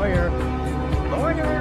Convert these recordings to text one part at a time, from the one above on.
lawyer. Lawyer.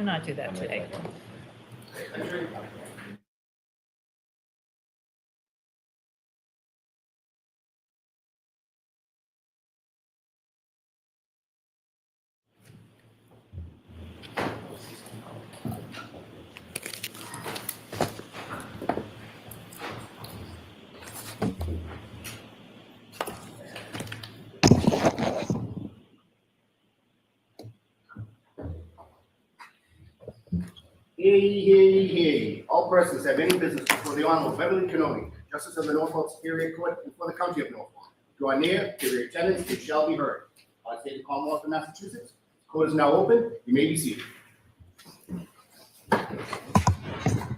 Cannot do that today. Hey. All persons have any business before the Honorable Beverly Kenobi, Justice of the Norfolk Superior Court and for the County of Norfolk. Draw near, give your attendance, it shall be heard. I state the Commonwealth of Massachusetts. Court is now open. You may be seated. All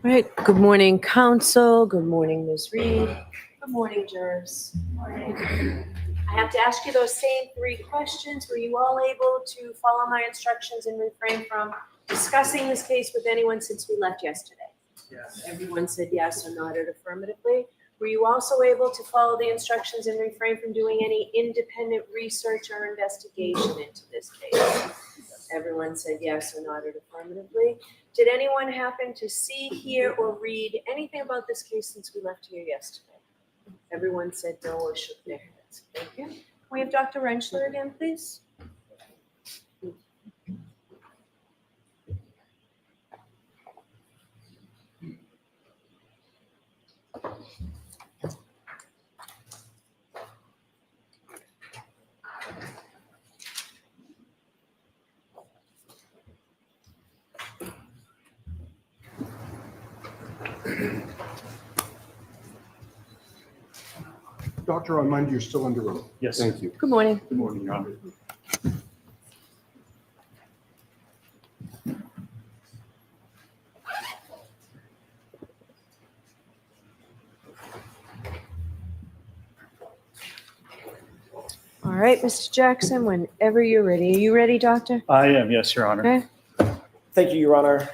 right, good morning, counsel. Good morning, Ms. Reed. Good morning, jurors. I have to ask you those same 3 questions. Were you all able to follow my instructions and refrain from discussing this case with anyone since we left yesterday? Yes. Everyone said yes or nodded affirmatively. Were you also able to follow the instructions and refrain from doing any independent research or investigation into this case? Everyone said yes or nodded affirmatively. Did anyone happen to see, hear, or read anything about this case since we left here yesterday? Everyone said no or shook their heads. Thank you. Can we have Dr. Rentschler again, please? Dr. Armand, you're still under oath. Yes. Thank you. Good morning. Good morning, Your Honor. All right, Mr. Jackson, whenever you're ready. Are you ready, doctor? I am, yes, Your Honor. Okay. Thank you, Your Honor.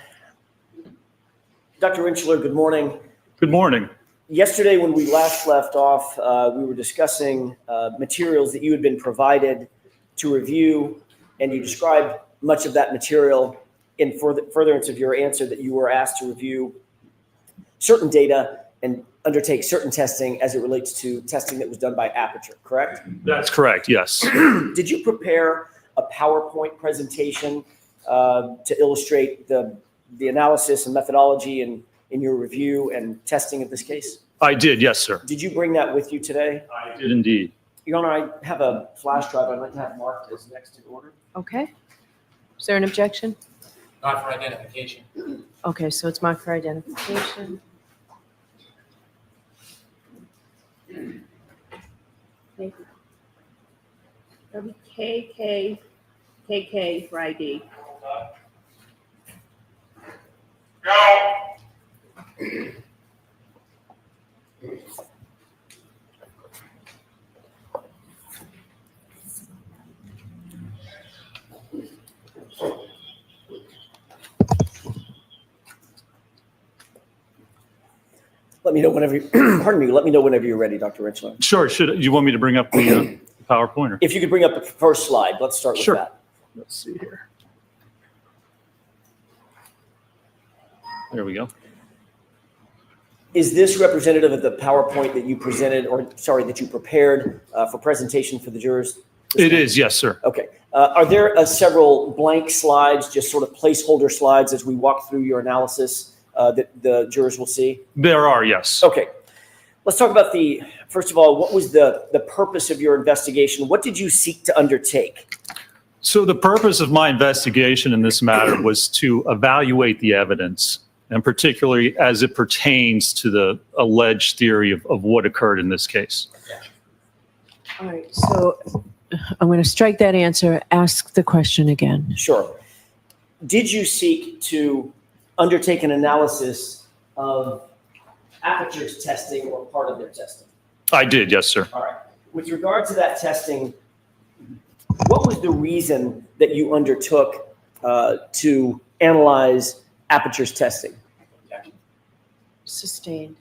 Dr. Rentschler, good morning. Good morning. Yesterday, when we last left off, we were discussing materials that you had been provided to review, and you described much of that material in furtherance of your answer that you were asked to review certain data and undertake certain testing as it relates to testing that was done by Aperture, correct? That's correct, yes. Did you prepare a PowerPoint presentation to illustrate the analysis and methodology in your review and testing of this case? I did, yes, sir. Did you bring that with you today? I did indeed. Your Honor, I have a flash drive I'd like to have marked as next in order. Okay. Is there an objection? Not for identification. Okay, so it's marked for identification. Thank you. That'll be KK for ID. Let me know whenever you, pardon me, let me know whenever you're ready, Dr. Rentschler. Sure, you want me to bring up the PowerPointer? If you could bring up the first slide, let's start with Sure. that. Let's see here. There we go. Is this representative of the PowerPoint that you presented, or sorry, that you prepared for presentation for the jurors? It is, yes, sir. Okay. Are there several blank slides, just sort of placeholder slides as we walk through your analysis that the jurors will see? There are, yes. Okay. Let's talk about first of all, what was the purpose of your investigation? What did you seek to undertake? So the purpose of my investigation in this matter was to evaluate the evidence, and particularly as it pertains to the alleged theory of what occurred in this case. All right, so I'm going to strike that answer. Ask the question again. Sure. Did you seek to undertake an analysis of Aperture's testing or part of their testing? I did, yes, sir. All right. With regard to that testing, what was the reason that you undertook to analyze Aperture's testing? Sustained.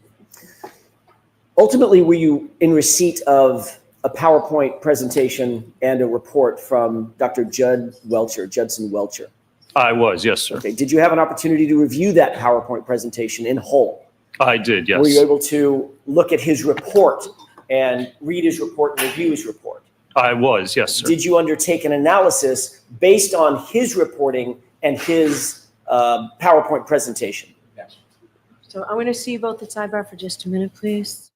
Ultimately, were you in receipt of a PowerPoint presentation and a report from Dr. Judson Welcher? I was, yes, sir. Okay. Did you have an opportunity to review that PowerPoint presentation in whole? I did, yes. Were you able to look at his report and read his report and review his report? I was, yes, sir. Did you undertake an analysis based on his reporting and his PowerPoint presentation? Yes. So I want to see you both at sidebar for just a minute, please.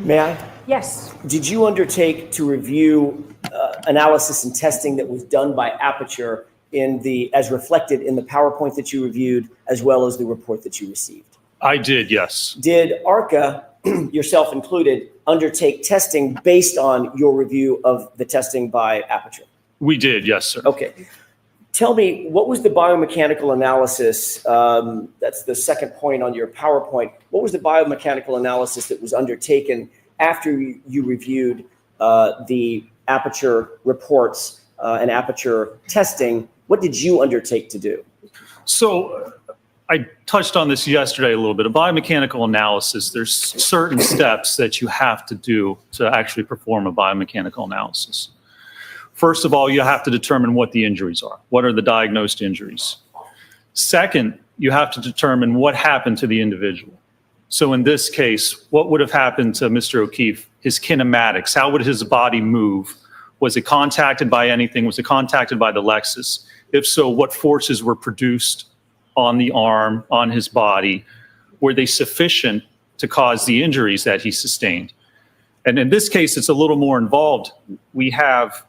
May I? Yes. Did you undertake to review analysis and testing that was done by Aperture as reflected in the PowerPoint that you reviewed, as well as the report that you received? I did, yes. Did ARCA, yourself included, undertake testing based on your review of the testing by Aperture? We did, yes, sir. Okay. Tell me, what was the biomechanical analysis? That's the second point on your PowerPoint. What was the biomechanical analysis that was undertaken after you reviewed the Aperture reports and Aperture testing? What did you undertake to do? So I touched on this yesterday a little bit. A biomechanical analysis, there's certain steps that you have to do to actually perform a biomechanical analysis. First of all, you have to determine what the injuries are. What are the diagnosed injuries? Second, you have to determine what happened to the individual. So in this case, what would have happened to Mr. O'Keefe? His kinematics, how would his body move? Was it contacted by anything? Was it contacted by the Lexus? If so, what forces were produced on the arm, on his body? Were they sufficient to cause the injuries that he sustained? And in this case, it's a little more involved. We have,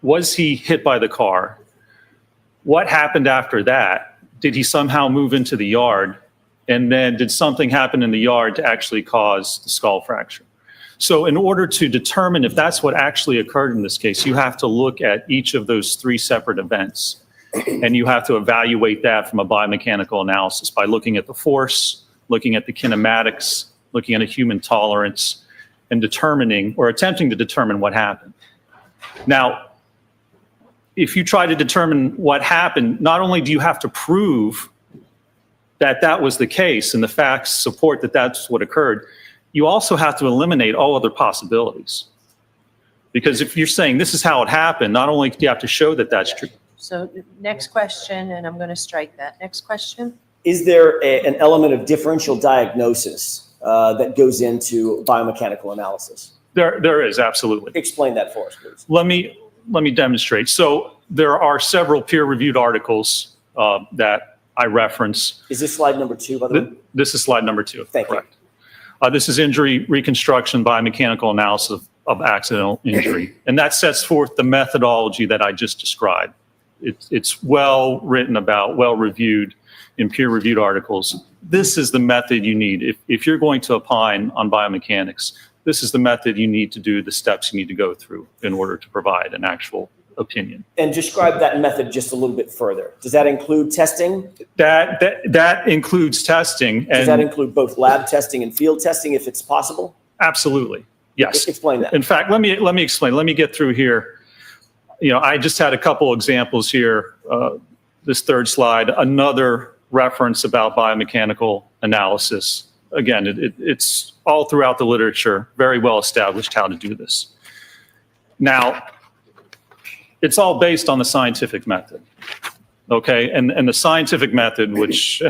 was he hit by the car? What happened after that? Did he somehow move into the yard? And then did something happen in the yard to actually cause the skull fracture? So in order to determine if that's what actually occurred in this case, you have to look at each of those three separate events. And you have to evaluate that from a biomechanical analysis by looking at the force, looking at the kinematics, looking at a human tolerance, and determining or attempting to determine what happened. Now, if you try to determine what happened, not only do you have to prove that that was the case and the facts support that that's what occurred, you also have to eliminate all other possibilities. Because if you're saying this is how it happened, not only do you have to show that that's true. So next question, and I'm going to strike that. Next question. Is there an element of differential diagnosis that goes into biomechanical analysis? There is, absolutely. Explain that for us, please. Let me demonstrate. So there are several peer-reviewed articles that I reference. Is this slide number 2, by the way? This is slide number 2. Thank you. Correct. This is injury reconstruction biomechanical analysis of accidental injury. And that sets forth the methodology that I just described. It's well written about, well reviewed in peer-reviewed articles. This is the method you need. If you're going to opine on biomechanics, this is the method you need to do, the steps you need to go through in order to provide an actual opinion. And describe that method just a little bit further. Does that include testing? That includes testing. Does that include both lab testing and field testing if it's possible? Absolutely. Yes. Explain that. In fact, let me explain. Let me get through here. You know, I just had a couple examples here. This third slide, another reference about biomechanical analysis. Again, it's all throughout the literature, very well established how to do this. Now, it's all based on the scientific method, okay? And the scientific method, which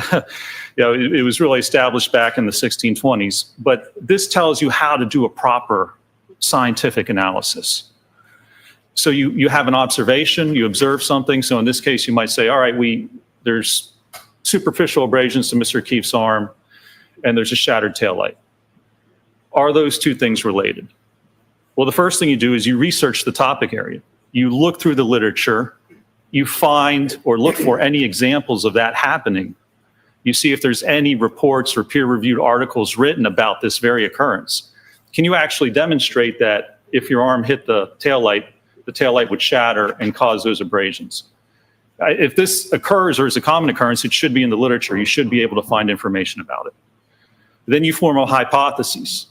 it was really established back in the 1620s, but this tells you how to do a proper scientific analysis. So you have an observation, you observe something. So in this case, you might say, all right, there's superficial abrasions to Mr. O'Keefe's arm, and there's a shattered taillight. Are those two things related? Well, the first thing you do is you research the topic area. You look through the literature, you find or look for any examples of that happening. You see if there's any reports or peer-reviewed articles written about this very occurrence. Can you actually demonstrate that if your arm hit the taillight would shatter and cause those abrasions? If this occurs or is a common occurrence, it should be in the literature. You should be able to find information about it. Then you form a hypothesis.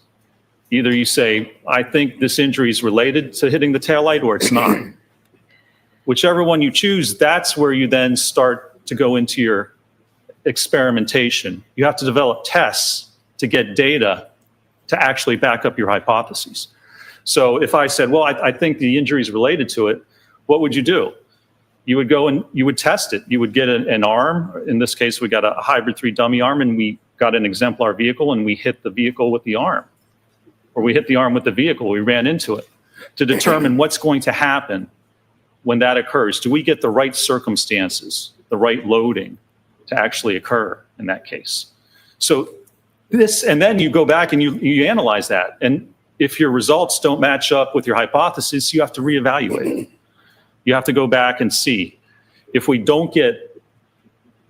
Either you say, I think this injury is related to hitting the taillight, or it's not. Whichever one you choose, that's where you then start to go into your experimentation. You have to develop tests to get data to actually back up your hypotheses. So if I said, well, I think the injury is related to it, what would you do? You would go and you would test it. You would get an arm. In this case, we got a hybrid 3 dummy arm, and we got an exemplar vehicle, and we hit the vehicle with the arm. Or we hit the arm with the vehicle, we ran into it, to determine what's going to happen when that occurs. Do we get the right circumstances, the right loading to actually occur in that case? So this, and then you go back and you analyze that. And if your results don't match up with your hypothesis, you have to reevaluate it. You have to go back and see. If we don't get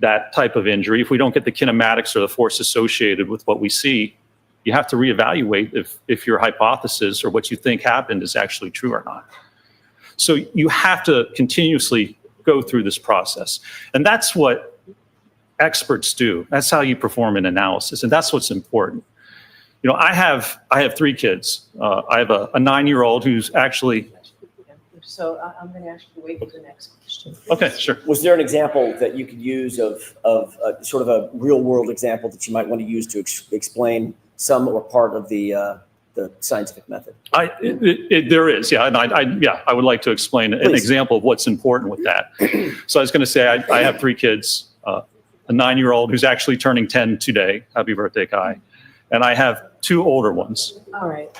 that type of injury, if we don't get the kinematics or the force associated with what we see, you have to reevaluate if your hypothesis or what you think happened is actually true or not. So you have to continuously go through this process. And that's what experts do. That's how you perform an analysis. And that's what's important. You know, I have 3 kids. I have a 9-year-old who's actually. So I'm going to ask you to wait for the next question. Okay, sure. Was there an example that you could use of sort of a real world example that you might want to use to explain some or part of the scientific method? There is, yeah. And I would like to explain an example of what's important with that. So I was going to say, I have 3 kids. a 9-year-old who's actually turning 10 today. Happy birthday, Kai. And I have 2 older ones. All right,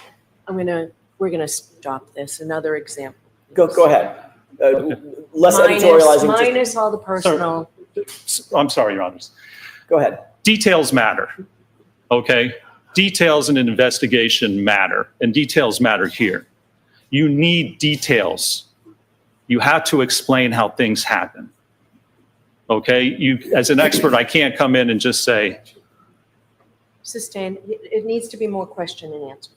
we're gonna stop this. Another example. Go ahead. Less Minus- editorializing. just- Minus all the personal. I'm sorry, Your Honors. Go ahead. Details matter, okay? Details in an investigation matter, and details matter here. You need details. You have to explain how things happen, okay? You, as an expert, I can't come in and just say, Sustained. It needs to be more question and answer.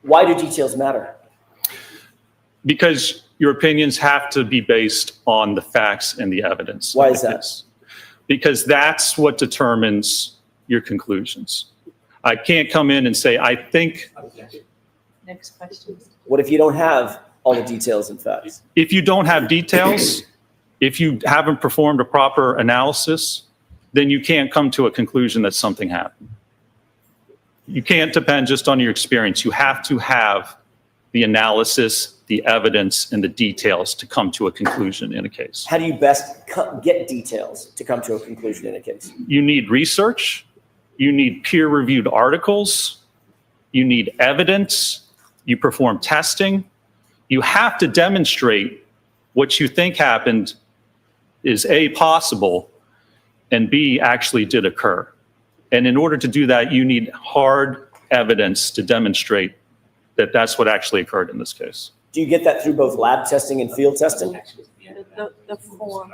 Why do details matter? because your opinions have to be based on the facts and the evidence. Why is that? Because that's what determines your conclusions. I can't come in and say, I think, Next question. What if you don't have all the details and facts? if you don't have details, if you haven't performed a proper analysis, then you can't come to a conclusion that something happened. You can't depend just on your experience. You have to have the analysis, the evidence, and the details to come to a conclusion in a case. How do you best get details to come to a conclusion in a case? You need research, you need peer-reviewed articles, you need evidence, you perform testing. You have to demonstrate what you think happened is A, possible, and B, actually did occur. And in order to do that, you need hard evidence to demonstrate that that's what actually occurred in this case. Do you get that through both lab testing and field testing? The form.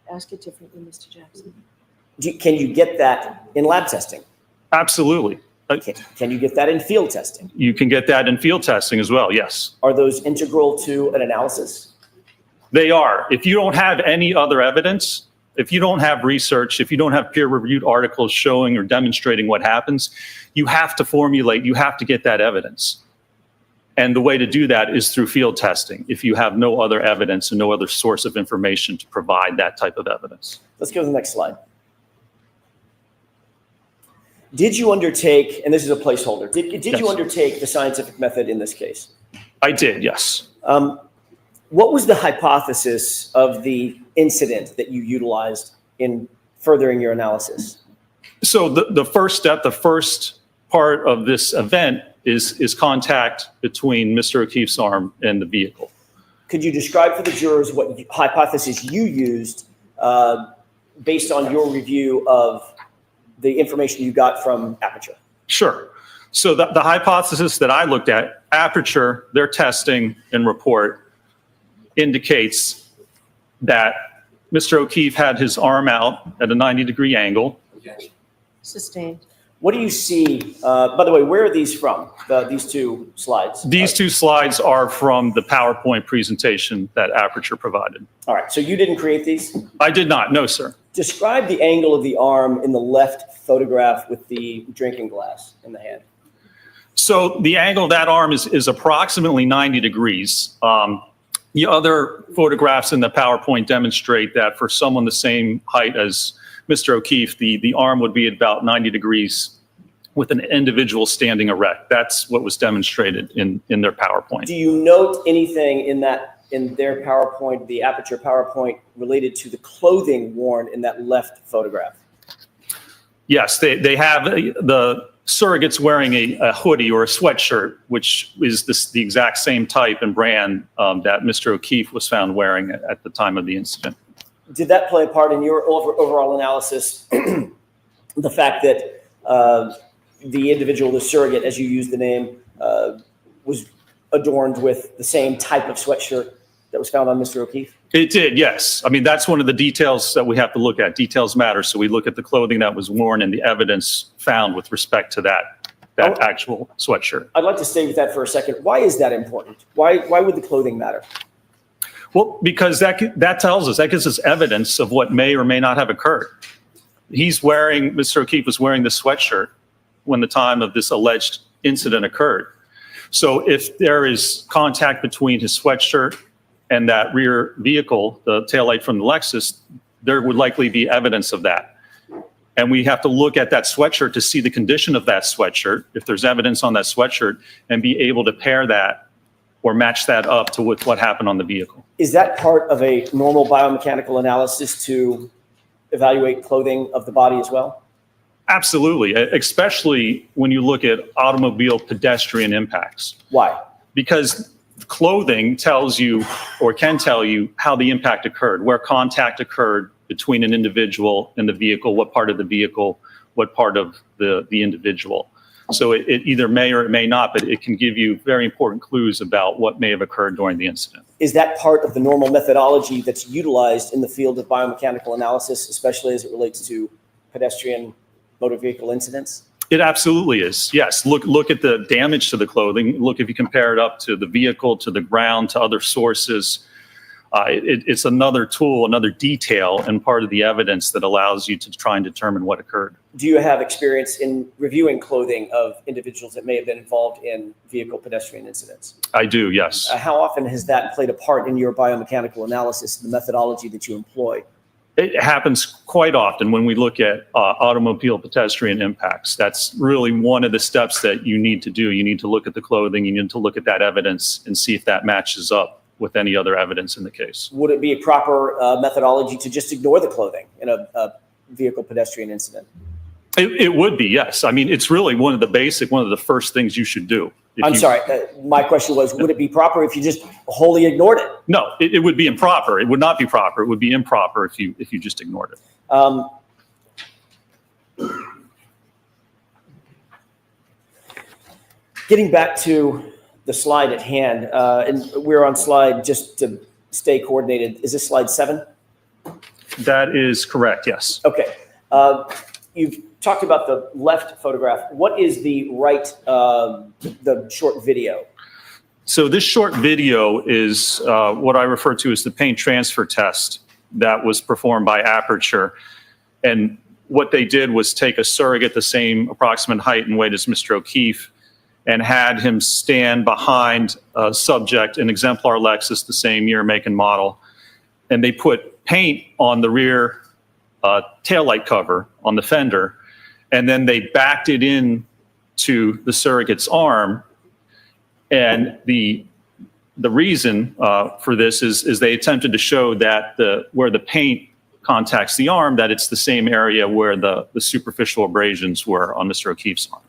Ask it differently, Mr. Jackson. Can you get that in lab testing? Absolutely. Can you get that in field testing? You can get that in field testing as well, yes. Are those integral to an analysis? They are. If you don't have any other evidence, if you don't have research, if you don't have peer-reviewed articles showing or demonstrating what happens, you have to formulate, you have to get that evidence. And the way to do that is through field testing, if you have no other evidence and no other source of information to provide that type of evidence. Let's go to the next slide. Did you undertake, and this is a placeholder, did Yes. you undertake the scientific method in this case? I did, yes. What was the hypothesis of the incident that you utilized in furthering your analysis? So the first step, the first part of this event is contact between Mr. O'Keefe's arm and the vehicle. Could you describe for the jurors what hypothesis you used based on your review of the information you got from Aperture? Sure. So the hypothesis that I looked at, Aperture, their testing and report indicates that Mr. O'Keefe had his arm out at a 90-degree angle. Sustained. What do you see? By the way, where are these from, these two slides? These two slides are from the PowerPoint presentation that Aperture provided. All right, so you didn't create these? I did not, no, sir. Describe the angle of the arm in the left photograph with the drinking glass in the hand. So the angle of that arm is approximately 90 degrees. The other photographs in the PowerPoint demonstrate that for someone the same height as Mr. O'Keefe, the arm would be at about 90 degrees with an individual standing erect. That's what was demonstrated in their PowerPoint. Do you note anything in their PowerPoint, the Aperture PowerPoint, related to the clothing worn in that left photograph? Yes, they have the surrogates wearing a hoodie or a sweatshirt, which is the exact same type and brand that Mr. O'Keefe was found wearing at the time of the incident. Did that play a part in your overall analysis? The fact that the individual, the surrogate, as you use the name, was adorned with the same type of sweatshirt that was found on Mr. O'Keefe? It did, yes. I mean, that's one of the details that we have to look at. Details matter. So we look at the clothing that was worn and the evidence found with respect to that actual sweatshirt. I'd like to stay with that for a second. Why is that important? Why would the clothing matter? Well, because that tells us, that gives us evidence of what may or may not have occurred. Mr. O'Keefe was wearing this sweatshirt when the time of this alleged incident occurred. So if there is contact between his sweatshirt and that rear vehicle, the taillight from the Lexus, there would likely be evidence of that. And we have to look at that sweatshirt to see the condition of that sweatshirt, if there's evidence on that sweatshirt, and be able to pair that or match that up to what happened on the vehicle. Is that part of a normal biomechanical analysis to evaluate clothing of the body as well? Absolutely, especially when you look at automobile pedestrian impacts. Why? Because clothing tells you or can tell you how the impact occurred, where contact occurred between an individual and the vehicle, what part of the vehicle, what part of the individual. So it either may or it may not, but it can give you very important clues about what may have occurred during the incident. Is that part of the normal methodology that's utilized in the field of biomechanical analysis, especially as it relates to pedestrian motor vehicle incidents? It absolutely is. Yes. Look at the damage to the clothing. Look, if you compare it up to the vehicle, to the ground, to other sources. It's another tool, another detail, and part of the evidence that allows you to try and determine what occurred. Do you have experience in reviewing clothing of individuals that may have been involved in vehicle pedestrian incidents? I do, yes. How often has that played a part in your biomechanical analysis, the methodology that you employ? It happens quite often when we look at automobile pedestrian impacts. That's really one of the steps that you need to do. You need to look at the clothing, you need to look at that evidence and see if that matches up with any other evidence in the case. Would it be a proper methodology to just ignore the clothing in a vehicle pedestrian incident? It would be, yes. I mean, it's really one of the first things you should do. Sorry, my question was, would it be proper if you just wholly ignored it? No, it would be improper. It would not be proper. It would be improper if you just ignored it. Getting back to the slide at hand, and we're on slide, just to stay coordinated, is this slide 7? That is correct, yes. Okay. You've talked about the left photograph. What is the right, the short video? So this short video is what I refer to as the paint transfer test that was performed by Aperture. And what they did was take a surrogate the same approximate height and weight as Mr. O'Keefe and had him stand behind a subject, an exemplar Lexus, the same year, make, and model. And they put paint on the rear taillight cover on the fender, and then they backed it in to the surrogate's arm. And the reason for this is they attempted to show that where the paint contacts the arm, that it's the same area where the superficial abrasions were on Mr. O'Keefe's arm.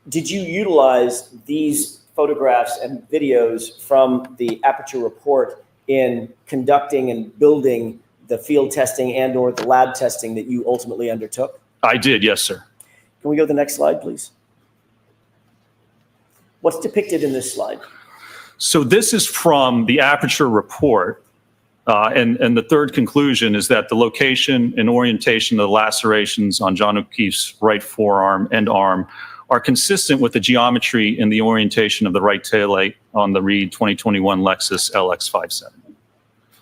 Did you utilize these photographs and videos from the Aperture report in conducting and building the field testing and or the lab testing that you ultimately undertook? I did, yes, sir. Can we go to the next slide, please? What's depicted in this slide? So this is from the Aperture report. And the third conclusion is that the location and orientation of the lacerations on John O'Keefe's right forearm and arm are consistent with the geometry and the orientation of the right taillight on the Reed 2021 Lexus LX57.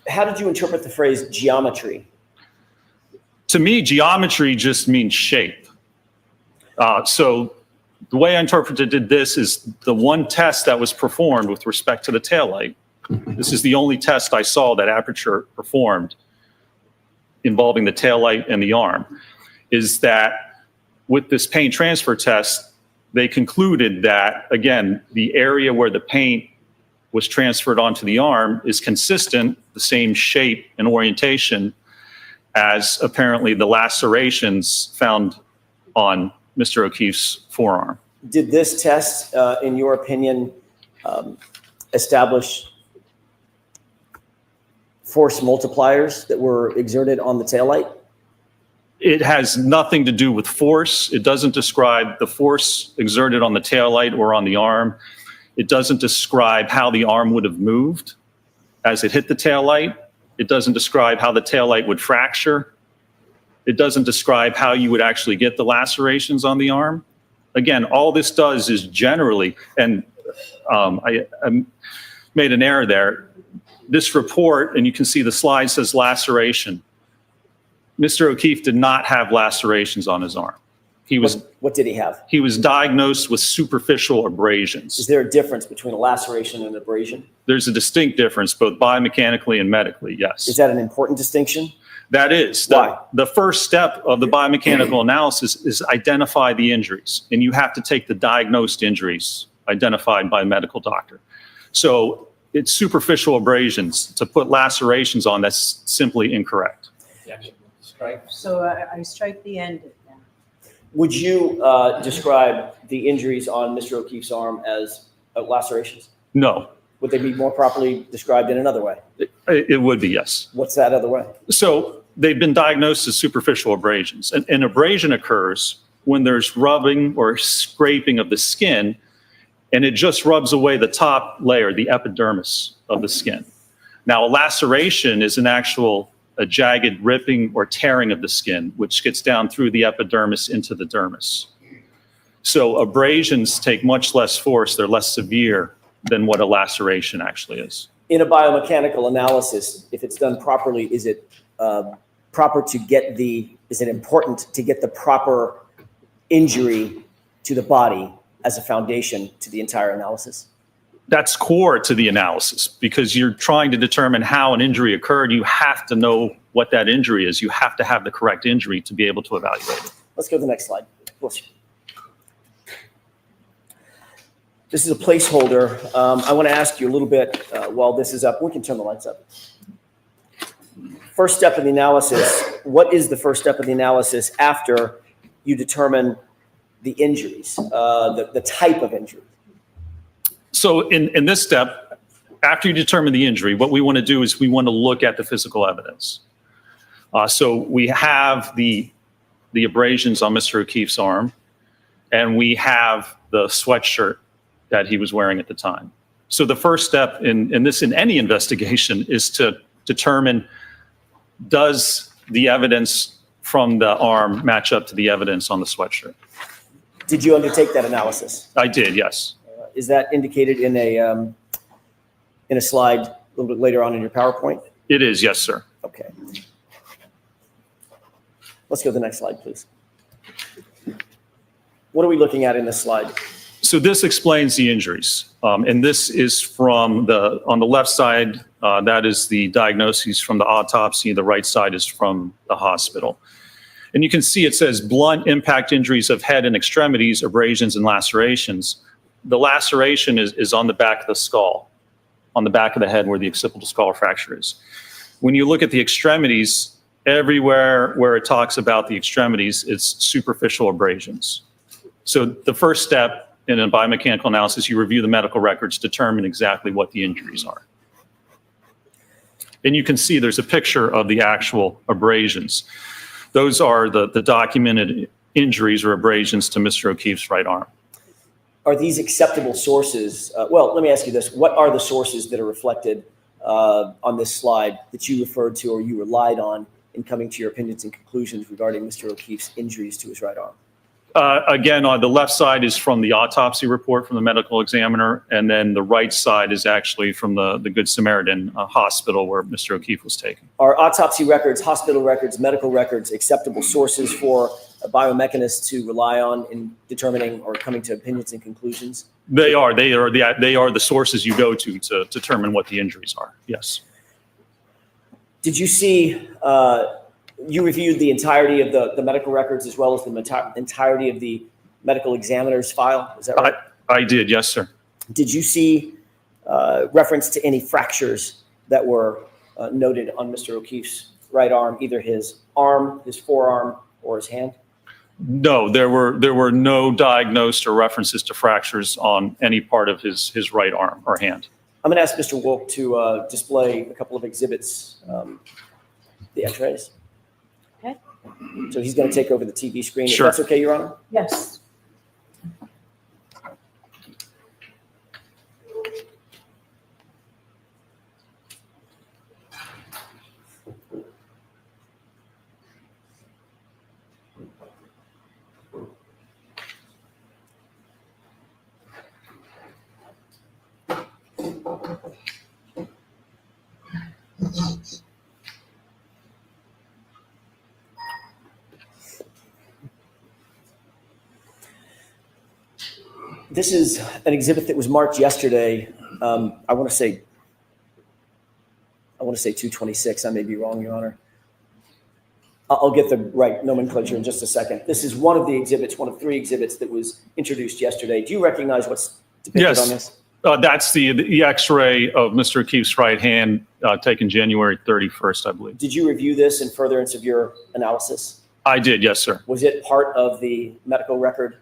How did you interpret the phrase geometry? To me, geometry just means shape. So the way I interpreted this is the one test that was performed with respect to the taillight. This is the only test I saw that Aperture performed involving the taillight and the arm, is that with this paint transfer test, they concluded that, again, the area where the paint was transferred onto the arm is consistent, the same shape and orientation as apparently the lacerations found on Mr. O'Keefe's forearm. Did this test, in your opinion, establish force multipliers that were exerted on the taillight? It has nothing to do with force. It doesn't describe the force exerted on the taillight or on the arm. It doesn't describe how the arm would have moved as it hit the taillight. It doesn't describe how the taillight would fracture. It doesn't describe how you would actually get the lacerations on the arm. Again, all this does is generally, and I made an error there. This report, and you can see the slide says laceration. Mr. O'Keefe did not have lacerations on his arm. What did he have? He was diagnosed with superficial abrasions. Is there a difference between a laceration and an abrasion? There's a distinct difference, both biomechanically and medically, yes. Is that an important distinction? That is. Why? The first step of the biomechanical analysis is identify the injuries, and you have to take the diagnosed injuries identified by a medical doctor. So it's superficial abrasions. To put lacerations on, that's simply incorrect. Objection. Strike. So I strike the end then. Would you describe the injuries on Mr. O'Keefe's arm as lacerations? No, Would they be more properly described in another way? it would be, yes. What's that other way? So they've been diagnosed as superficial abrasions. An abrasion occurs when there's rubbing or scraping of the skin, and it just rubs away the top layer, the epidermis of the skin. Now, a laceration is a jagged ripping or tearing of the skin, which gets down through the epidermis into the dermis. So abrasions take much less force, they're less severe than what a laceration actually is. In a biomechanical analysis, if it's done properly, is it is it important to get the proper injury to the body as a foundation to the entire analysis? That's core to the analysis because you're trying to determine how an injury occurred. You have to know what that injury is. You have to have the correct injury to be able to evaluate it. Let's go to the next slide. Bless you. This is a placeholder. I want to ask you a little bit while this is up. We can turn the lights up. First step of the analysis. What is the first step of the analysis after you determine the injuries, the type of injury? So in this step, after you determine the injury, what we want to do is we want to look at the physical evidence. So we have the abrasions on Mr. O'Keefe's arm, and we have the sweatshirt that he was wearing at the time. So the first step in any investigation is to determine, does the evidence from the arm match up to the evidence on the sweatshirt? Did you undertake that analysis? I did, yes. Is that indicated in a slide a little bit later on in your PowerPoint? It is, yes, sir. Okay. Let's go to the next slide, please. What are we looking at in this slide? So this explains the injuries. And this is on the left side, that is the diagnoses from the autopsy. The right side is from the hospital. And you can see it says blunt impact injuries of head and extremities, abrasions and lacerations. The laceration is on the back of the skull, on the back of the head where the occipital skull fracture is. When you look at the extremities, everywhere where it talks about the extremities, it's superficial abrasions. So the first step in a biomechanical analysis, you review the medical records, determine exactly what the injuries are. And you can see there's a picture of the actual abrasions. Those are the documented injuries or abrasions to Mr. O'Keefe's right arm. Are these acceptable sources? Well, let me ask you this. What are the sources that are reflected on this slide that you referred to or you relied on in coming to your opinions and conclusions regarding Mr. O'Keefe's injuries to his right arm? Again, on the left side is from the autopsy report from the medical examiner, and then the right side is actually from the Good Samaritan hospital where Mr. O'Keefe was taken. Are autopsy records, hospital records, medical records acceptable sources for a biomechanist to rely on in determining or coming to opinions and conclusions? They are the sources you go to determine what the injuries are. Yes. Did you see? You reviewed the entirety of the medical records as well as the entirety of the medical examiner's file. Is that right? I did. Yes, sir. Did you see reference to any fractures that were noted on Mr. O'Keefe's right arm, either his arm, his forearm, or his hand? No, there were no diagnosed or references to fractures on any part of his right arm or hand. I'm going to ask Mr. Wolk to display a couple of exhibits, the x-rays. Okay. So he's going to take over the TV screen. Sure. If that's okay, Your Honor? Yes. This is an exhibit that was marked yesterday. I want to say 226. I may be wrong, Your Honor. I'll get the right nomenclature in just a second. This is one of the exhibits, one of three exhibits that was introduced yesterday. Do you recognize what's depicted on this? That's the X-ray of Mr. O'Keefe's right hand taken January 31st, I believe. Did you review this in furtherance of your analysis? I did, yes, sir. Was it part of the medical record,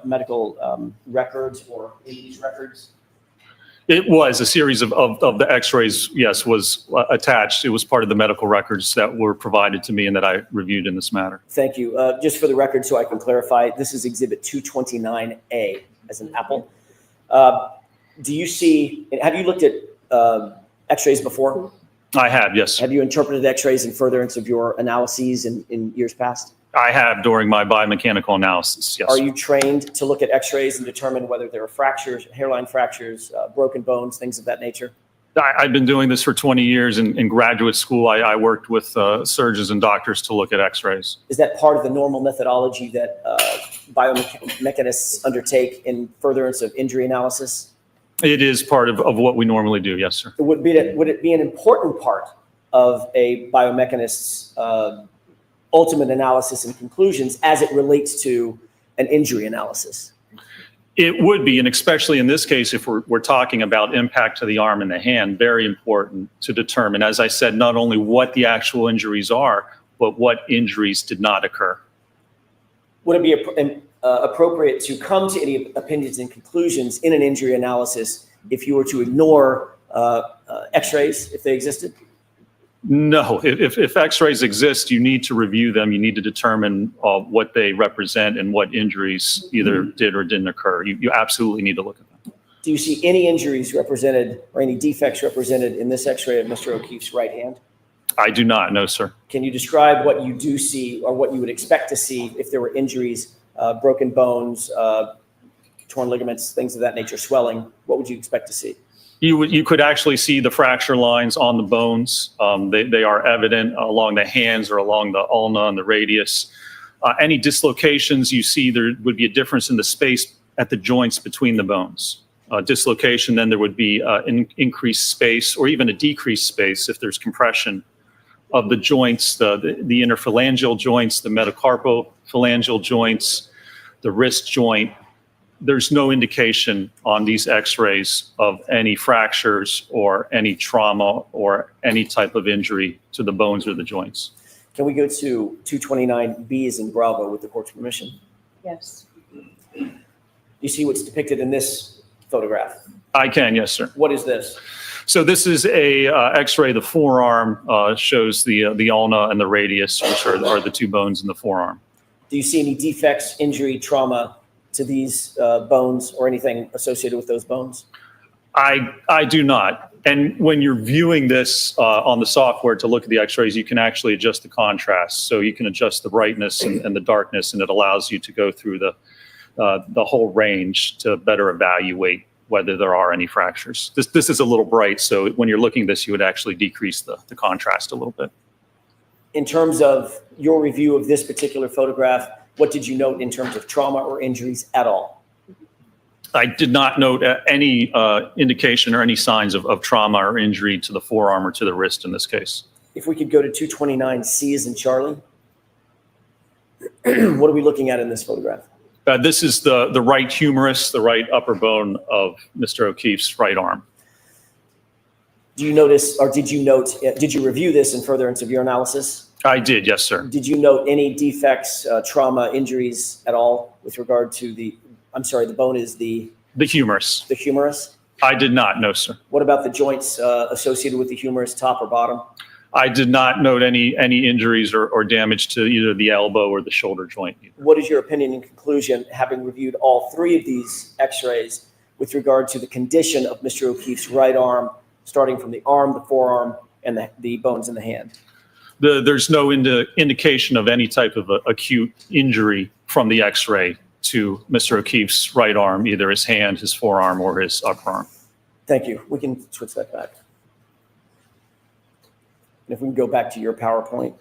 medical records or these records? It was a series of the X-rays, yes, was attached. It was part of the medical records that were provided to me and that I reviewed in this matter. Thank you. Just for the record, so I can clarify, this is Exhibit 229A, as an apple. Do you see, have you looked at X-rays before? I have, yes. Have you interpreted X-rays in furtherance of your analyses in years past? I have during my biomechanical analysis, yes. Are you trained to look at X-rays and determine whether there are fractures, hairline fractures, broken bones, things of that nature? I've been doing this for 20 years. In graduate school, I worked with surgeons and doctors to look at X-rays. Is that part of the normal methodology that biomechanists undertake in furtherance of injury analysis? It is part of what we normally do, yes, sir. Would it be an important part of a biomechanist's ultimate analysis and conclusions as it relates to an injury analysis? It would be, and especially in this case, if we're talking about impact to the arm and the hand, very important to determine, as I said, not only what the actual injuries are, but what injuries did not occur. Would it be appropriate to come to any opinions and conclusions in an injury analysis if you were to ignore X-rays, if they existed? No, if X-rays exist, you need to review them. You need to determine what they represent and what injuries either did or didn't occur. You absolutely need to look at them. Do you see any injuries represented or any defects represented in this X-ray of Mr. O'Keefe's right hand? I do not, no, sir. Can you describe what you do see or what you would expect to see if there were injuries, broken bones, torn ligaments, things of that nature, swelling? What would you expect to see? You could actually see the fracture lines on the bones. They are evident along the hands or along the ulna and the radius. Any dislocations you see, there would be a difference in the space at the joints between the bones. Dislocation, then there would be an increased space or even a decreased space if there's compression of the joints, the interphalangeal joints, the metacarpophalangeal joints, the wrist joint. There's no indication on these X-rays of any fractures or any trauma or any type of injury to the bones or the joints. Can we go to 229B as in Bravo with the court's permission? Yes. You see what's depicted in this photograph? I can, yes, sir. What is this? So this is a X-ray. The forearm shows the ulna and the radius, which are the two bones in the forearm. Do you see any defects, injury, trauma to these bones or anything associated with those bones? I do not. And when you're viewing this on the software to look at the X-rays, you can actually adjust the contrast. So you can adjust the brightness and the darkness, and it allows you to go through the whole range to better evaluate whether there are any fractures. This is a little bright, so when you're looking at this, you would actually decrease the contrast a little bit. In terms of your review of this particular photograph, what did you note in terms of trauma or injuries at all? I did not note any indication or any signs of trauma or injury to the forearm or to the wrist in this case. If we could go to 229C as in Charlie. What are we looking at in this photograph? This is the right humerus, the right upper bone of Mr. O'Keefe's right arm. Do you notice, or did you review this in furtherance of your analysis? I did, yes, sir. Did you note any defects, trauma, injuries at all with regard to the bone is the humerus. The humerus? I did not, no, sir. What about the joints associated with the humerus, top or bottom? I did not note any injuries or damage to either the elbow or the shoulder joint. What is your opinion and conclusion, having reviewed all three of these X-rays, with regard to the condition of Mr. O'Keefe's right arm, starting from the arm, the forearm, and the bones in the hand? There's no indication of any type of acute injury from the X-ray to Mr. O'Keefe's right arm, either his hand, his forearm, or his upper arm. Thank you. We can switch that back. And if we can go back to your PowerPoint.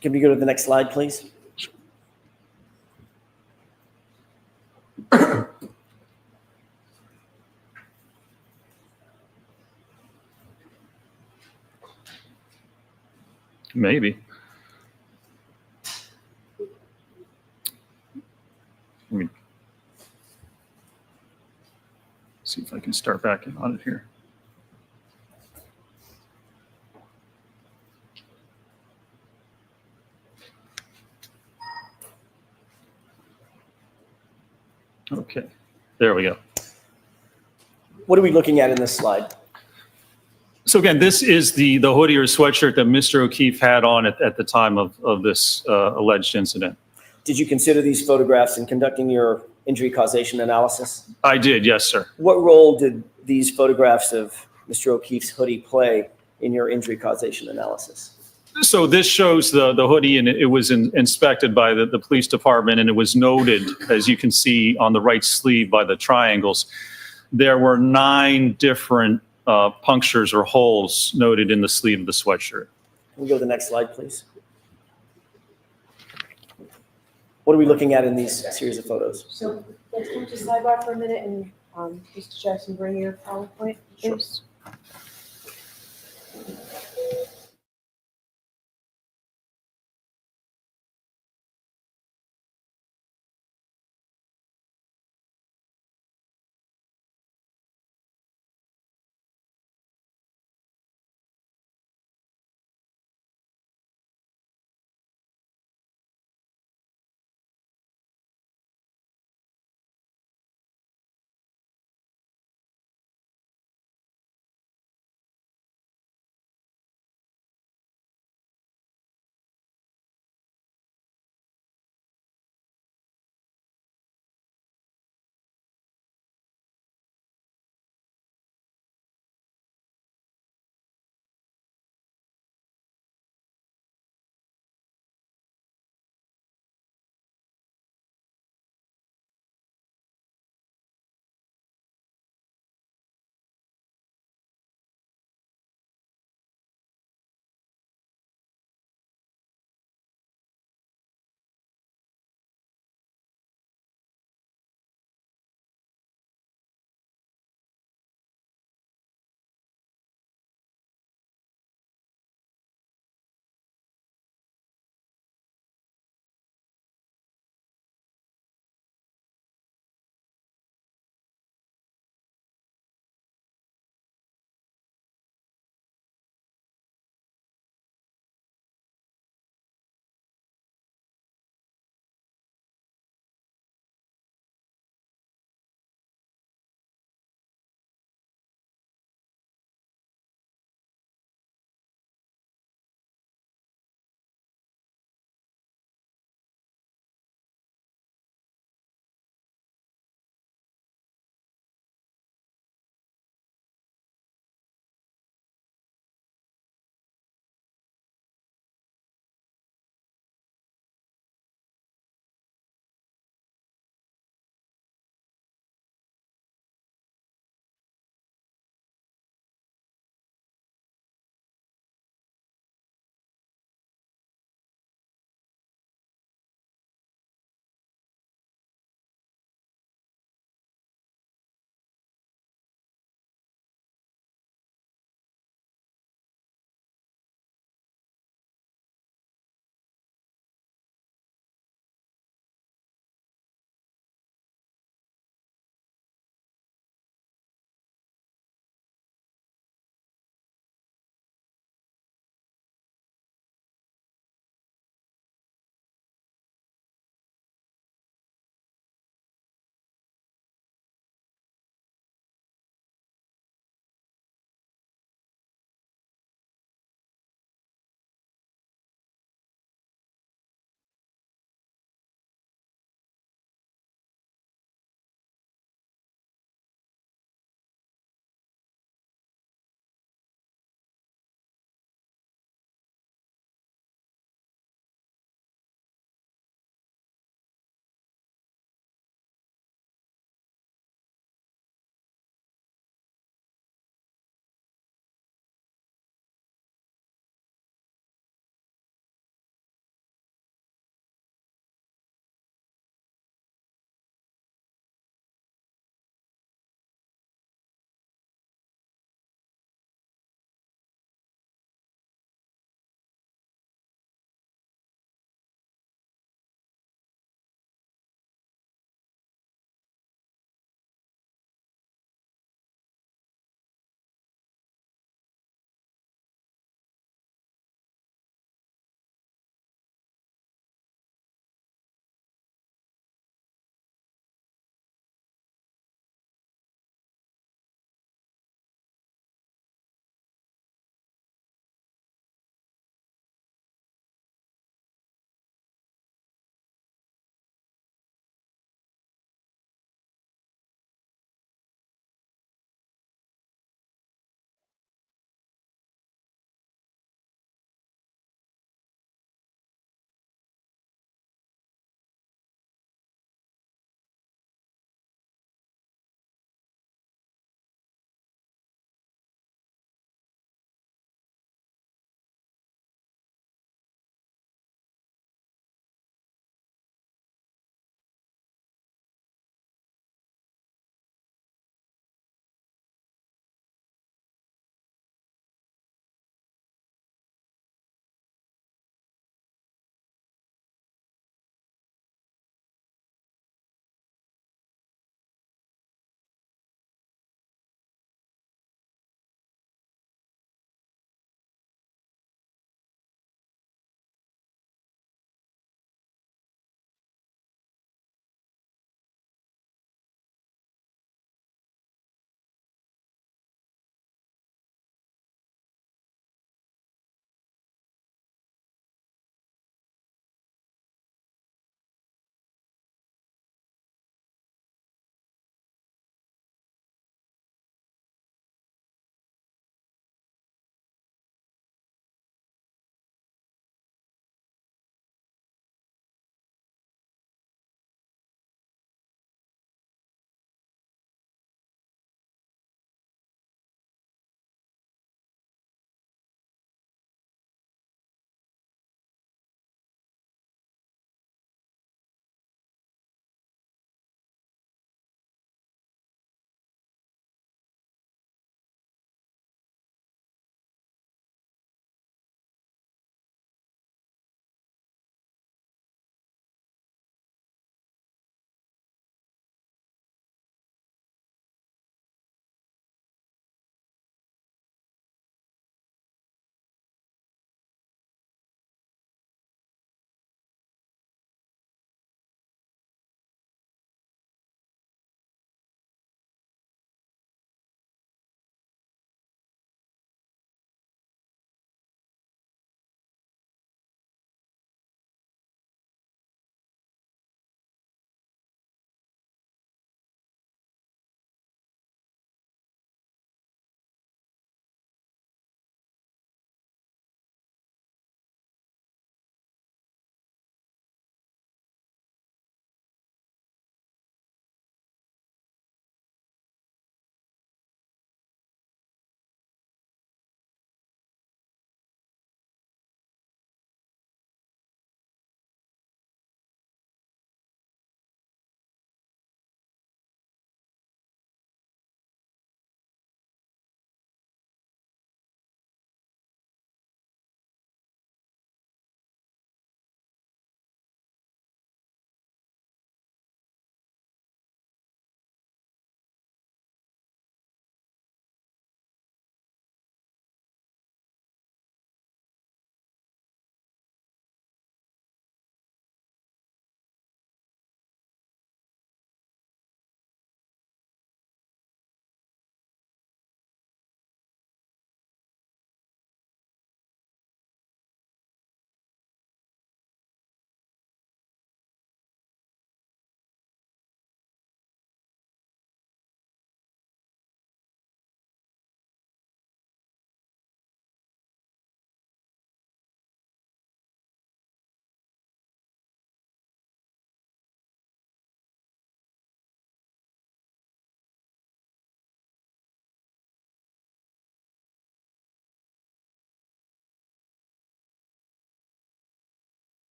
Can we go to the next slide, please? Maybe. Let me see if I can start back in on it here. Okay, there we go. What are we looking at in this slide? So again, this is the hoodie or sweatshirt that Mr. O'Keefe had on at the time of this alleged incident. Did you consider these photographs in conducting your injury causation analysis? I did, yes, sir. What role did these photographs of Mr. O'Keefe's hoodie play in your injury causation analysis? So this shows the hoodie, and it was inspected by the police department, and it was noted, as you can see on the right sleeve by the triangles, there were 9 different punctures or holes noted in the sleeve of the sweatshirt. Can we go to the next slide, please? What are we looking at in these series of photos? So let's come to sidebar for a minute and Mr. Jackson, bring your PowerPoint, please.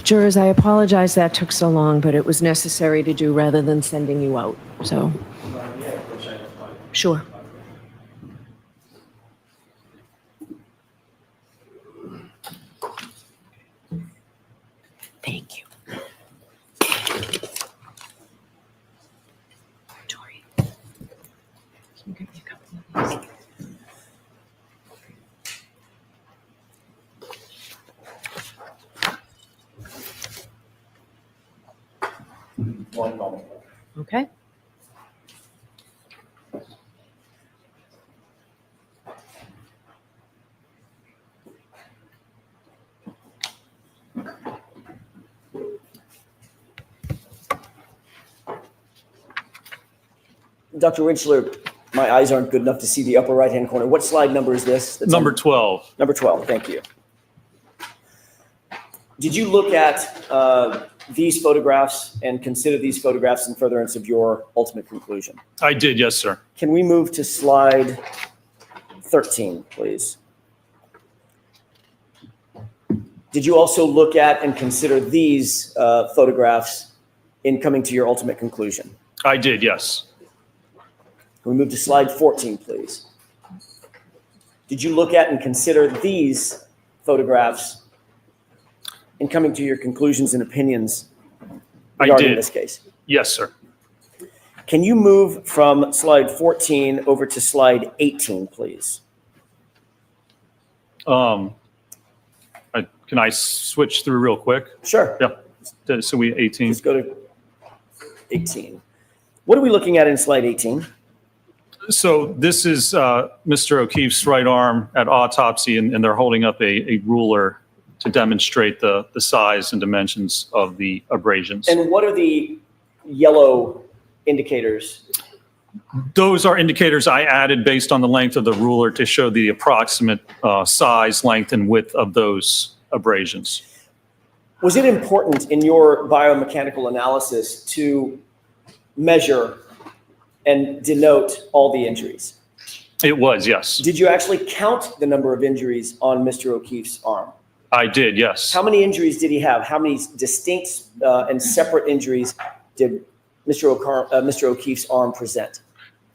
Jurors, I apologize that took so long, but it was necessary to do rather than sending you out, so. Sure. Thank you. Tori, can you give me a couple of these? One moment. Okay. Dr. Rinchler, my eyes aren't good enough to see the upper right-hand corner. What slide number is this? That's Number on- 12. Number 12, thank you. Did you look at these photographs and consider these photographs in furtherance of your ultimate conclusion? I did, yes, sir. Can we move to slide 13, please? Did you also look at and consider these photographs in coming to your ultimate conclusion? I did, yes. Can we move to slide 14, please? Did you look at and consider these photographs in coming to your conclusions and opinions I regarding did. this case? Yes, sir. Can you move from slide 14 over to slide 18, please? Can I switch through real quick? Sure. Yep. So we 18. Let's go to 18. What are we looking at in slide 18? So this is Mr. O'Keefe's right arm at autopsy, and they're holding up a ruler to demonstrate the size and dimensions of the abrasions. And what are the yellow indicators? Those are indicators I added based on the length of the ruler to show the approximate size, length, and width of those abrasions. Was it important in your biomechanical analysis to measure and denote all the injuries? It was, yes. Did you actually count the number of injuries on Mr. O'Keefe's arm? I did, yes. How many injuries did he have? How many distinct and separate injuries did Mr. O'Keefe's arm present?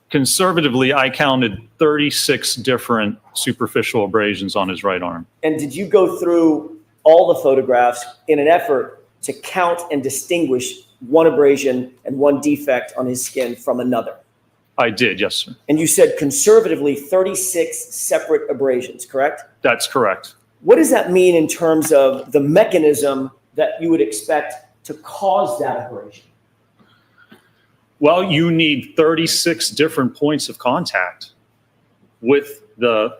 Conservatively, I counted 36 different superficial abrasions on his right arm. And did you go through all the photographs in an effort to count and distinguish one abrasion and one defect on his skin from another? I did, yes, sir. And you said conservatively 36 separate abrasions, correct? That's correct. What does that mean in terms of the mechanism that you would expect to cause that abrasion? Well, you need 36 different points of contact to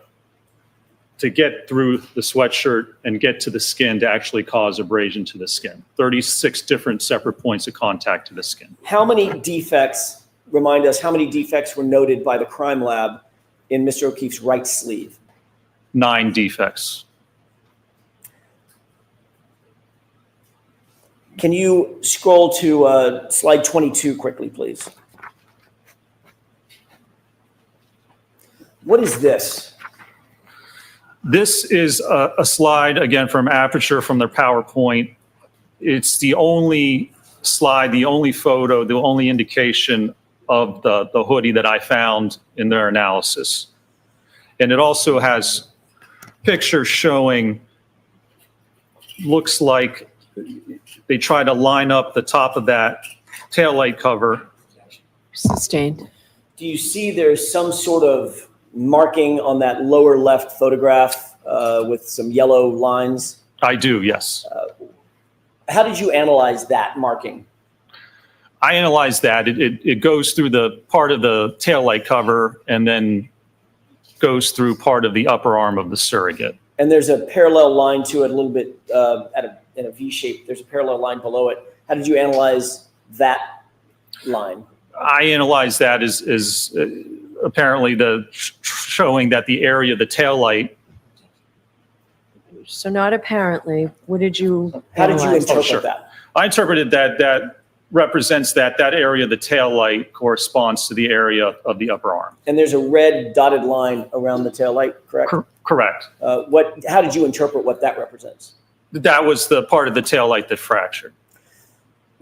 get through the sweatshirt and get to the skin to actually cause abrasion to the skin. 36 different separate points of contact to the skin. How many defects, remind us, how many defects were noted by the crime lab in Mr. O'Keefe's right sleeve? 9 defects. Can you scroll to slide 22 quickly, please? What is this? This is a slide, again, from Aperture, from their PowerPoint. It's the only slide, the only photo, the only indication of the hoodie that I found in their analysis. And it also has pictures showing, looks like they try to line up the top of that taillight cover. Sustained. Do you see there's some sort of marking on that lower left photograph with some yellow lines? I do, yes. How did you analyze that marking? I analyzed that. It goes through the part of the taillight cover and then goes through part of the upper arm of the surrogate. And there's a parallel line to it a little bit in a V shape. There's a parallel line below it. How did you analyze that line? I analyzed that as apparently showing that the area of the taillight. So not apparently, what did you How did you analyze? interpret sure. that? I interpreted that represents that area of the taillight corresponds to the area of the upper arm. And there's a red dotted line around the taillight, correct? Correct. How did you interpret what that represents? That was the part of the taillight that fractured.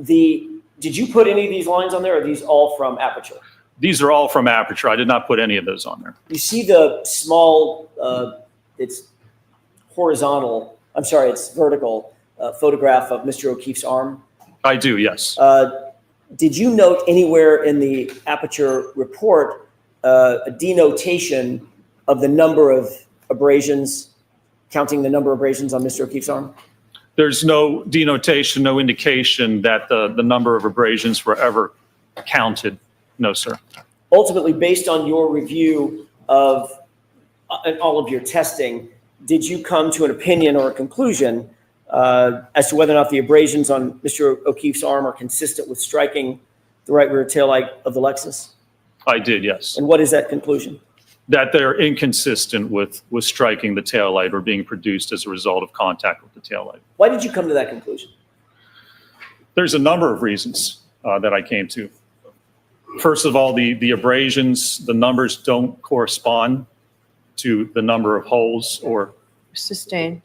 Did you put any of these lines on there, or are these all from Aperture? These are all from Aperture. I did not put any of those on there. You see the small, it's horizontal, I'm sorry, it's vertical photograph of Mr. O'Keefe's arm? I do, yes. Did you note anywhere in the Aperture report a denotation of the number of abrasions, counting the number of abrasions on Mr. O'Keefe's arm? There's no denotation, no indication that the number of abrasions were ever counted. No, sir. Ultimately, based on your review of and all of your testing, did you come to an opinion or a conclusion as to whether or not the abrasions on Mr. O'Keefe's arm are consistent with striking the right rear taillight of the Lexus? I did, yes. And what is that conclusion? That they're inconsistent with striking the taillight or being produced as a result of contact with the taillight. Why did you come to that conclusion? There's a number of reasons that I came to. First of all, the abrasions, the numbers don't correspond to the number of holes or. Sustained.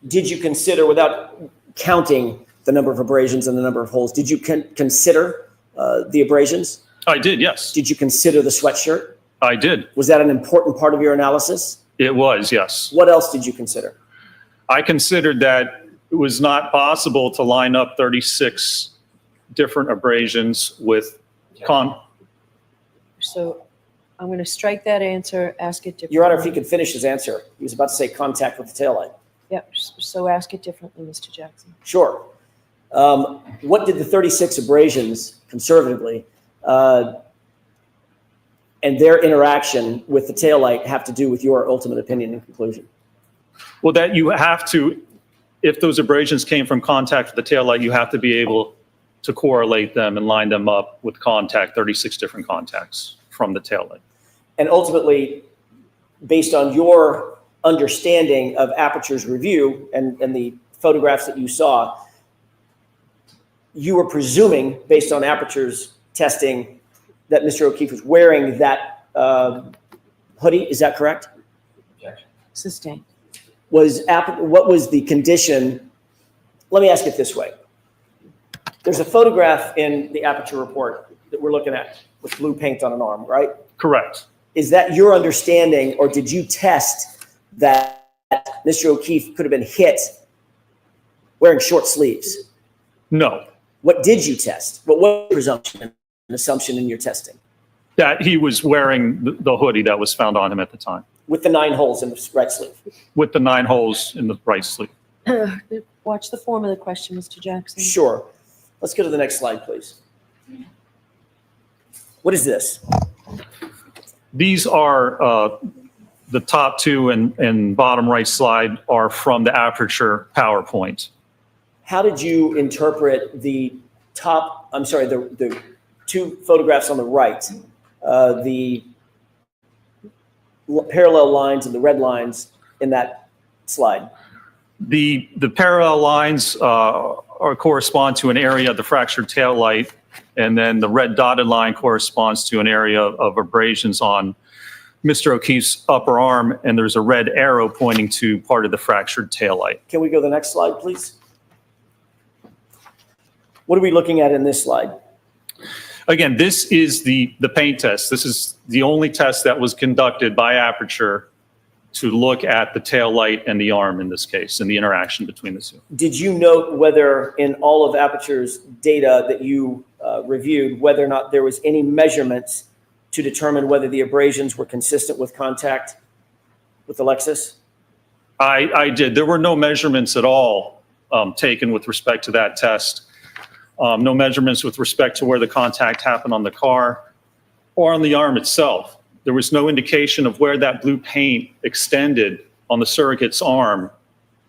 Did you consider, without counting the number of abrasions and the number of holes, did you consider the abrasions? I did, yes. Did you consider the sweatshirt? I did. Was that an important part of your analysis? It was, yes. What else did you consider? I considered that it was not possible to line up 36 different abrasions with So I'm going to strike that answer, ask it differently. Your Honor, if he could finish his answer. He was about to say contact with the taillight. Yep, so ask it differently, Mr. Jackson. Sure. What did the 36 abrasions, conservatively, and their interaction with the taillight have to do with your ultimate opinion and conclusion? Well, that you have to, if those abrasions came from contact with the taillight, you have to be able to correlate them and line them up with contact, 36 different contacts from the taillight. And ultimately, based on your understanding of Aperture's review and the photographs that you saw, you were presuming, based on Aperture's testing, that Mr. O'Keefe was wearing that hoodie. Is that correct? Sustained. What was the condition? Let me ask it this way. There's a photograph in the Aperture report that we're looking at with blue paint on an arm, right? Correct. Is that your understanding, or did you test that Mr. O'Keefe could have been hit wearing short sleeves? No. What did you test? What was the presumption and assumption in your testing? That he was wearing the hoodie that was found on him at the time. With the 9 holes in the right sleeve? With the 9 holes in the right sleeve. Watch the form of the question, Mr. Jackson. Sure. Let's go to the next slide, please. What is this? These are the top 2 and bottom right slide are from the Aperture PowerPoint. How did you interpret the 2 photographs on the right, the parallel lines and the red lines in that slide? The parallel lines correspond to an area of the fractured tail light, and then the red dotted line corresponds to an area of abrasions on Mr. O'Keefe's upper arm, and there's a red arrow pointing to part of the fractured tail light. Can we go to the next slide, please? What are we looking at in this slide? Again, this is the paint test. This is the only test that was conducted by Aperture to look at the tail light and the arm in this case, and the interaction between the two. Did you note whether in all of Aperture's data that you reviewed, whether or not there was any measurements to determine whether the abrasions were consistent with contact with the Lexus? I did. There were no measurements at all taken with respect to that test. No measurements with respect to where the contact happened on the car or on the arm itself. There was no indication of where that blue paint extended on the surrogate's arm,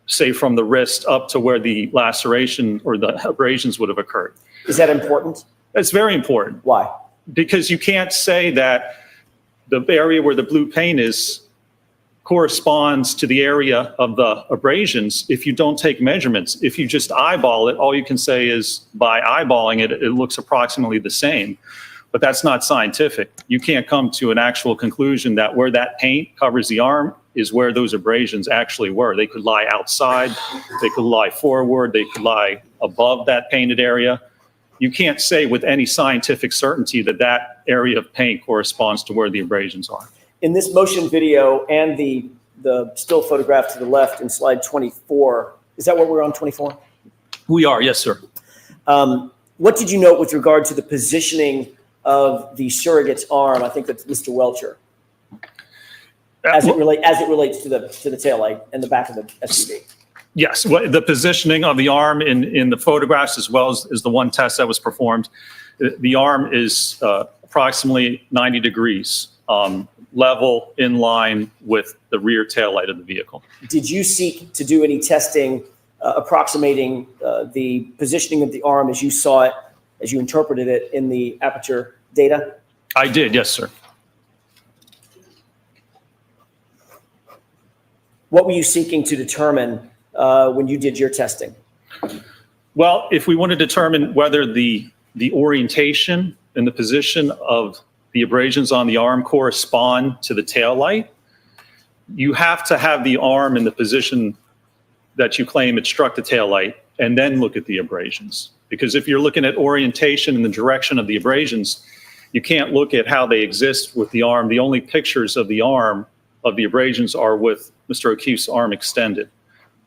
say from the wrist up to where the laceration or the abrasions would have occurred. Is that important? It's very important. Why? Because you can't say that the area where the blue paint is corresponds to the area of the abrasions if you don't take measurements. If you just eyeball it, all you can say is by eyeballing it, it looks approximately the same. But that's not scientific. You can't come to an actual conclusion that where that paint covers the arm is where those abrasions actually were. They could lie outside, they could lie forward, they could lie above that painted area. You can't say with any scientific certainty that that area of paint corresponds to where the abrasions are. In this motion video and the still photograph to the left in slide 24, is that what we're on, 24? We are, yes, sir. What did you note with regard to the positioning of the surrogate's arm? I think that's Mr. Welcher. As it relates to the taillight and the back of the SUV. Yes, well, the positioning of the arm in the photographs as well as the one test that was performed, the arm is approximately 90 degrees, level in line with the rear taillight of the vehicle. Did you seek to do any testing approximating the positioning of the arm as you saw it, as you interpreted it in the aperture data? I did, yes, sir. What were you seeking to determine when you did your testing? Well, if we want to determine whether the orientation and the position of the abrasions on the arm correspond to the tail light, you have to have the arm in the position that you claim it struck the tail light and then look at the abrasions. Because if you're looking at orientation and the direction of the abrasions, you can't look at how they exist with the arm. The only pictures of the arm of the abrasions are with Mr. O'Keefe's arm extended.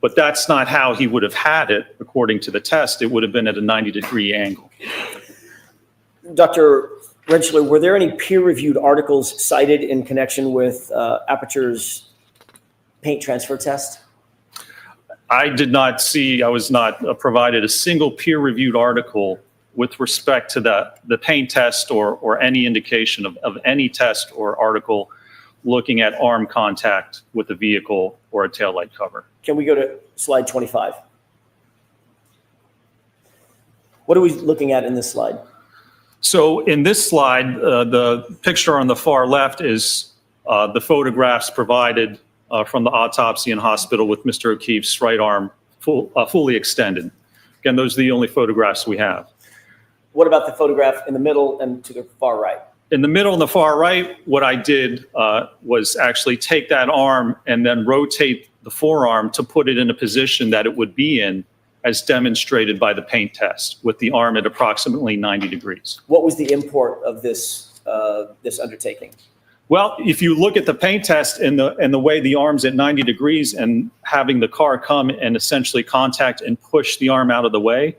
But that's not how he would have had it according to the test. It would have been at a 90-degree angle. Dr. Retrial, were there any peer-reviewed articles cited in connection with Aperture's paint transfer test? I did not see, I was not provided a single peer-reviewed article with respect to the paint test or any indication of any test or article looking at arm contact with the vehicle or a taillight cover. Can we go to slide 25? What are we looking at in this slide? So in this slide, the picture on the far left is the photographs provided from the autopsy in hospital with Mr. O'Keefe's right arm fully extended. Again, those are the only photographs we have. What about the photograph in the middle and to the far right? In the middle and the far right, what I did was actually take that arm and then rotate the forearm to put it in a position that it would be in as demonstrated by the paint test with the arm at approximately 90 degrees. What was the import of this undertaking? Well, if you look at the paint test and the way the arm's at 90 degrees and having the car come and essentially contact and push the arm out of the way,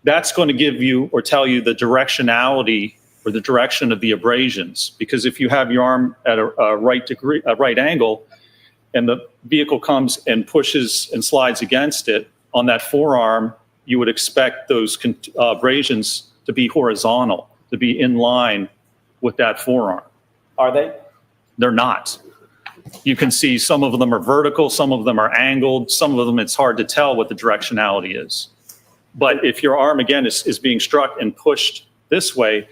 that's going to give you or tell you the directionality or the direction of the abrasions. Because if you have your arm at a right angle and the vehicle comes and pushes and slides against it on that forearm, you would expect those abrasions to be horizontal, to be in line with that forearm. Are they? They're not. You can see some of them are vertical, some of them are angled, some of them it's hard to tell what the directionality is. But if your arm, again, is being struck and pushed this way,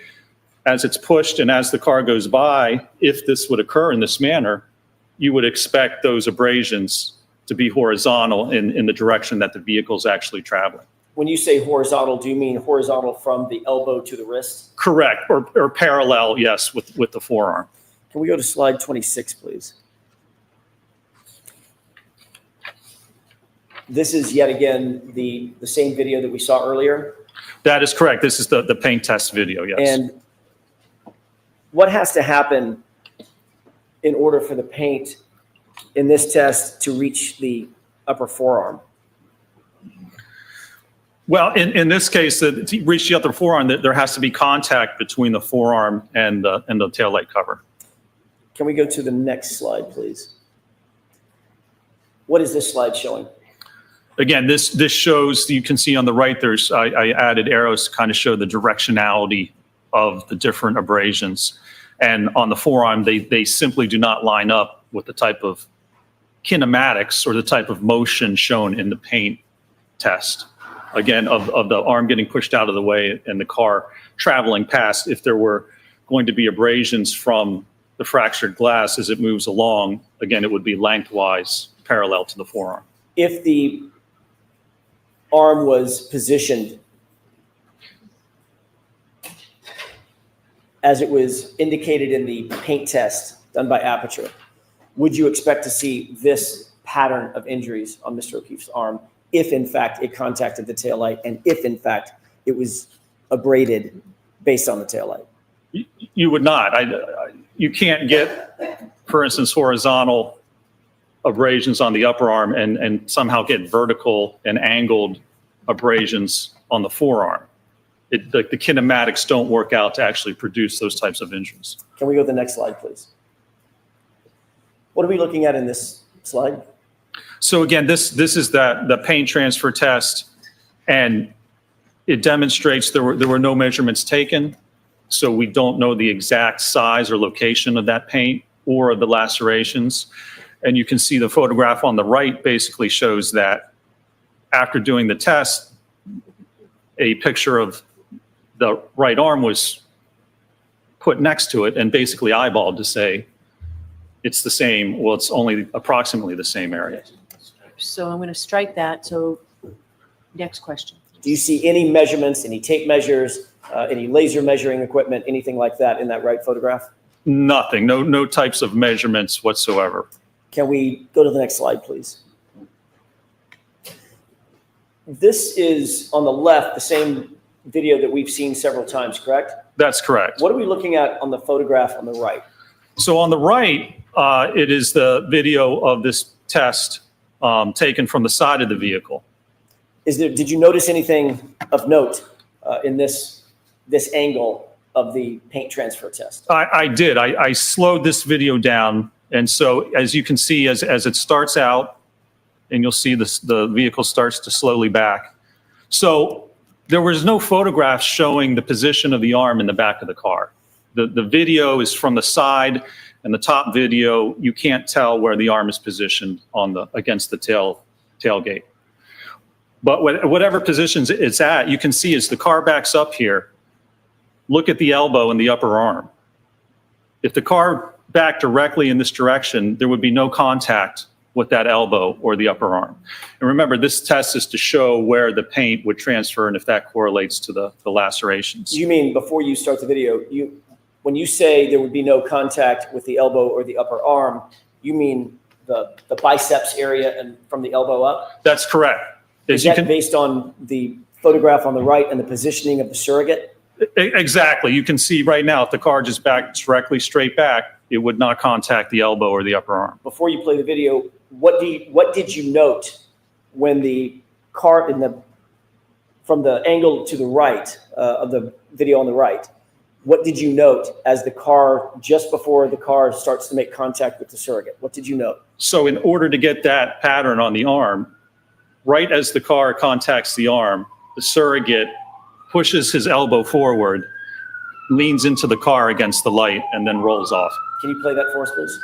as it's pushed and as the car goes by, if this would occur in this manner, you would expect those abrasions to be horizontal in the direction that the vehicle is actually traveling. When you say horizontal, do you mean horizontal from the elbow to the wrist? Correct, or parallel, yes, with the forearm. Can we go to slide 26, please? This is yet again the same video that we saw earlier. That is correct. This is the paint test video, yes. And what has to happen in order for the paint in this test to reach the upper forearm? Well, in this case, to reach the upper forearm, there has to be contact between the forearm and the taillight cover. Can we go to the next slide, please? What is this slide showing? Again, this shows, you can see on the right, I added arrows to kind of show the directionality of the different abrasions. And on the forearm, they simply do not line up with the type of kinematics or the type of motion shown in the paint test. Again, of the arm getting pushed out of the way and the car traveling past. If there were going to be abrasions from the fractured glass as it moves along, again, it would be lengthwise parallel to the forearm. If the arm was positioned as it was indicated in the paint test done by Aperture, would you expect to see this pattern of injuries on Mr. O'Keefe's arm if in fact it contacted the taillight and if in fact it was abraded based on the taillight? You would not. You can't get, for instance, horizontal abrasions on the upper arm and somehow get vertical and angled abrasions on the forearm. The kinematics don't work out to actually produce those types of injuries. Can we go to the next slide, please? What are we looking at in this slide? So again, this is the paint transfer test, and it demonstrates there were no measurements taken, so we don't know the exact size or location of that paint or of the lacerations. And you can see the photograph on the right basically shows that after doing the test, a picture of the right arm was put next to it and basically eyeballed to say it's the same. Well, it's only approximately the same area. So I'm going to strike that. So next question. Do you see any measurements, any tape measures, any laser measuring equipment, anything like that in that right photograph? Nothing, no types of measurements whatsoever. Can we go to the next slide, please? This is on the left, the same video that we've seen several times, correct? That's correct. What are we looking at on the photograph on the right? So on the right, it is the video of this test taken from the side of the vehicle. Did you notice anything of note in this angle of the paint transfer test? I did. I slowed this video down. And so as you can see, as it starts out, and you'll see the vehicle starts to slowly back. So there was no photographs showing the position of the arm in the back of the car. The video is from the side, and the top video, you can't tell where the arm is positioned against the tailgate. But whatever positions it's at, you can see as the car backs up here, look at the elbow and the upper arm. If the car backed directly in this direction, there would be no contact with that elbow or the upper arm. And remember, this test is to show where the paint would transfer and if that correlates to the lacerations. You mean before you start the video, when you say there would be no contact with the elbow or the upper arm, you mean the biceps area and from the elbow up? That's correct. Is that based on the photograph on the right and the positioning of the surrogate? Exactly. You can see right now, if the car just backed directly straight back, it would not contact the elbow or the upper arm. Before you play the video, what did you note when the car from the angle to the right of the video on the right? What did you note as the car, just before the car starts to make contact with the surrogate? What did you note? So in order to get that pattern on the arm, right as the car contacts the arm, the surrogate pushes his elbow forward, leans into the car against the light, and then rolls off. Can you play that for us, please?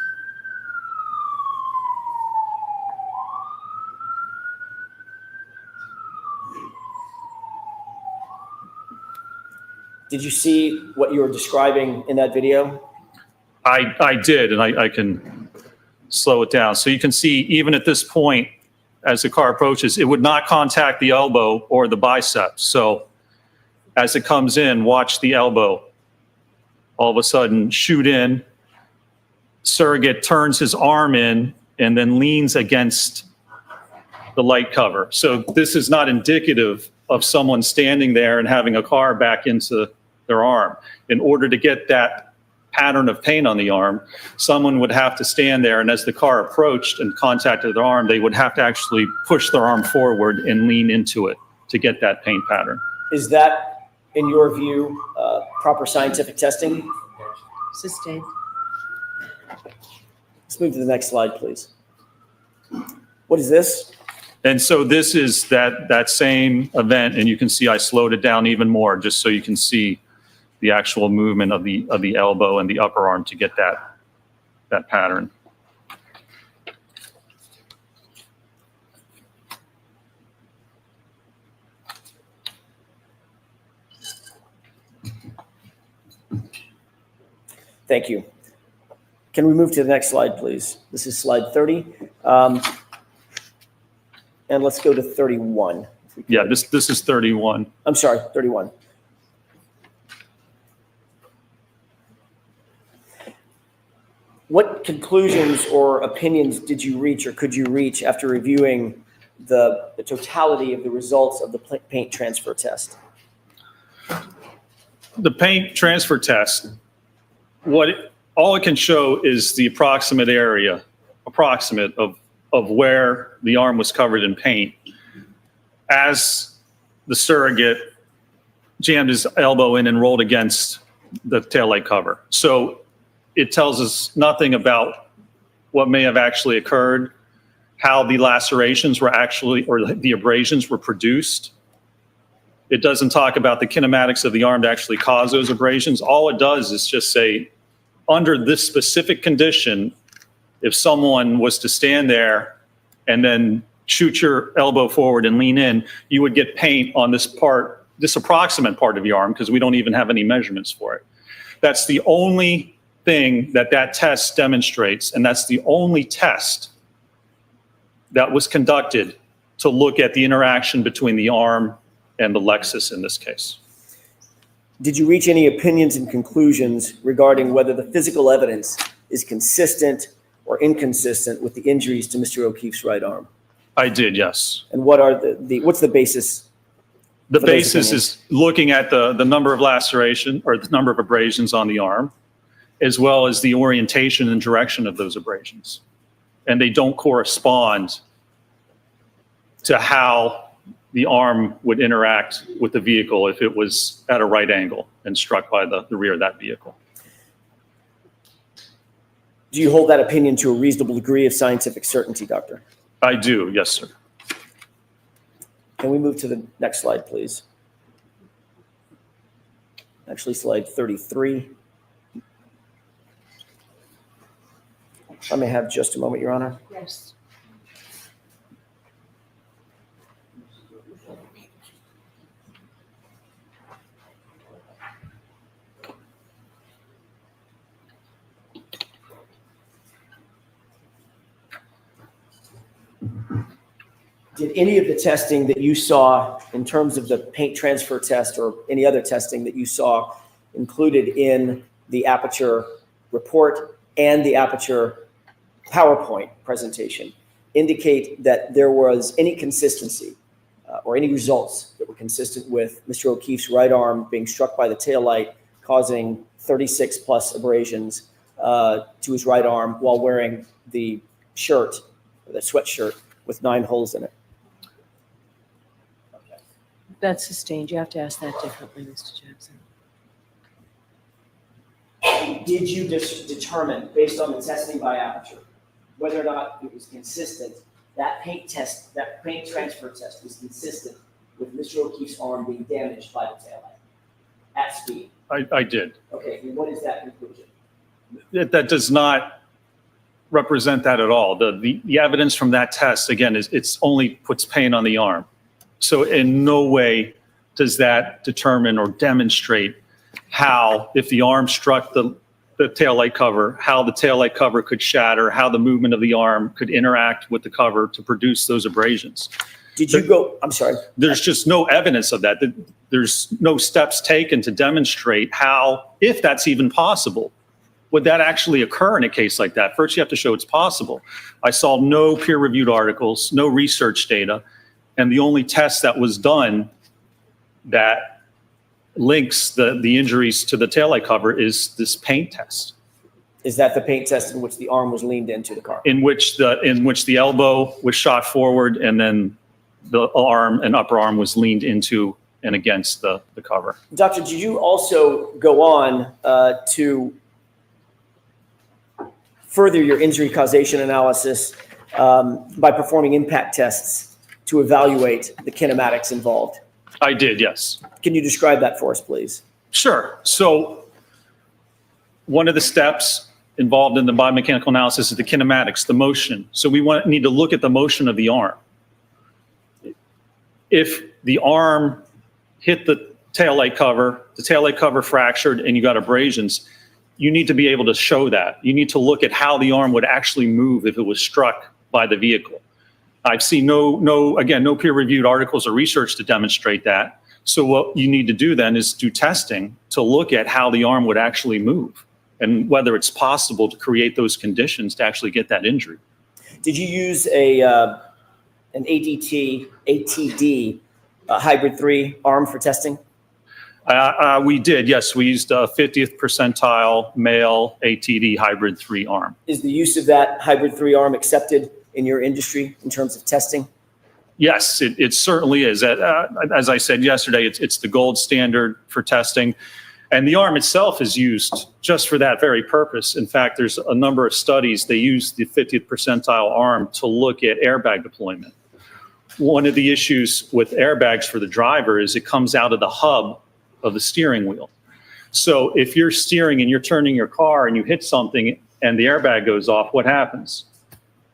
Did you see what you were describing in that video? I did, and I can slow it down. So you can see, even at this point, as the car approaches, it would not contact the elbow or the biceps. So as it comes in, watch the elbow all of a sudden shoot in. Surrogate turns his arm in and then leans against the light cover. So this is not indicative of someone standing there and having a car back into their arm. In order to get that pattern of paint on the arm, someone would have to stand there, and as the car approached and contacted their arm, they would have to actually push their arm forward and lean into it to get that paint pattern. Is that, in your view, proper scientific testing? Sustained. Let's move to the next slide, please. What is this? And so this is that same event, and you can see I slowed it down even more just so you can see the actual movement of the elbow and the upper arm to get that pattern. Thank you. Can we move to the next slide, please? This is slide 30. And let's go to 31. Yeah, this is 31. I'm sorry, 31. What conclusions or opinions did you reach or could you reach after reviewing the totality of the results of the paint transfer test? The paint transfer test, all it can show is the approximate of where the arm was covered in paint as the surrogate jammed his elbow in and rolled against the taillight cover. So it tells us nothing about what may have actually occurred, how the lacerations were actually, or the abrasions were produced. It doesn't talk about the kinematics of the arm to actually cause those abrasions. All it does is just say, under this specific condition, if someone was to stand there and then shoot your elbow forward and lean in, you would get paint on this part, this approximate part of your arm, because we don't even have any measurements for it. That's the only thing that test demonstrates, and that's the only test that was conducted to look at the interaction between the arm and the Lexus in this case. Did you reach any opinions and conclusions regarding whether the physical evidence is consistent or inconsistent with the injuries to Mr. O'Keefe's right arm? I did, yes. And what are what's the basis? The for those basis opinions? is looking at the number of laceration or the number of abrasions on the arm, as well as the orientation and direction of those abrasions. And they don't correspond to how the arm would interact with the vehicle if it was at a right angle and struck by the rear of that vehicle. Do you hold that opinion to a reasonable degree of scientific certainty, Doctor? I do, yes, sir. Can we move to the next slide, please? Actually, slide 33. I may have just a moment, Your Honor. Yes. Did any of the testing that you saw in terms of the paint transfer test or any other testing that you saw included in the Aperture report and the Aperture PowerPoint presentation indicate that there was any consistency or any results that were consistent with Mr. O'Keefe's right arm being struck by the taillight, causing 36 plus abrasions to his right arm while wearing the shirt, or the sweatshirt with 9 holes in it? That's sustained. You have to ask that differently, Mr. Jackson. Did you determine, based on the testing by Aperture, whether or not it was consistent, that paint transfer test was consistent with Mr. O'Keefe's arm being damaged by the taillight at speed? I did. Okay, and what is that conclusion? That does not represent that at all. The evidence from that test, again, it's only puts paint on the arm. So in no way does that determine or demonstrate how, if the arm struck the taillight cover, how the taillight cover could shatter, how the movement of the arm could interact with the cover to produce those abrasions. Did you go, I'm sorry. There's just no evidence of that. There's no steps taken to demonstrate how, if that's even possible, would that actually occur in a case like that? First, you have to show it's possible. I saw no peer-reviewed articles, no research data, and the only test that was done that links the injuries to the taillight cover is this paint test. Is that the paint test in which the arm was leaned into the car? In which the elbow was shot forward and then the arm and upper arm was leaned into and against the cover. Doctor, did you also go on to further your injury causation analysis by performing impact tests to evaluate the kinematics involved? I did, yes. Can you describe that for us, please? Sure. So one of the steps involved in the biomechanical analysis is the kinematics, the motion. So we need to look at the motion of the arm. If the arm hit the taillight cover fractured, and you got abrasions, you need to be able to show that. You need to look at how the arm would actually move if it was struck by the vehicle. I've seen no peer-reviewed articles or research to demonstrate that. So what you need to do then is do testing to look at how the arm would actually move. and whether it's possible to create those conditions to actually get that injury. Did you use an ATD hybrid 3 arm for testing? We did, yes. We used a 50th percentile male ATD hybrid 3 arm. Is the use of that hybrid 3 arm accepted in your industry in terms of testing? Yes, it certainly is. As I said yesterday, it's the gold standard for testing. And the arm itself is used just for that very purpose. In fact, there's a number of studies, they use the 50th percentile arm to look at airbag deployment. One of the issues with airbags for the driver is it comes out of the hub of the steering wheel. So if you're steering and you're turning your car and you hit something and the airbag goes off, what happens?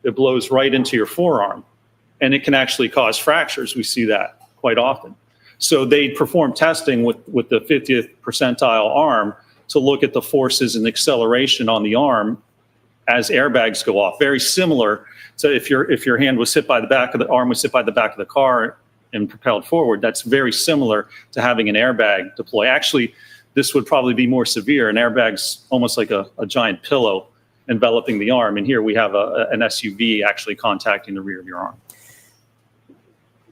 It blows right into your forearm, and it can actually cause fractures. We see that quite often. So they perform testing with the 50th percentile arm to look at the forces and acceleration on the arm as airbags go off. Very similar to if your hand was hit by the back of the arm was hit by the back of the car and propelled forward. That's very similar to having an airbag deploy. Actually, this would probably be more severe. An airbag's almost like a giant pillow enveloping the arm, and here we have an SUV actually contacting the rear of your arm.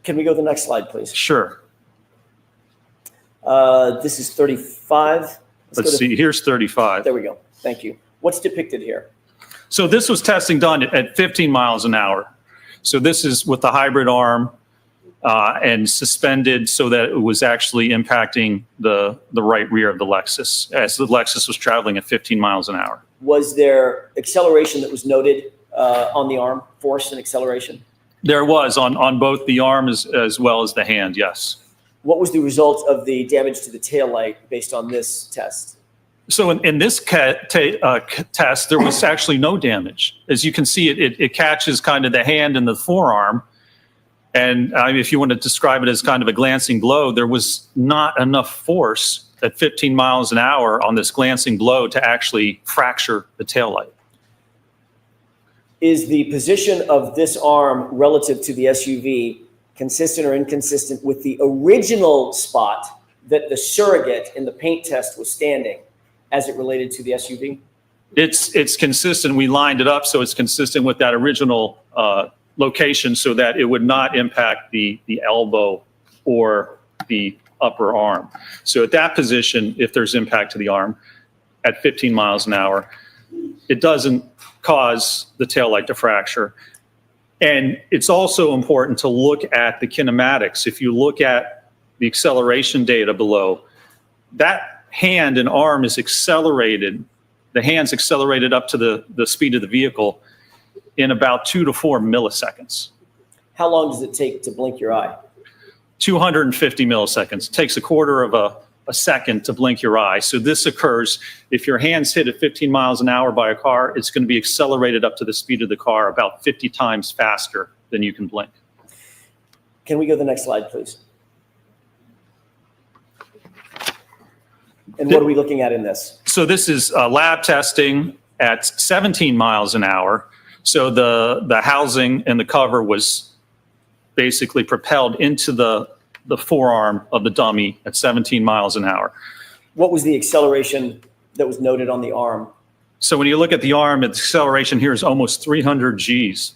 Can we go to the next slide, please? Sure. This is 35. Let's see, here's 35. There we go. Thank you. What's depicted here? So this was testing done at 15 miles an hour. So this is with the hybrid arm and suspended so that it was actually impacting the right rear of the Lexus as the Lexus was traveling at 15 miles an hour. Was there acceleration that was noted on the arm, force and acceleration? There was on both the arm as well as the hand, yes. What was the result of the damage to the taillight based on this test? So in this test, there was actually no damage. As you can see, it catches kind of the hand and the forearm. And if you want to describe it as kind of a glancing blow, there was not enough force at 15 miles an hour on this glancing blow to actually fracture the taillight. Is the position of this arm relative to the SUV consistent or inconsistent with the original spot that the surrogate in the paint test was standing as it related to the SUV? It's consistent. We lined it up so it's consistent with that original location so that it would not impact the elbow or the upper arm. So at that position, if there's impact to the arm at 15 miles an hour, it doesn't cause the taillight to fracture. And it's also important to look at the kinematics. If you look at the acceleration data below, that hand and arm is accelerated. The hand's accelerated up to the speed of the vehicle in about 2 to 4 milliseconds. How long does it take to blink your eye? 250 milliseconds. It takes a quarter of a second to blink your eye. So this occurs if your hand's hit at 15 miles an hour by a car, it's going to be accelerated up to the speed of the car about 50 times faster than you can blink. Can we go to the next slide, please? And what are we looking at in this? So this is lab testing at 17 miles an hour. So the housing and the cover was basically propelled into the forearm of the dummy at 17 miles an hour. What was the acceleration that was noted on the arm? So when you look at the arm, the acceleration here is almost 300 Gs.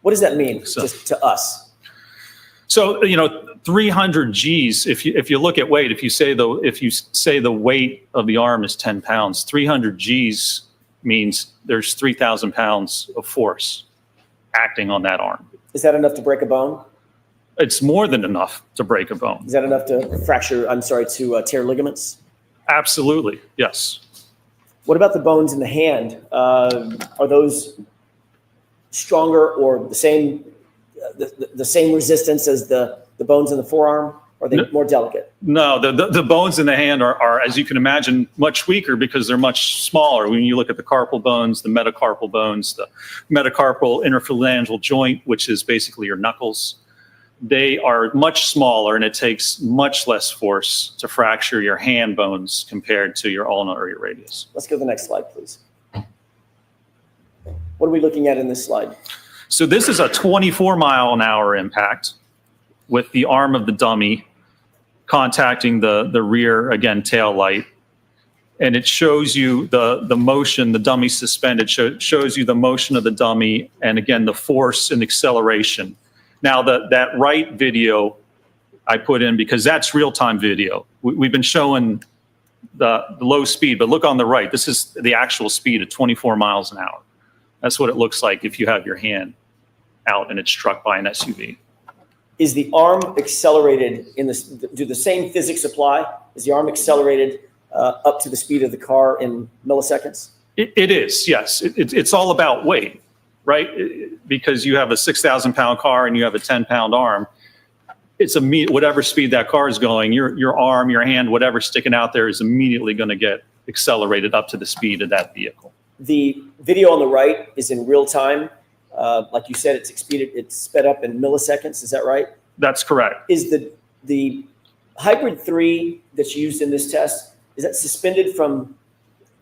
What does that mean So- just to us? So 300 Gs. If you look at weight, if you say the weight of the arm is 10 pounds, 300 Gs means there's 3,000 pounds of force acting on that arm. Is that enough to break a bone? It's more than enough to break a bone. Is that enough to tear ligaments? Absolutely, yes. What about the bones in the hand? Are those stronger or the same resistance as the bones in the forearm? Or are they more delicate? No, the bones in the hand are, as you can imagine, much weaker because they're much smaller. When you look at the carpal bones, the metacarpal bones, the metacarpal interphalangeal joint, which is basically your knuckles, they are much smaller and it takes much less force to fracture your hand bones compared to your ulnar or your radius. Let's go to the next slide, please. What are we looking at in this slide? So this is a 24 mile an hour impact with the arm of the dummy contacting the rear, again, tail light. and it shows you the motion, the dummy suspended, shows you the motion of the dummy, and again, the force and acceleration. Now, that right video I put in because that's real-time video. We've been showing the low speed, but look on the right. This is the actual speed at 24 miles an hour. That's what it looks like if you have your hand out and it's struck by an SUV. Is the arm accelerated in this? Do the same physics apply? Is the arm accelerated up to the speed of the car in milliseconds? It is, yes. It's all about weight, right? Because you have a 6,000-pound car and you have a 10-pound arm. It's whatever speed that car is going, your arm, your hand, whatever's sticking out there is immediately going to get accelerated up to the speed of that vehicle. The video on the right is in real time. Like you said, it's sped up in milliseconds. Is that right? That's correct. Is the Hybrid 3 that's used in this test, is that suspended from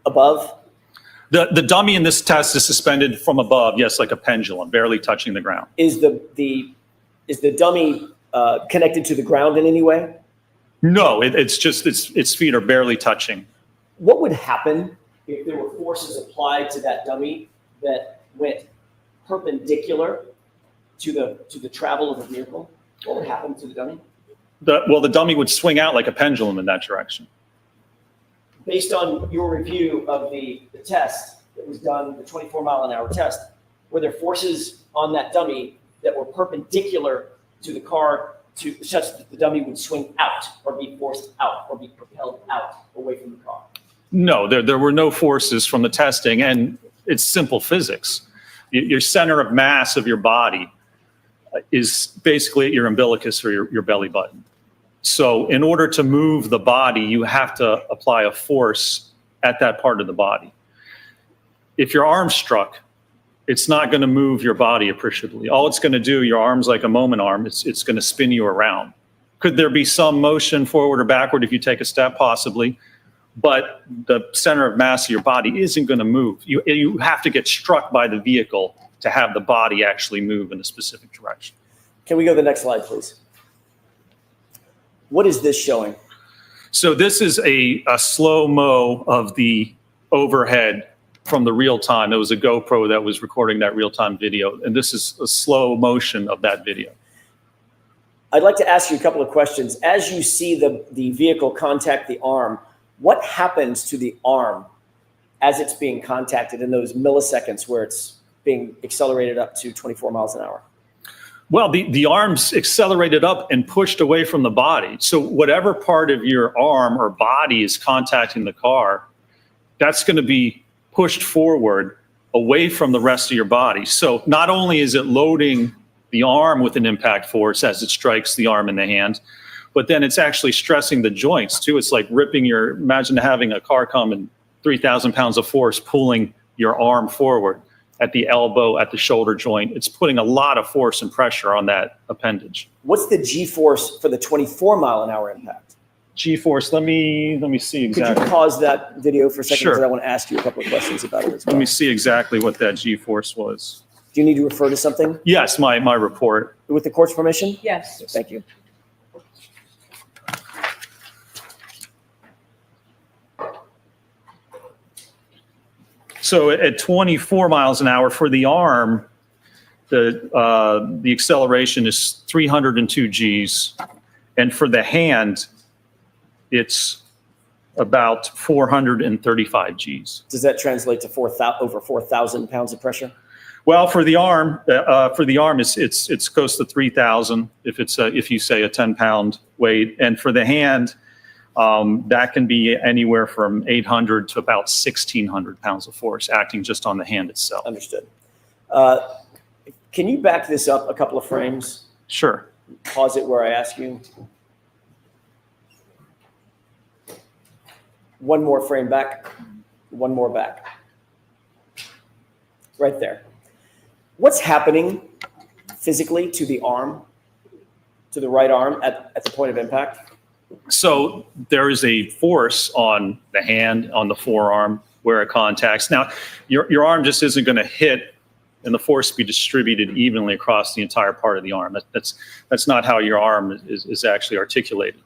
above? The dummy in this test is suspended from above, yes, like a pendulum, barely touching the ground. Is the dummy connected to the ground in any way? No, it's just its feet are barely touching. What would happen if there were forces applied to that dummy that went perpendicular to the travel of the vehicle? What would happen to the dummy? The dummy would swing out like a pendulum in that direction. Based on your review of the test that was done, the 24-mile-an-hour test, were there forces on that dummy that were perpendicular to the car such that the dummy would swing out or be forced out or be propelled out away from the car? No, there were no forces from the testing, and it's simple physics. Your center of mass of your body is basically at your umbilicus or your belly button. So in order to move the body, you have to apply a force at that part of the body. If your arm's struck, it's not going to move your body appreciably. All it's going to do, your arm's like a moment arm, it's going to spin you around. Could there be some motion forward or backward if you take a step? Possibly. But the center of mass of your body isn't going to move. You have to get struck by the vehicle to have the body actually move in a specific direction. Can we go to the next slide, please? What is this showing? So this is a slow-mo of the overhead from the real time. It was a GoPro that was recording that real-time video, and this is a slow motion of that video. I'd like to ask you a couple of questions. As you see the vehicle contact the arm, what happens to the arm as it's being contacted in those milliseconds where it's being accelerated up to 24 miles an hour? Well, the arm's accelerated up and pushed away from the body. So whatever part of your arm or body is contacting the car, that's going to be pushed forward away from the rest of your body. So not only is it loading the arm with an impact force as it strikes the arm and the hand, but then it's actually stressing the joints too. It's like imagine having a car come and 3,000 pounds of force pulling your arm forward at the elbow, at the shoulder joint. It's putting a lot of force and pressure on that appendage. What's the G-force for the 24-mile-an-hour impact? G-force, let me see exactly. Could you pause that video for a second? Sure. Because I want to ask you a couple of questions about it as well. Let me see exactly what that G-force was. Do you need to refer to something? Yes, my report. With the court's permission? Yes. Thank you. So at 24 miles an hour for the arm, the acceleration is 302 Gs. And for the hand, it's about 435 Gs. Does that translate to over 4,000 pounds of pressure? Well, for the arm, it's close to 3,000 if you say a 10-pound weight, and for the hand, that can be anywhere from 800 to about 1,600 pounds of force acting just on the hand itself. Understood. Can you back this up a couple of frames? Sure. Pause it where I ask you. One more frame back. One more back. Right there. What's happening physically to the arm, to the right arm at the point of impact? So there is a force on the hand, on the forearm, where it contacts. Now, your arm just isn't going to hit and the force be distributed evenly across the entire part of the arm. That's not how your arm is actually articulated.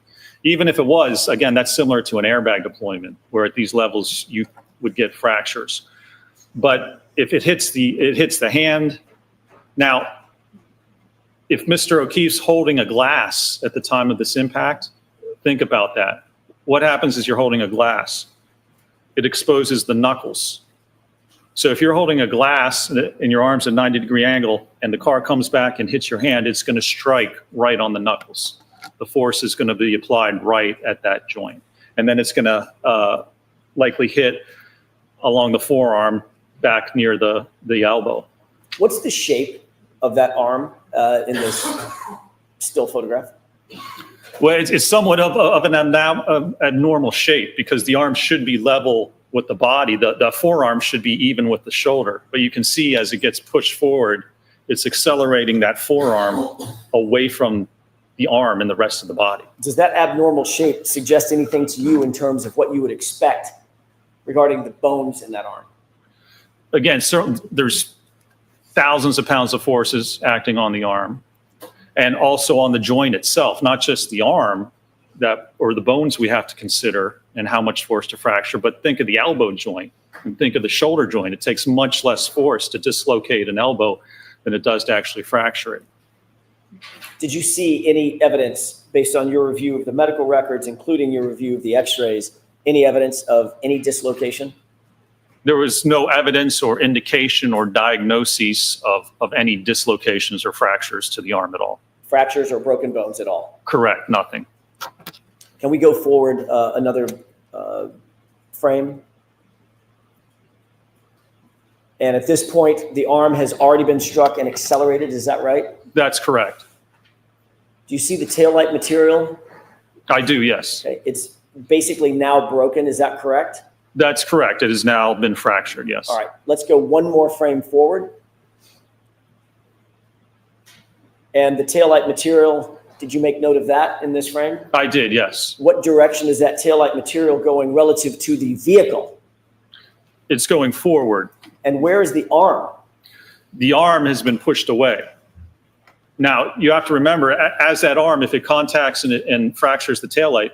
Even if it was, again, that's similar to an airbag deployment, where at these levels you would get fractures. But if it hits the hand, now, if Mr. O'Keefe's holding a glass at the time of this impact, think about that. What happens is you're holding a glass. It exposes the knuckles. So if you're holding a glass and your arm's at a 90-degree angle and the car comes back and hits your hand, it's going to strike right on the knuckles. The force is going to be applied right at that joint. And then it's going to likely hit along the forearm back near the elbow. What's the shape of that arm in this still photograph? Well, it's somewhat of an abnormal shape because the arm should be level with the body. The forearm should be even with the shoulder. But you can see as it gets pushed forward, it's accelerating that forearm away from the arm and the rest of the body. Does that abnormal shape suggest anything to you in terms of what you would expect regarding the bones in that arm? Again, certainly there's thousands of pounds of forces acting on the arm and also on the joint itself, not just the arm or the bones we have to consider and how much force to fracture, but think of the elbow joint and think of the shoulder joint. It takes much less force to dislocate an elbow than it does to actually fracture it. Did you see any evidence based on your review of the medical records, including your review of the x-rays, any evidence of any dislocation? There was no evidence or indication or diagnosis of any dislocations or fractures to the arm at all. Fractures or broken bones at all? Correct, nothing. Can we go forward another frame? And at this point, the arm has already been struck and accelerated, is that right? That's correct. Do you see the taillight material? I do, yes. Okay. It's basically now broken, is that correct? That's correct. It has now been fractured, yes. All right, let's go one more frame forward. And the taillight material, did you make note of that in this frame? I did, yes. What direction is that taillight material going relative to the vehicle? It's going forward. And where is the arm? The arm has been pushed away. Now, you have to remember, as that arm, if it contacts and fractures the taillight,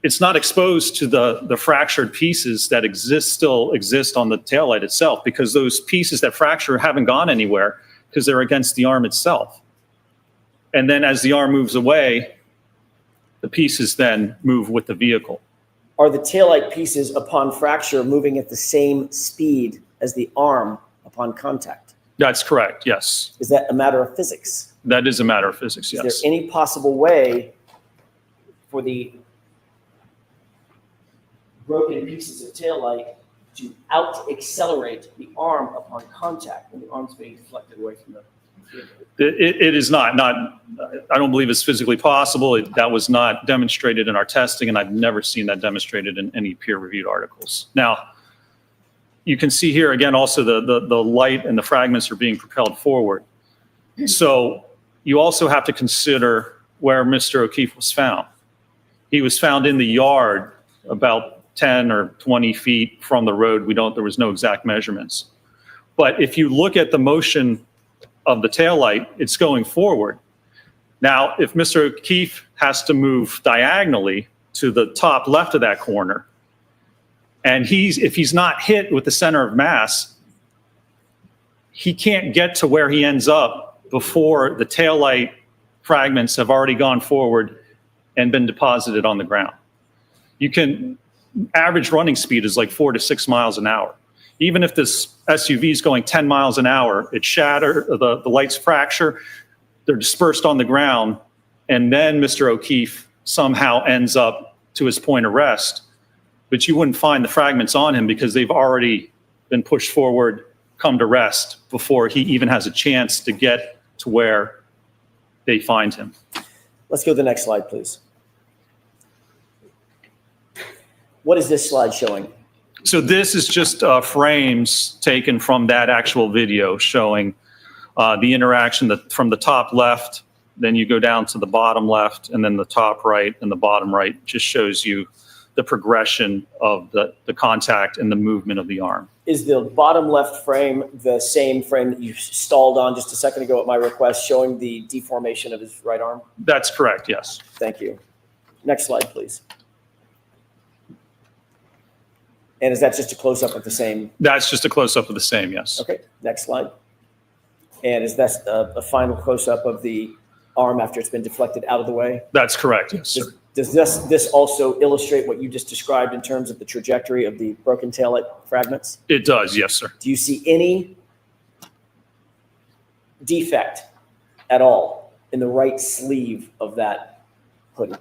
it's not exposed to the fractured pieces that still exist on the taillight itself, because those pieces that fracture haven't gone anywhere because they're against the arm itself. And then as the arm moves away, the pieces then move with the vehicle. Are the taillight pieces upon fracture moving at the same speed as the arm upon contact? That's correct, yes. Is that a matter of physics? That is a matter of physics, yes. Is there any possible way for the broken pieces of taillight to out-accelerate the arm upon contact when the arm's being deflected away from the vehicle? It is not, I don't believe it's physically possible. That was not demonstrated in our testing, and I've never seen that demonstrated in any peer-reviewed articles. Now, you can see here again also the light and the fragments are being propelled forward. So you also have to consider where Mr. O'Keefe was found. He was found in the yard about 10 or 20 feet from the road. There was no exact measurements. But if you look at the motion of the taillight, it's going forward. Now, if Mr. O'Keefe has to move diagonally to the top left of that corner, and if he's not hit with the center of mass, he can't get to where he ends up before the taillight fragments have already gone forward and been deposited on the ground. Average running speed is like 4 to 6 miles an hour. Even if this SUV is going 10 miles an hour, the lights fracture, they're dispersed on the ground, and then Mr. O'Keefe somehow ends up to his point of rest. But you wouldn't find the fragments on him because they've already been pushed forward, come to rest before he even has a chance to get to where they find him. Let's go to the next slide, please. What is this slide showing? So this is just frames taken from that actual video showing the interaction from the top left, then you go down to the bottom left, and then the top right and the bottom right just shows you the progression of the contact and the movement of the arm. Is the bottom left frame the same frame that you stalled on just a second ago at my request, showing the deformation of his right arm? That's correct, yes. Thank you. Next slide, please. And is that just a close-up of the same? That's just a close-up of the same, yes. Okay, next slide. And is that a final close-up of the arm after it's been deflected out of the way? That's correct, yes, sir. Does this also illustrate what you just described in terms of the trajectory of the broken taillight fragments? It does, yes, sir. Do you see any defect at all in the right sleeve of that hoodie?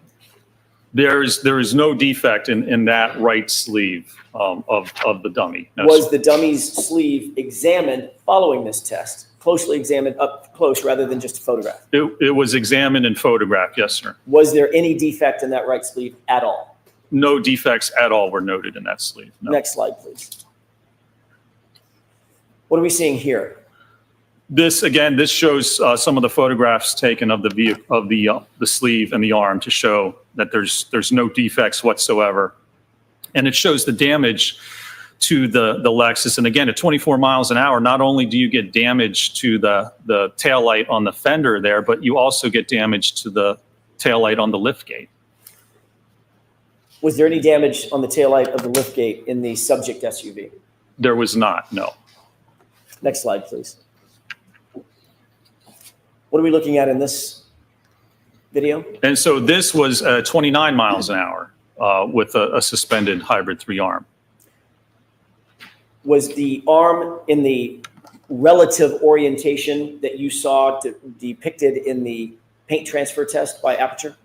There is no defect in that right sleeve of the dummy. No, Was sir. the dummy's sleeve examined following this test? Closely examined up close rather than just a photograph? It was examined and photographed, yes, sir. Was there any defect in that right sleeve at all? No defects at all were noted in that sleeve. No. Next slide, please. What are we seeing here? This shows some of the photographs taken of the sleeve and the arm to show that there's no defects whatsoever, and it shows the damage to the Lexus. And again, at 24 miles an hour, not only do you get damage to the taillight on the fender there, but you also get damage to the taillight on the liftgate. Was there any damage on the taillight of the liftgate in the subject SUV? There was not, no. Next slide, please. What are we looking at in this video? And so this was 29 miles an hour with a suspended hybrid 3 arm. Was the arm in the relative orientation that you saw depicted in the paint transfer test by Aperture?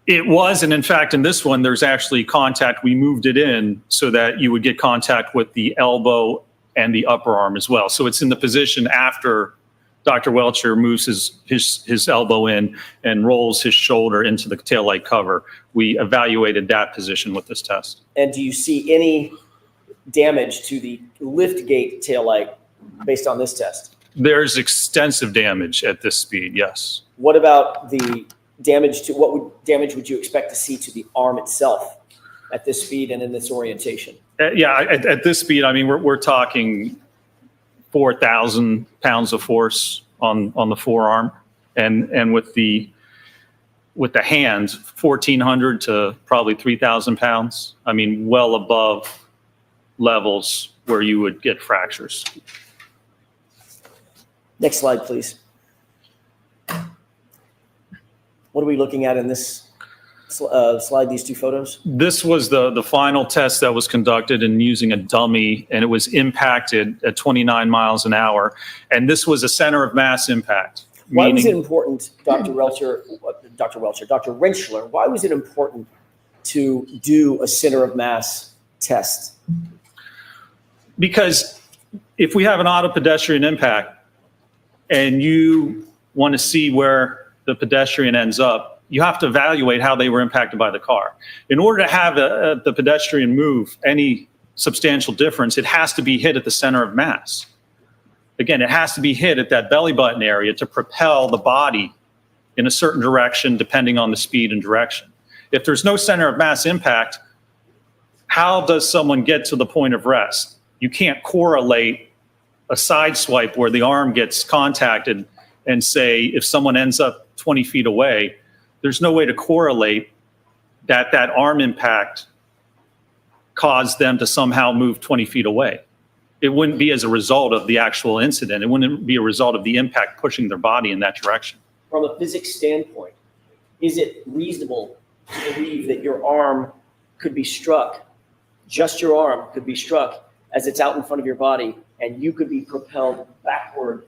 It was, and in fact, in this one, there's actually contact. We moved it in so that you would get contact with the elbow and the upper arm as well. So it's in the position after Dr. Welcher moves his elbow in and rolls his shoulder into the taillight cover. We evaluated that position with this test. And do you see any damage to the liftgate taillight based on this test? There's extensive damage at this speed, yes. What about the damage to, damage would you expect to see to the arm itself at this speed and in this orientation? At this speed, I mean, we're talking 4,000 pounds of force on the forearm, and with the hand, 1,400 to probably 3,000 pounds. I mean, well above levels where you would get fractures. Next slide, please. What are we looking at in this slide, these two photos? This was the final test that was conducted in using a dummy, and it was impacted at 29 miles an hour. And this was a center of mass impact. Why was it important, Dr. Rentschler, why was it important to do a center of mass test? Because if we have an auto pedestrian impact and you want to see where the pedestrian ends up, you have to evaluate how they were impacted by the car. In order to have the pedestrian move any substantial difference, it has to be hit at the center of mass. Again, it has to be hit at that belly button area to propel the body in a certain direction depending on the speed and direction. If there's no center of mass impact, how does someone get to the point of rest? You can't correlate a side swipe where the arm gets contacted and say if someone ends up 20 feet away, there's no way to correlate that arm impact caused them to somehow move 20 feet away. It wouldn't be as a result of the actual incident. It wouldn't be a result of the impact pushing their body in that direction. From a physics standpoint, is it reasonable to believe that your arm could be struck, just your arm could be struck as it's out in front of your body, and you could be propelled backward,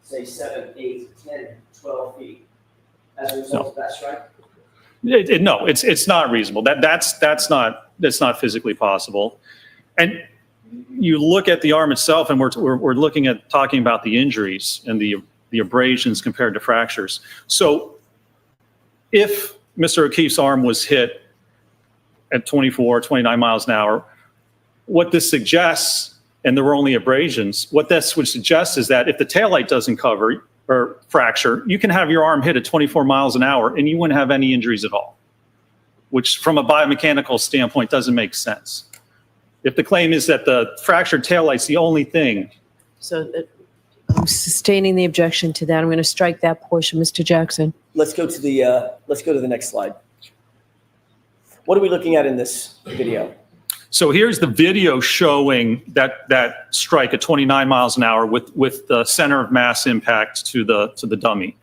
say 7, 8, 10, 12 feet as a result of that strike? No, it's not reasonable. That's not physically possible. And you look at the arm itself, and we're looking at talking about the injuries and the abrasions compared to fractures. So if Mr. O'Keefe's arm was hit at 24, 29 miles an hour, what this suggests, and there were only abrasions, what this would suggest is that if the taillight doesn't cover or fracture, you can have your arm hit at 24 miles an hour and you wouldn't have any injuries at all, which from a biomechanical standpoint doesn't make sense. If the claim is that the fractured taillight's the only thing. So I'm sustaining the objection to that. I'm going to strike that portion, Mr. Jackson. Let's go to the next slide. What are we looking at in this video? So here's the video showing that strike at 29 miles an hour with the center of mass impact to the dummy.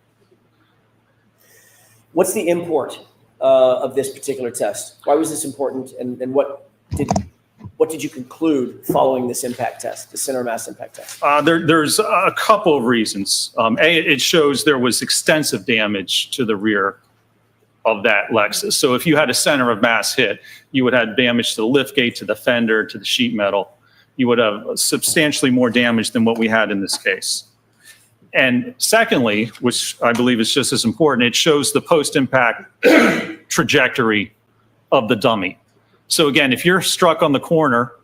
What's the import of this particular test? Why was this important, and what did you conclude following this impact test, the center of mass impact test? There's a couple of reasons. A, it shows there was extensive damage to the rear of that Lexus. So if you had a center of mass hit, you would have damage to the liftgate, to the fender, to the sheet metal. You would have substantially more damage than what we had in this case. And secondly, which I believe is just as important, it shows the post-impact trajectory of the dummy. So again, if you're struck on the corner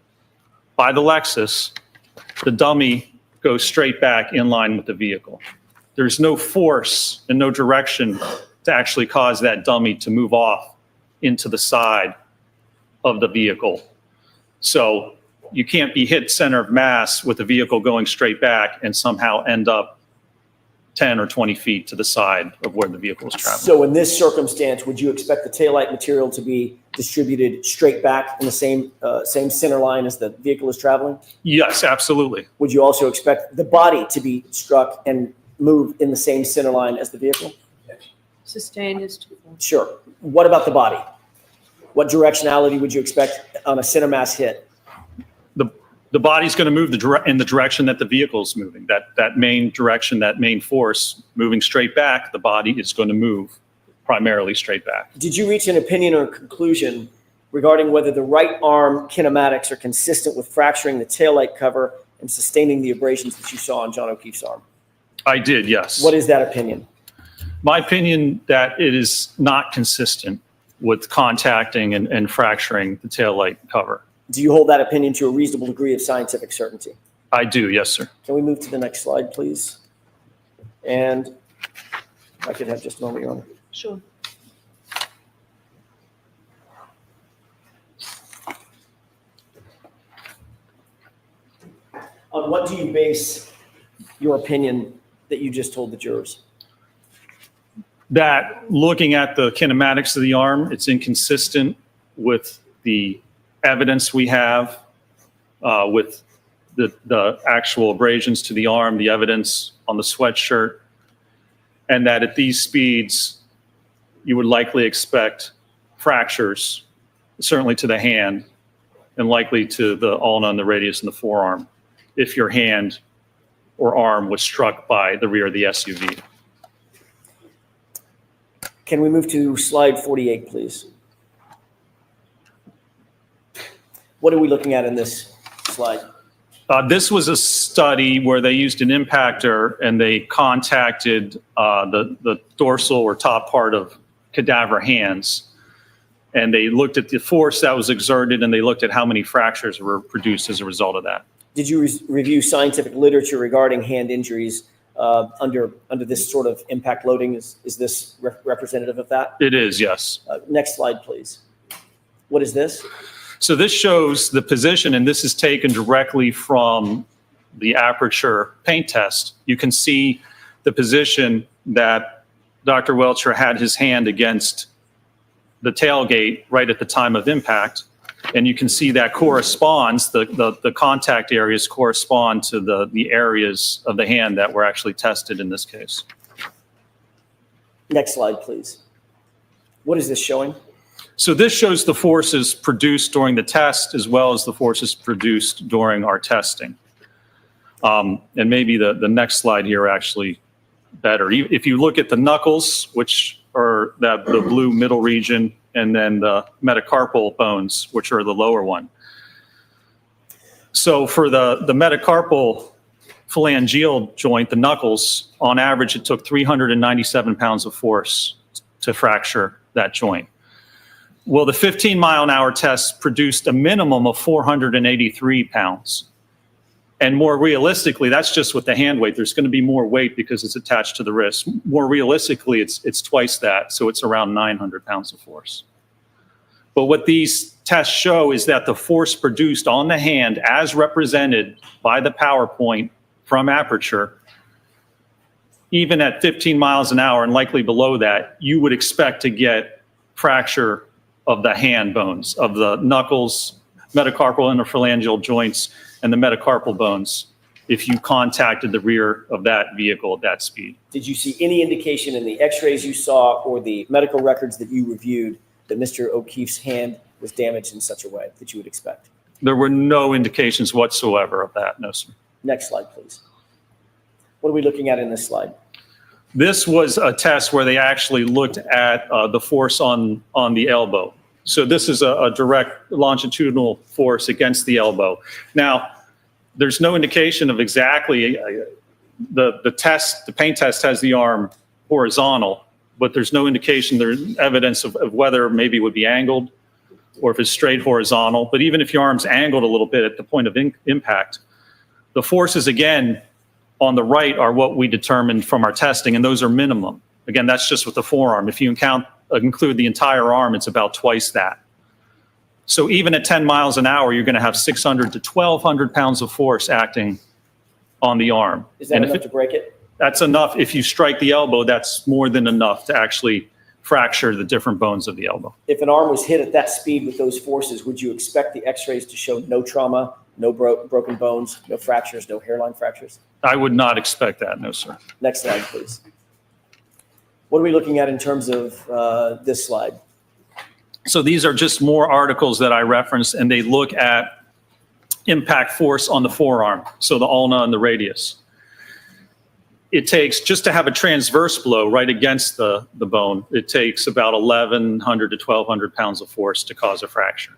by the Lexus, the dummy goes straight back in line with the vehicle. There's no force and no direction to actually cause that dummy to move off into the side of the vehicle. So you can't be hit center of mass with the vehicle going straight back and somehow end up 10 or 20 feet to the side of where the vehicle is traveling. So in this circumstance, would you expect the taillight material to be distributed straight back in the same center line as the vehicle is traveling? Yes, absolutely. Would you also expect the body to be struck and move in the same center line as the vehicle? Sustained is twofold. Sure. What about the body? What directionality would you expect on a center mass hit? The body's going to move in the direction that the vehicle is moving. That main direction, that main force moving straight back, the body is going to move primarily straight back. Did you reach an opinion or conclusion regarding whether the right arm kinematics are consistent with fracturing the taillight cover and sustaining the abrasions that you saw on John O'Keefe's arm? I did, yes. What is that opinion? My opinion that it is not consistent with contacting and fracturing the taillight cover. Do you hold that opinion to a reasonable degree of scientific certainty? I do, yes, sir. Can we move to the next slide, please? And if I could have just a moment, Your Honor. Sure. On what do you base your opinion that you just told the jurors? That looking at the kinematics of the arm, it's inconsistent with the evidence we have with the actual abrasions to the arm, the evidence on the sweatshirt, and that at these speeds, you would likely expect fractures, certainly to the hand, and likely to the ulna and the radius and the forearm, if your hand or arm was struck by the rear of the SUV. Can we move to slide 48, please? What are we looking at in this slide? This was a study where they used an impactor and they contacted the dorsal or top part of cadaver hands. And they looked at the force that was exerted and they looked at how many fractures were produced as a result of that. Did you review scientific literature regarding hand injuries under this sort of impact loading? Is this representative of that? It is, yes. Next slide, please. What is this? So this shows the position, and this is taken directly from the aperture paint test. You can see the position that Dr. Welcher had his hand against the tailgate right at the time of impact. And you can see that corresponds, the contact areas correspond to the areas of the hand that were actually tested in this case. Next slide, please. What is this showing? So this shows the forces produced during the test as well as the forces produced during our testing. And maybe the next slide here actually better. If you look at the knuckles, which are the blue middle region, and then the metacarpal bones, which are the lower one. So for the metacarpal phalangeal joint, the knuckles, on average, it took 397 pounds of force to fracture that joint. Well, the 15-mile-an-hour test produced a minimum of 483 pounds. And more realistically, that's just with the hand weight. There's going to be more weight because it's attached to the wrist. More realistically, it's twice that, so it's around 900 pounds of force. But what these tests show is that the force produced on the hand, as represented by the PowerPoint from Aperture, even at 15 miles an hour and likely below that, you would expect to get fracture of the hand bones, of the knuckles, metacarpal interphalangeal joints, and the metacarpal bones if you contacted the rear of that vehicle at that speed. Did you see any indication in the x-rays you saw or the medical records that you reviewed that Mr. O'Keefe's hand was damaged in such a way that you would expect? There were no indications whatsoever of that, no, sir. Next slide, please. What are we looking at in this slide? This was a test where they actually looked at the force on the elbow. So this is a direct longitudinal force against the elbow. Now, there's no indication of exactly the test. The pain test has the arm horizontal, but there's no indication, there's evidence of whether maybe it would be angled or if it's straight horizontal. But even if your arm's angled a little bit at the point of impact, the forces again on the right are what we determined from our testing, and those are minimum. Again, that's just with the forearm. If you include the entire arm, it's about twice that. So even at 10 miles an hour, you're going to have 600 to 1,200 pounds of force acting on the arm. Is that enough to break it? That's enough. If you strike the elbow, that's more than enough to actually fracture the different bones of the elbow. If an arm was hit at that speed with those forces, would you expect the x-rays to show no trauma, no broken bones, no fractures, no hairline fractures? I would not expect that, no, sir. Next slide, please. What are we looking at in terms of this slide? So these are just more articles that I referenced, and they look at impact force on the forearm, so the ulna and the radius. It takes, just to have a transverse blow right against the bone, it takes about 1,100 to 1,200 pounds of force to cause a fracture.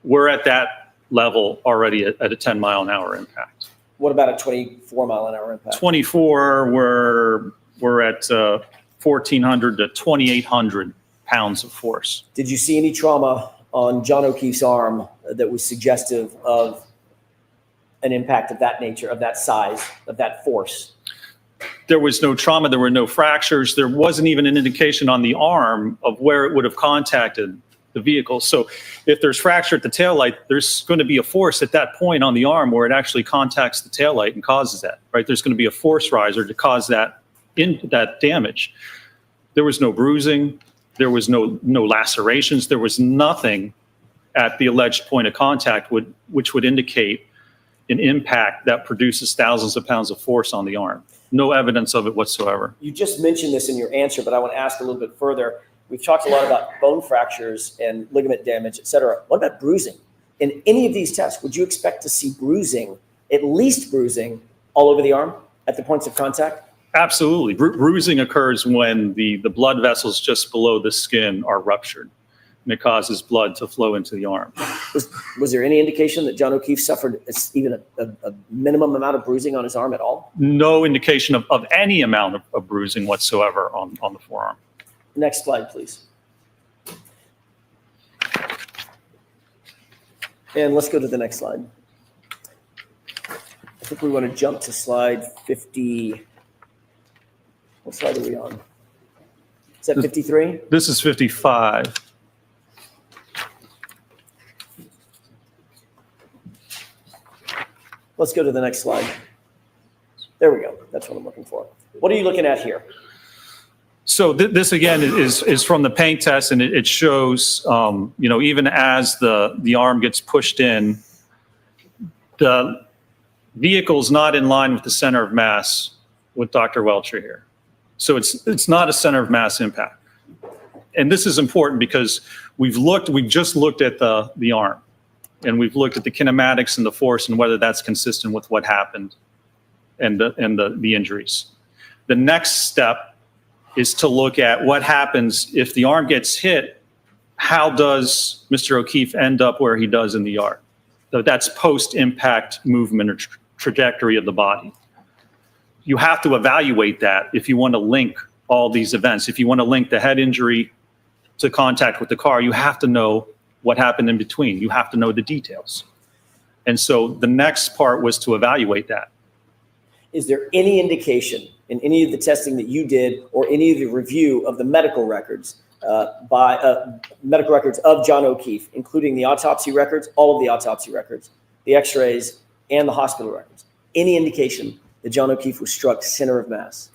We're at that level already at a 10-mile-an-hour impact. What about a 24-mile-an-hour impact? 24, we're at 1,400 to 2,800 pounds of force. Did you see any trauma on John O'Keefe's arm that was suggestive of an impact of that nature, of that size, of that force? There was no trauma. There were no fractures. There wasn't even an indication on the arm of where it would have contacted the vehicle. So if there's fracture at the taillight, there's going to be a force at that point on the arm where it actually contacts the taillight and causes that, right? There's going to be a force riser to cause that damage. There was no bruising. There was no lacerations. There was nothing at the alleged point of contact which would indicate an impact that produces thousands of pounds of force on the arm. No evidence of it whatsoever. You just mentioned this in your answer, but I want to ask a little bit further. We've talked a lot about bone fractures and ligament damage, et cetera. What about bruising? In any of these tests, would you expect to see bruising, at least bruising, all over the arm at the points of contact? Absolutely. Bruising occurs when the blood vessels just below the skin are ruptured, and it causes blood to flow into the arm. Was there any indication that John O'Keefe suffered even a minimum amount of bruising on his arm at all? No indication of any amount of bruising whatsoever on the forearm. Next slide, please. And let's go to the next slide. I think we want to jump to slide 50. What slide are we on? Is that 53? This is 55. Let's go to the next slide. There we go. That's what I'm looking for. What are you looking at here? So this again is from the paint test, and it shows, even as the arm gets pushed in, the vehicle's not in line with the center of mass with Dr. Welcher here. So it's not a center of mass impact. And this is important because we've just looked at the arm, and we've looked at the kinematics and the force and whether that's consistent with what happened and the injuries. The next step is to look at what happens if the arm gets hit. How does Mr. O'Keefe end up where he does in the yard? So that's post-impact movement or trajectory of the body. You have to evaluate that if you want to link all these events. If you want to link the head injury to contact with the car, you have to know what happened in between. You have to know the details. And so the next part was to evaluate that. Is there any indication in any of the testing that you did or any of the review of the medical records medical records of John O'Keefe, including the autopsy records, all of the autopsy records, the x-rays, and the hospital records, any indication that John O'Keefe was struck center of mass?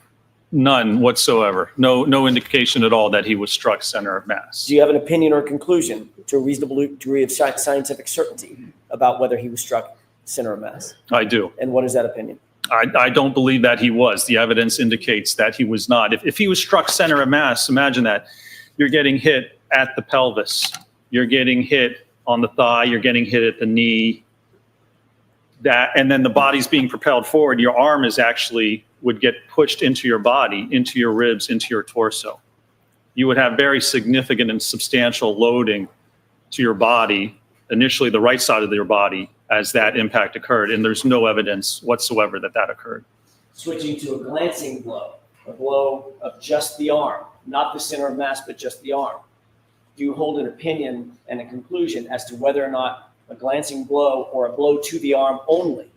None whatsoever. No indication at all that he was struck center of mass. Do you have an opinion or conclusion to a reasonable degree of scientific certainty about whether he was struck center of mass? I do. And what is that opinion? I don't believe that he was. The evidence indicates that he was not. If he was struck center of mass, imagine that. You're getting hit at the pelvis. You're getting hit on the thigh. You're getting hit at the knee. And then the body's being propelled forward. Your arm would get pushed into your body, into your ribs, into your torso. You would have very significant and substantial loading to your body, initially the right side of your body, as that impact occurred. And there's no evidence whatsoever that occurred. Switching to a glancing blow, a blow of just the arm, not the center of mass, but just the arm. Do you hold an opinion and a conclusion as to whether or not a glancing blow or a blow to the arm only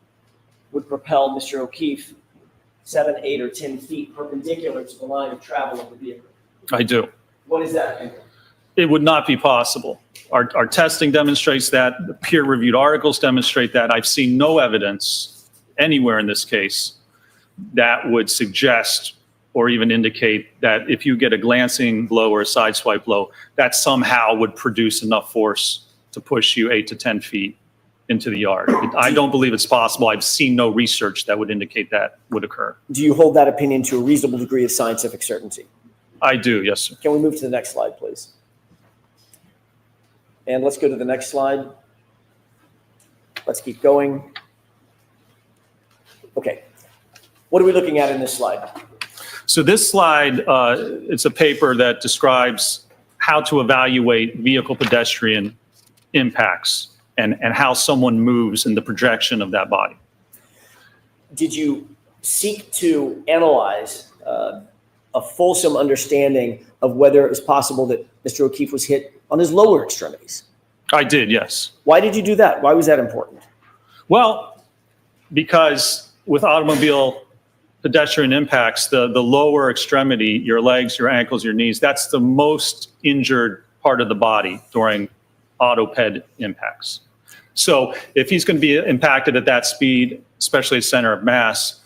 would propel Mr. O'Keefe 7, 8, or 10 feet perpendicular to the line of travel of the vehicle? I do. What is that opinion? It would not be possible. Our testing demonstrates that. The peer-reviewed articles demonstrate that. I've seen no evidence anywhere in this case that would suggest or even indicate that if you get a glancing blow or a sideswipe blow, that somehow would produce enough force to push you 8 to 10 feet into the yard. I don't believe it's possible. I've seen no research that would indicate that would occur. Do you hold that opinion to a reasonable degree of scientific certainty? I do, yes, sir. Can we move to the next slide, please? And let's go to the next slide. Let's keep going. Okay. What are we looking at in this slide? So this slide, it's a paper that describes how to evaluate vehicle pedestrian impacts and how someone moves in the projection of that body. Did you seek to analyze a fulsome understanding of whether it was possible that Mr. O'Keefe was hit on his lower extremities? I did, yes. Why did you do that? Why was that important? Well, because with automobile pedestrian impacts, the lower extremity, your legs, your ankles, your knees, that's the most injured part of the body during auto-ped impacts. So if he's going to be impacted at that speed, especially at center of mass,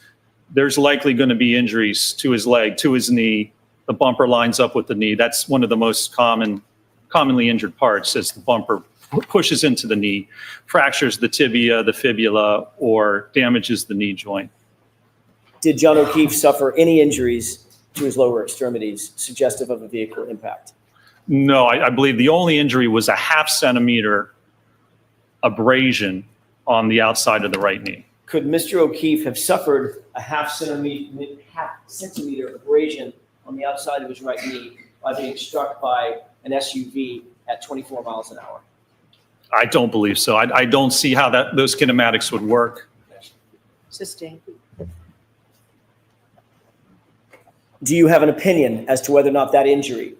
there's likely going to be injuries to his leg, to his knee. The bumper lines up with the knee. That's one of the most commonly injured parts, as the bumper pushes into the knee, fractures the tibia, the fibula, or damages the knee joint. Did John O'Keefe suffer any injuries to his lower extremities suggestive of a vehicle impact? No, I believe the only injury was a 0.5 centimeter abrasion on the outside of the right knee. Could Mr. O'Keefe have suffered a 0.5 centimeter abrasion on the outside of his right knee by being struck by an SUV at 24 miles an hour? I don't believe so. I don't see how those kinematics would work. Sustained. Do you have an opinion as to whether or not that injury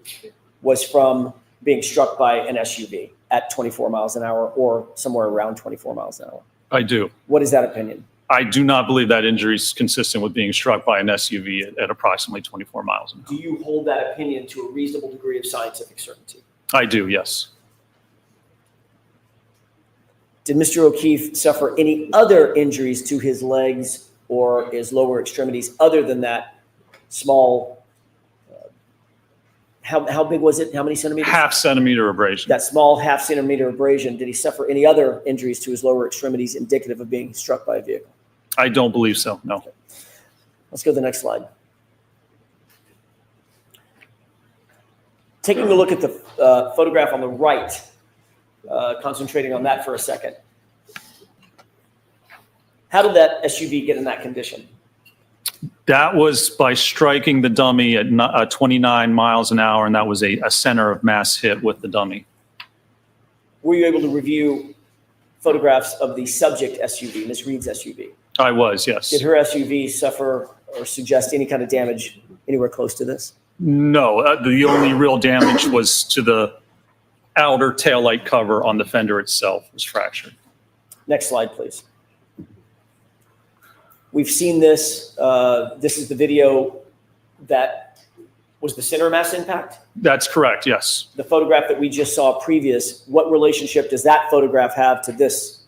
was from being struck by an SUV at 24 miles an hour or somewhere around 24 miles an hour? I do. What is that opinion? I do not believe that injury is consistent with being struck by an SUV at approximately 24 miles an hour. Do you hold that opinion to a reasonable degree of scientific certainty? I do, yes. Did Mr. O'Keefe suffer any other injuries to his legs or his lower extremities other than that small, how big was it? How many centimeters? 0.5 centimeter abrasion. That small 0.5 centimeter abrasion. Did he suffer any other injuries to his lower extremities indicative of being struck by a vehicle? I don't believe so, no. Okay. Let's go to the next slide. Taking a look at the photograph on the right, concentrating on that for a second. How did that SUV get in that condition? That was by striking the dummy at 29 miles an hour, and that was a center of mass hit with the dummy. Were you able to review photographs of the subject SUV, Ms. Reed's SUV? I was, yes. Did her SUV suffer or suggest any kind of damage anywhere close to this? No, the only real damage was to the outer taillight cover on the fender itself was fractured. Next slide, please. We've seen this. This is the video that was the center mass impact? That's correct, yes. The photograph that we just saw previous, what relationship does that photograph have to this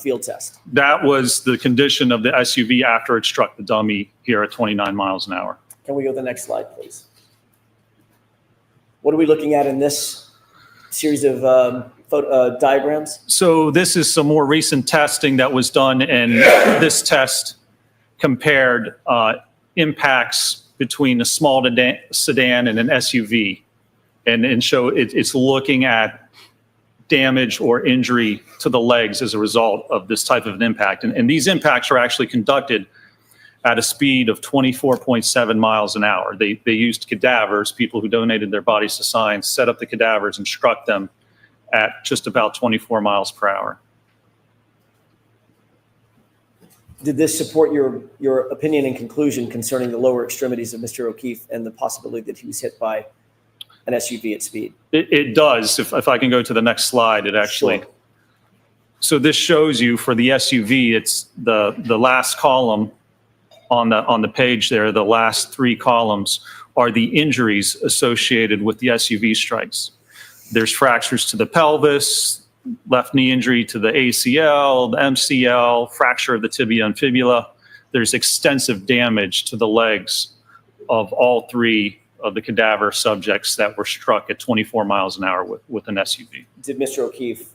field test? That was the condition of the SUV after it struck the dummy here at 29 miles an hour. Can we go to the next slide, please? What are we looking at in this series of diagrams? So this is some more recent testing that was done, and this test compared impacts between a small sedan and an SUV, and show it's looking at damage or injury to the legs as a result of this type of an impact. And these impacts are actually conducted at a speed of 24.7 miles an hour. They used cadavers, people who donated their bodies to science, set up the cadavers and struck them at just about 24 miles per hour. Did this support your opinion and conclusion concerning the lower extremities of Mr. O'Keefe and the possibility that he was hit by an SUV at speed? It does. If I can go to the next slide, it actually. Sure. So this shows you for the SUV, it's the last column on the page there. The last three columns are the injuries associated with the SUV strikes. There's fractures to the pelvis, left knee injury to the ACL, the MCL, fracture of the tibia and fibula. There's extensive damage to the legs of all three of the cadaver subjects that were struck at 24 miles an hour with an SUV. Did Mr. O'Keefe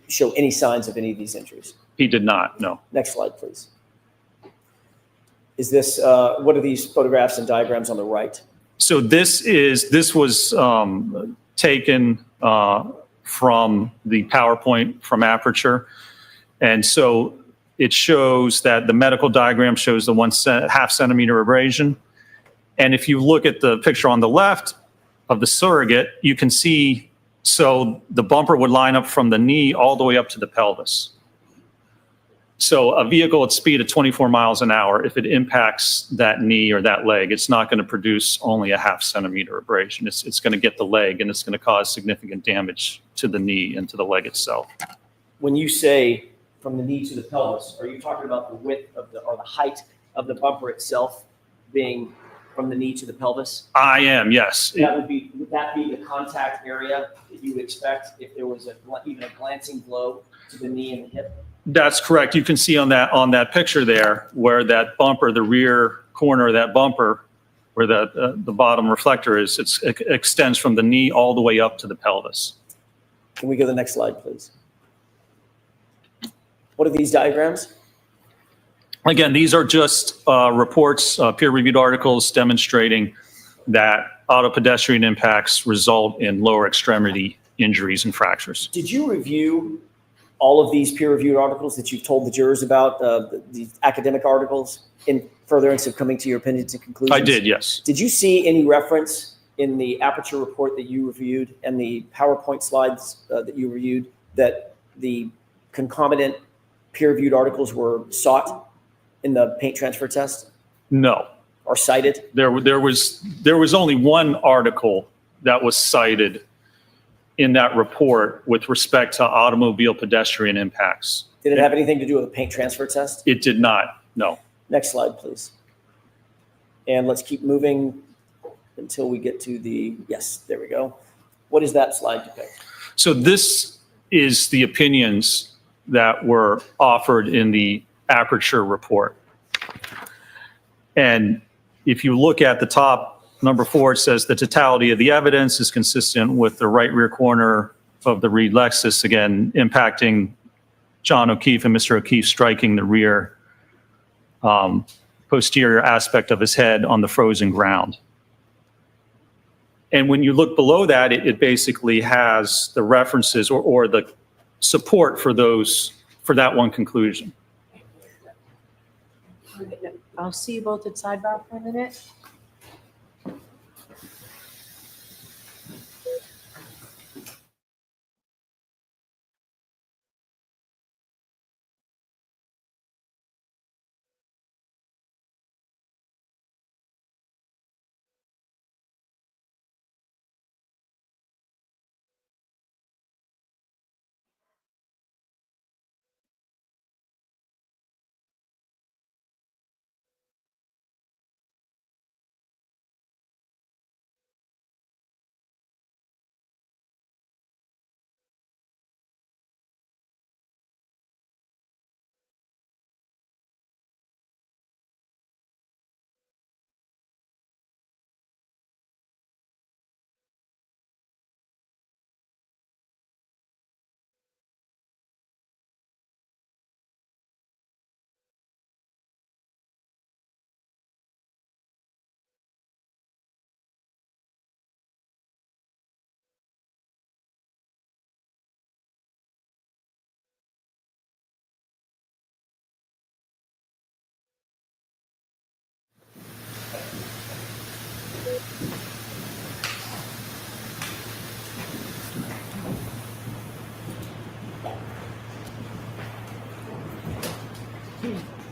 show any signs of any of these injuries? He did not, no. Next slide, please. Is this, what are these photographs and diagrams on the right? So this was taken from the PowerPoint from Aperture. And so it shows that the medical diagram shows the 1.5 centimeter abrasion. And if you look at the picture on the left of the surrogate, you can see, so the bumper would line up from the knee all the way up to the pelvis. So a vehicle at speed of 24 miles an hour, if it impacts that knee or that leg, it's not going to produce only a 0.5 centimeter abrasion. It's going to get the leg, and it's going to cause significant damage to the knee and to the leg itself. When you say from the knee to the pelvis, are you talking about the width of or the height of the bumper itself being from the knee to the pelvis? I am, yes. Would that be the contact area that you would expect if there was even a glancing blow to the knee and the hip? That's correct. You can see on that picture there where that bumper, the rear corner of that bumper, where the bottom reflector is, it extends from the knee all the way up to the pelvis. Can we go to the next slide, please? What are these diagrams? Again, these are just reports, peer-reviewed articles demonstrating that auto pedestrian impacts result in lower extremity injuries and fractures. Did you review all of these peer-reviewed articles that you've told the jurors about, the academic articles, in furtherance of coming to your opinions and conclusions? I did, yes. Did you see any reference in the Aperture report that you reviewed and the PowerPoint slides that you reviewed that the concomitant peer-reviewed articles were sought in the paint transfer test? No. Or cited? There was only one article that was cited in that report with respect to automobile pedestrian impacts. Did it have anything to do with the paint transfer test? It did not, no. Next slide, please. And let's keep moving until we get to the, yes, there we go. What is that slide depict? So this is the opinions that were offered in the Aperture report. And if you look at the top, number 4, it says the totality of the evidence is consistent with the right rear corner of the Reed Lexus, again, impacting John O'Keefe and Mr. O'Keefe striking the rear posterior aspect of his head on the frozen ground. And when you look below that, it basically has the references or the support for that one conclusion. I'll see you both at sidebar for a minute.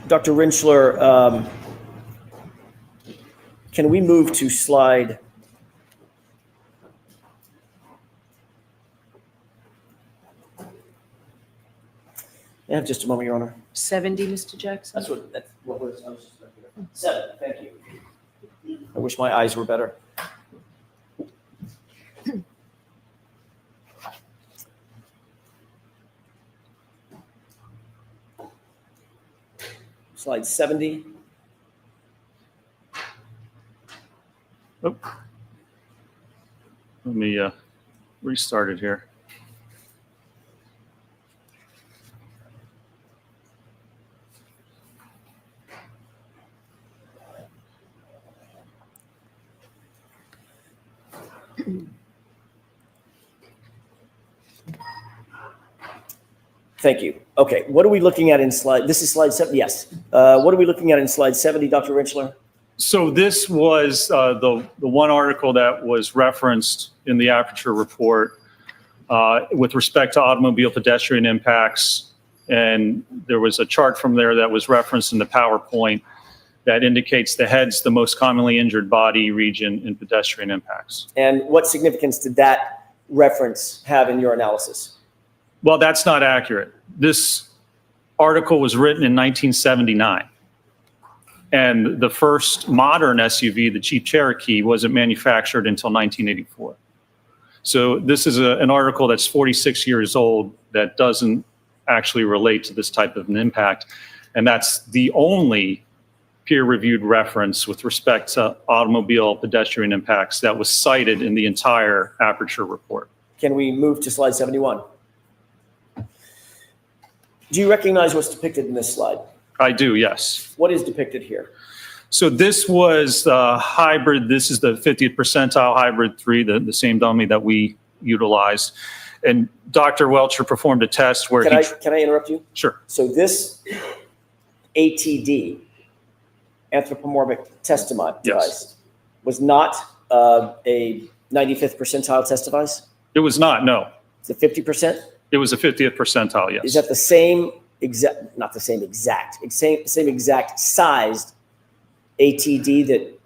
Dr. Rinschler, can we move to slide? Yeah, just a moment, Your Honor. 70, Mr. Jackson? That's what was, I was just looking at. 7, thank you. I wish my eyes were better. Slide 70. Oh. Let me restart it here. Thank you. Okay, what are we looking at in slide? This is slide 70. Yes. What are we looking at in slide 70, Dr. Rinschler? So this was the one article that was referenced in the Aperture report with respect to automobile pedestrian impacts. And there was a chart from there that was referenced in the PowerPoint that indicates the head's the most commonly injured body region in pedestrian impacts. And what significance did that reference have in your analysis? Well, that's not accurate. This article was written in 1979. And the first modern SUV, the Jeep Cherokee, wasn't manufactured until 1984. So this is an article that's 46 years old that doesn't actually relate to this type of an impact. And that's the only peer-reviewed reference with respect to automobile pedestrian impacts that was cited in the entire Aperture report. Can we move to slide 71? Do you recognize what's depicted in this slide? I do, yes. What is depicted here? So this was hybrid. This is the 50th percentile hybrid 3, the same dummy that we utilized. And Dr. Welcher performed a test where Can I interrupt you? Sure. So this ATD, anthropomorphic test device, Yes. was not a 95th percentile test device? It was not, no. It's a 50%? It was a 50th percentile, yes. Is that the same exact, not the same exact, same exact sized ATD that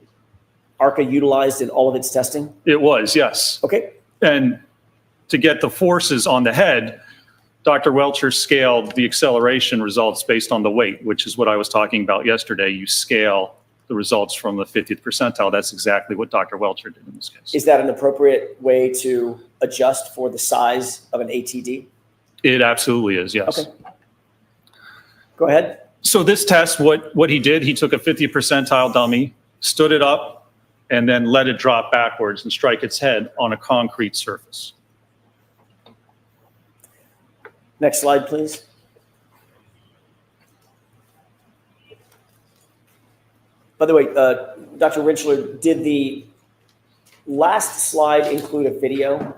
ARCA utilized in all of its testing? It was, yes. Okay. And to get the forces on the head, Dr. Welcher scaled the acceleration results based on the weight, which is what I was talking about yesterday. You scale the results from the 50th percentile. That's exactly what Dr. Welcher did in this case. Is that an appropriate way to adjust for the size of an ATD? It absolutely is, yes. Okay. Go ahead. So this test, what he did, he took a 50th percentile dummy, stood it up, and then let it drop backwards and strike its head on a concrete surface. Next slide, please. By the way, Dr. Rinschler, did the last slide include a video?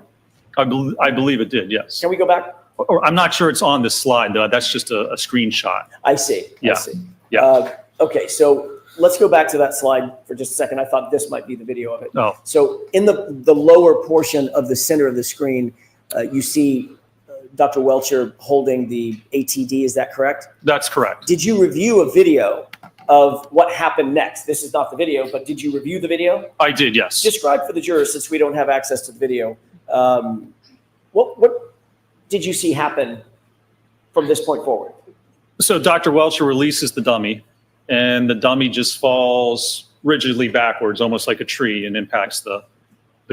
I believe it did, yes. Can we go back? Or I'm not sure it's on this slide, though. That's just a screenshot. I see. Yeah. I see. Yeah. Okay, so let's go back to that slide for just a second. I thought this might be the video of it. Oh. So in the lower portion of the center of the screen, you see Dr. Welcher holding the ATD. Is that correct? That's correct. Did you review a video of what happened next? This is not the video, but did you review the video? I did, yes. Describe for the jurors, since we don't have access to the video, what did you see happen from this point forward? So Dr. Welcher releases the dummy, and the dummy just falls rigidly backwards, almost like a tree, and impacts the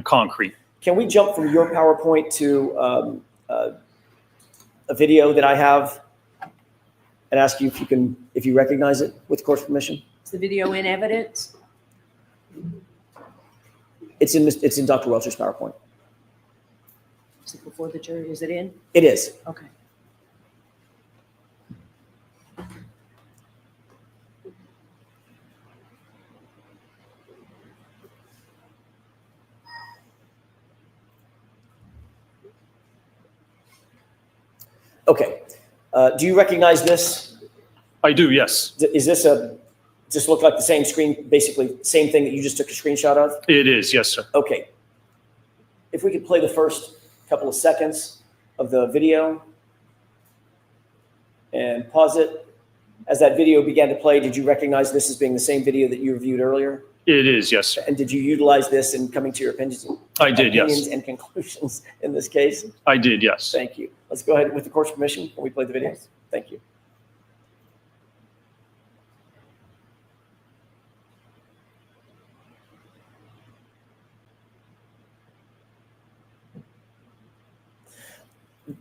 concrete. Can we jump from your PowerPoint to a video that I have and ask you if you recognize it with court's permission? Is the video in evidence? It's in Dr. Welcher's PowerPoint. Is it before the jury? Is it in? It is. Okay. Okay. Do you recognize this? I do, yes. Is this just look like the same screen, basically same thing that you just took a screenshot of? It is, yes, sir. Okay. If we could play the first couple of seconds of the video and pause it. As that video began to play, did you recognize this as being the same video that you reviewed earlier? It is, yes, sir. And did you utilize this in coming to your opinions? I did, yes. Opinions and conclusions in this case? I did, yes. Thank you. Let's go ahead with the court's permission. Can we play the video? Thank you.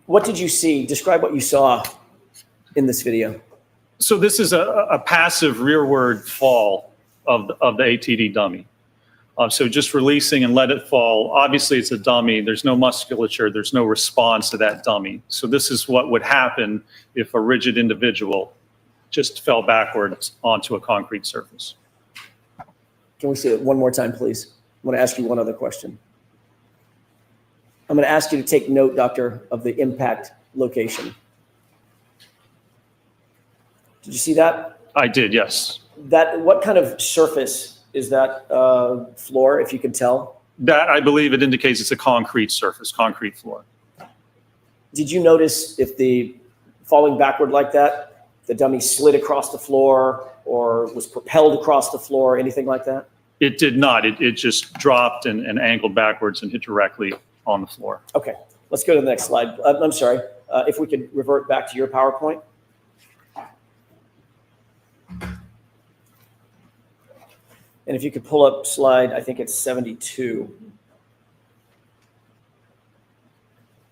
What did you see? Describe what you saw in this video. So this is a passive rearward fall of the ATD dummy. So just releasing and let it fall. Obviously, it's a dummy. There's no musculature. There's no response to that dummy. So this is what would happen if a rigid individual just fell backwards onto a concrete surface. Can we see it one more time, please? I want to ask you one other question. I'm going to ask you to take note, Doctor, of the impact location. Did you see that? I did, yes. What kind of surface is that floor, if you can tell? That, I believe it indicates it's a concrete surface, concrete floor. Did you notice if the falling backward like that, the dummy slid across the floor or was propelled across the floor, anything like that? It did not. It just dropped and angled backwards and hit directly on the floor. Okay, let's go to the next slide. I'm sorry, if we could revert back to your PowerPoint. And if you could pull up slide, I think it's 72.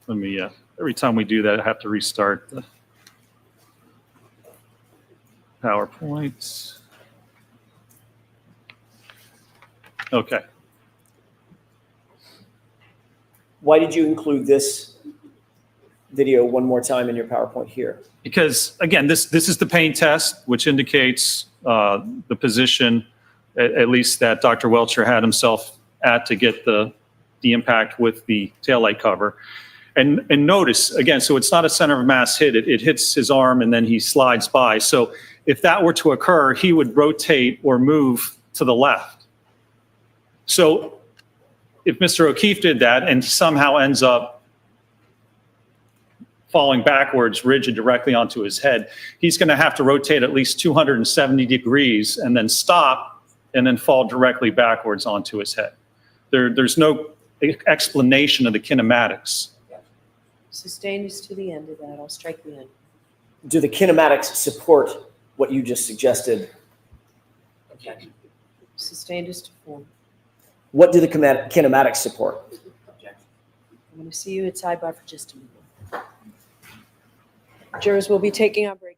Let me, every time we do that, I have to restart the PowerPoint. Okay. Why did you include this video one more time in your PowerPoint here? Because again, this is the pain test, which indicates the position, at least that Dr. Welcher had himself at to get the impact with the taillight cover. And notice, again, so it's not a center of mass hit. It hits his arm and then he slides by. So if that were to occur, he would rotate or move to the left. So if Mr. O'Keefe did that and somehow ends up falling backwards, rigid directly onto his head, he's going to have to rotate at least 270 degrees and then stop and then fall directly backwards onto his head. There's no explanation of the kinematics. Sustained is to the end of that. I'll strike the end. Do the kinematics support what you just suggested? Objection. Sustained is to form. What do the kinematics support? Objection. I'm going to see you at sidebar for just a minute. Jurors will be taking our break.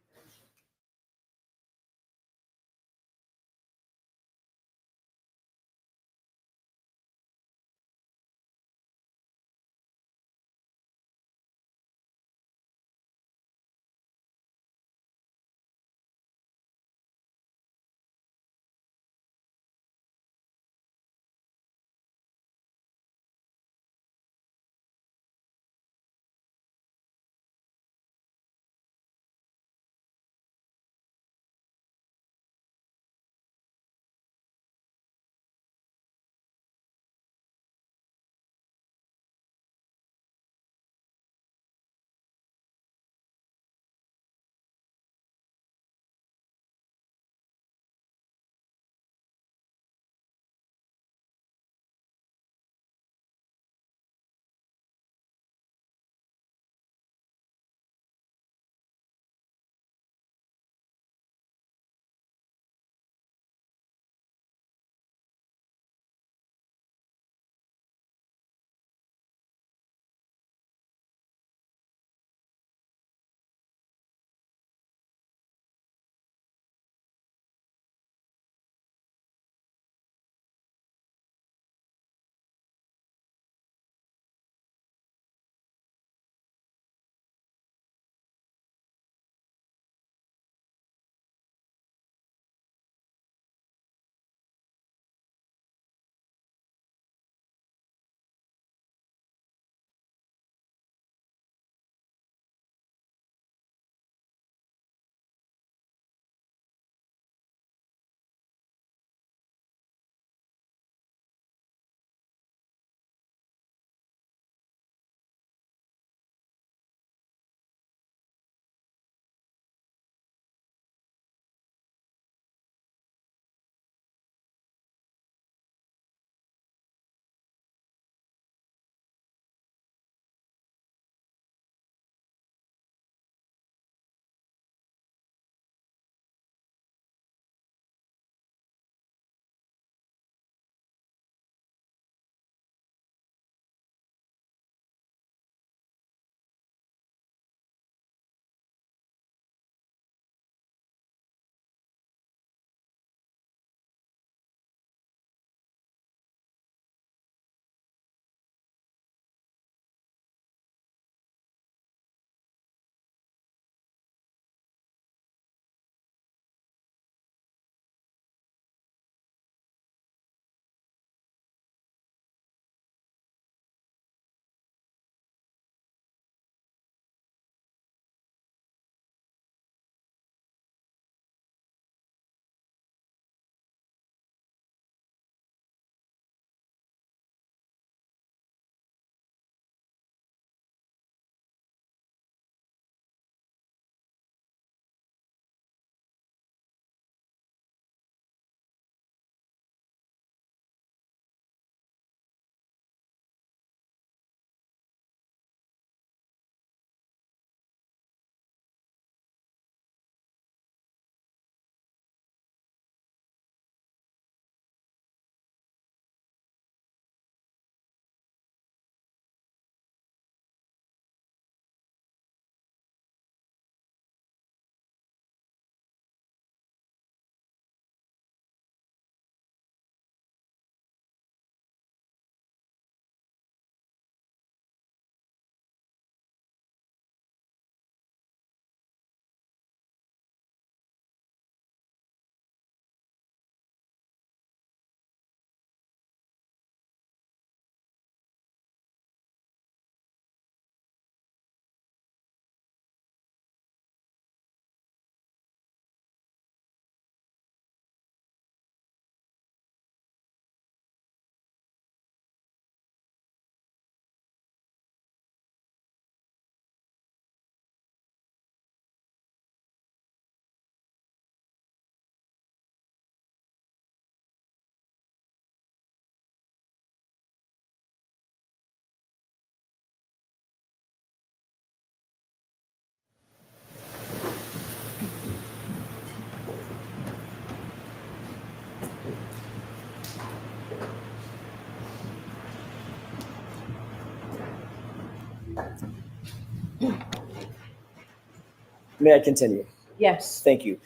May I continue? Yes. Thank you.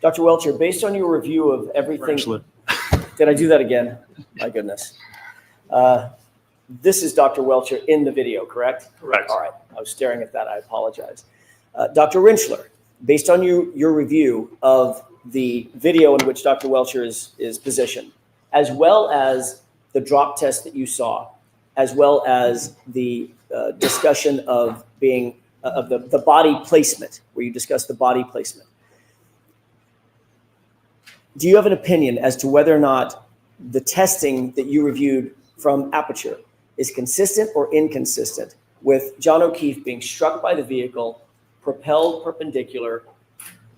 Dr. Welcher, based on your review of everything, Actually, did I do that again? My goodness. This is Dr. Welcher in the video, correct? Correct. All right. I was staring at that. I apologize. Dr. Rinchler, based on your review of the video in which Dr. Welcher is positioned, as well as the drop test that you saw, as well as the discussion of being of the body placement, where you discussed the body placement. Do you have an opinion as to whether or not the testing that you reviewed from Aperture is consistent or inconsistent with John O'Keefe being struck by the vehicle, propelled perpendicular,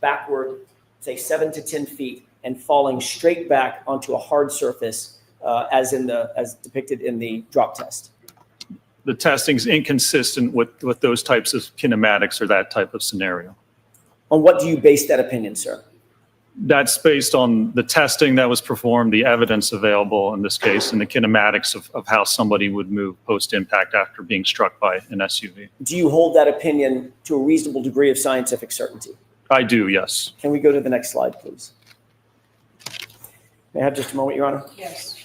backward, say 7 to 10 feet, and falling straight back onto a hard surface as depicted in the drop test? the testing's inconsistent with those types of kinematics or that type of scenario. On what do you base that opinion, sir? That's based on the testing that was performed, the evidence available in this case, and the kinematics of how somebody would move post-impact after being struck by an SUV. Do you hold that opinion to a reasonable degree of scientific certainty? I do, yes. Can we go to the next slide, please? May I have just a moment, Your Honor? Yes.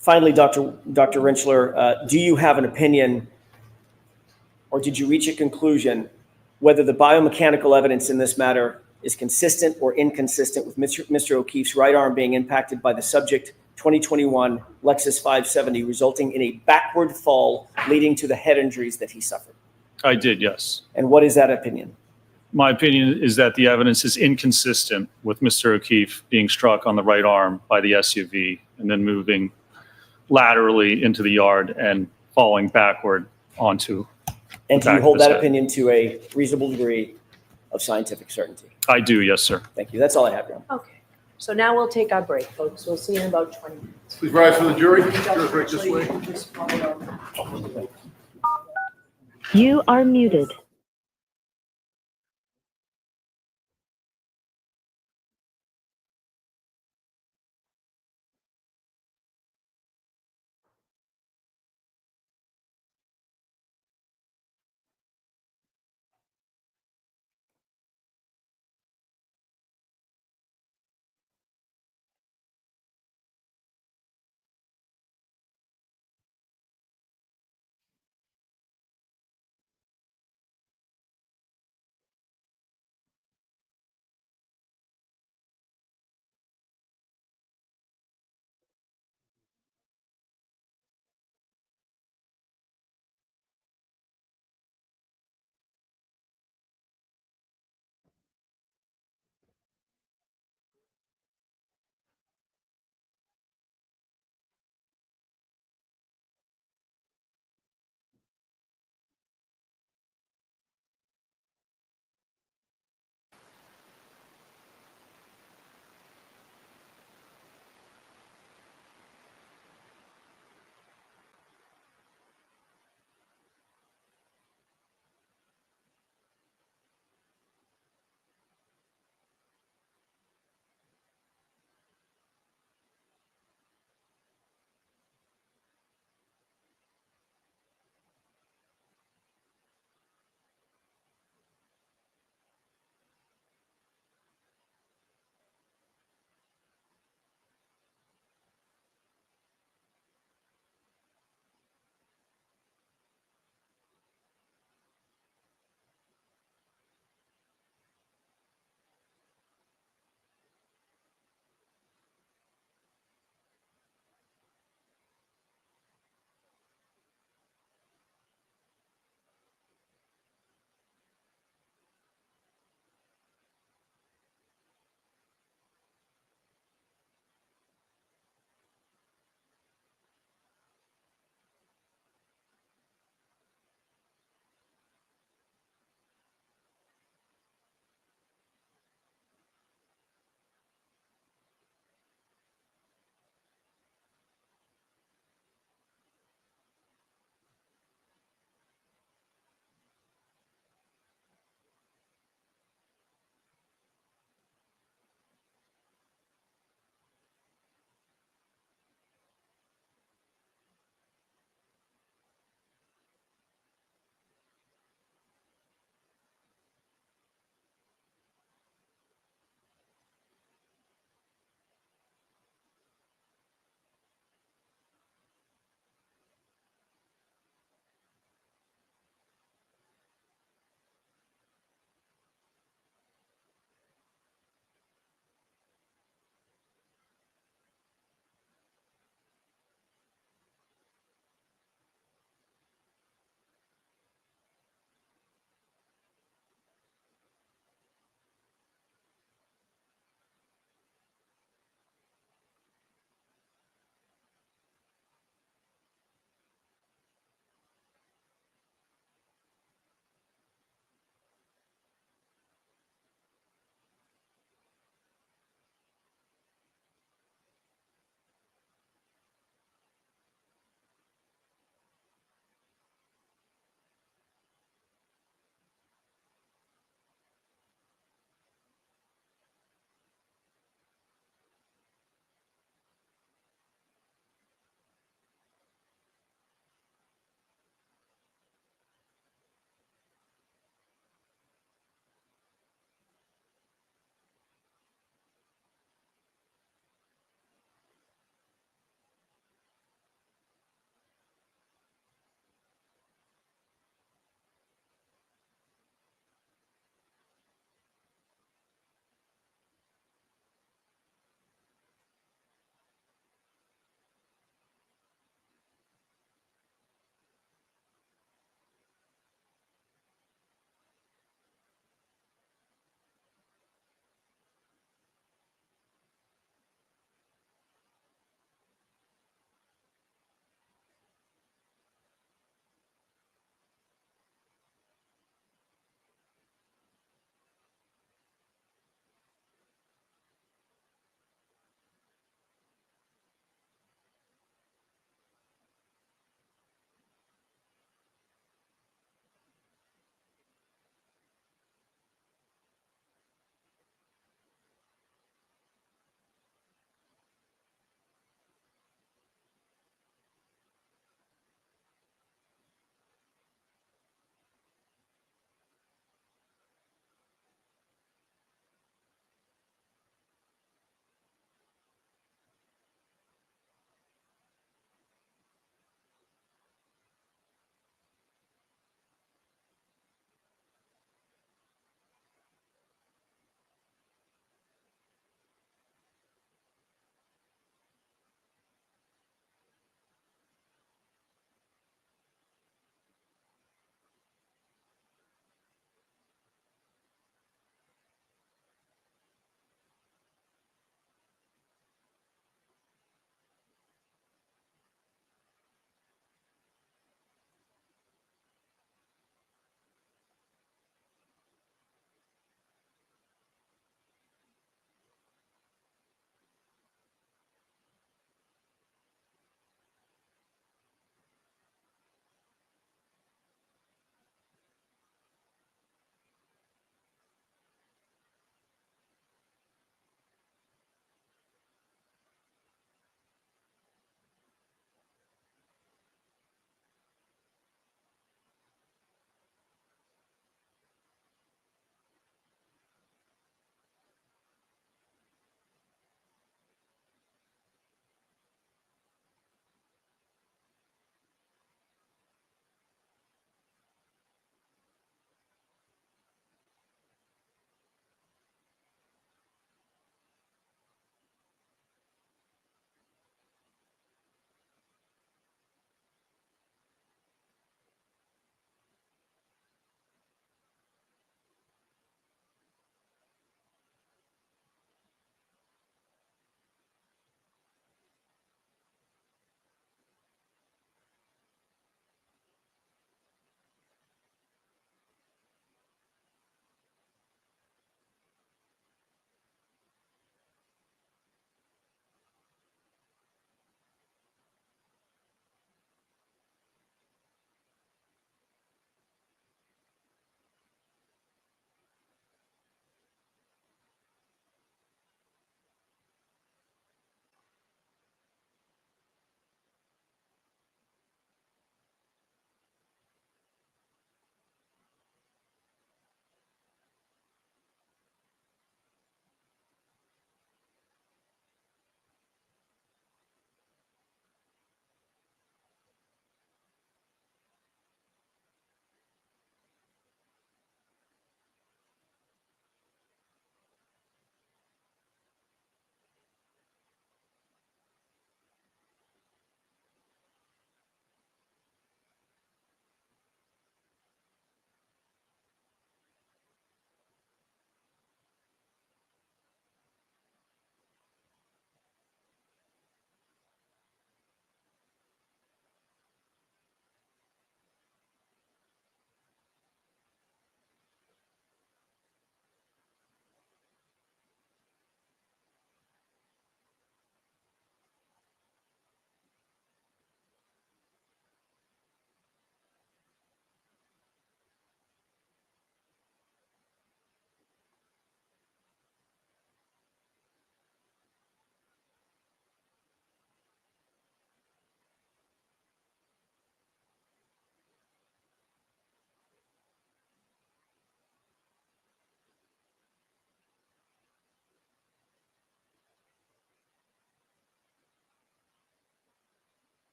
Finally, Dr. Rinchler, do you have an opinion, or did you reach a conclusion whether the biomechanical evidence in this matter is consistent or inconsistent with Mr. O'Keefe's right arm being impacted by the subject 2021 Lexus 570, resulting in a backward fall leading to the head injuries that he suffered? I did, yes. And what is that opinion? My opinion is that the evidence is inconsistent with Mr. O'Keefe being struck on the right arm by the SUV and then moving laterally into the yard and falling backward onto. And do back you hold of his that head. opinion to a reasonable degree of scientific certainty? I do, yes, sir. Thank you. That's all I have, Your Honor. Okay. So now we'll take our break, folks. We'll see you in about 20 minutes. Please rise for the jury. Jury's right this way. You are muted.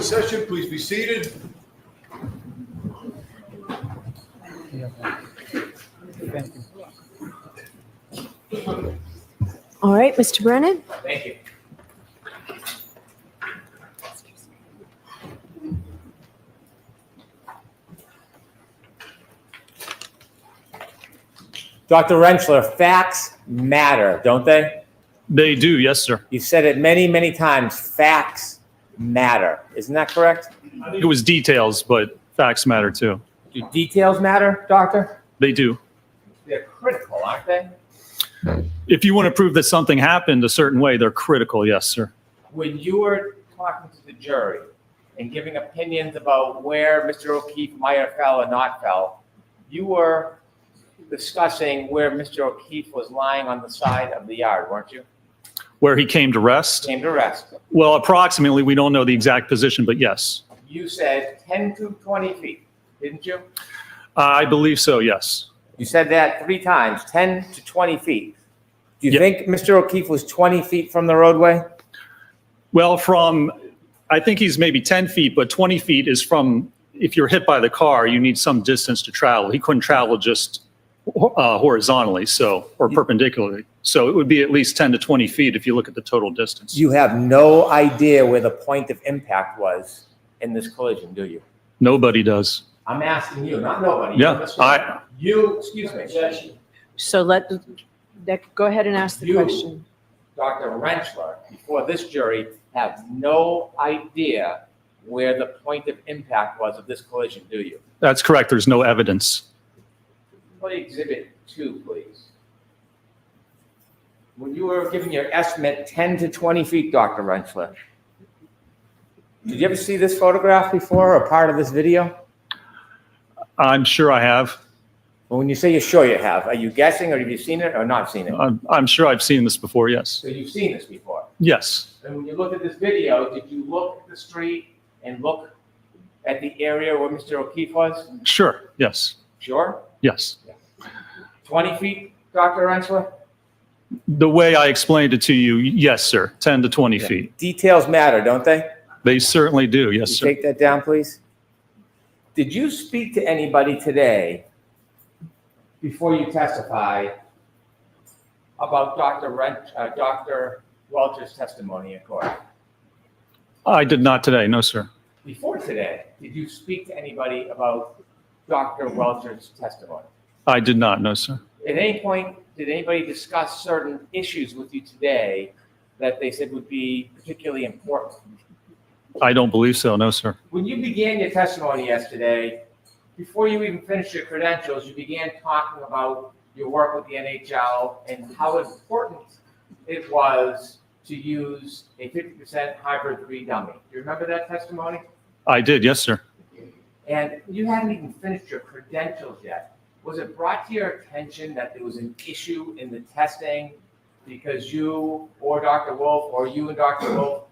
session. Please be seated. All right, Mr. Brennan? Thank you. Dr. Rentschler, facts matter, don't they? They do, yes, sir. You've said it many, many times, facts matter. Isn't that correct? It was details, but facts matter too. Do details matter, doctor? They do. They're critical, aren't they? If you want to prove that something happened a certain way, they're critical, yes, sir. When you were talking to the jury and giving opinions about where Mr. O'Keefe might have fell or not fell, you were discussing where Mr. O'Keefe was lying on the side of the yard, weren't you? Where he came to rest? Came to rest. Well, approximately, we don't know the exact position, but yes. You said 10 to 20 feet, didn't you? I believe so, yes. You said that 3 times, 10 to 20 feet. Do you Yep. think Mr. O'Keefe was 20 feet from the roadway? Well, I think he's maybe 10 feet, but 20 feet is from, if you're hit by the car, you need some distance to travel. He couldn't travel just horizontally, or perpendicularly. So it would be at least 10 to 20 feet if you look at the total distance. You have no idea where the point of impact was in this collision, do you? Nobody does. I'm asking you, not nobody. Yeah, Excuse me. So go ahead and ask the You- question. Dr. Rentschler, before this jury, have no idea where the point of impact was of this collision, do you? That's correct. There's no evidence. Play exhibit 2, please. When you were giving your estimate 10 to 20 feet, Dr. Rentschler, did you ever see this photograph before or part of this video? I'm sure I have. Well, when you say you're sure you have, are you guessing or have you seen it or not seen it? I'm sure I've seen this before, yes. So you've seen this before. Yes. And when you look at this video, did you look at the street and look at the area where Mr. O'Keefe was? Sure, yes. Sure? Yes. 20 feet, Dr. Rentschler? The way I explained it to you, yes, sir. 10 to 20 feet. Details matter, don't they? They certainly do, yes, You sir. take that down, please. Did you speak to anybody today before you testify about Dr. Welch's testimony in court? I did not today, no, sir. Before today, did you speak to anybody about Dr. Welch's testimony? I did not, no, sir. At any point, did anybody discuss certain issues with you today that they said would be particularly important? I don't believe so, no, sir. When you began your testimony yesterday, before you even finished your credentials, you began talking about your work with the NHL and how important it was to use a 50% hybrid 3 dummy. Do you remember that testimony? I did, yes, sir. And you hadn't even finished your credentials yet. Was it brought to your attention that there was an issue in the testing because you or Dr. Wolf or you and Dr. Wolf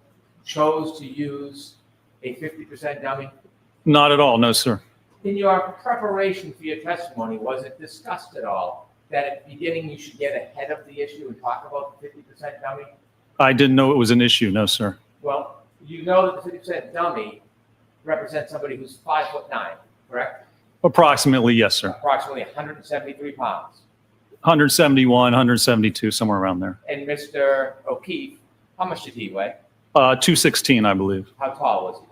chose to use a 50% dummy? Not at all, no, sir. In your preparation for your testimony, was it discussed at all that at the beginning you should get ahead of the issue and talk about the 50% dummy? I didn't know it was an issue, no, sir. Well, you know that the 50% dummy represents somebody who's 5'9", correct? Approximately, yes, sir. Approximately 173 pounds. 171, 172, somewhere around there. And Mr. O'Keefe, how much did he weigh? 216, I believe. How tall was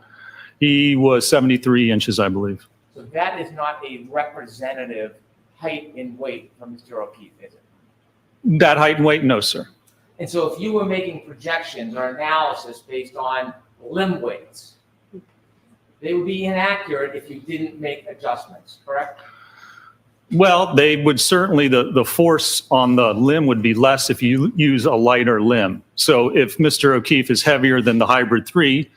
he? He was 73 inches, I believe. So that is not a representative height and weight for Mr. O'Keefe, is it? That height and weight, no, sir. And so if you were making projections or analysis based on limb weights, they would be inaccurate if you didn't make adjustments, correct? Well, they would certainly, the force on the limb would be less if you use a lighter limb. So if Mr. O'Keefe is heavier than the hybrid 3,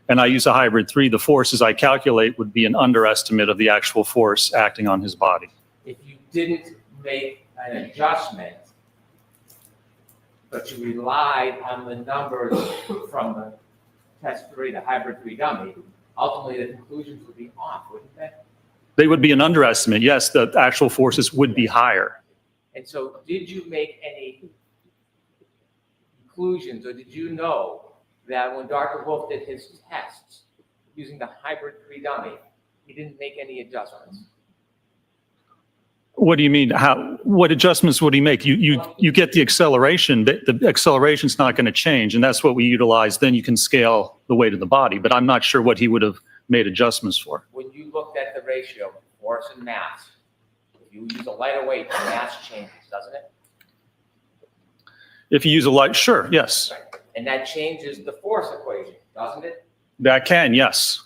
and I use a hybrid 3, the forces I calculate would be an underestimate of the actual force acting on his body. If you didn't make an adjustment, but you relied on the numbers from the test 3, the hybrid 3 dummy, ultimately the conclusions would be off, wouldn't they? They would be an underestimate. Yes, the actual forces would be higher. And so did you make any conclusions, or did you know that when Dr. Wolf did his tests, using the hybrid pre-dummy, he didn't make any adjustments. What do you mean? What adjustments would he make? You get the acceleration. The acceleration's not going to change, and that's what we utilize. Then you can scale the weight of the body, but I'm not sure what he would have made adjustments for. When you looked at the ratio, force and mass, if you use a lighter weight, the mass changes, doesn't it? If you use a light, sure, yes. And that changes the force equation, doesn't it? That can, yes.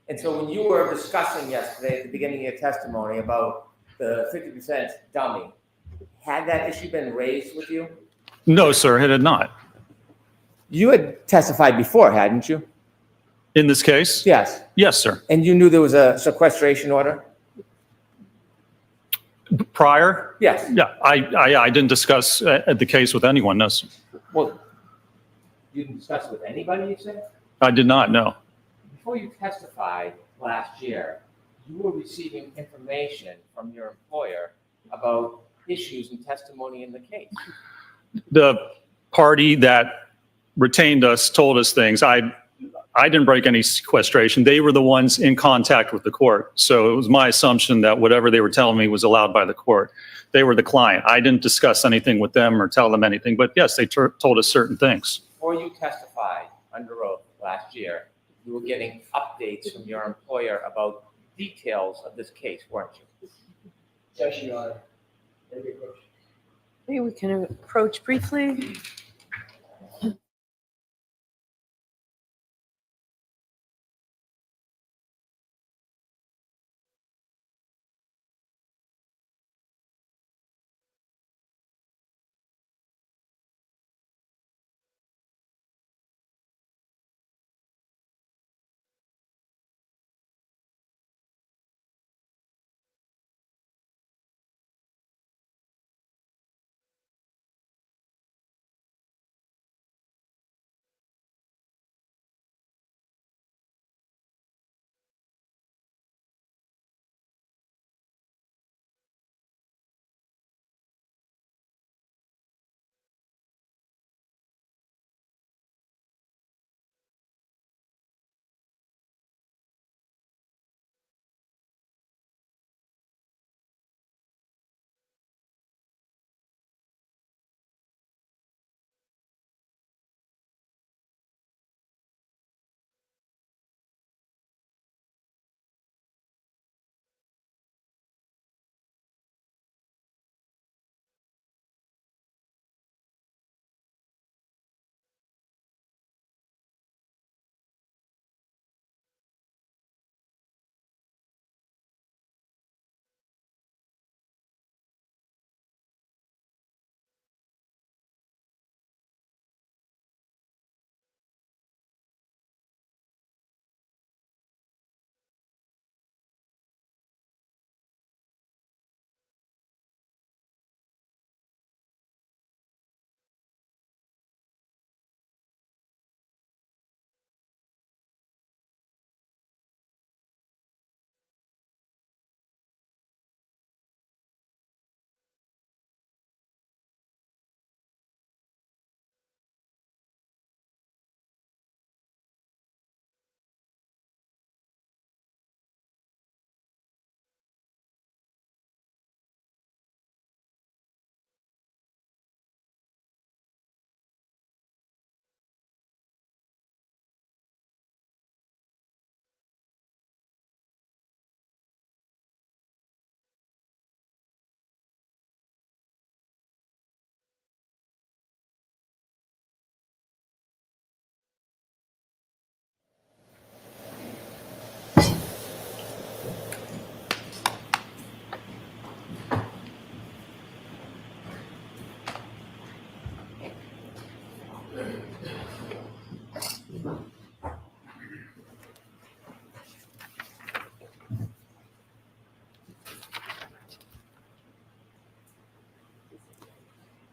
And so when you were discussing yesterday at the beginning of your testimony about the 50% dummy, had that issue been raised with you? No, sir, it had not. You had testified before, hadn't you? In this case? Yes. Yes, sir. And you knew there was a sequestration order? Prior? Yes. Yeah, I didn't discuss the case with anyone, no, sir. Well, you didn't discuss it with anybody, you said? I did not, no. Before you testified last year, you were receiving information from your employer about issues and testimony in the case. The party that retained us told us things. I didn't break any sequestration. They were the ones in contact with the court. So it was my assumption that whatever they were telling me was allowed by the court. They were the client. I didn't discuss anything with them or tell them anything, but yes, they told us certain things. Before you testified under oath last year, you were getting updates from your employer about details of this case, weren't you? Objection, Your Honor. Maybe we can approach briefly.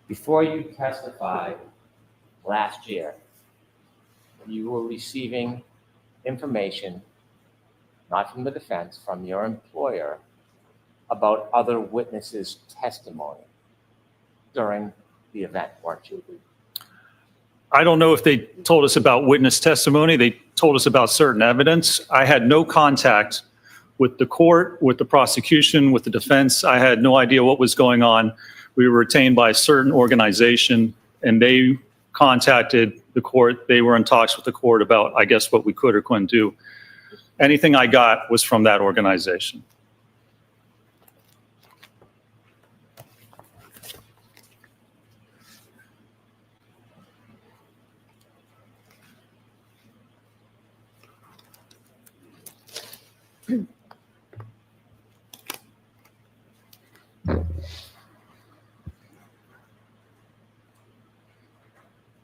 Before you testified last year, you were receiving information, not from the defense, from your employer, about other witnesses' testimony during the event, weren't you? I don't know if they told us about witness testimony. They told us about certain evidence. I had no contact with the court, with the prosecution, with the defense. I had no idea what was going on. We were retained by a certain organization, and they contacted the court. They were in talks with the court about, I guess, what we could or couldn't do. Anything I got was from that organization.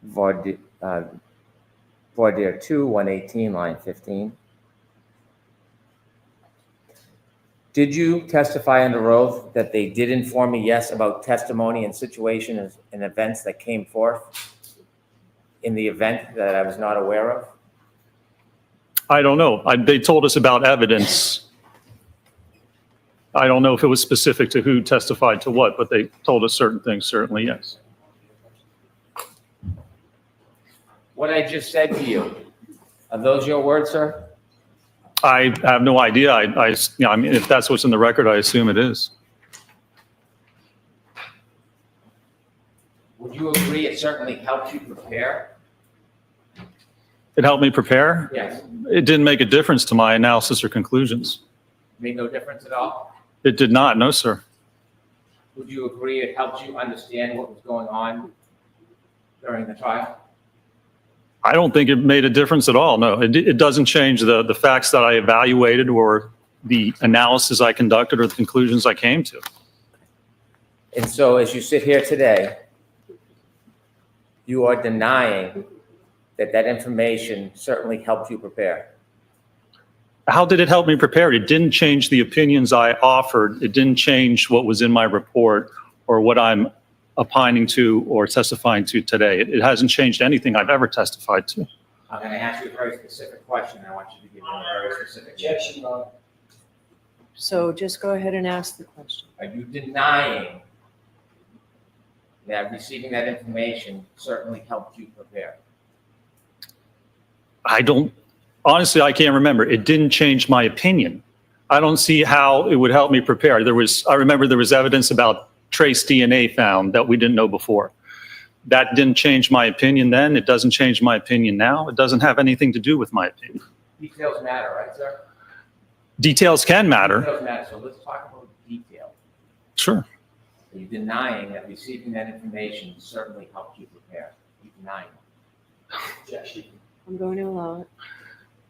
Voir dire 2, 118, line 15. Did you testify under oath that they did inform me, yes, about testimony and situations and events that came forth in the event that I was not aware of? I don't know. They told us about evidence. I don't know if it was specific to who testified to what, but they told us certain things, certainly, yes. What I just said to you, are those your words, sir? I have no idea. I mean, if that's what's in the record, I assume it is. Would you agree it certainly helped you prepare? It helped me prepare. Yes. It didn't make a difference to my analysis or conclusions. Made no difference at all? It did not, no, sir. Would you agree it helped you understand what was going on during the trial? I don't think it made a difference at all, no. It doesn't change the facts that I evaluated or the analysis I conducted or the conclusions I came to. And so as you sit here today, you are denying that that information certainly helped you prepare. How did it help me prepare? It didn't change the opinions I offered. It didn't change what was in my report or what I'm opining to or testifying to today. It hasn't changed anything I've ever testified to. I'm going to ask you a very specific question, and I want you to give me a very specific answer. So just go ahead and ask the question. Are you denying that receiving that information certainly helped you prepare? Honestly, I can't remember. It didn't change my opinion. I don't see how it would help me prepare. I remember there was evidence about trace DNA found that we didn't know before. That didn't change my opinion then. It doesn't change my opinion now. It doesn't have anything to do with my opinion. Details matter, right, sir? Details can matter. Details matter, so let's talk about detail. Sure. Are you denying that receiving that information certainly helped you prepare? Are you denying it? I'm going to allow it.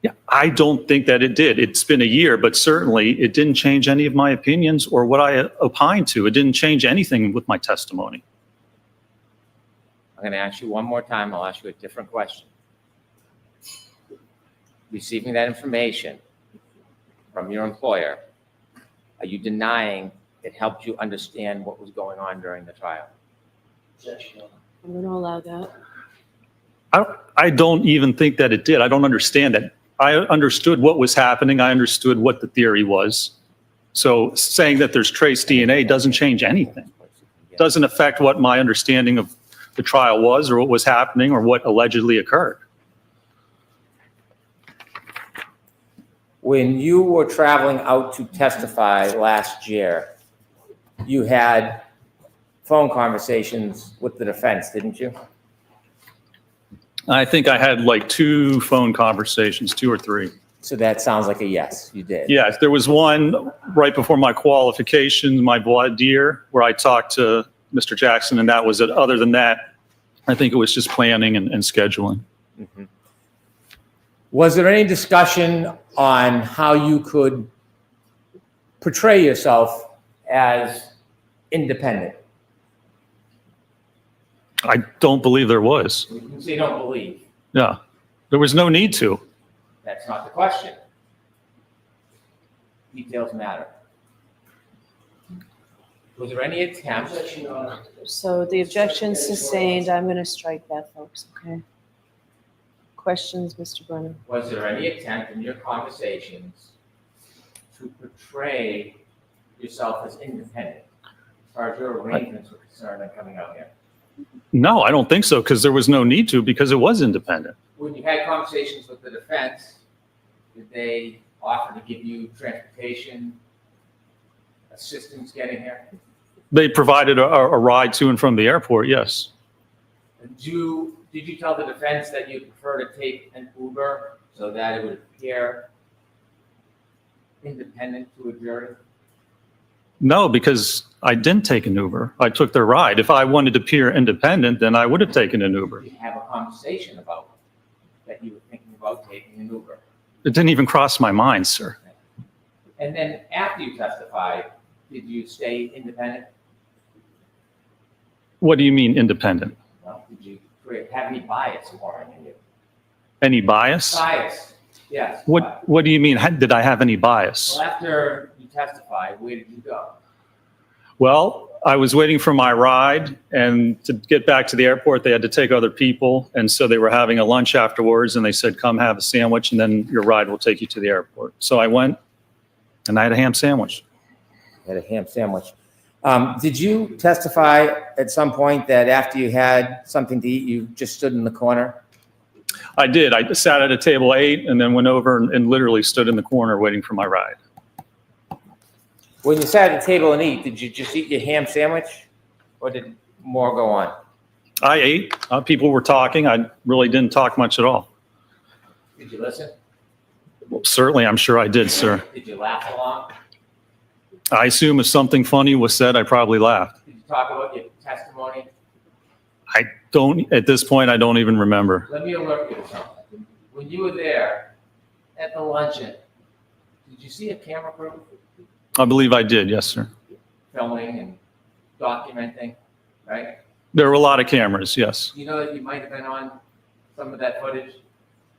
Yeah, I don't think that it did. It's been a year, but certainly it didn't change any of my opinions or what I opined to. It didn't change anything with my testimony. I'm going to ask you one more time. I'll ask you a different question. Receiving that information from your employer, are you denying it helped you understand what was going on during the trial? I'm going to allow that. I don't even think that it did. I don't understand that. I understood what was happening. I understood what the theory was. So saying that there's trace DNA doesn't change anything. It doesn't affect what my understanding of the trial was or what was happening or what allegedly occurred. When you were traveling out to testify last year, you had phone conversations with the defense, didn't you? I think I had like 2 phone conversations, 2 or 3. So that sounds like a yes, you did. Yes, there was one right before my qualifications, my voir dire, where I talked to Mr. Jackson, and that was it. Other than that, I think it was just planning and scheduling. Mhm. Was there any discussion on how you could portray yourself as independent? I don't believe there was. You can say don't believe. Yeah, there was no need to. That's not the question. Details matter. Was there any attempt? So the objection sustained. I'm going to strike that, folks, okay? Questions, Mr. Brennan? Was there any attempt in your conversations to portray yourself as independent as far as your arrangements were concerned and coming out here? No, I don't think so, because there was no need to, because it was independent. When you had conversations with the defense, did they offer to give you transportation assistance getting here? They provided a ride to and from the airport, yes. Did you tell the defense that you prefer to take an Uber so that it would appear independent to a jury? No, because I didn't take an Uber. I took their ride. If I wanted to appear independent, then I would have taken an Uber. Did you have a conversation about that you were thinking about taking an Uber? It didn't even cross my mind, sir. And then after you testified, did you stay independent? What do you mean independent? Well, did you have any bias for any of you? Any bias? Bias, yes. What do you mean? Did I have any bias? Well, after you testified, where did you go? Well, I was waiting for my ride, and to get back to the airport, they had to take other people. And so they were having a lunch afterwards, and they said, come have a sandwich, and then your ride will take you to the airport. So I went, and I had a ham sandwich. Had a ham sandwich. Did you testify at some point that after you had something to eat, you just stood in the corner? I did. I sat at a table 8 and then went over and literally stood in the corner waiting for my ride. When you sat at the table and eat, did you just eat your ham sandwich, or did more go on? I ate. People were talking. I really didn't talk much at all. Did you listen? Well, certainly, I'm sure I did, sir. Did you laugh along? I assume if something funny was said, I probably laughed. Did you talk about your testimony? I don't, at this point, I don't even remember. Let me alert you to something. When you were there at the luncheon, did you see a camera crew I believe I did, yes, sir. filming and documenting, right? There were a lot of cameras, yes. You know that you might have been on some of that footage?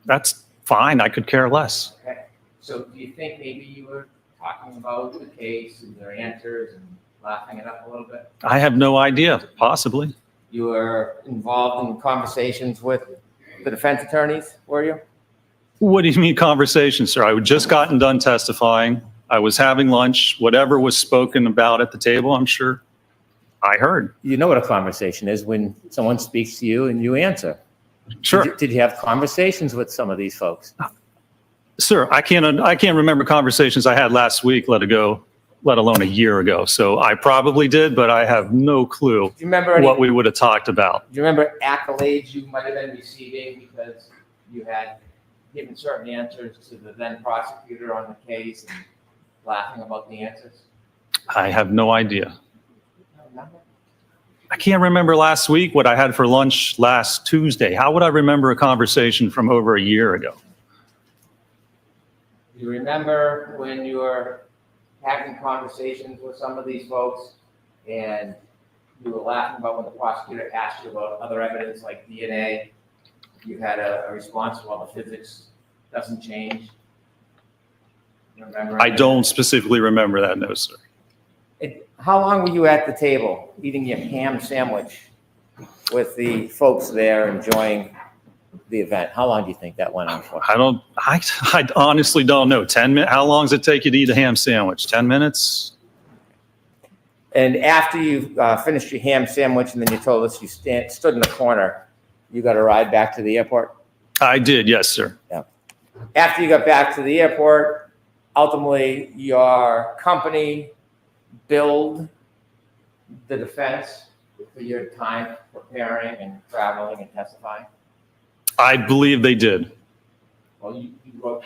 That's fine. I could care less. Okay. So do you think maybe you were talking about the case and their answers and laughing it up a little bit? I have no idea, possibly. You were involved in conversations with the defense attorneys, were you? What do you mean conversation, sir? I had just gotten done testifying. I was having lunch. Whatever was spoken about at the table, I'm sure I heard. You know what a conversation is when someone speaks to you and you answer. Sure. Did you have conversations with some of these folks? Sir, I can't remember conversations I had last week, let alone a year ago. So I probably did, but I have no clue Do you remember any, what we would have talked about. do you remember accolades You might have been receiving because you had given certain answers to the then prosecutor on the case and laughing about the answers? I have no idea. Remember? I can't remember last week what I had for lunch last Tuesday. How would I remember a conversation from over a year ago? You remember when you were having conversations with some of these folks and you were laughing about when the prosecutor asked you about other evidence like DNA? You had a response, well, the physics doesn't change. You remember? I don't specifically remember that, no, sir. How long were you at the table eating your ham sandwich with the folks there enjoying the event? How long do you think that went on for? I honestly don't know. 10 minutes? How long does it take you to eat a ham sandwich? 10 minutes? And after you finished your ham sandwich and then you told us you stood in the corner, you got a ride back to the airport? I did, yes, sir. After you got back to the airport, ultimately your company billed the defense for your time preparing and traveling and testifying? I believe they did. Well, you wrote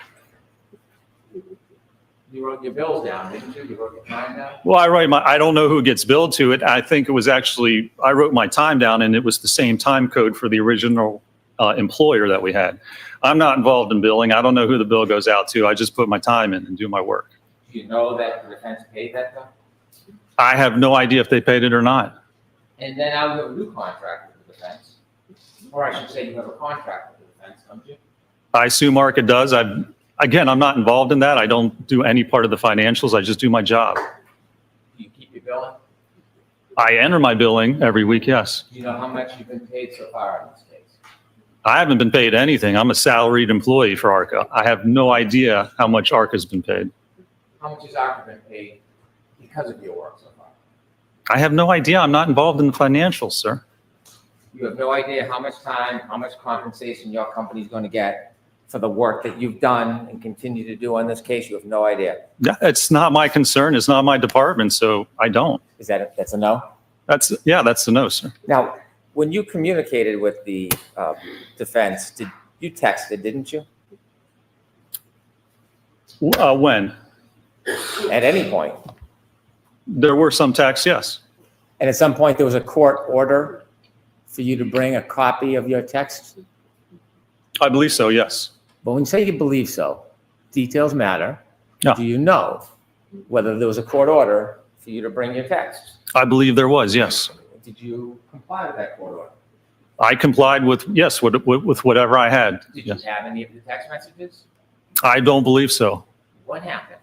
your bills down, didn't you? You wrote your time down? Well, I don't know who gets billed to it. I think it was actually, I wrote my time down and it was the same time code for the original employer that we had. I'm not involved in billing. I don't know who the bill goes out to. I just put my time in and do my work. Do you know that the defense paid that though? I have no idea if they paid it or not. And then now you have a new contract with the defense. Or I should say you have a contract with the defense, don't you? I assume ARCA does. Again, I'm not involved in that. I don't do any part of the financials. I just do my job. Do you keep your billing? I enter my billing every week, yes. Do you know how much you've been paid so far in this case? I haven't been paid anything. I'm a salaried employee for ARCA. I have no idea how much ARCA's been paid. How much has ARCA been paid because of your work so far? I have no idea. I'm not involved in the financials, sir. You have no idea how much time, how much compensation your company's going to get for the work that you've done and continue to do on this case? You have no idea. Yeah, it's not my concern. It's not my department, so I don't. That's a no? That's a no, sir. Now, when you communicated with the defense, you texted, didn't you? When? At any point? There were some texts, yes. And at some point, there was a court order for you to bring a copy of your text? I believe so, yes. But when you say you believe so, details matter. Yeah. Do you know whether there was a court order for you to bring your text? I believe there was, yes. Did you comply with that court order? I complied with, yes, with whatever I had. Did you Yes. have any of the text messages? I don't believe so. What happened?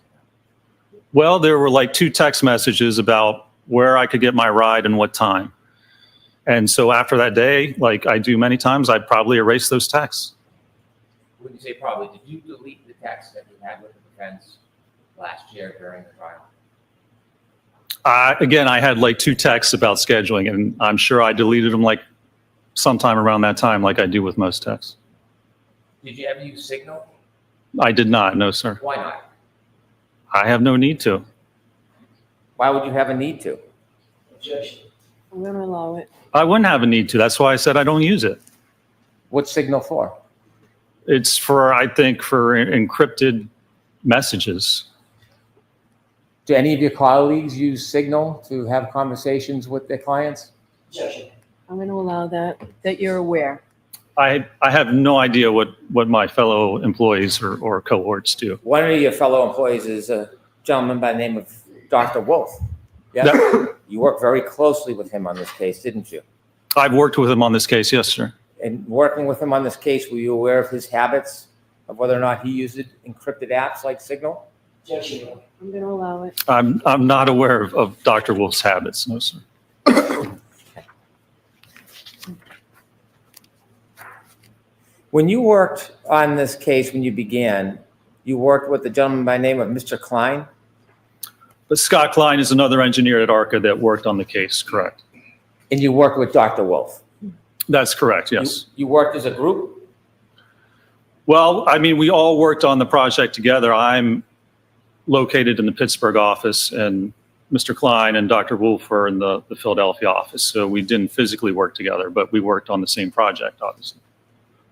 Well, there were like 2 text messages about where I could get my ride and what time. And so after that day, like I do many times, I'd probably erase those texts. When you say probably, did you delete the text that you had with the defense last year during the trial? Again, I had like 2 texts about scheduling, and I'm sure I deleted them like sometime around that time, like I do with most texts. Did you ever use Signal? I did not, no, sir. Why not? I have no need to. Why would you have a need to? I'm going to allow it. I wouldn't have a need to. That's why I said I don't use it. What's Signal for? It's for, I think, for encrypted messages. Do any of your colleagues use Signal to have conversations with their clients? I'm going to allow that you're aware. I have no idea what my fellow employees or cohorts do. One of your fellow employees is a gentleman by the name of Dr. Wolf. Yeah. You worked very closely with him on this case, didn't you? I've worked with him on this case, yes, sir. And working with him on this case, were you aware of his habits, of whether or not he used encrypted apps like Signal? I'm going to allow it. I'm not aware of Dr. Wolf's habits, no, sir. When you worked on this case, when you began, you worked with a gentleman by the name of Mr. Klein? But Scott Klein is another engineer at ARCA that worked on the case, correct? And you worked with Dr. Wolf? That's correct, yes. You worked as a group? Well, I mean, we all worked on the project together. I'm located in the Pittsburgh office, and Mr. Klein and Dr. Wolf were in the Philadelphia office. So we didn't physically work together, but we worked on the same project, obviously.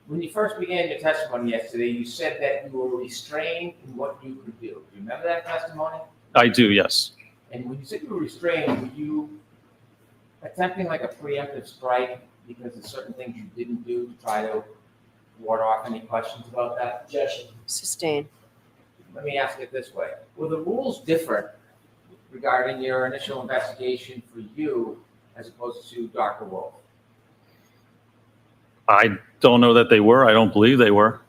When you first began your testimony yesterday, you said that you were restrained in what you could do. Do you remember that testimony? I do, yes. And when you said you were restrained, were you attempting like a preemptive strike because of certain things you didn't do to try to ward off any questions about that? Sustain. Let me ask it this way. Were the rules different regarding your initial investigation for you as opposed to Dr. Wolf? I don't know that they were. I don't believe they were.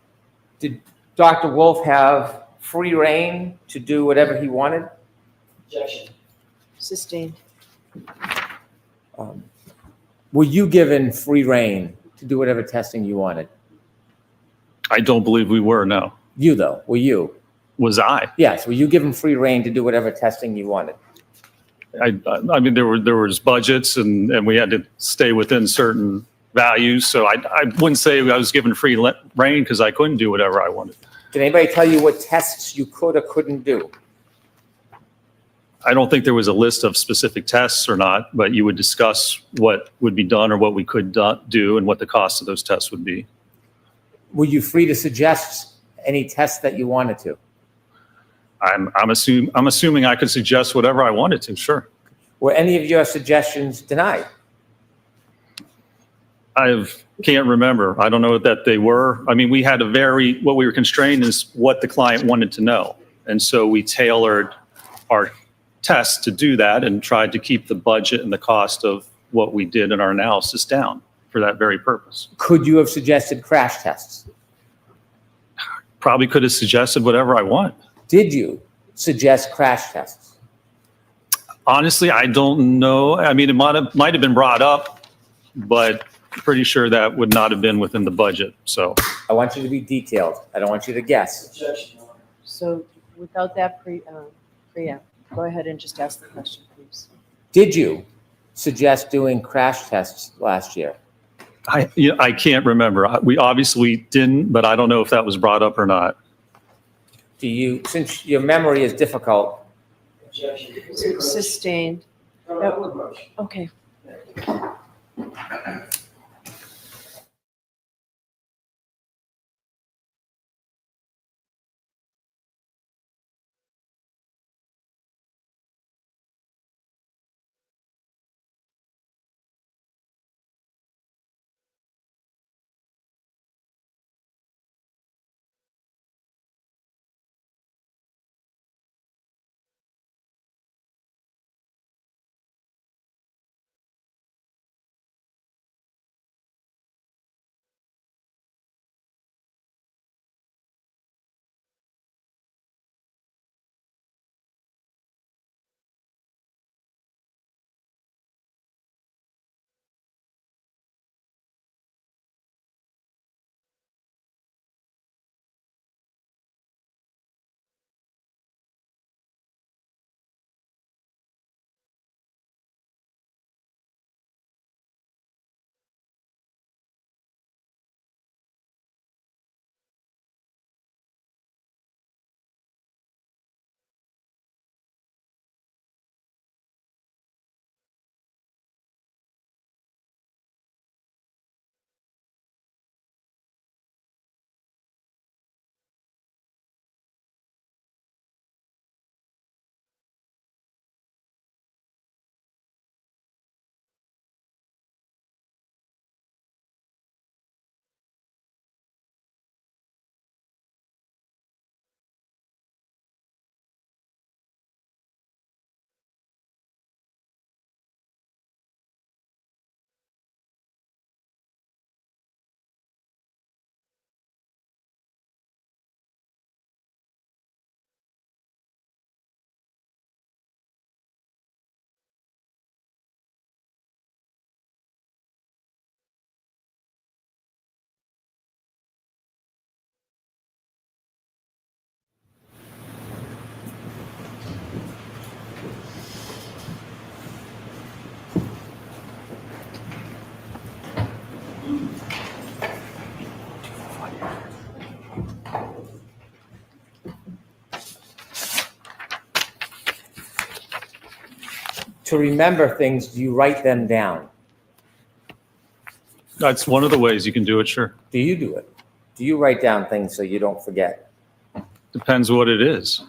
Did Dr. Wolf have free reign to do whatever he wanted? Sustained. Were you given free reign to do whatever testing you wanted? I don't believe we were, no. You, though, were you? Was I? Yes, were you given free reign to do whatever testing you wanted? I mean, there was budgets and we had to stay within certain values. So I wouldn't say I was given free reign because I couldn't do whatever I wanted. Did anybody tell you what tests you could or couldn't do? I don't think there was a list of specific tests or not, but you would discuss what would be done or what we could do and what the cost of those tests would be. Were you free to suggest any tests that you wanted to? I'm assuming I could suggest whatever I wanted to, sure. Were any of your suggestions denied? I can't remember. I don't know that they were. I mean, what we were constrained is what the client wanted to know. And so we tailored our tests to do that and tried to keep the budget and the cost of what we did in our analysis down for that very purpose. Could you have suggested crash tests? Probably could have suggested whatever I want. Did you suggest crash tests? Honestly, I don't know. I mean, it might have been brought up, but pretty sure that would not have been within the budget. So I want you to be detailed. I don't want you to guess. So without that preempt, go ahead and just ask the question, please. Did you suggest doing crash tests last year? I can't remember. We obviously didn't, but I don't know if that was brought up or not. Since your memory is difficult, Sustained. Okay. to remember things, do you write them down? That's one of the ways you can do it, sure. Do you do it? Do you write down things so you don't forget? Depends what it is.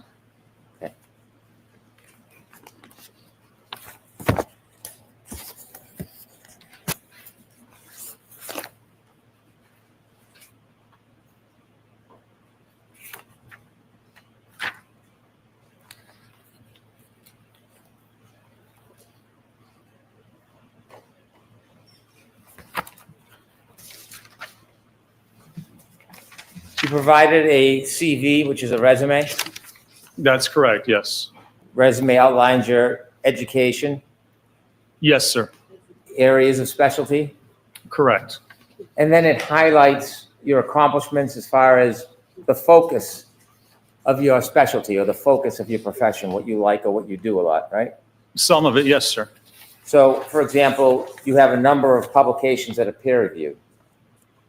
You provided a CV, which is a resume. That's correct, yes. Resume outlines your education, Yes, sir. areas of specialty, Correct. and then it highlights your accomplishments as far as the focus of your specialty or the focus of your profession, what you like or what you do a lot, right? Some of it, yes, sir. So, for example, you have a number of publications that are peer-reviewed.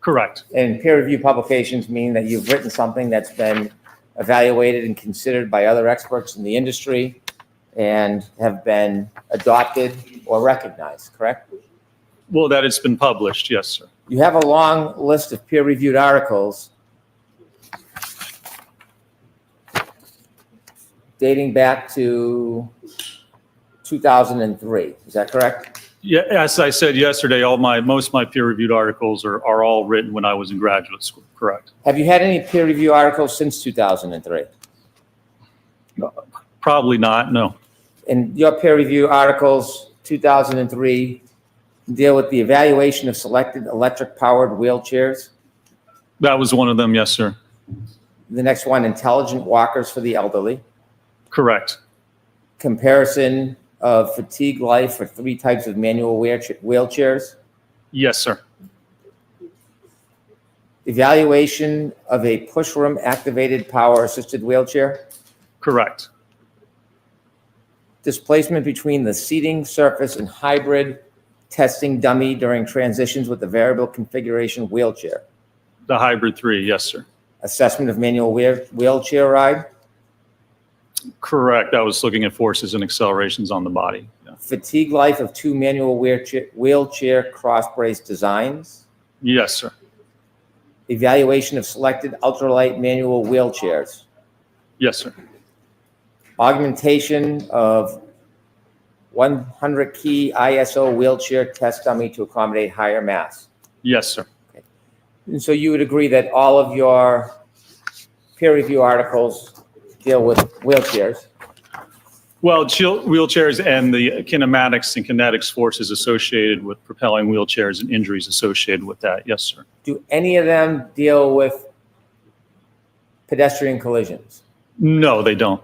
Correct. And peer-reviewed publications mean that you've written something that's been evaluated and considered by other experts in the industry and have been adopted or recognized, correct? Well, that it's been published, yes, sir. You have a long list of peer-reviewed articles dating back to 2003. Is that correct? Yeah, as I said yesterday, most of my peer-reviewed articles are all written when I was in graduate school, correct? Have you had any peer-reviewed articles since 2003? Probably not, no. And your peer-reviewed articles, 2003, deal with the evaluation of selected electric-powered wheelchairs. That was one of them, yes, sir. The next one, intelligent walkers for the elderly. Correct. Comparison of fatigue life for 3 types of manual wheelchairs. Yes, sir. Evaluation of a pushroom activated power assisted wheelchair. Correct. Displacement between the seating surface and hybrid testing dummy during transitions with the variable configuration wheelchair? The hybrid 3, yes, sir. Assessment of manual wheelchair ride? Correct. I was looking at forces and accelerations on the body. Yeah. Fatigue life of 2 manual wheelchair cross brace designs? Yes, sir. Evaluation of selected ultralight manual wheelchairs? Yes, sir. Augmentation of 100 key ISO wheelchair test dummy to accommodate higher mass? Yes, sir. And so you would agree that all of your peer review articles deal with wheelchairs? Well, wheelchairs and the kinematics and kinetics forces associated with propelling wheelchairs and injuries associated with that. Yes, sir. Do any of them deal with pedestrian collisions? No, they don't.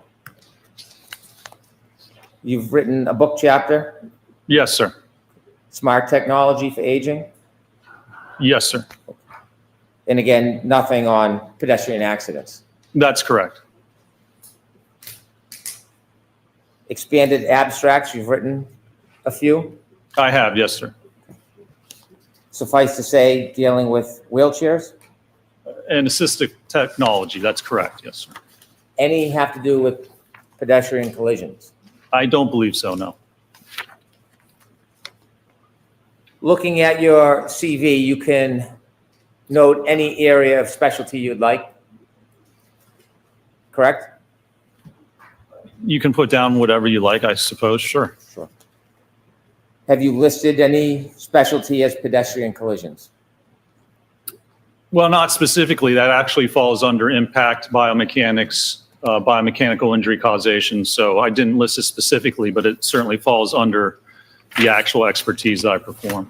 You've written a book chapter, Yes, sir. Smart Technology for Aging, Yes, sir. and again, nothing on pedestrian accidents. That's correct. Expanded abstracts, you've written a few. I have, yes, sir. Suffice to say, dealing with wheelchairs. And assistive technology, that's correct, yes, sir. Any have to do with pedestrian collisions? I don't believe so, no. Looking at your CV, you can note any area of specialty you'd like, correct? You can put down whatever you like, I suppose, sure. Sure. Have you listed any specialty as pedestrian collisions? Well, not specifically. That actually falls under impact, biomechanics, biomechanical injury causation. So I didn't list it specifically, but it certainly falls under the actual expertise that I perform.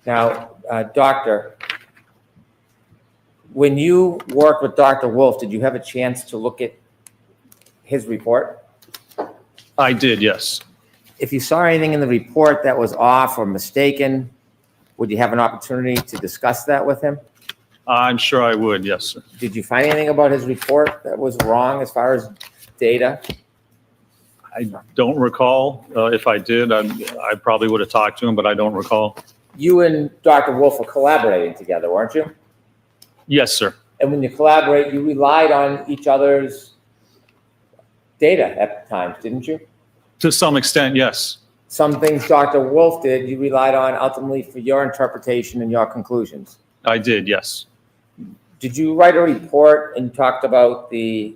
Now, Doctor, when you worked with Dr. Wolf, did you have a chance to look at his report? I did, yes. If you saw anything in the report that was off or mistaken, would you have an opportunity to discuss that with him? I'm sure I would, yes, sir. Did you find anything about his report that was wrong as far as data? I don't recall. If I did, I probably would have talked to him, but I don't recall. You and Dr. Wolf were collaborating together, weren't you? Yes, sir. And when you collaborate, you relied on each other's data at times, didn't you? To some extent, yes. Some things Dr. Wolf did, you relied on ultimately for your interpretation and your conclusions. I did, yes. Did you write a report and talked about the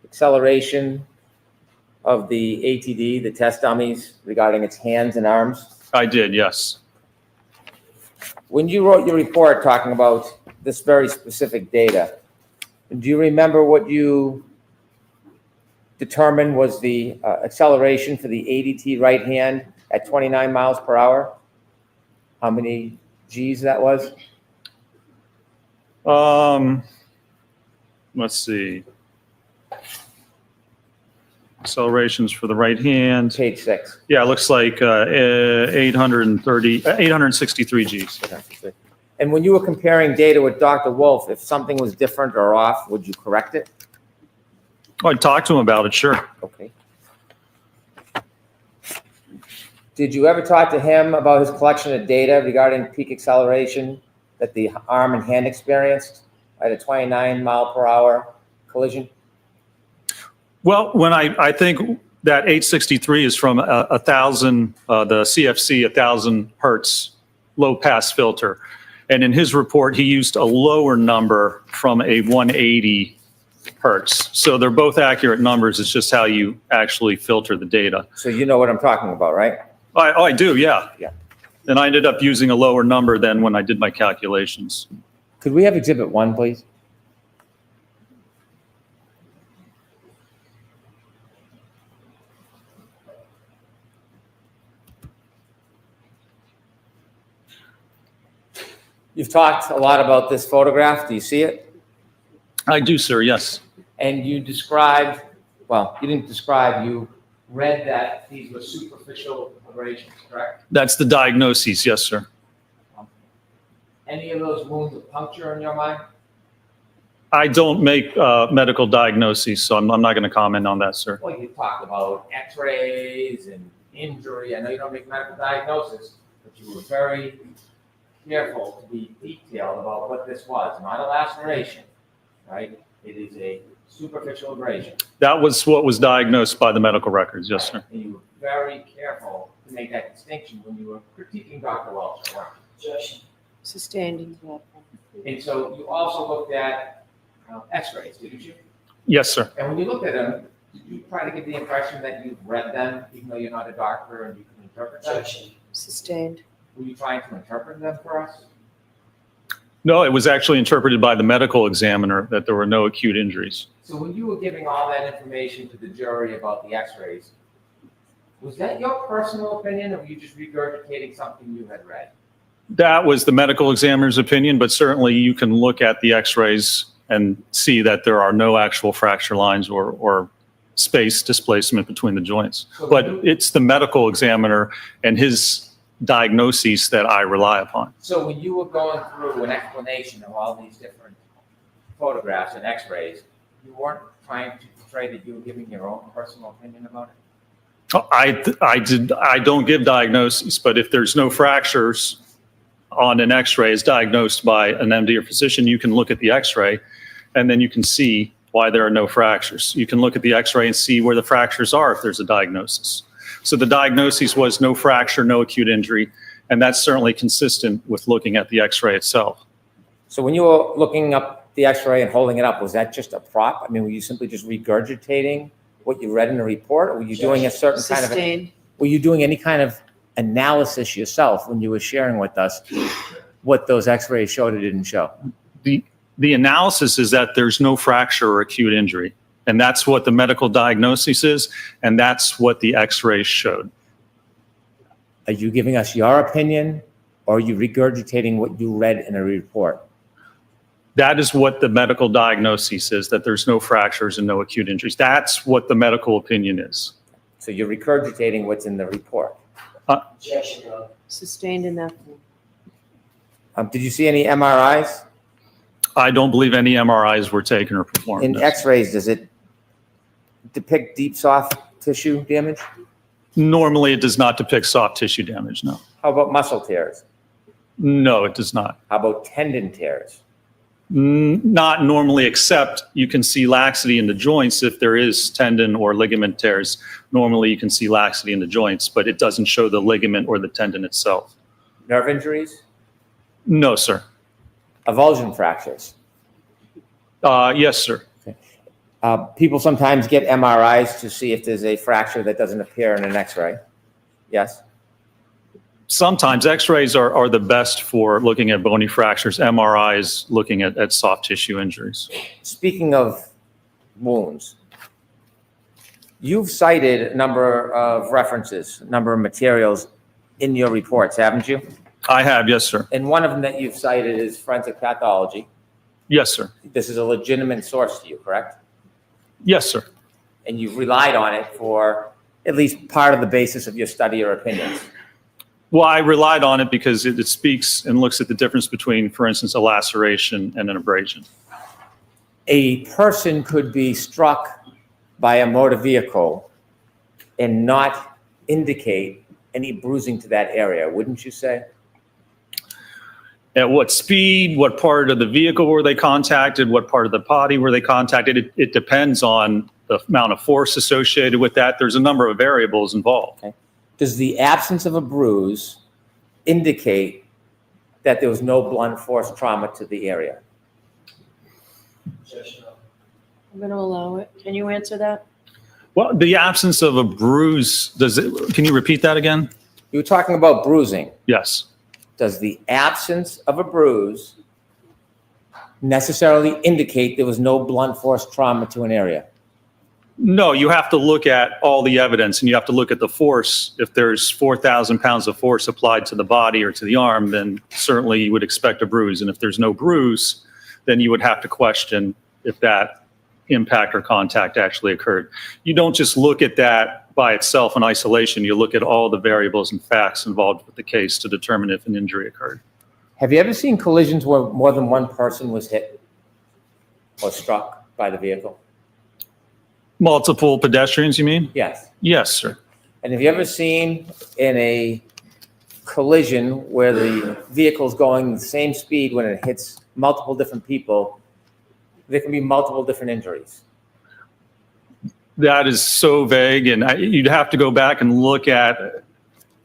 acceleration of the ATD, the test dummies, regarding its hands and arms? I did, yes. When you wrote your report talking about this very specific data, do you remember what you determined was the acceleration for the ADT right hand at 29 miles per hour? How many G's that was? Let's see. Accelerations for the right hand. Page 6. Yeah, it looks like 863 Gs. And when you were comparing data with Dr. Wolf, if something was different or off, would you correct it? I'd talk to him about it, sure. Okay. Did you ever talk to him about his collection of data regarding peak acceleration that the arm and hand experienced at a 29 mile per hour collision? Well, when I think that 863 is from 1,000, the CFC 1,000 hertz low pass filter. And in his report, he used a lower number from a 180 hertz. So they're both accurate numbers. It's just how you actually filter the data. So you know what I'm talking about, right? I do, yeah. Yeah. And I ended up using a lower number than when I did my calculations. Could we have Exhibit 1, please? You've talked a lot about this photograph. Do you see it? I do, sir, yes. And you described, well, you didn't describe, you read that these were superficial abrasions, correct? That's the diagnosis, yes, sir. any of those wounds a puncture in your mind? I don't make medical diagnoses, so I'm not going to comment on that, sir. Well, you talked about x-rays and injury. I know you don't make medical diagnosis, but you were very careful to be detailed about what this was. Not a laceration, right? It is a superficial abrasion. That was what was diagnosed by the medical records, yes, sir. And you were very careful to make that distinction when you were critiquing Dr. Welch. Sustained in that. And so you also looked at x-rays, didn't you? Yes, sir. And when you looked at them, did you try to get the impression that you've read them, even though you're not a doctor and you can interpret them? Sustained. Were you trying to interpret them for us? No, it was actually interpreted by the medical examiner that there were no acute injuries. So when you were giving all that information to the jury about the x-rays, was that your personal opinion, or were you just regurgitating something you had read? That was the medical examiner's opinion, but certainly you can look at the x-rays and see that there are no actual fracture lines or space displacement between the joints. But it's the medical examiner and his diagnoses that I rely upon. So when you were going through an explanation of all these different photographs and x-rays, you weren't trying to portray that you were giving your own personal opinion about it? I don't give diagnoses, but if there's no fractures on an x-ray as diagnosed by an MD or physician, you can look at the x-ray and then you can see why there are no fractures. You can look at the x-ray and see where the fractures are if there's a diagnosis. So the diagnosis was no fracture, no acute injury, and that's certainly consistent with looking at the x-ray itself. So when you were looking up the x-ray and holding it up, was that just a prop? I mean, were you simply just regurgitating what you read in the report, or were you doing a certain kind of, Sustained. were you doing any kind of analysis yourself when you were sharing with us what those x-rays showed or didn't show? The analysis is that there's no fracture or acute injury, and that's what the medical diagnosis is, and that's what the x-rays showed. Are you giving us your opinion, or are you regurgitating what you read in a report? That is what the medical diagnosis is, that there's no fractures and no acute injuries. That's what the medical opinion is. So you're regurgitating what's in the report. Sustained in that. Did you see any MRIs? I don't believe any MRIs were taken or performed. In no. x-rays, does it depict deep soft tissue damage? Normally, it does not depict soft tissue damage, no. How about muscle tears? No, it does not. How about tendon tears? Not normally, except you can see laxity in the joints if there is tendon or ligament tears. Normally, you can see laxity in the joints, but it doesn't show the ligament or the tendon itself. Nerve injuries? No, sir. Avulsion fractures? Yes, sir. People sometimes get MRIs to see if there's a fracture that doesn't appear in an x-ray. Yes? Sometimes x-rays are the best for looking at bony fractures. MRIs looking at soft tissue injuries. Speaking of wounds, you've cited a number of references, a number of materials in your reports, haven't you? I have, yes, sir. And one of them that you've cited is forensic pathology. Yes, sir. This is a legitimate source to you, correct? Yes, sir. And you've relied on it for at least part of the basis of your study or opinions. Well, I relied on it because it speaks and looks at the difference between, for instance, a laceration and an abrasion. A person could be struck by a motor vehicle and not indicate any bruising to that area, wouldn't you say? At what speed, what part of the vehicle were they contacted, what part of the body were they contacted? It depends on the amount of force associated with that. There's a number of variables involved. Okay. Does the absence of a bruise indicate that there was no blunt force trauma to the area? I'm going to allow it. Can you answer that? Well, the absence of a bruise, can you repeat that again? You were talking about bruising. Yes. Does the absence of a bruise necessarily indicate there was no blunt force trauma to an area? No, you have to look at all the evidence and you have to look at the force. If there's 4,000 pounds of force applied to the body or to the arm, then certainly you would expect a bruise. And if there's no bruise, then you would have to question if that impact or contact actually occurred. You don't just look at that by itself in isolation. You look at all the variables and facts involved with the case to determine if an injury occurred. Have you ever seen collisions where more than one person was hit or struck by the vehicle? Multiple pedestrians, you mean? Yes. Yes, sir. And have you ever seen in a collision where the vehicle's going the same speed when it hits multiple different people, there can be multiple different injuries? That is so vague, and you'd have to go back and look at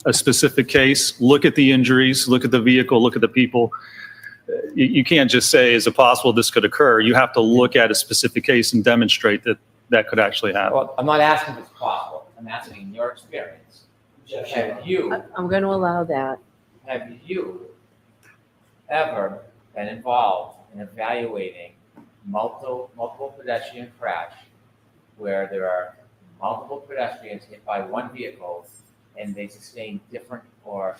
a specific case, look at the injuries, look at the vehicle, look at the people. You can't just say, is it possible this could occur? You have to look at a specific case and demonstrate that that could actually happen. Well, I'm not asking if it's Possible. I'm asking in your experience. Have you I'm going to allow that. Have you ever been involved in evaluating multiple pedestrian crash where there are multiple pedestrians hit by one vehicle and they sustain different or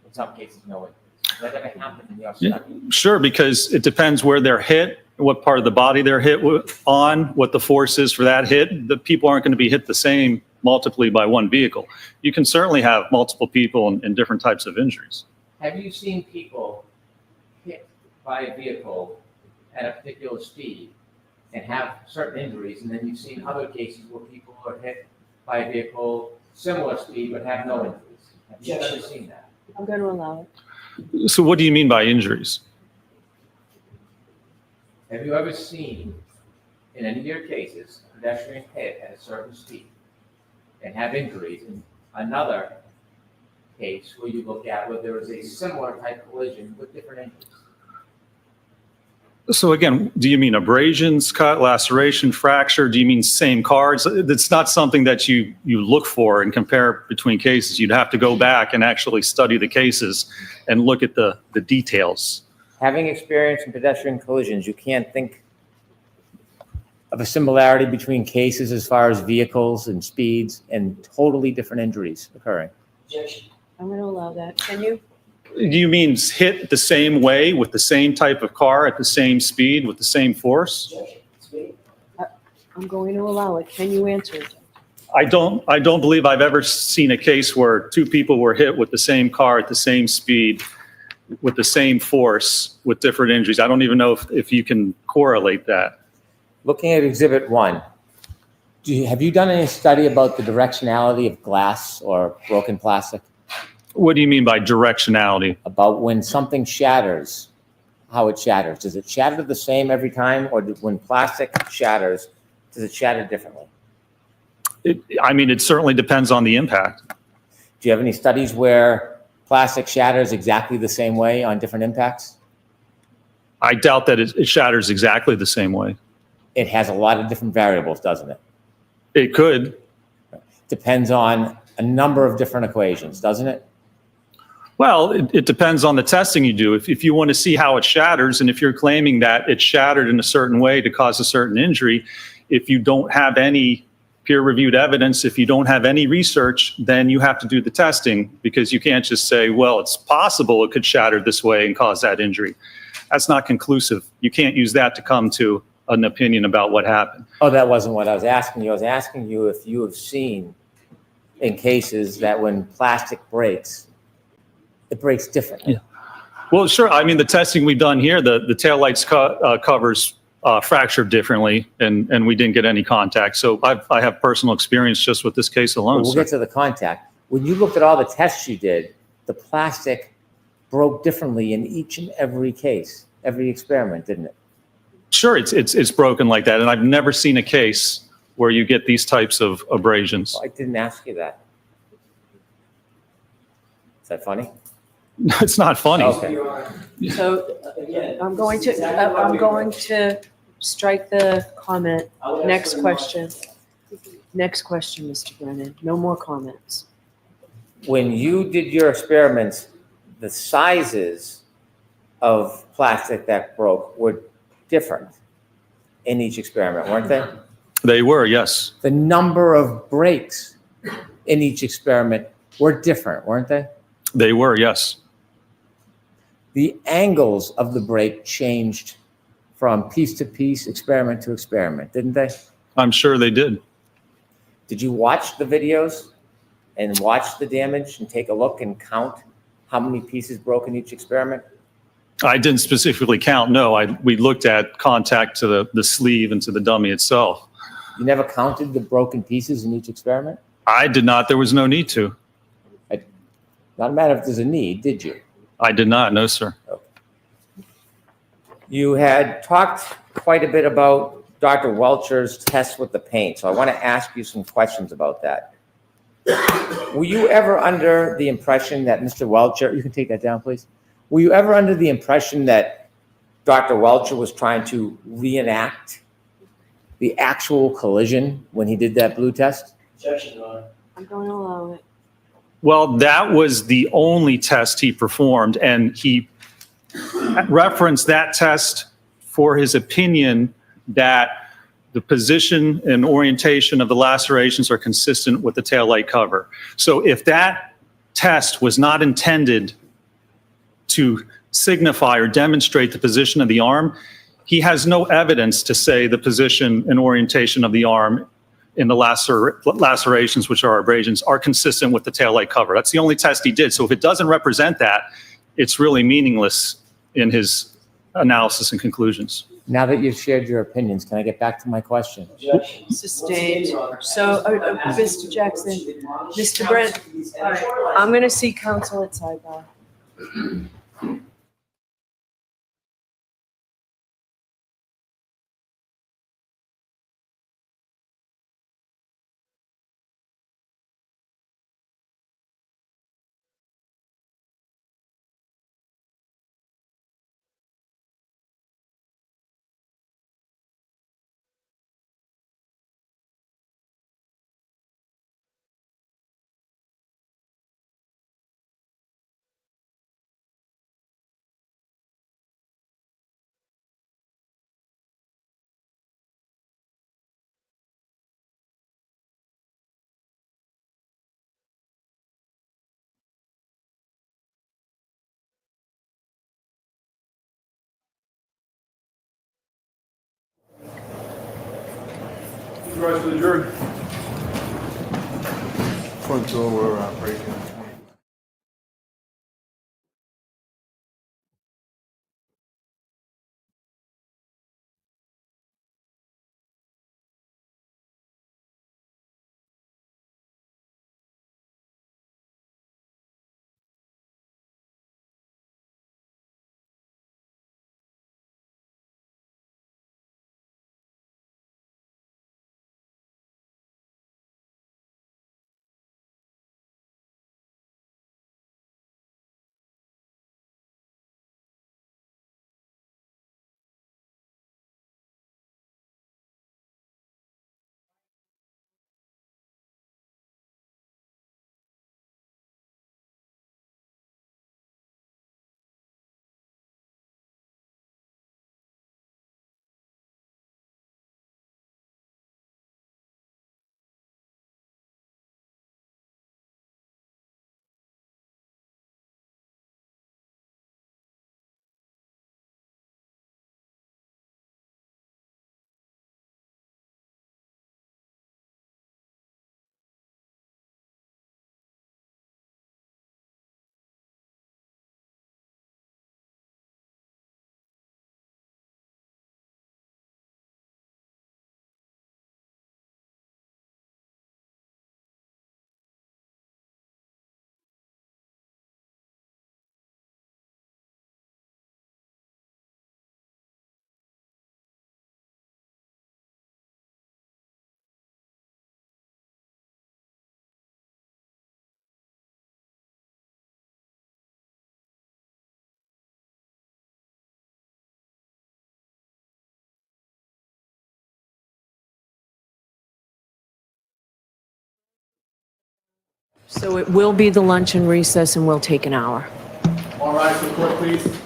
in some cases no injuries? Has that ever happened in your study? Sure, because it depends where they're hit, what part of the body they're hit on, what the force is for that hit. The people aren't going to be hit the same multiply by one vehicle. You can certainly have multiple people and different types of injuries. Have you seen people hit by a vehicle at a particular speed and have certain injuries, and then you've seen other cases where people are hit by a vehicle similar speed but have no injuries? Have you ever seen that? I'm going to allow it. So what do you mean by injuries? Have you ever seen, in any of your cases, a pedestrian hit at a certain speed and have injuries, in another case where you look at where there is a similar type collision with different injuries? So again, do you mean abrasions, cut, laceration, fracture? Do you mean same cards? It's not something that you look for and compare between cases. You'd have to go back and actually study the cases and look at the details. Having experience in pedestrian collisions, you can't think of a similarity between cases as far as vehicles and speeds and totally different injuries occurring. I'm going to allow that. Can you? Do you mean hit the same way with the same type of car at the same speed with the same force? I'm going to allow it. Can you answer it? I don't believe I've ever seen a case where two people were hit with the same car at the same speed with the same force with different injuries. I don't even know if you can correlate that. Looking at Exhibit 1, have you done any study about the directionality of glass or broken plastic? What do you mean by directionality? About when something shatters, how it shatters. Does it shatter the same every time, or when plastic shatters, does it shatter differently? It certainly depends on the impact. Do you have any studies where plastic shatters exactly the same way on different impacts? I doubt that it shatters exactly the same way. It has a lot of different variables, doesn't it? It could. Depends on a number of different equations, doesn't it? Well, it depends on the testing you do. If you want to see how it shatters, and if you're claiming that it shattered in a certain way to cause a certain injury, if you don't have any peer-reviewed evidence, if you don't have any research, then you have to do the testing, because you can't just say, well, it's possible it could shatter this way and cause that injury. That's not conclusive. You can't use that to come to an opinion about what happened. Oh, that wasn't what I was asking you. I was asking you if you have seen in cases that when plastic breaks, it breaks differently. Yeah. Well, sure. I mean, the testing we've done here, the taillights covers fractured differently, and we didn't get any contact. So I have personal experience just with this case alone. We'll get to the contact. When you looked at all the tests you did, the plastic broke differently in each and every case, every experiment, didn't it? Sure, it's broken like that, and I've never seen a case where you get these types of abrasions. Well, I didn't ask you that. Is that funny? It's not funny. Okay. So I'm going to strike the comment. Next question. Next question, Mr. Brennan. No more comments. When you did your experiments, the sizes of plastic that broke were different in each experiment, weren't they? They were, yes. The number of breaks in each experiment were different, weren't they? They were, yes. The angles of the break changed from piece to piece, experiment to experiment, didn't they? I'm sure they did. Did you watch the videos and watch the damage and take a look and count how many pieces broke in each experiment? I didn't specifically count, no. We looked at contact to the sleeve and to the dummy itself. You never counted the broken pieces in each experiment? I did not. There was no need to. Not a matter if there's a need, did you? I did not, no, sir. You had talked quite a bit about Dr. Welcher's test with the paint, so I want to ask you some questions about that. Were you ever under the impression that Mr. Welcher, you can take that down, please. Were you ever under the impression that Dr. Welcher was trying to reenact the actual collision when he did that blue test? Objection, Your Honor. I'm going to allow it. Well, that was the only test he performed, and he referenced that test for his opinion that the position and orientation of the lacerations are consistent with the taillight cover. So if that test was not intended to signify or demonstrate the position of the arm, he has no evidence to say the position and orientation of the arm in the lacerations, which are abrasions, are consistent with the taillight cover. That's the only test he did. So if it doesn't represent that, it's really meaningless in his analysis and conclusions. Now that you've shared your opinions, can I get back to my question? Objection. Sustained. So, Mr. Jackson, Mr. Brent, all right, I'm going to see counsel at sidebar. You rise to the jury. Front door, we're breaking. So it will be the luncheon recess and we'll take an hour. All rise to the court, please.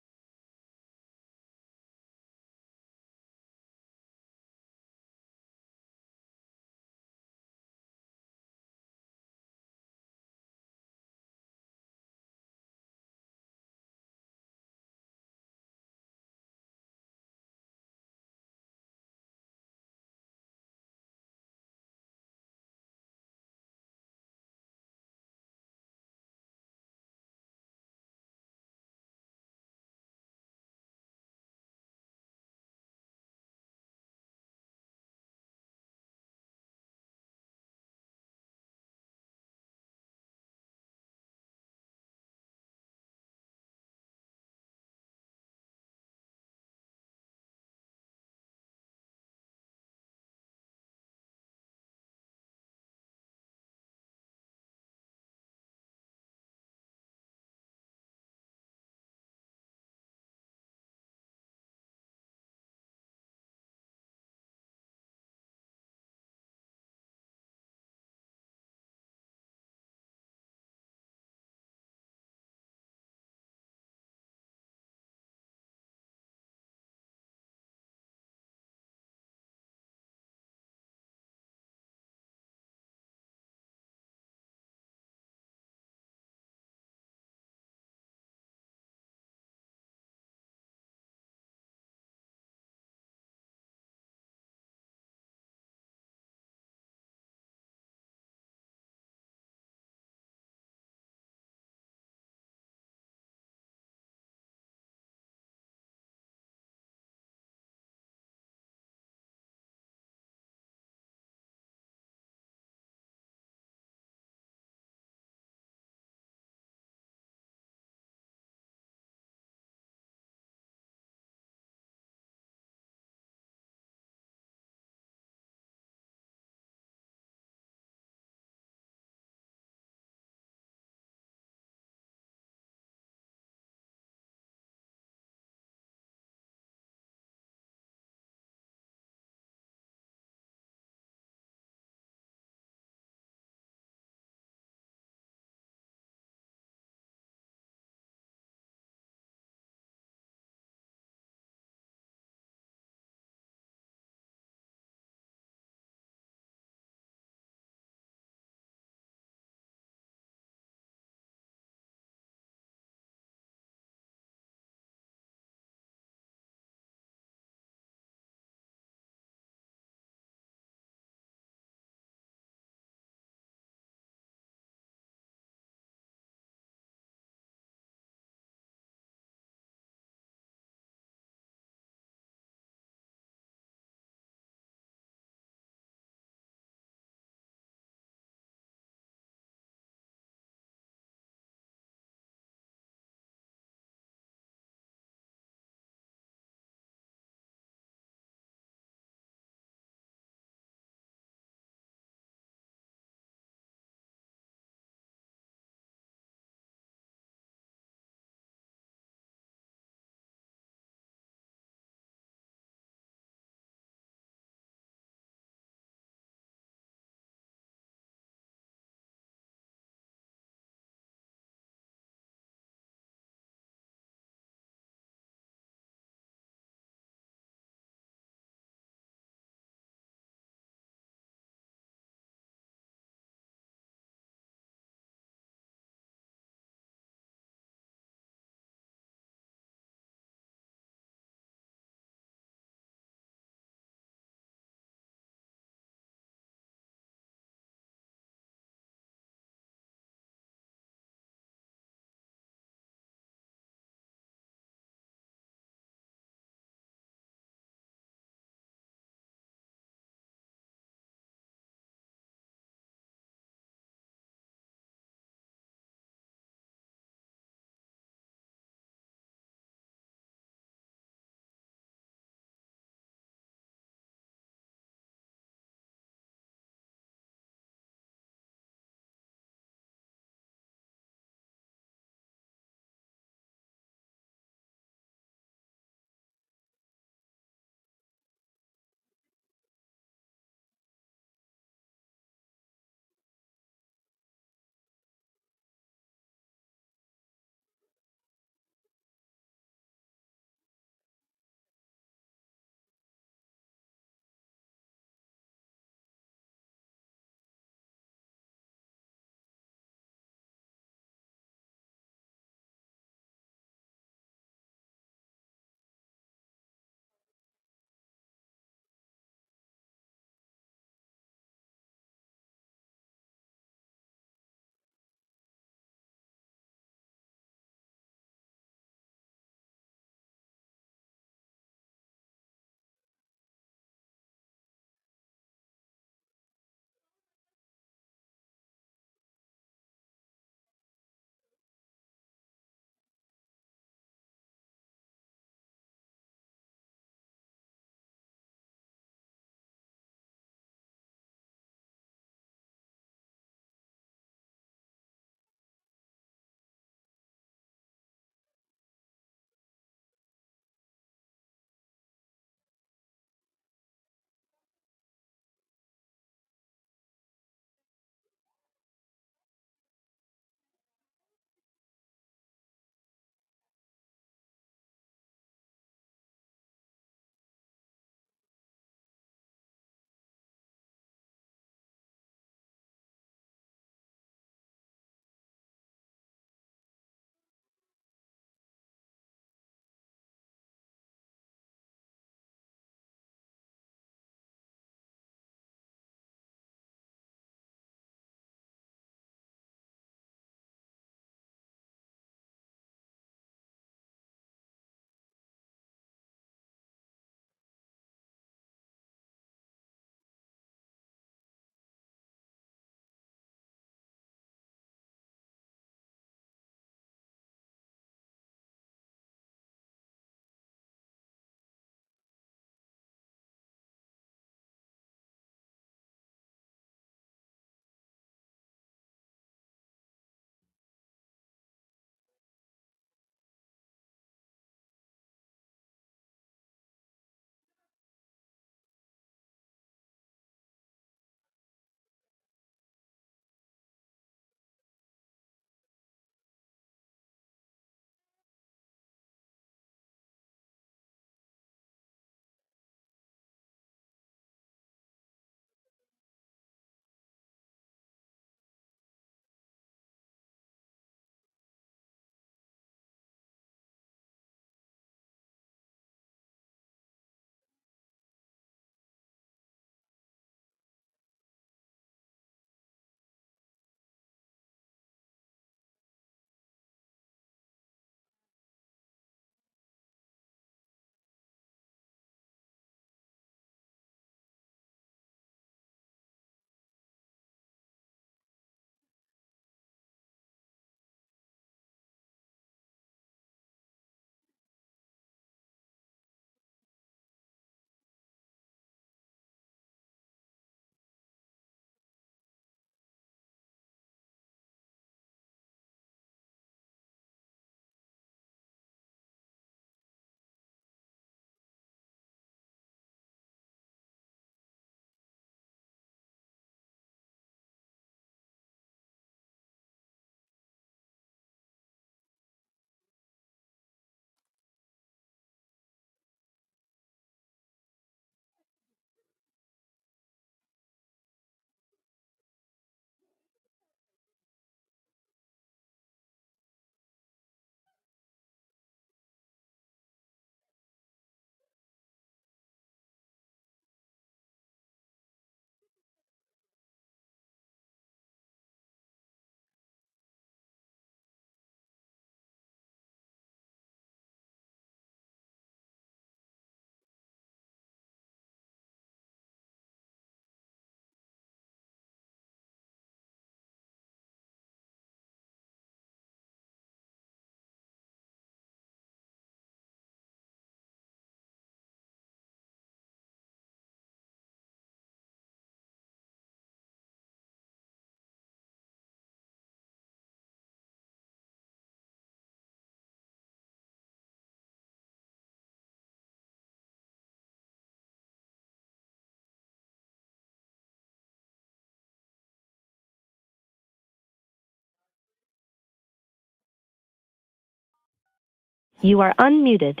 You are unmuted.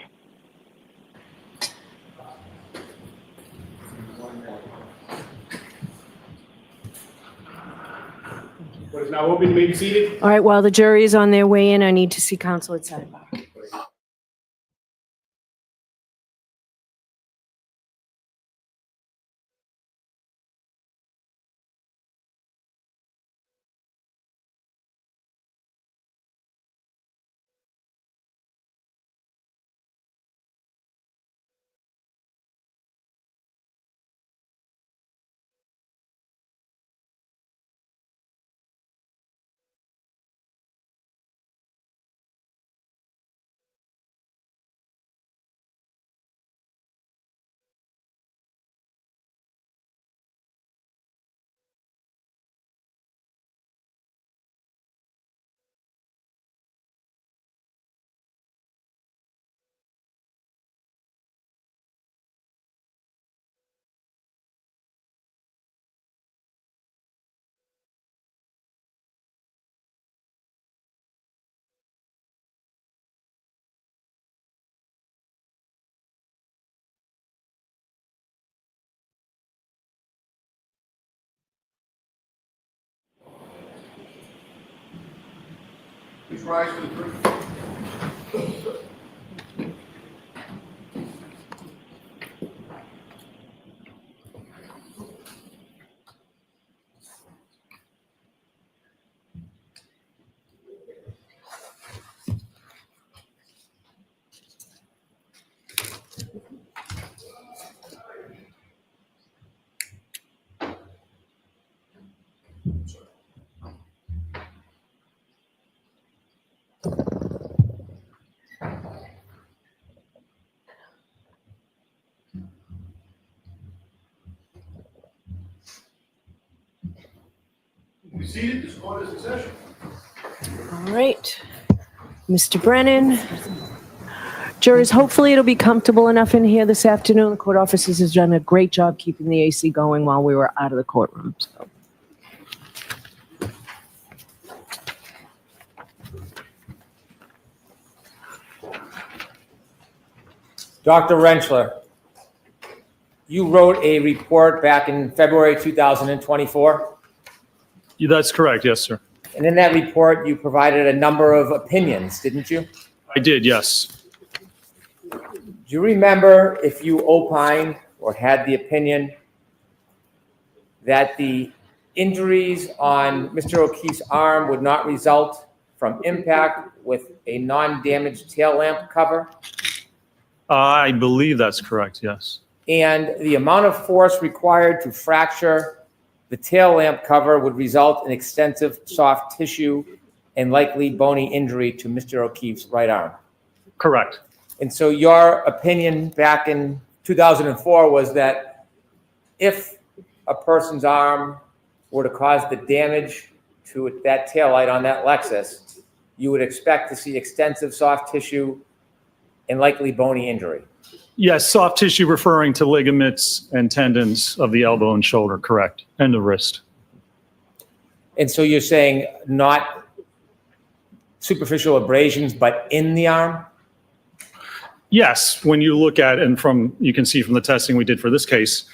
What is now open, you may be seated. All right, while the jury is on their way in, I need to see counsel at sidebar. Please rise for the proof. Be seated, this court is in session. All right, Mr. Brennan. Jurors, hopefully it'll be comfortable enough in here this afternoon. The court officers has done a great job keeping the AC going while we were out of the courtroom, so. Dr. Rentschler, you wrote a report back in February 2024, That's correct, yes, sir. and in that report, you provided a number of opinions, didn't you? I did, yes. Do you remember if you opined or had the opinion that the injuries on Mr. O'Keefe's arm would not result from impact with a non-damaged tail lamp cover? I believe that's correct, yes. And the amount of force required to fracture the tail lamp cover would result in extensive soft tissue and likely bony injury to Mr. O'Keefe's right arm. Correct. And so your opinion back in 2004 was that if a person's arm were to cause the damage to that taillight on that Lexus, you would expect to see extensive soft tissue and likely bony injury. Yes, soft tissue referring to ligaments and tendons of the elbow and shoulder, correct, and the wrist. And so you're saying not superficial abrasions, but in the arm? Yes, when you look at, and you can see from the testing we did for this case,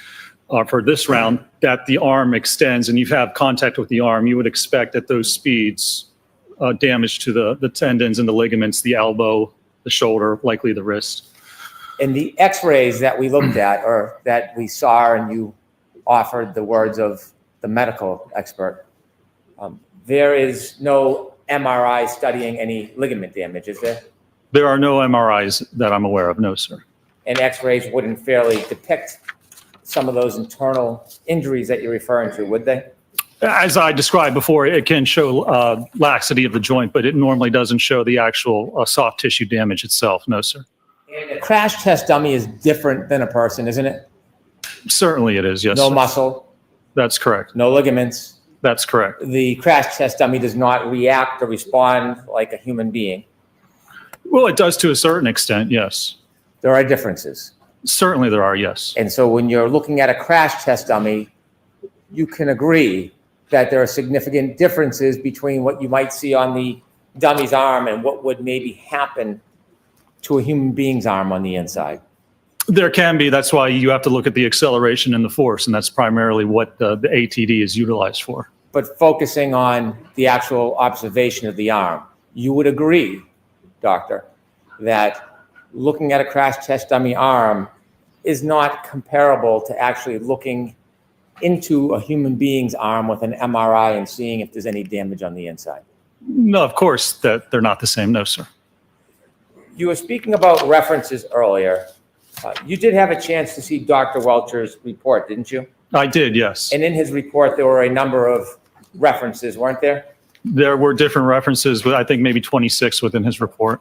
for this round, that the arm extends and you have contact with the arm, you would expect at those speeds damage to the tendons and the ligaments, the elbow, the shoulder, likely the wrist. And the x-rays that we looked at or that we saw, and you offered the words of the medical expert, there is no MRI studying any ligament damage, is there? There are no MRIs that I'm aware of, no, sir. And x-rays wouldn't fairly depict some of those internal injuries that you're referring to, would they? As I described before, it can show laxity of the joint, but it normally doesn't show the actual soft tissue damage itself, no, sir. And a crash test dummy is different than a person, isn't it? Certainly it is, yes, No sir. muscle, That's correct. no ligaments. That's correct. The crash test dummy does not react or respond like a human being. Well, it does to a certain extent, yes. There are differences. Certainly there are, yes. And so when you're looking at a crash test dummy, you can agree that there are significant differences between what you might see on the dummy's arm and what would maybe happen to a human being's arm on the inside? There can be. That's why you have to look at the acceleration and the force, and that's primarily what the ATD is utilized for. But focusing on the actual observation of the arm, you would agree, doctor, that looking at a crash test dummy arm is not comparable to actually looking into a human being's arm with an MRI and seeing if there's any damage on the inside? No, of course, that they're not the same. No, sir. You were speaking about references earlier. You did have a chance to see Dr. Welcher's report, didn't you? I did, yes. And in his report, there were a number of references, weren't there? There were different references, but I think maybe 26 within his report.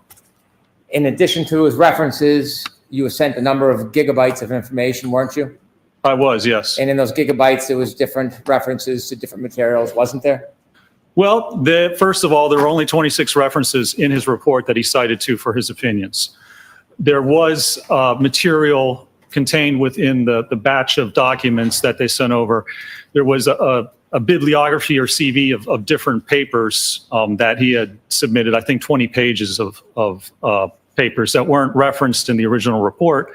In addition to his references, you were sent a number of gigabytes of information, weren't you? I was, yes. And in those gigabytes, there was different references to different materials, wasn't there? Well, first of all, there were only 26 references in his report that he cited to for his opinions. There was material contained within the batch of documents that they sent over. There was a bibliography or CV of different papers that he had submitted, I think 20 pages of papers that weren't referenced in the original report.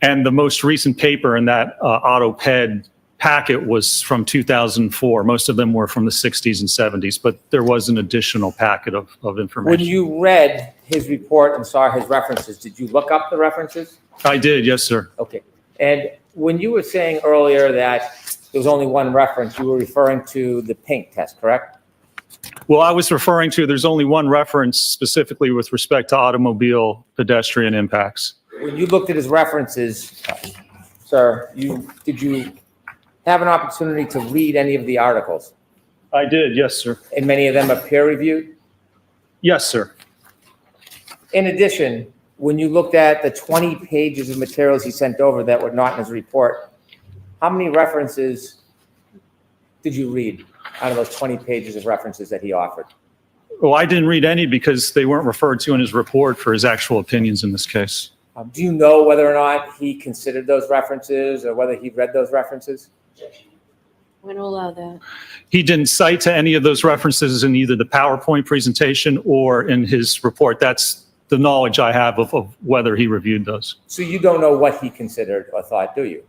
And the most recent paper in that AutoPed packet was from 2004. Most of them were from the 60s and 70s, but there was an additional packet of information. When you read his report and saw his references, did you look up the references? I did, yes, sir. Okay. And when you were saying earlier that there was only one reference, you were referring to the pink test, correct? Well, I was referring to, there's only one reference specifically with respect to automobile pedestrian impacts. When you looked at his references, sir, did you have an opportunity to read any of the articles? I did, yes, sir. And many of them are peer-reviewed? Yes, sir. In addition, when you looked at the 20 pages of materials he sent over that were not in his report, how many references did you read out of those 20 pages of references that he offered? Well, I didn't read any because they weren't referred to in his report for his actual opinions in this case. Do you know whether or not he considered those references or whether he read those references? I'm going to allow that. He didn't cite to any of those references in either the PowerPoint presentation or in his report. That's the knowledge I have of whether he reviewed those. So you don't know what he considered or thought, do you?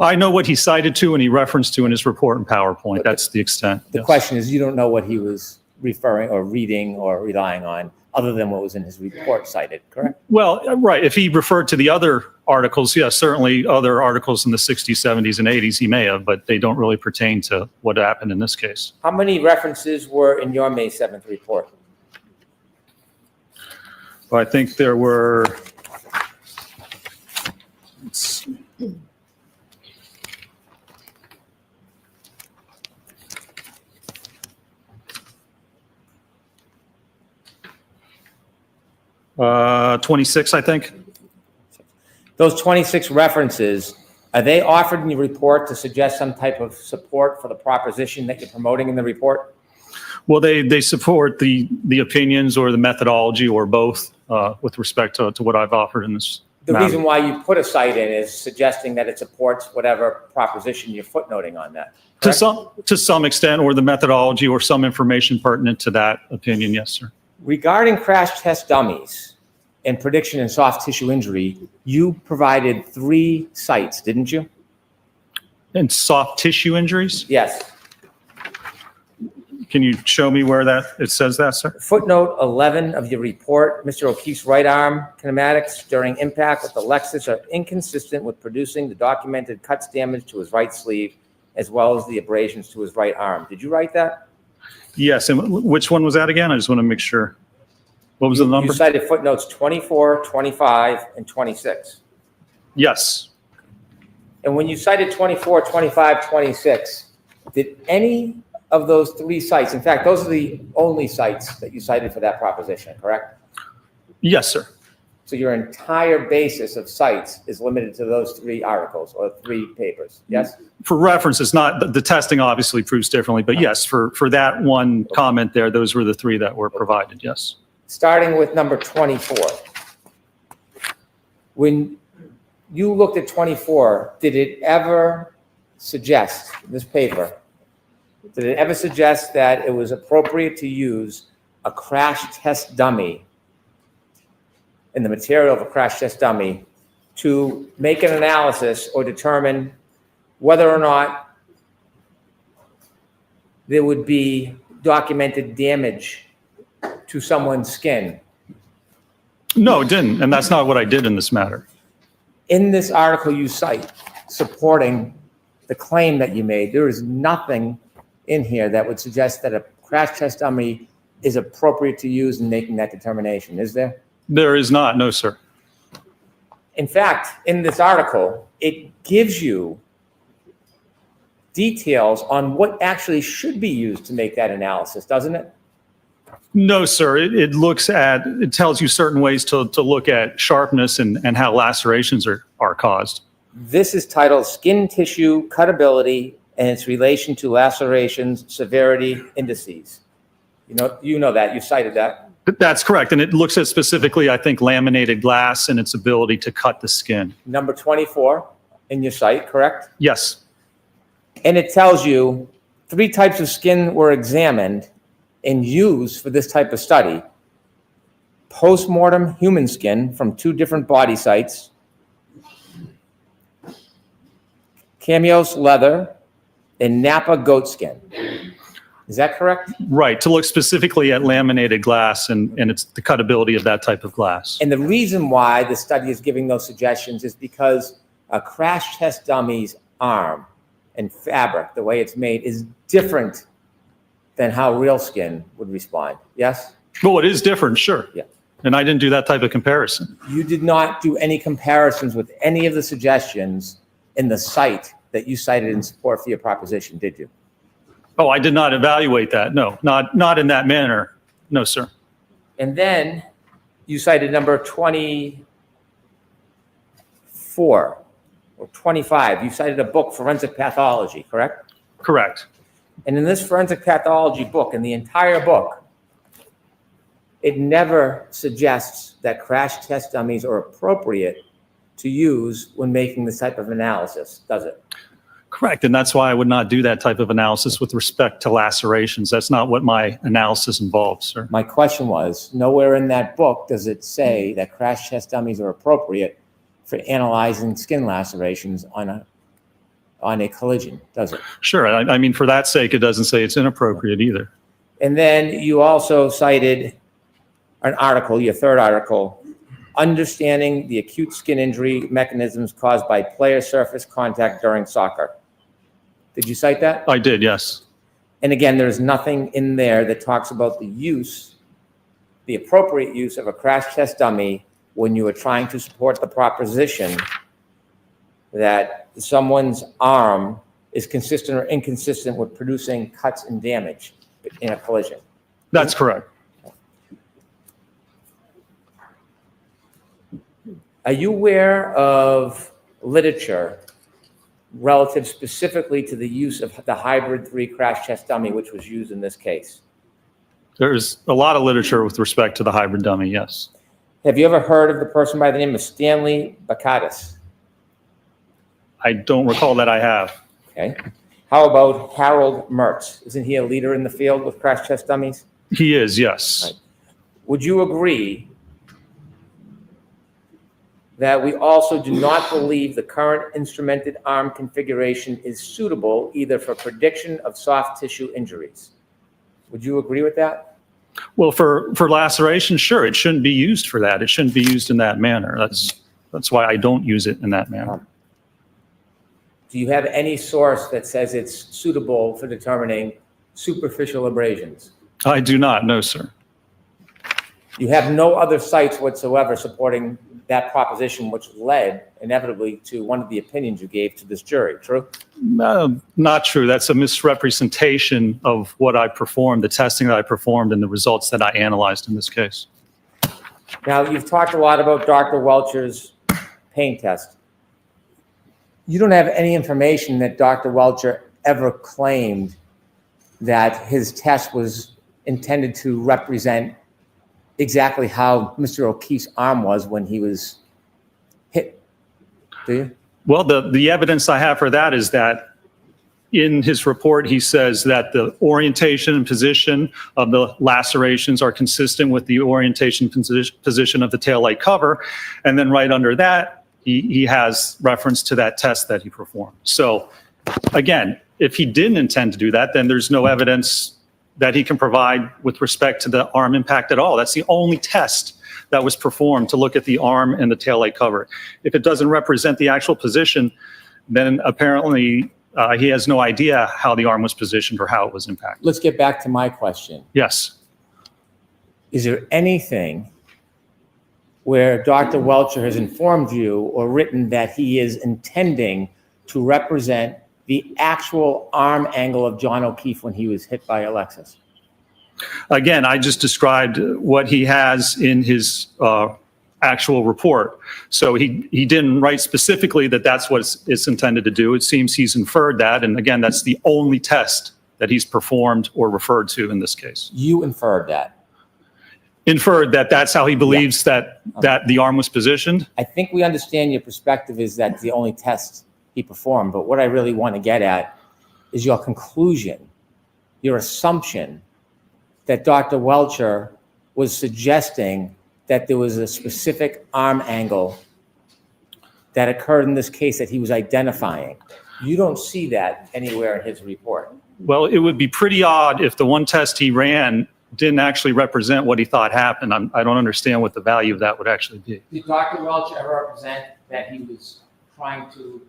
I know what he cited to and he referenced to in his report in PowerPoint. That's the extent. The question is, you don't know what he was referring or reading or relying on other than what was in his report cited, correct? Well, right. If he referred to the other articles, yes, certainly other articles in the 60s, 70s, and 80s he may have, but they don't really pertain to what happened in this case. How many references were in your May 7th report? Well, I think there were, let's see. Uh, 26, I think. Those 26 references, are they offered in your report to suggest some type of support for the proposition that you're promoting in the report? Well, they support the opinions or the methodology or both with respect to what I've offered in this The matter. reason why you put a cite in is suggesting that it supports whatever proposition you're footnoting on that. Correct? To some extent, or the methodology or some information pertinent to that opinion, yes, sir. Regarding crash test dummies and prediction in soft tissue injury, you provided 3 sites, didn't you? And soft tissue injuries? Yes. Can you show me where that it says that, sir? Footnote 11 of your report, Mr. O'Keefe's right arm kinematics during impact with the Lexus are inconsistent with producing the documented cuts damage to his right sleeve as well as the abrasions to his right arm. Did you write that? Yes, and which one was that again? I just want to make sure. What was the number? You cited footnotes 24, 25, and 26. Yes. And when you cited 24, 25, 26, did any of those 3 sites, in fact, those are the only sites that you cited for that proposition, correct? Yes, sir. So your entire basis of sites is limited to those 3 articles or 3 papers, yes? For reference, it's not, the testing obviously proves differently, but yes, for that one comment there, those were the 3 that were provided, yes. Starting with number 24. When you looked at 24, did it ever suggest, this paper, did it ever suggest that it was appropriate to use a crash test dummy in the material of a crash test dummy to make an analysis or determine whether or not there would be documented damage to someone's skin. No, it didn't, and that's not what I did in this matter. In this article you cite supporting the claim that you made, there is nothing in here that would suggest that a crash test dummy is appropriate to use in making that determination, is there? There is not, no, sir. In fact, in this article, it gives you details on what actually should be used to make that analysis, doesn't it? No, sir. It tells you certain ways to look at sharpness and how lacerations are caused. This is titled Skin Tissue Cuttability and its relation to lacerations, severity, indices. You know that, you cited that. That's correct. And it looks at specifically, I think, laminated glass and its ability to cut the skin. Number 24 in your site, correct? Yes. And it tells you 3 types of skin were examined and used for this type of study. Post-mortem human skin from 2 different body sites, Cameos leather, and Napa goat skin. Is that correct? Right, to look specifically at laminated glass and it's the cuttability of that type of glass. And the reason why the study is giving those suggestions is because a crash test dummy's arm and fabric, the way it's made, is different than how real skin would respond. Yes? Well, it is different, sure. Yeah. And I didn't do that type of comparison. You did not do any comparisons with any of the suggestions in the site that you cited in support for your proposition, did you? Oh, I did not evaluate that. No, not in that manner. No, sir. And then you cited number 24 or 25. You cited a book, Forensic Pathology, correct? Correct. And in this forensic pathology book, in the entire book, it never suggests that crash test dummies are appropriate to use when making this type of analysis, does it? Correct. And that's why I would not do that type of analysis with respect to lacerations. That's not what my analysis involves, sir. My question was, nowhere in that book does it say that crash test dummies are appropriate for analyzing skin lacerations on a collision, does it? Sure. I mean, for that sake, it doesn't say it's inappropriate either. And then you also cited an article, your third article, Understanding the Acute Skin Injury Mechanisms Caused by Player Surface Contact During Soccer. Did you cite that? I did, yes. And again, there's nothing in there that talks about the appropriate use of a crash test dummy when you are trying to support the proposition that someone's arm is consistent or inconsistent with producing cuts and damage in a collision. That's correct. Are you aware of literature relative specifically to the use of the hybrid 3 crash test dummy, which was used in this case? There's a lot of literature with respect to the hybrid dummy, yes. Have you ever heard of the person by the name of Stanley Bakatis? I don't recall that I have. Okay. How about Harold Mertz? Isn't he a leader in the field with crash test dummies? He is, yes. Right. Would you agree that we also do not believe the current instrumented arm configuration is suitable either for prediction of soft tissue injuries? Would you agree with that? Well, for laceration, sure, it shouldn't be used for that. It shouldn't be used in that manner. That's why I don't use it in that manner. Do you have any source that says it's suitable for determining superficial abrasions? I do not, no, sir. You have no other sites whatsoever supporting that proposition, which led inevitably to one of the opinions you gave to this jury, true? Not true. That's a misrepresentation of what I performed, the testing that I performed, and the results that I analyzed in this case. Now, you've talked a lot about Dr. Welcher's pain test. You don't have any information that Dr. Welcher ever claimed that his test was intended to represent exactly how Mr. O'Keefe's arm was when he was hit, do you? Well, the evidence I have for that is that in his report, he says that the orientation and position of the lacerations are consistent with the orientation position of the taillight cover. And then right under that, he has reference to that test that he performed. So again, if he didn't intend to do that, then there's no evidence that he can provide with respect to the arm impact at all. That's the only test that was performed to look at the arm and the taillight cover. If it doesn't represent the actual position, then apparently he has no idea how the arm was positioned or how it was impacted. Let's get back to my question. Yes. Is there anything where Dr. Welcher has informed you or written that he is intending to represent the actual arm angle of John O'Keefe when he was hit by Alexis? Again, I just described what he has in his actual report. So he didn't write specifically that that's what it's intended to do. It seems he's inferred that. And again, that's the only test that he's performed or referred to in this case. You inferred that. Inferred that that's how he believes that the arm was positioned. I think we understand your perspective is that the only test he performed, but what I really want to get at is your conclusion, your assumption that Dr. Welcher was suggesting that there was a specific arm angle that occurred in this case that he was identifying. You don't see that anywhere in his report. Well, it would be pretty odd if the one test he ran didn't actually represent what he thought happened. I don't understand what the value of that would actually be. Did Dr. Welch ever represent that he was trying to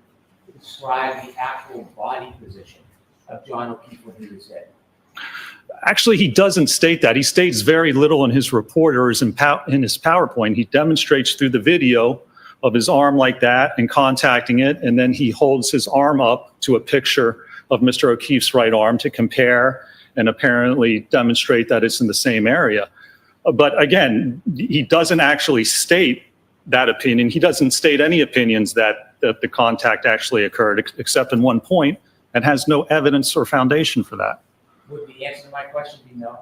describe the actual body position of John O'Keefe when he was hit? Actually, he doesn't state that. He states very little in his report or in his PowerPoint. He demonstrates through the video of his arm like that and contacting it, and then he holds his arm up to a picture of Mr. O'Keefe's right arm to compare and apparently demonstrate that it's in the same area. But again, he doesn't actually state that opinion. He doesn't state any opinions that the contact actually occurred, except in one point, and has no evidence or foundation for that. Would the answer to my question be no?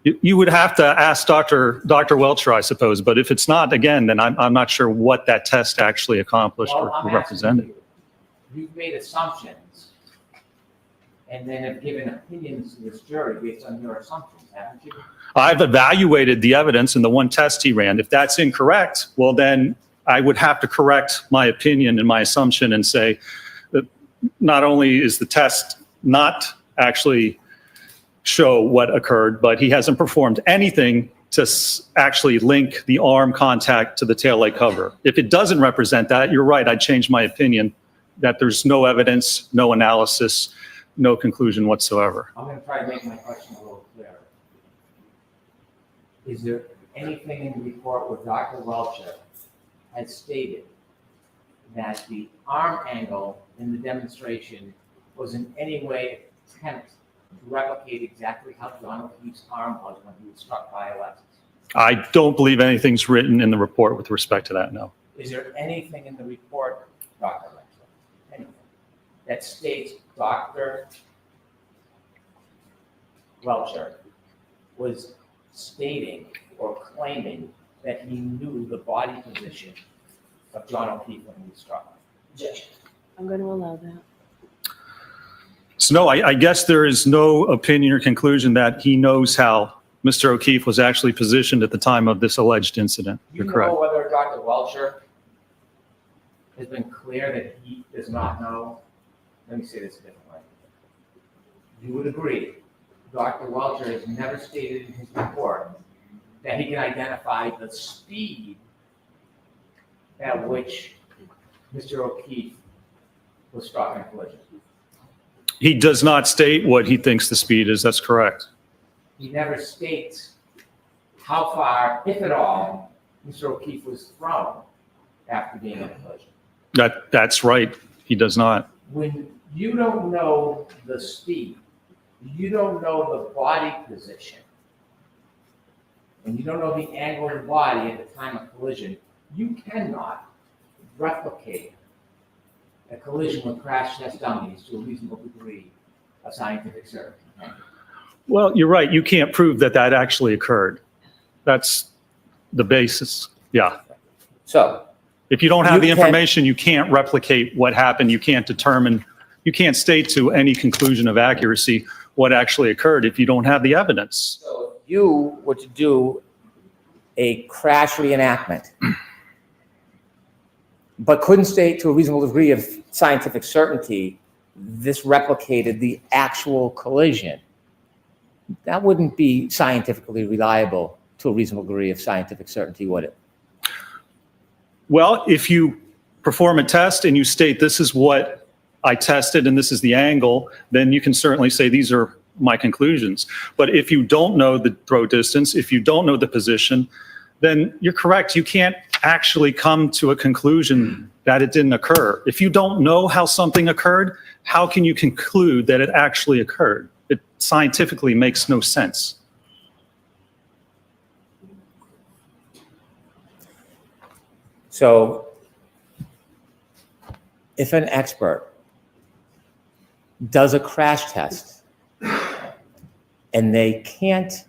You would have to ask Dr. Welcher, I suppose, but if it's not, again, then I'm not sure what that test actually accomplished Well, or I'm represented. asking you, you've made assumptions and then have given opinions to this jury based on your assumptions, haven't you? I've evaluated the evidence in the one test he ran. If that's incorrect, well, then I would have to correct my opinion and my assumption and say that not only is the test not actually show what occurred, but he hasn't performed anything to actually link the arm contact to the taillight cover. If it doesn't represent that, you're right, I'd change my opinion that there's no evidence, no analysis, no conclusion whatsoever. I'm going to try to make my question a little clearer. Is there anything in the report where Dr. Welcher has stated that the arm angle in the demonstration was in any way attempt to replicate exactly how John O'Keefe's arm was when he was struck by Alexis? I don't believe anything's written in the report with respect to that, no. Is there anything in the report, Dr. Welcher, anything, that states Dr. Welcher was stating or claiming that he knew the body position of John O'Keefe when he was struck? I'm going to allow that. So no, I guess there is no opinion or conclusion that he knows how Mr. O'Keefe was actually positioned at the time of this alleged incident. Do you You're correct. know whether Dr. Welcher has been clear that he does not know? Let me say this a different way. You would agree, Dr. Welcher has never stated in his report that he can identify the speed at which Mr. O'Keefe was struck in a collision. He does not state what he thinks the speed is. That's correct. He never states how far, if at all, Mr. O'Keefe was thrown after being in a collision. That's right. He does not. When you don't know the speed, you don't know the body position, and you don't know the angle of the body at the time of collision, you cannot replicate a collision with crash test dummies to a reasonable degree of scientific certainty. Well, you're right. You can't prove that that actually occurred. That's the basis. Yeah. So If you don't have the You can't- information, you can't replicate what happened. You can't determine, You can't state to any conclusion of accuracy what actually occurred if you don't have the evidence. So if you were to do a crash reenactment, but couldn't state to a reasonable degree of scientific certainty this replicated the actual collision, that wouldn't be scientifically reliable to a reasonable degree of scientific certainty, would it? Well, if you perform a test and you state this is what I tested and this is the angle, then you can certainly say these are my conclusions. But if you don't know the throw distance, if you don't know the position, then you're correct. You can't actually come to a conclusion that it didn't occur. If you don't know how something occurred, how can you conclude that it actually occurred? It scientifically makes no sense. So if an expert does a crash test and they can't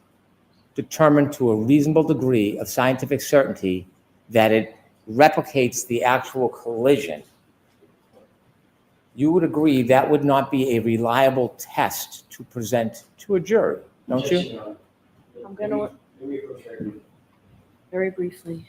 determine to a reasonable degree of scientific certainty that it replicates the actual collision, you would agree that would not be a reliable test to present to a jury, don't you? I'm gonna, very briefly.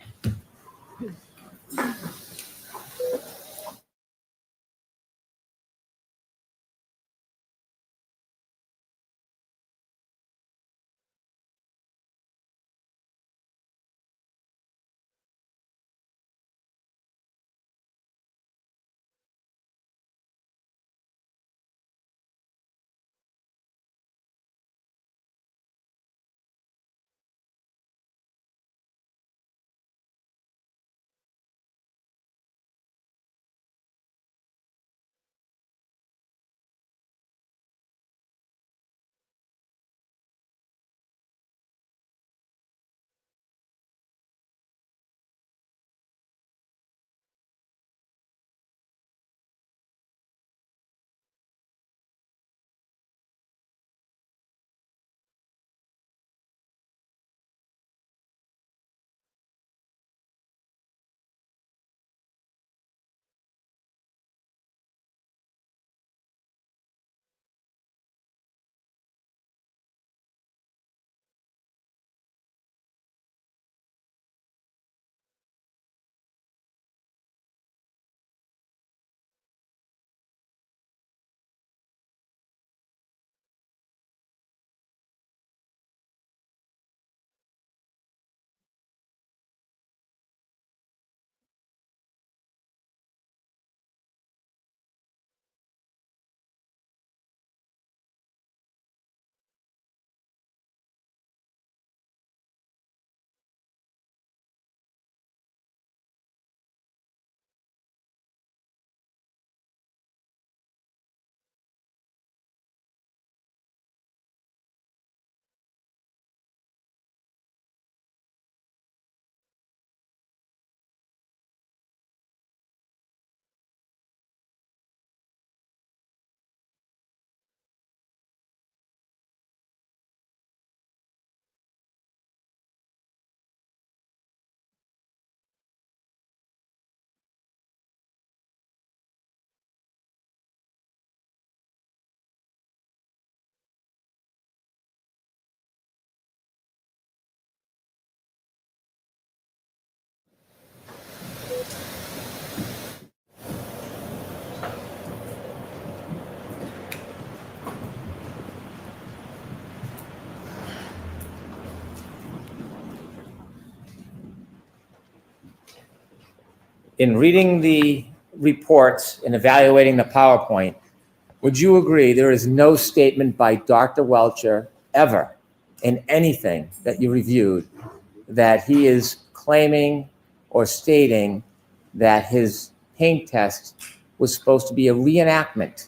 In reading the reports and evaluating the PowerPoint, would you agree there is no statement by Dr. Welcher ever in anything that you reviewed that he is claiming or stating that his paint test was supposed to be a reenactment,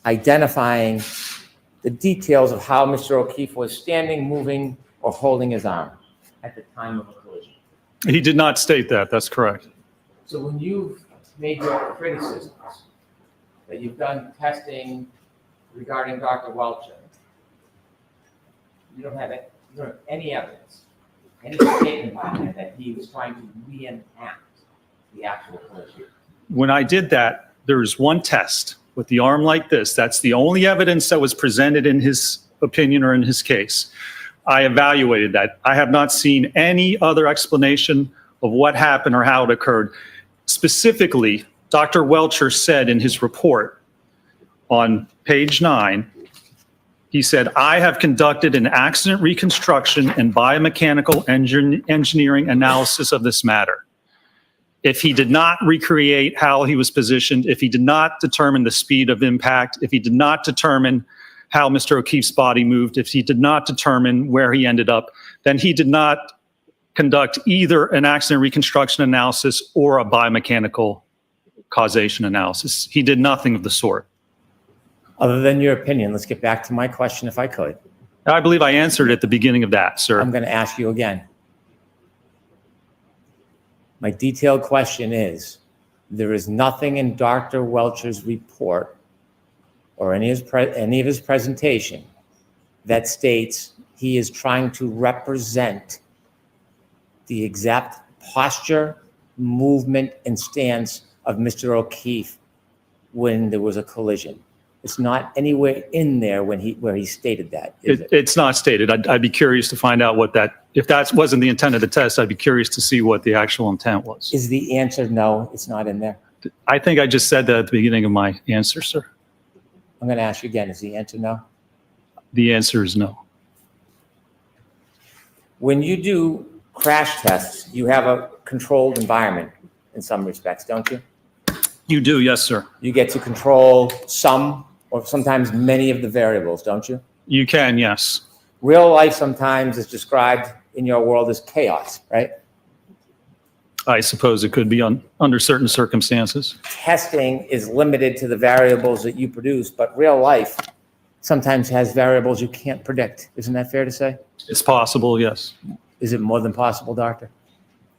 identifying the details of how Mr. O'Keefe was standing, moving, or holding his arm at the time of the collision? He did not state that. That's correct. So when you've made your criticisms, that you've done testing regarding Dr. Welcher, you don't have any evidence, any statement by him that he was trying to reenact the actual collision. When I did that, there's one test with the arm like this. That's the only evidence that was presented in his opinion or in his case. I evaluated that. I have not seen any other explanation of what happened or how it occurred. Specifically, Dr. Welcher said in his report on page 9, he said, I have conducted an accident reconstruction and biomechanical engineering analysis of this matter. If he did not recreate how he was positioned, if he did not determine the speed of impact, if he did not determine how Mr. O'Keefe's body moved, if he did not determine where he ended up, then he did not conduct either an accident reconstruction analysis or a biomechanical causation analysis. He did nothing of the sort. Other than your opinion, let's get back to my question if I could. I believe I answered at the beginning of that, sir. I'm going to ask you again. My detailed question is, there is nothing in Dr. Welcher's report or any of his presentation that states he is trying to represent the exact posture, movement, and stance of Mr. O'Keefe when there was a collision. It's not anywhere in there where he stated that, is it? It's not stated. I'd be curious to find out what that, if that wasn't the intent of the test, I'd be curious to see what the actual intent was. Is the answer no, it's not in there? I think I just said that at the beginning of my answer, sir. I'm going to ask you again, is the answer no? The answer is no. When you do crash tests, you have a controlled environment in some respects, don't you? You do, yes, sir. You get to control some or sometimes many of the variables, don't you? You can, yes. Real life sometimes is described in your world as chaos, right? I suppose it could be under certain circumstances. Testing is limited to the variables that you produce, but real life sometimes has variables you can't predict. Isn't that fair to say? It's possible, yes. Is it more than possible, doctor?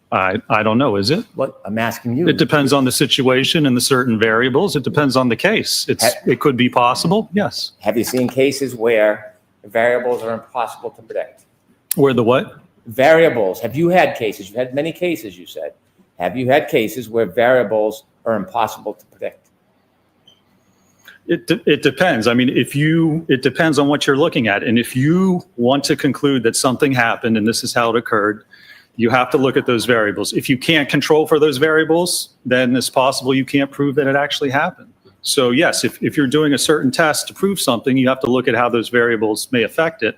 I don't know, is it? What I'm asking you. It depends on the situation and the certain variables. It depends on the case. It could be possible, yes. Have you seen cases where variables are impossible to predict? Where the what? Variables. Have you had cases? You've had many cases, you said. Have you had cases where variables are impossible to predict? It depends. I mean, it depends on what you're looking at. And if you want to conclude that something happened and this is how it occurred, you have to look at those variables. If you can't control for those variables, then it's possible you can't prove that it actually happened. So yes, if you're doing a certain test to prove something, you have to look at how those variables may affect it.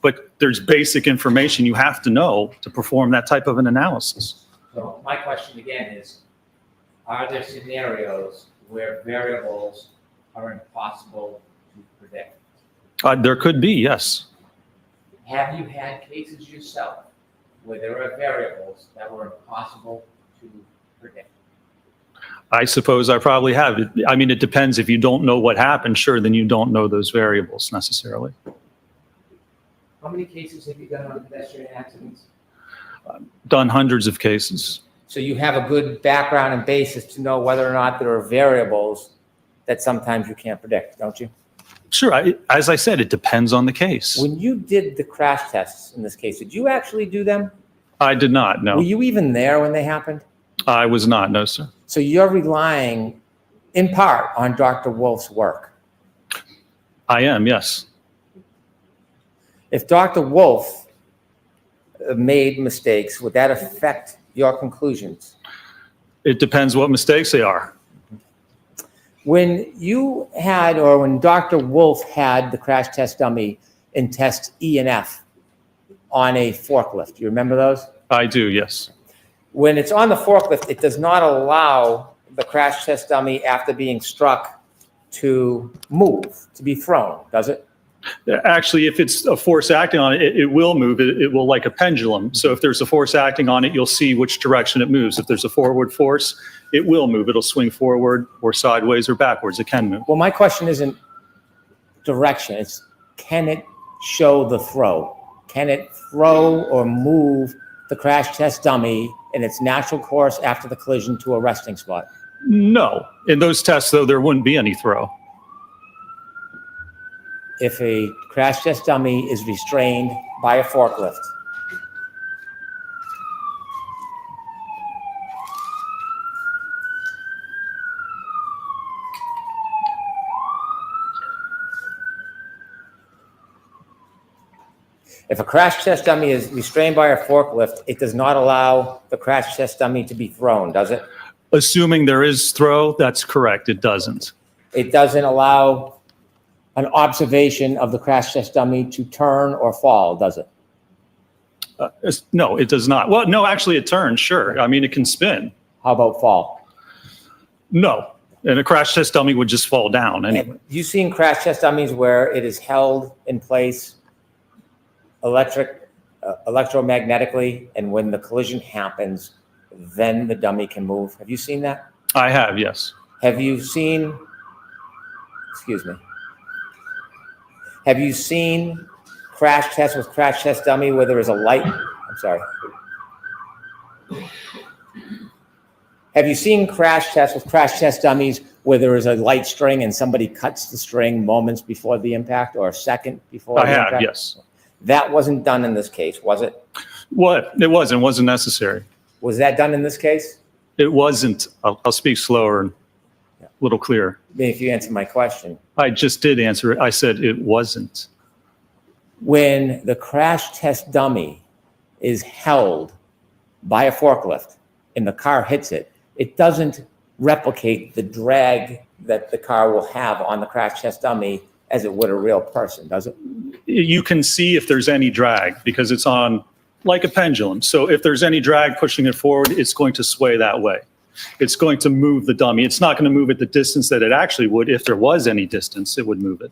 But there's basic information you have to know to perform that type of an analysis. So my question again is, are there scenarios where variables are impossible to predict? There could be, yes. Have you had cases yourself where there are variables that were impossible to predict? I suppose I probably have. I mean, it depends. If you don't know what happened, sure, then you don't know those variables necessarily. How many cases have you done on pedestrian accidents? Done hundreds of cases. So you have a good background and basis to know whether or not there are variables that sometimes you can't predict, don't you? Sure. As I said, it depends on the case. When you did the crash tests in this case, did you actually do them? I did not, no. Were you even there when they happened? I was not, no, sir. So you're relying in part on Dr. Wolf's work. I am, yes. If Dr. Wolf made mistakes, would that affect your conclusions? It depends what mistakes they are. When you had, or when Dr. Wolf had the crash test dummy in test E and F on a forklift, you remember those? I do, yes. When it's on the forklift, it does not allow the crash test dummy after being struck to move, to be thrown, does it? Actually, if it's a force acting on it, it will move. It will like a pendulum. So if there's a force acting on it, you'll see which direction it moves. If there's a forward force, it will move. It'll swing forward or sideways or backwards. It can move. Well, my question isn't direction. It's can it show the throw? Can it throw or move the crash test dummy in its natural course after the collision to a resting spot? No. In those tests, though, there wouldn't be any throw. If a crash test dummy is restrained by a forklift, If a crash test dummy is restrained by a forklift, it does not allow the crash test dummy to be thrown, does it? Assuming there is throw, that's correct. It doesn't. It doesn't allow an observation of the crash test dummy to turn or fall, does it? No, it does not. Well, no, actually it turns, sure. I mean, it can spin. How about fall? No. And a crash test dummy would just fall down anyway. Have you seen crash test dummies where it is held in place electromagnetically, and when the collision happens, then the dummy can move? Have you seen that? I have, yes. Have you seen, excuse me, have you seen crash test with crash test dummy where there is a light? I'm sorry. Have you seen crash tests with crash test dummies where there is a light string and somebody cuts the string moments before the impact or a second before I the impact? have, yes. That wasn't done in this case, was it? What? It wasn't necessary. Was that done in this case? It wasn't. I'll speak slower and a little clearer. Maybe if you answer my question. I just did answer it. I said it wasn't. When the crash test dummy is held by a forklift and the car hits it, it doesn't replicate the drag that the car will have on the crash test dummy as it would a real person, does it? You can see if there's any drag because it's on like a pendulum. So if there's any drag pushing it forward, it's going to sway that way. It's going to move the dummy. It's not going to move at the distance that it actually would. If there was any distance, it would move it.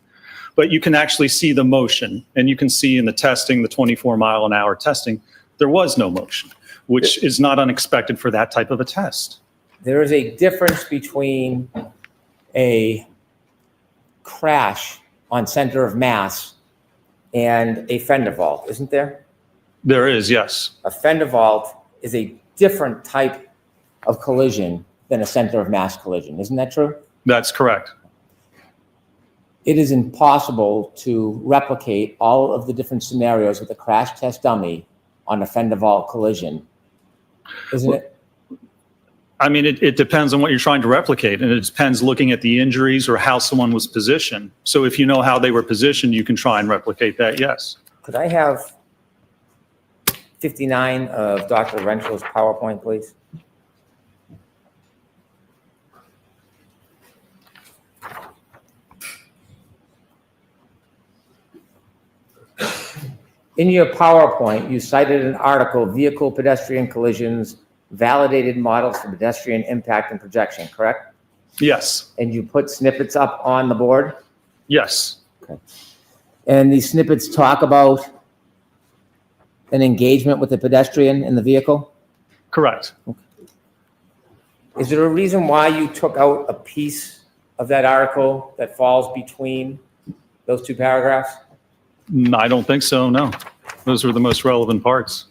But you can actually see the motion, and you can see in the testing, the 24-mile-an-hour testing, there was no motion, which is not unexpected for that type of a test. There is a difference between a crash on center of mass and a fender vault, isn't there? There is, yes. A fender vault is a different type of collision than a center of mass collision. Isn't that true? That's correct. It is impossible to replicate all of the different scenarios with a crash test dummy on a fender vault collision, isn't it? I mean, it depends on what you're trying to replicate, and it depends looking at the injuries or how someone was positioned. So if you know how they were positioned, you can try and replicate that, yes. Could I have 59 of Dr. Rentral's PowerPoint, please? In your PowerPoint, you cited an article, Vehicle Pedestrian Collisions, Validated Models for Pedestrian Impact and Projection, correct? Yes, And you put snippets up on the board? yes. And these snippets talk about an engagement with the pedestrian in the vehicle? Correct. Is there a reason why you took out a piece of that article that falls between those two paragraphs? I don't think so, no. Those were the most relevant parts.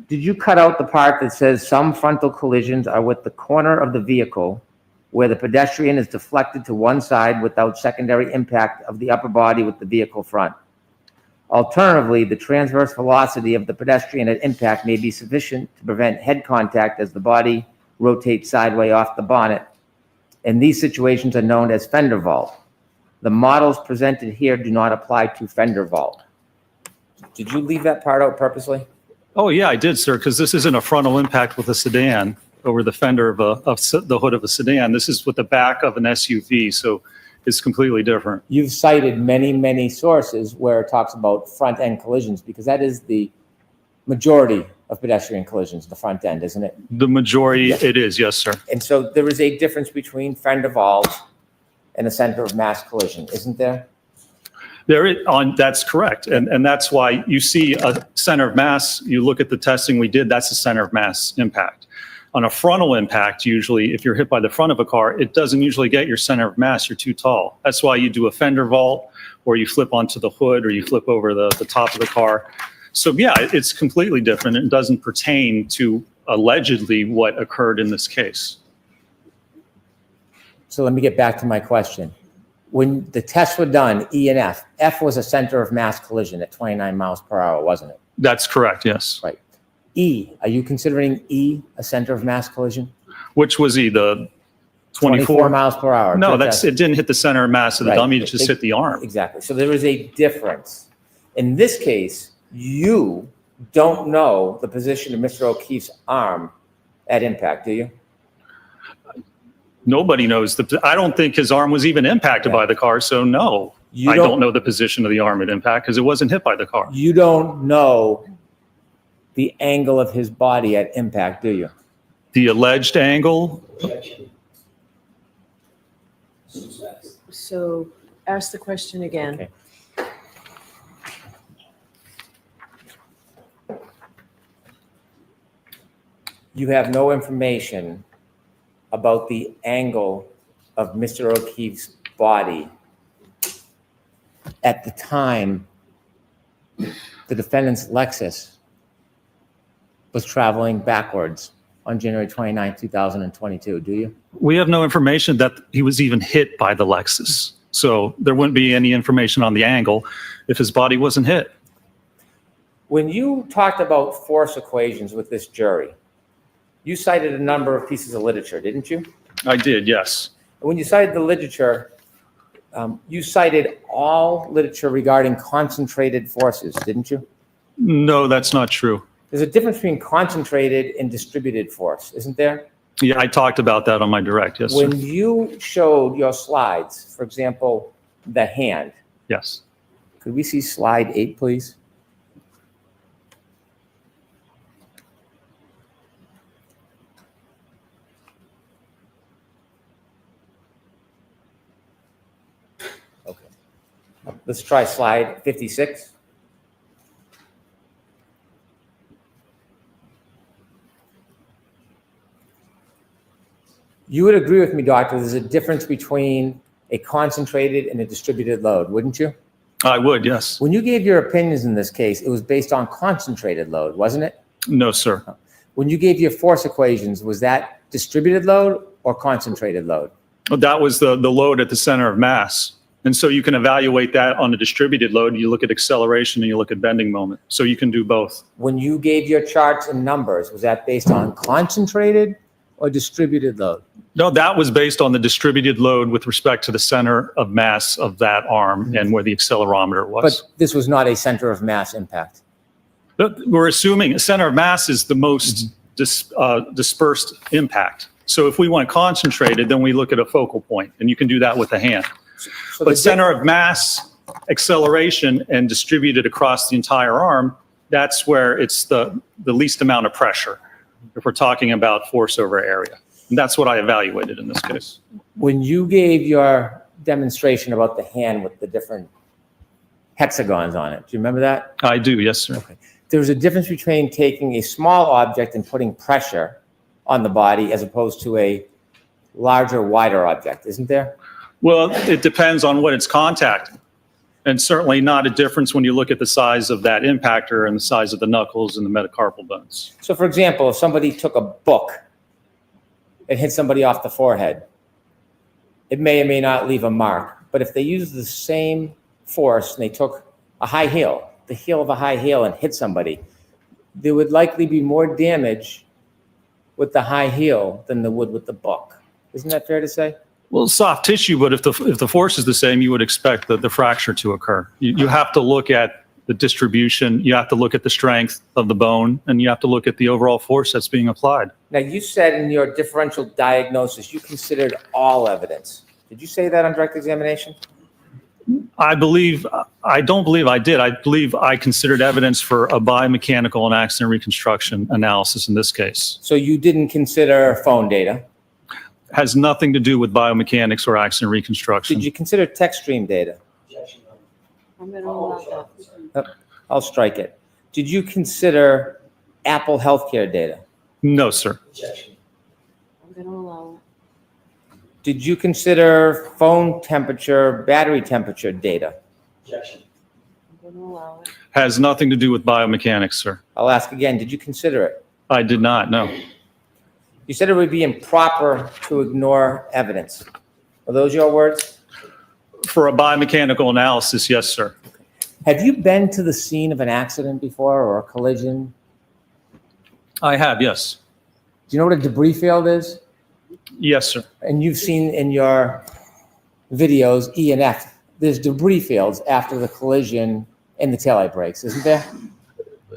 Did you cut out the part that says some frontal collisions are with the corner of the vehicle where the pedestrian is deflected to one side without secondary impact of the upper body with the vehicle front? Alternatively, the transverse velocity of the pedestrian at impact may be sufficient to prevent head contact as the body rotates sideways off the bonnet. And these situations are known as fender vault. The models presented here do not apply to fender vault. Did you leave that part out purposely? Oh, yeah, I did, sir, because this isn't a frontal impact with a sedan over the fender of the hood of a sedan. This is with the back of an SUV, so it's completely different. You've cited many, many sources where it talks about front end collisions because that is the majority of pedestrian collisions, the front end, isn't it? The majority, it is, yes, sir. And so there is a difference between fender vault and a center of mass collision, isn't there? That's correct. And that's why you see a center of mass, you look at the testing we did, that's a center of mass impact. On a frontal impact, usually, if you're hit by the front of a car, it doesn't usually get your center of mass, you're too tall. That's why you do a fender vault, or you flip onto the hood, or you flip over the top of the car. So yeah, it's completely different. It doesn't pertain to allegedly what occurred in this case. So let me get back to my question. When the tests were done, E and F was a center of mass collision at 29 miles per hour, wasn't it? That's correct, yes. Right. E, are you considering E a center of mass collision? Which was he, the 24 miles per hour. No, Good test. it didn't hit the center of mass of the Right. dummy, it just hit the arm. Exactly. So there is a difference. In this case, You don't know the position of Mr. O'Keefe's arm at impact, do you? Nobody knows. I don't think his arm was even impacted by the car, so no. You I don't know the position of the arm at impact because it wasn't hit by the car. You don't know the angle of his body at impact, do you? The alleged angle, So ask the question again. Okay. You have no information about the angle of Mr. O'Keefe's body at the time the defendant's Lexus was traveling backwards on January 29, 2022, do you? we have no information that he was even hit by the Lexus. So there wouldn't be any information on the angle if his body wasn't hit. When you talked about force equations with this jury, you cited a number of pieces of literature, didn't you? I did, yes. When you cited the literature, you cited all literature regarding concentrated forces, didn't you? No, that's not true. There's a difference between concentrated and distributed force, isn't there? Yeah, I talked about that on my direct, yes, sir. When you showed your slides, for example, the hand, Yes. could we see slide 8, please? Okay. Let's try slide 56. You would agree with me, doctor, there's a difference between a concentrated and a distributed load, wouldn't you? I would, yes. When you gave your opinions in this case, it was based on concentrated load, wasn't it? No, sir. When you gave your force equations, was that distributed load or concentrated load? That was the load at the center of mass. And so you can evaluate that on a distributed load. You look at acceleration and you look at bending moment. So you can do both. When you gave your charts and numbers, was that based on concentrated or distributed load? No, that was based on the distributed load with respect to the center of mass of that arm and where the accelerometer was. But this was not a center of mass impact. But we're assuming a center of mass is the most dispersed impact. So if we want concentrated, then we look at a focal point, and you can do that with the hand. So But the center of mass, acceleration, and distributed across the entire arm, that's where it's the least amount of pressure, if we're talking about force over area. And that's what I evaluated in this case. When you gave your demonstration about the hand with the different hexagons on it, do you remember that? I do, yes, sir. There's a difference between taking a small object and putting pressure on the body as opposed to a larger, wider object, isn't there? Well, it depends on what it's contacting. And certainly not a difference when you look at the size of that impactor and the size of the knuckles and the metacarpal bones. So for example, if somebody took a book and hit somebody off the forehead, it may or may not leave a mark. But if they use the same force and they took a high heel, the heel of a high heel, and hit somebody, there would likely be more damage with the high heel than there would with the book. Isn't that fair to say? Well, soft tissue, but if the force is the same, you would expect the fracture to occur. You have to look at the distribution, you have to look at the strength of the bone, and you have to look at the overall force that's being applied. Now, you said in your differential diagnosis, you considered all evidence. Did you say that on direct examination? I don't believe I did. I believe I considered evidence for a biomechanical and accident reconstruction analysis in this case. So you didn't consider phone data. Has nothing to do with biomechanics or accident reconstruction. Did you consider text stream data? I'm going to allow that. I'll strike it. Did you consider Apple Healthcare data? No, sir. I'm going to allow it. Did you consider phone temperature, battery temperature data? I'm going to allow it. Has nothing to do with biomechanics, sir. I'll ask again, did you consider it? I did not, no. You said it would be improper to ignore evidence. Are those your words? For a biomechanical analysis, yes, sir. Have you been to the scene of an accident before or a collision? I have, yes. Do you know what a debris field is? Yes, sir. And you've seen in your videos E and F, there's debris fields after the collision and the taillight brakes, isn't there?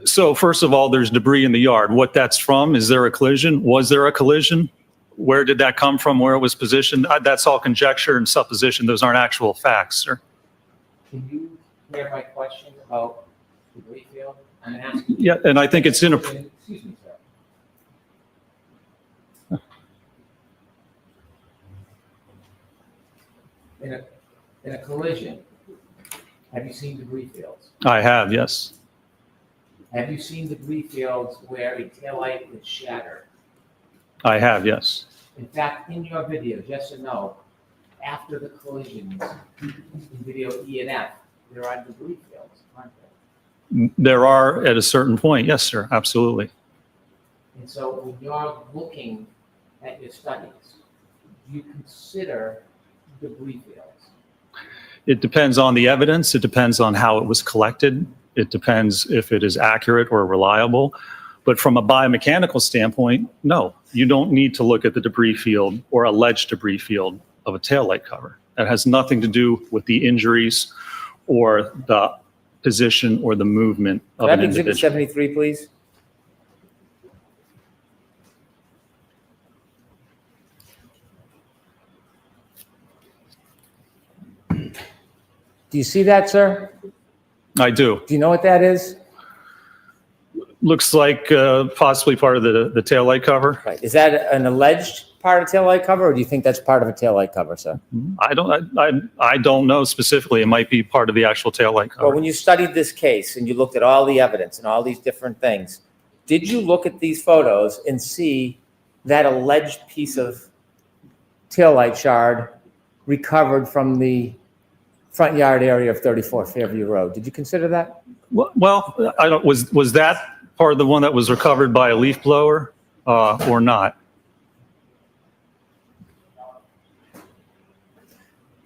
So first of all, there's debris in the yard. What that's from, is there a collision? Was there a collision? Where did that come from? Where it was positioned? That's all conjecture and supposition. Those aren't actual facts, sir. Can you hear my question about debris field? I'm asking. Yeah, and I think it's Excuse me, sir. In a collision, have you seen debris fields? I have, yes. Have you seen debris fields where a taillight would shatter? I have, yes. In fact, in your video, yes or no, after the collisions, in video E and F, there are debris fields, aren't there? There are at a certain point, yes, sir, absolutely. And so when you're looking at your studies, do you consider debris fields? It depends on the evidence. It depends on how it was collected. It depends if it is accurate or reliable. But from a biomechanical standpoint, no, you don't need to look at the debris field or alleged debris field of a taillight cover. That has nothing to do with the injuries or the position or the movement of Could I an have Exhibit individual. 73, please? Do you see that, sir? I do. Do you know what that is? Looks like possibly part of the taillight cover. Right. Is that an alleged part of taillight cover, or do you think that's part of a taillight cover, sir? I don't know specifically. It might be part of the actual taillight Well, cover. when you studied this case and you looked at all the evidence and all these different things, did you look at these photos and see that alleged piece of taillight shard recovered from the front yard area of 34 Fairview Road? Did you consider that? Well, I don't, was that part of the one that was recovered by a leaf blower or not?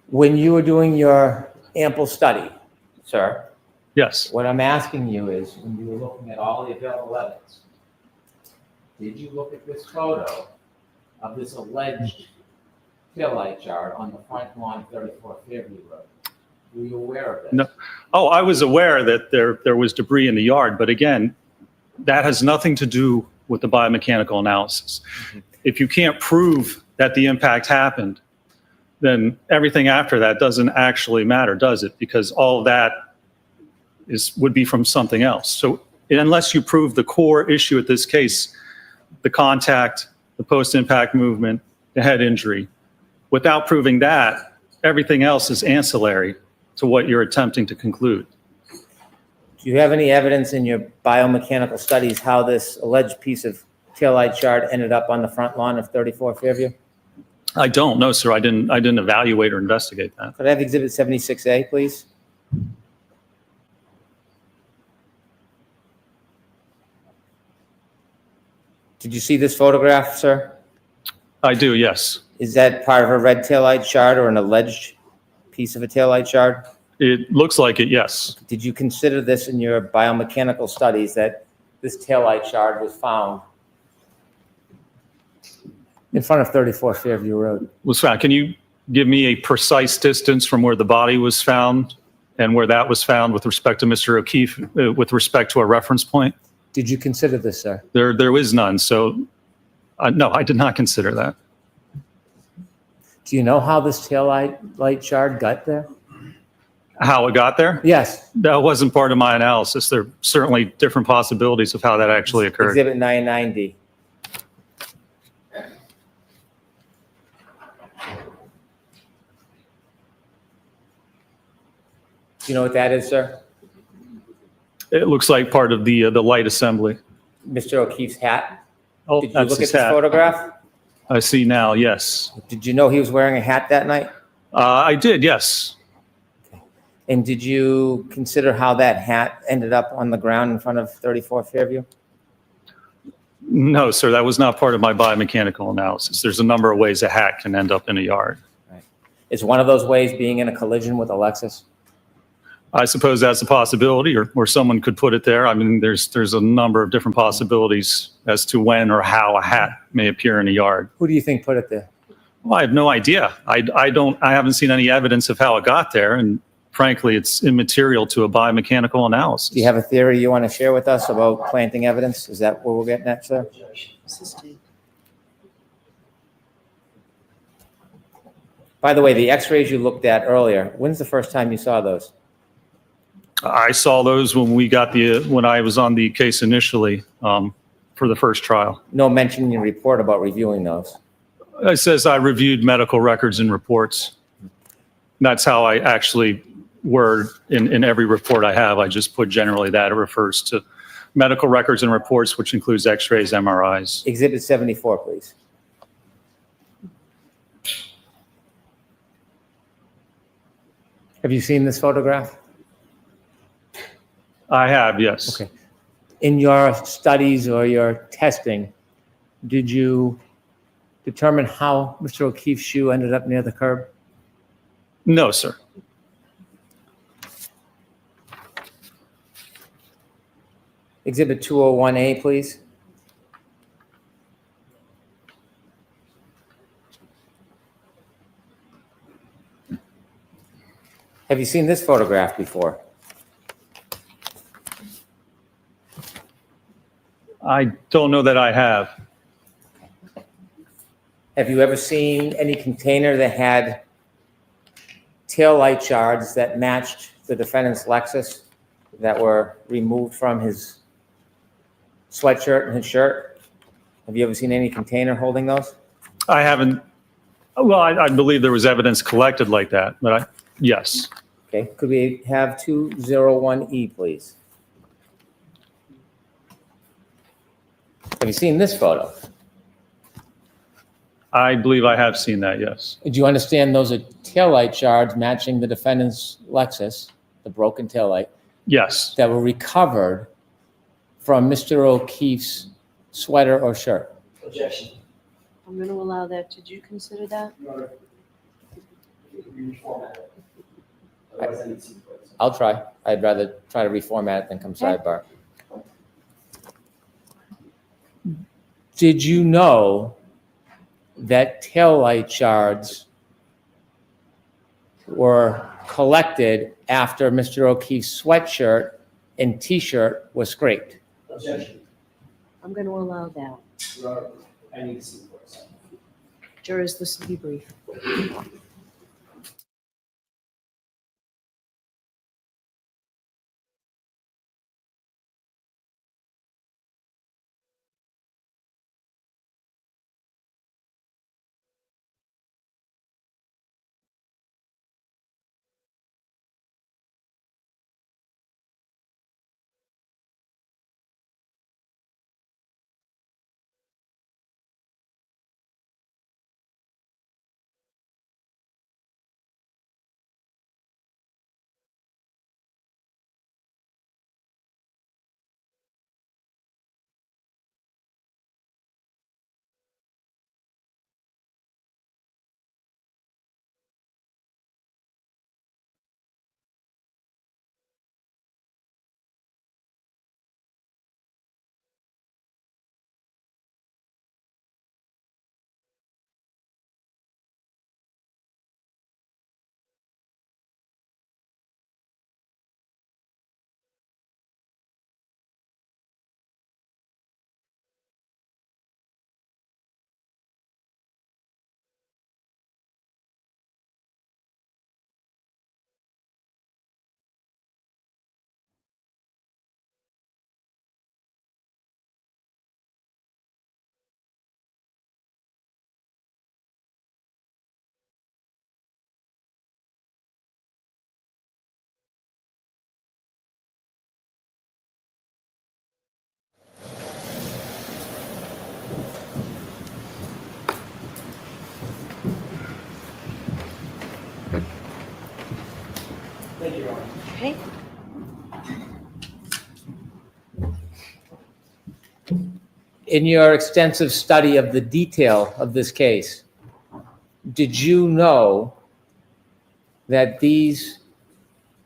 When you were doing your ample study, sir, Yes. what I'm asking you is, When you were looking at all the available evidence, did you look at this photo of this alleged taillight shard on the front lawn of 34 Fairview Road? Were you aware of this? No. Oh, I was aware that there was debris in the yard, but again, that has nothing to do with the biomechanical analysis. If you can't prove that the impact happened, then everything after that doesn't actually matter, does it? Because all of that would be from something else. So unless you prove the core issue at this case, the contact, the post-impact movement, the head injury, without proving that, everything else is ancillary to what you're attempting to conclude. do you have any evidence in your biomechanical studies how this alleged piece of taillight shard ended up on the front lawn of 34 Fairview? I don't know, sir. I didn't evaluate or investigate that. Could I have Exhibit 76A, please? Did you see this photograph, sir? I do, yes. Is that part of a red taillight shard or an alleged piece of a taillight shard? It looks like it, yes. Did you consider this in your biomechanical studies, that this taillight shard was found in front of 34 Fairview Road? Was found. Can you give me a precise distance from where the body was found and where that was found with respect to Mr. O'Keefe, with respect to a reference point? Did you consider this, sir? There is none. So, no, I did not consider that. Do you know how this taillight shard got there? How it got there? Yes. That wasn't part of my analysis. There are certainly different possibilities of how that actually occurred. Exhibit 99D. Do you know what that is, sir? It looks like part of the light assembly. Mr. O'Keefe's hat? Oh, Did you that's look at his this hat. photograph? I see now, yes. Did you know he was wearing a hat that night? I did, yes. And did you consider how that hat ended up on the ground in front of 34 Fairview? No, sir, that was not part of my biomechanical analysis. There's a number of ways a hat can end up in a yard. Is one of those ways being in a collision with a Lexus? I suppose that's a possibility, or someone could put it there. I mean, there's a number of different possibilities as to when or how a hat may appear in a yard. Who do you think put it there? Well, I have no idea. I haven't seen any evidence of how it got there, and frankly, it's immaterial to a biomechanical analysis. Do you have a theory you want to share with us about planting evidence? Is that what we're getting at, sir? By the way, the x-rays you looked at earlier, when's the first time you saw those? I saw those when I was on the case initially for the first trial. No mention in your report about reviewing those. It says I reviewed medical records and reports. That's how I actually word in every report I have. I just put generally that it refers to medical records and reports, which includes x-rays, MRIs. Exhibit 74, please. Have you seen this photograph? I have, yes. Okay. In your studies or your testing, did you determine how Mr. O'Keefe's shoe ended up near the curb? No, sir. Exhibit 201A, please. Have you seen this photograph before? I don't know that I have. Have you ever seen any container that had taillight shards that matched the defendant's Lexus that were removed from his sweatshirt and his shirt? Have you ever seen any container holding those? I haven't. Well, I believe there was evidence collected like that, but yes. Okay, could we have 201E, please? Have you seen this photo? I believe I have seen that, yes. Do you understand those are taillight shards matching the defendant's Lexus, the broken taillight, Yes. that were recovered from Mr. O'Keefe's sweater or shirt? Objection. I'm going to allow that. Did you consider that? I'll try. I'd rather try to reformat it than come sidebar. Did you know that taillight shards were collected after Mr. O'Keefe's sweatshirt and t-shirt was scraped? Objection. I'm going to allow that. I need to see the courts. Jurors, this will be brief. Thank you, Your Honor. Okay. In your extensive study of the detail of this case, did you know that these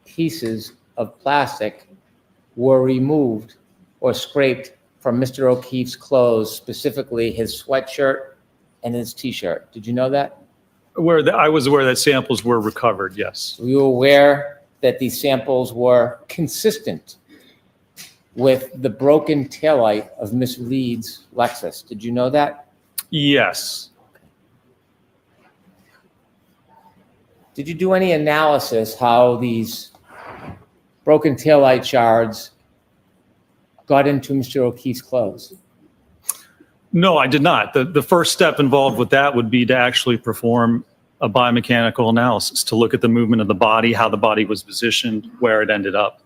pieces of plastic were removed or scraped from Mr. O'Keefe's clothes, specifically his sweatshirt and his t-shirt? Did you know that? I was aware that samples were recovered, yes. Were you aware that these samples were consistent with the broken taillight of Miss Reed's Lexus. Did you know that? Yes. Did you do any analysis how these broken taillight shards got into Mr. O'Keefe's clothes? No, I did not. The first step involved with that would be to actually perform a biomechanical analysis to look at the movement of the body, how the body was positioned, where it ended up.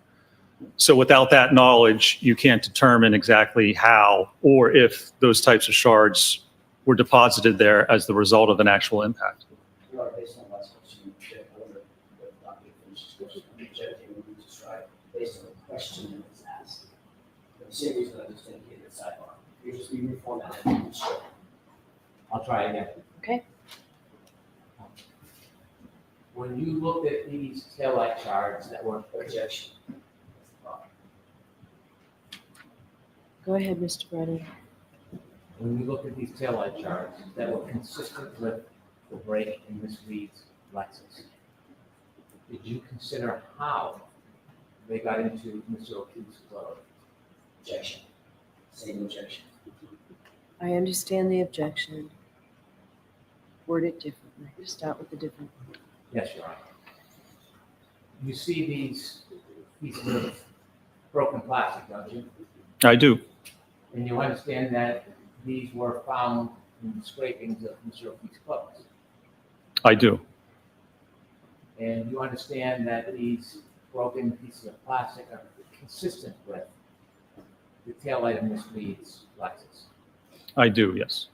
So without that knowledge, you can't determine exactly how or if those types of shards were deposited there as the result of an actual impact. Your Honor, based on the last question, you checked over the documentation, you checked in with the trial based on the question that was asked. For the same reason I just indicated at sidebar. You just reformatted and sure. I'll try again. Okay. When you looked at these taillight shards that were Objection. Go ahead, Mr. Brennan. when you looked at these taillight shards that were consistent with the break in Miss Reed's Lexus, did you consider how they got into Mr. O'Keefe's clothes? Objection. Same objection. I understand the objection. Word it differently. Start with the different one. Yes, Your Honor. You see these pieces of broken plastic, don't you? I do. And you understand that these were found in the scrapings of Mr. O'Keefe's clothes. I do. And you understand that these broken pieces of plastic are consistent with the taillight of Miss Reed's Lexus. I do, yes.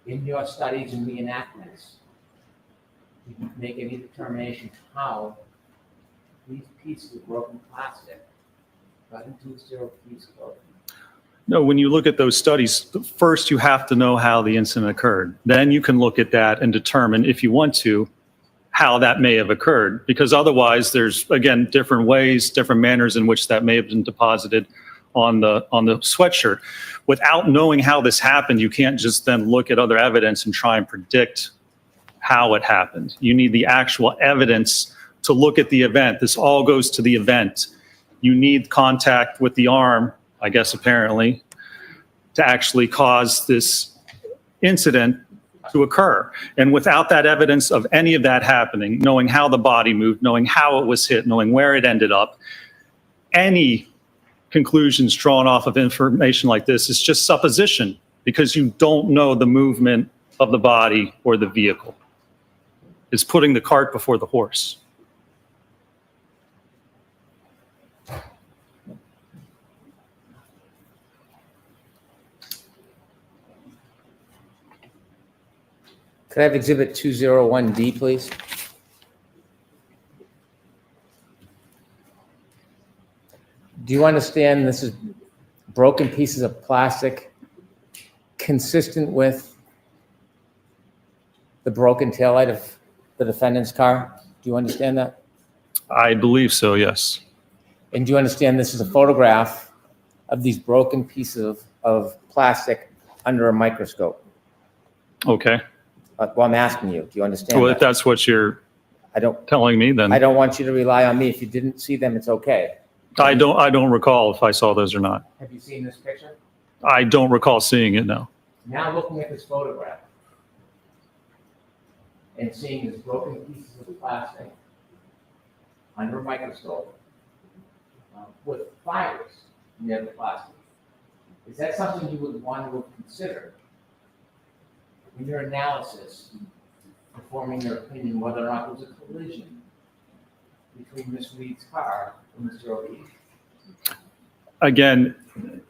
In your studies and reenactments, did you make any determination how these pieces of broken plastic got into Mr. O'Keefe's clothing? No, when you look at those studies, first you have to know how the incident occurred. Then you can look at that and determine, if you want to, how that may have occurred. Because otherwise, there's, again, different ways, different manners in which that may have been deposited on the sweatshirt. Without knowing how this happened, you can't just then look at other evidence and try and predict how it happened. You need the actual evidence to look at the event. This all goes to the event. You need contact with the arm, I guess apparently, to actually cause this incident to occur. And without that evidence of any of that happening, knowing how the body moved, knowing how it was hit, knowing where it ended up, any conclusions drawn off of information like this is just supposition, because you don't know the movement of the body or the vehicle. It's putting the cart before the horse. Could I have Exhibit 201D, please? Do you understand this is broken pieces of plastic consistent with the broken taillight of the defendant's car? Do you understand that? I believe so, yes. And do you understand this is a photograph of these broken pieces of plastic under a microscope? Okay. Well, I'm asking you, do you understand Well, if that? that's what you're I don't telling me, then I don't want you to rely on me. If you didn't see them, it's okay. I don't recall if I saw those or not. Have you seen this picture? I don't recall seeing it, no. Now looking at this photograph and seeing these broken pieces of plastic under a microscope with fibers near the plastic, is that something you would want to have considered in your analysis, forming your opinion whether or not there was a collision between Ms. Reed's car and Mr. O'Keefe? Again,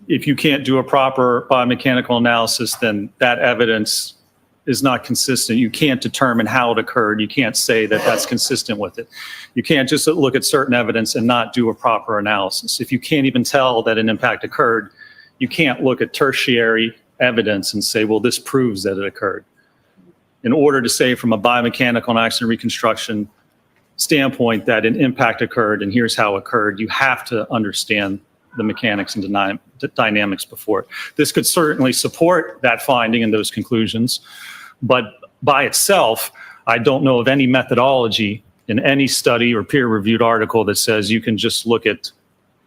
if you can't do a proper biomechanical analysis, then that evidence is not consistent. You can't determine how it occurred. You can't say that that's consistent with it. You can't just look at certain evidence and not do a proper analysis. If you can't even tell that an impact occurred, you can't look at tertiary evidence and say, well, this proves that it occurred. In order to say from a biomechanical and accident reconstruction standpoint that an impact occurred and here's how it occurred, you have to understand the mechanics and dynamics before it. This could certainly support that finding and those conclusions, but by itself, I don't know of any methodology in any study or peer-reviewed article that says you can just look at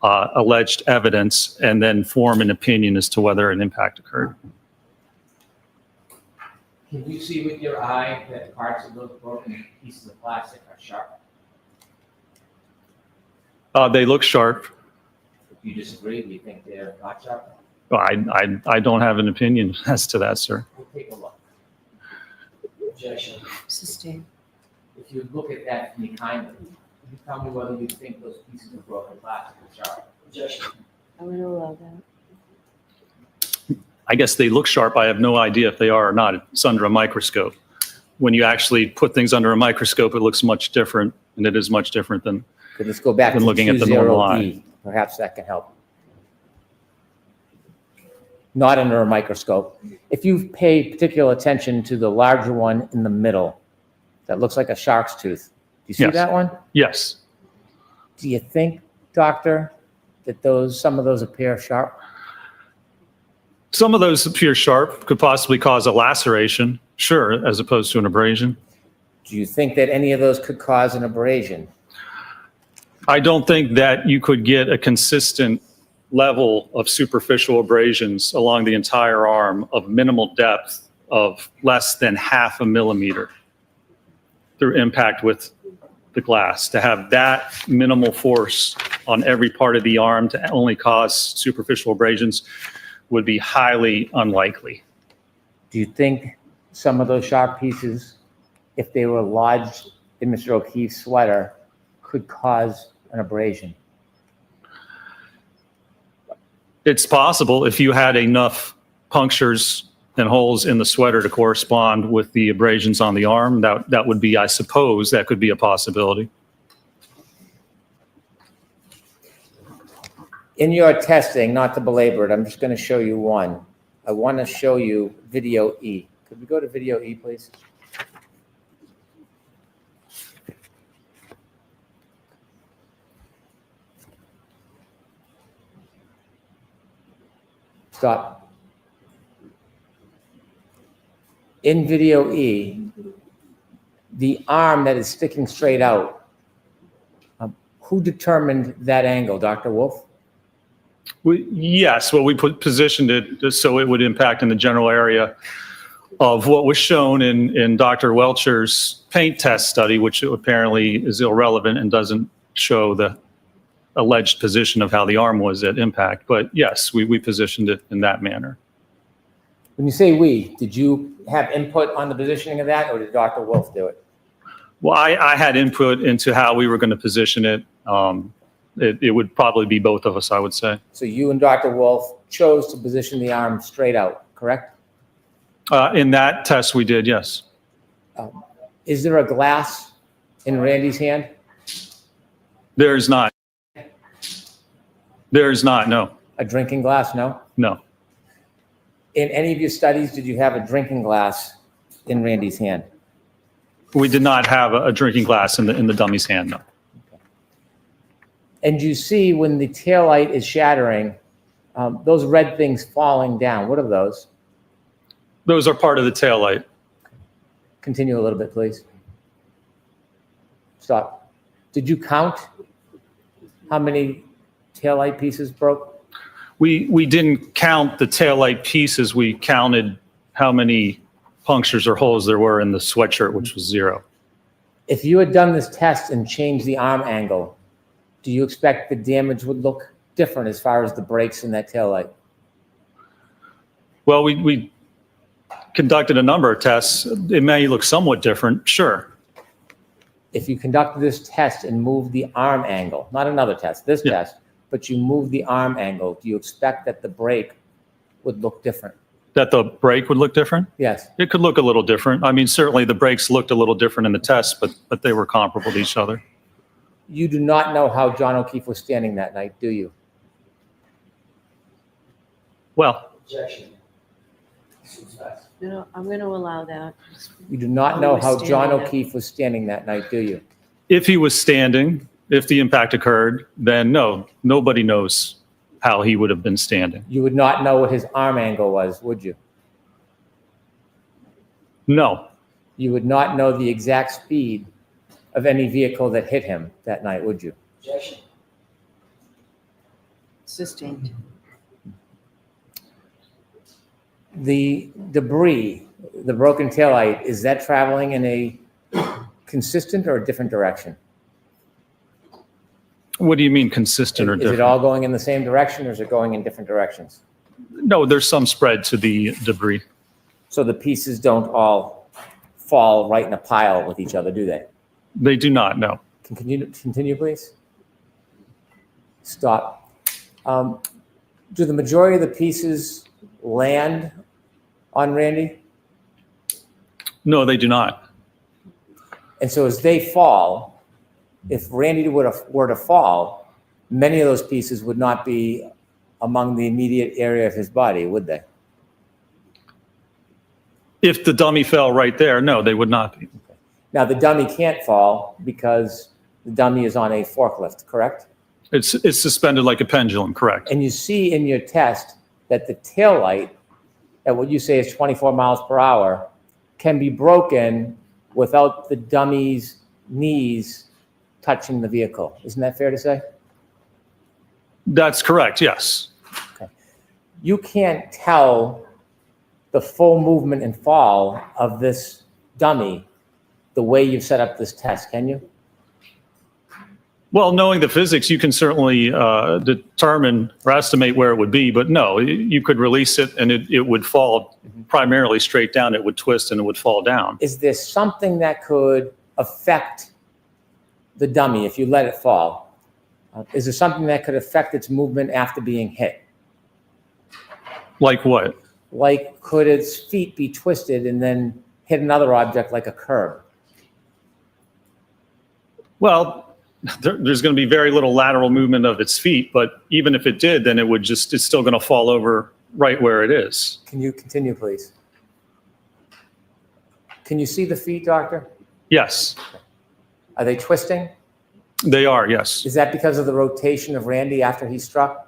alleged evidence and then form an opinion as to whether an impact occurred. Can you see with your eye that parts of those broken pieces of plastic are sharp? They look sharp. Do you disagree? Do you think they're not sharp? Well, I don't have an opinion as to that, sir. We'll take a look. Objection. Sustain. If you look at that from behind it, you tell me whether you think those pieces of broken plastic are sharp. Objection. I'm going to allow that. I guess they look sharp. I have no idea if they are or not. It's under a microscope. When you actually put things under a microscope, it looks much different, and it is much different than Could this go back Been to looking at the normal 20D? Perhaps that can help. Not under a microscope. If you pay particular attention to the larger one in the middle, that looks like a shark's tooth. Do you see Yes. that one? yes. Do you think, doctor, that some of those appear sharp? Some of those appear sharp, could possibly cause a laceration, sure, as opposed to an abrasion. Do you think that any of those could cause an abrasion? I don't think that you could get a consistent level of superficial abrasions along the entire arm of minimal depth of less than 0.5 millimeter through impact with the glass. To have that minimal force on every part of the arm to only cause superficial abrasions would be highly unlikely. Do you think some of those sharp pieces, if they were lodged in Mr. O'Keefe's sweater, could cause an abrasion? It's possible if you had enough punctures and holes in the sweater to correspond with the abrasions on the arm, that would be, I suppose, that could be a possibility. In your testing, not to belabor it, I'm just going to show you one. I want to show you video E. Could we go to video E, please? Stop. In video E, the arm that is sticking straight out, who determined that angle, Dr. Wolf? Yes, well, we positioned it just so it would impact in the general area of what was shown in Dr. Welcher's paint test study, which apparently is irrelevant and doesn't show the alleged position of how the arm was at impact. But yes, we positioned it in that manner. When you say we, did you have input on the positioning of that, or did Dr. Wolf do it? Well, I had input into how we were going to position it. It would probably be both of us, I would say. So you and Dr. Wolf chose to position the arm straight out, correct? In that test, we did, yes. Is there a glass in Randy's hand? There is not. There is not, no. A drinking glass, no? No. In any of your studies, did you have a drinking glass in Randy's hand? We did not have a drinking glass in the dummy's hand, no. And you see when the taillight is shattering, those red things falling down. What are those? Those are part of the taillight. Continue a little bit, please. Stop. Did you count how many taillight pieces broke? We didn't count the taillight pieces. We counted how many punctures or holes there were in the sweatshirt, which was 0. If you had done this test and changed the arm angle, do you expect the damage would look different as far as the breaks in that taillight? Well, we conducted a number of tests. It may look somewhat different, sure. If you conducted this test and moved the arm angle, not another test, this Yeah. test, but you moved the arm angle, do you expect that the break would look different? That the break would look different? Yes. It could look a little different. I mean, certainly the breaks looked a little different in the test, but they were comparable to each other. You do not know how John O'Keefe was standing that night, do you? Well, Objection. No, I'm going to allow that. You do not How know he was how John standing O'Keefe was standing that night, do you? if he was standing, if the impact occurred, then no, nobody knows how he would have been standing. You would not know what his arm angle was, would you? No, You would not know the exact speed of any vehicle that hit him that night, would you? Objection. Sustained. The debris, the broken taillight, is that traveling in a consistent or a different direction? What do you mean consistent or Is different? it all going in the same direction, or is it going in different directions? No, there's some spread to the debris. So the pieces don't all fall right in a pile with each other, do they? They do not, no. Can you continue, please? Stop. Do the majority of the pieces land on Randy? No, they do not. And so as they fall, if Randy were to fall, many of those pieces would not be among the immediate area of his body, would they? If the dummy fell right there, no, they would not be. Now, the dummy can't fall because the dummy is on a forklift, correct? It's suspended like a pendulum, correct? And you see in your test that the tail light at what you say is 24 miles per hour can be broken without the dummy's knees touching the vehicle. Isn't that fair to say? That's correct, yes. You can't tell the full movement and fall of this dummy the way you've set up this test, can you? Well, knowing the physics, you can certainly determine or estimate where it would be, but no, you could release it and it would fall primarily straight down. It would twist and it would fall down. Is there something that could affect the dummy if you let it fall? Is there something that could affect its movement after being hit? Like what? Like, could its feet be twisted and then hit another object like a curb? Well, there's going to be very little lateral movement of its feet, but even if it did, then it's still going to fall over right where it is. Can you continue, please? Can you see the feet, doctor? Yes, Are they twisting? they are, yes. Is that because of the rotation of Randy after he struck?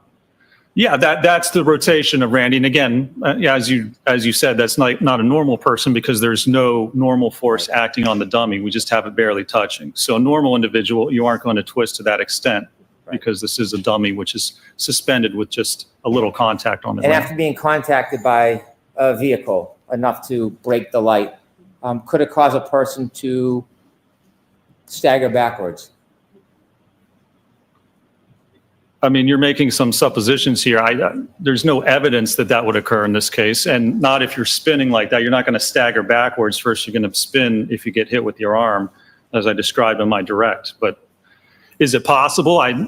Yeah, that's the rotation of Randy. And again, as you said, that's not a normal person because there's no normal force acting on the dummy. We just have it barely touching. So a normal individual, you aren't going to twist to that extent because this is a dummy which is suspended with just a little contact on the And ground. after being contacted by a vehicle enough to break the light, could it cause a person to stagger backwards? I mean, you're making some suppositions here. There's no evidence that would occur in this case, and not if you're spinning like that. You're not going to stagger backwards. First, you're going to spin if you get hit with your arm, as I described in my direct. But is it possible? I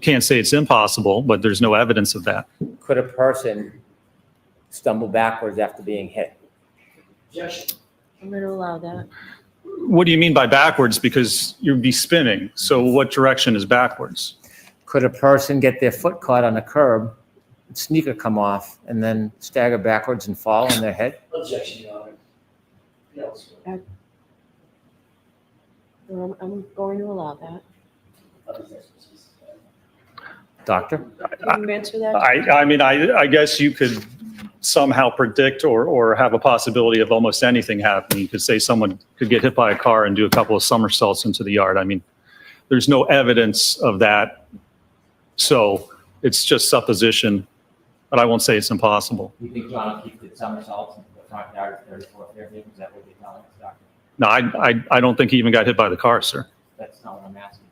can't say it's impossible, but there's no evidence of that. Could a person stumble backwards after being hit? Objection. I'm going to allow that. What do you mean by backwards? Because you'd be spinning. So what direction is backwards? Could a person get their foot caught on a curb, sneaker come off, and then stagger backwards and fall on their head? Objection, Your Honor. No. I'm going to allow that. Doctor? Can you answer that? I mean, I guess you could somehow predict or have a possibility of almost anything happening. You could say someone could get hit by a car and do a couple of somersaults into the yard. I mean, there's no evidence of that. So it's just supposition, but I won't say it's impossible. You think John O'Keefe did somersaults into the front yard of 34 Fairview? Is that what you're telling us, doctor? No, I don't think he even got hit by the car, sir. That's not what I'm asking.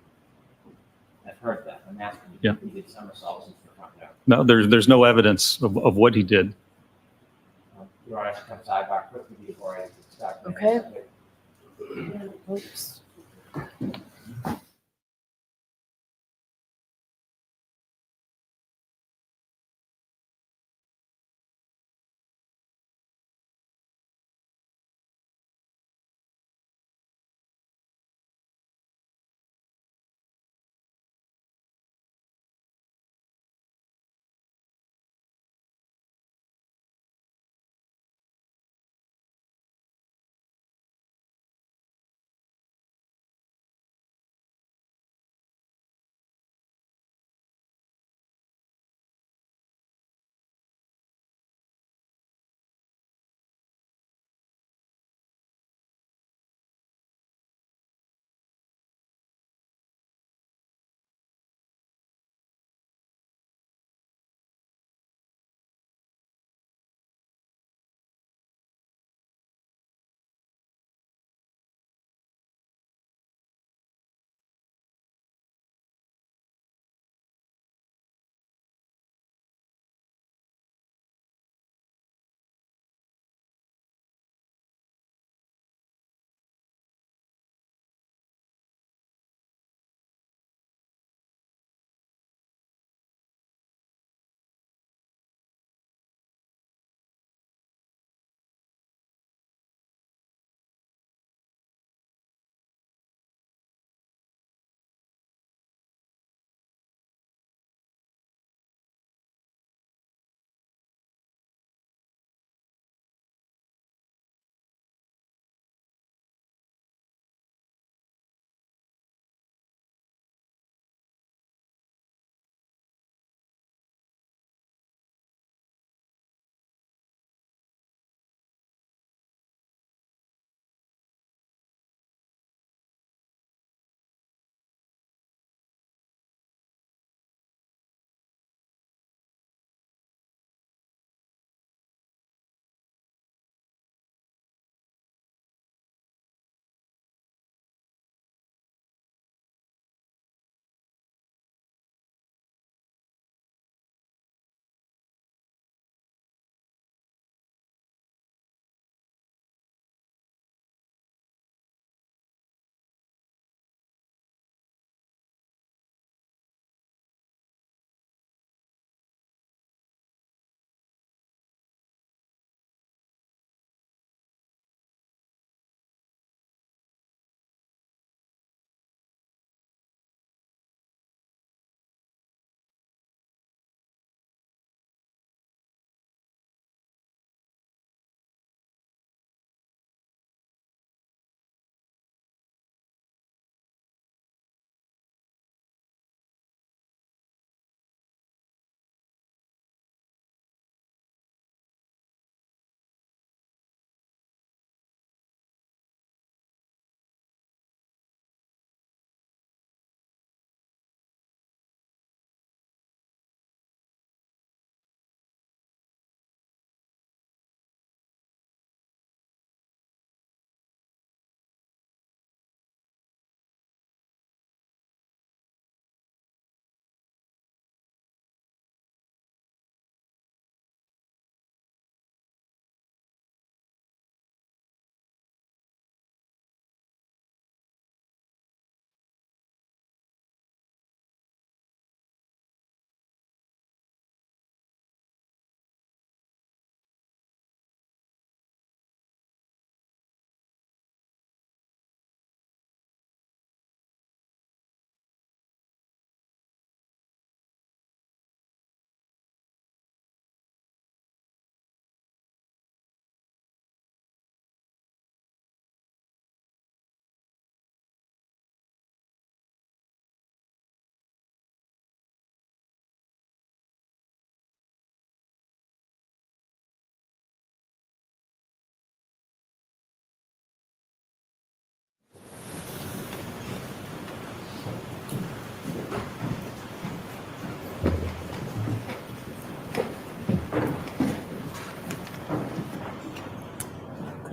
I've heard that. I'm asking you. Yeah. He did somersaults into the front yard. No, there's no evidence of what he did. Your Honor, I should come sidebar quickly before I start. Okay. Oops.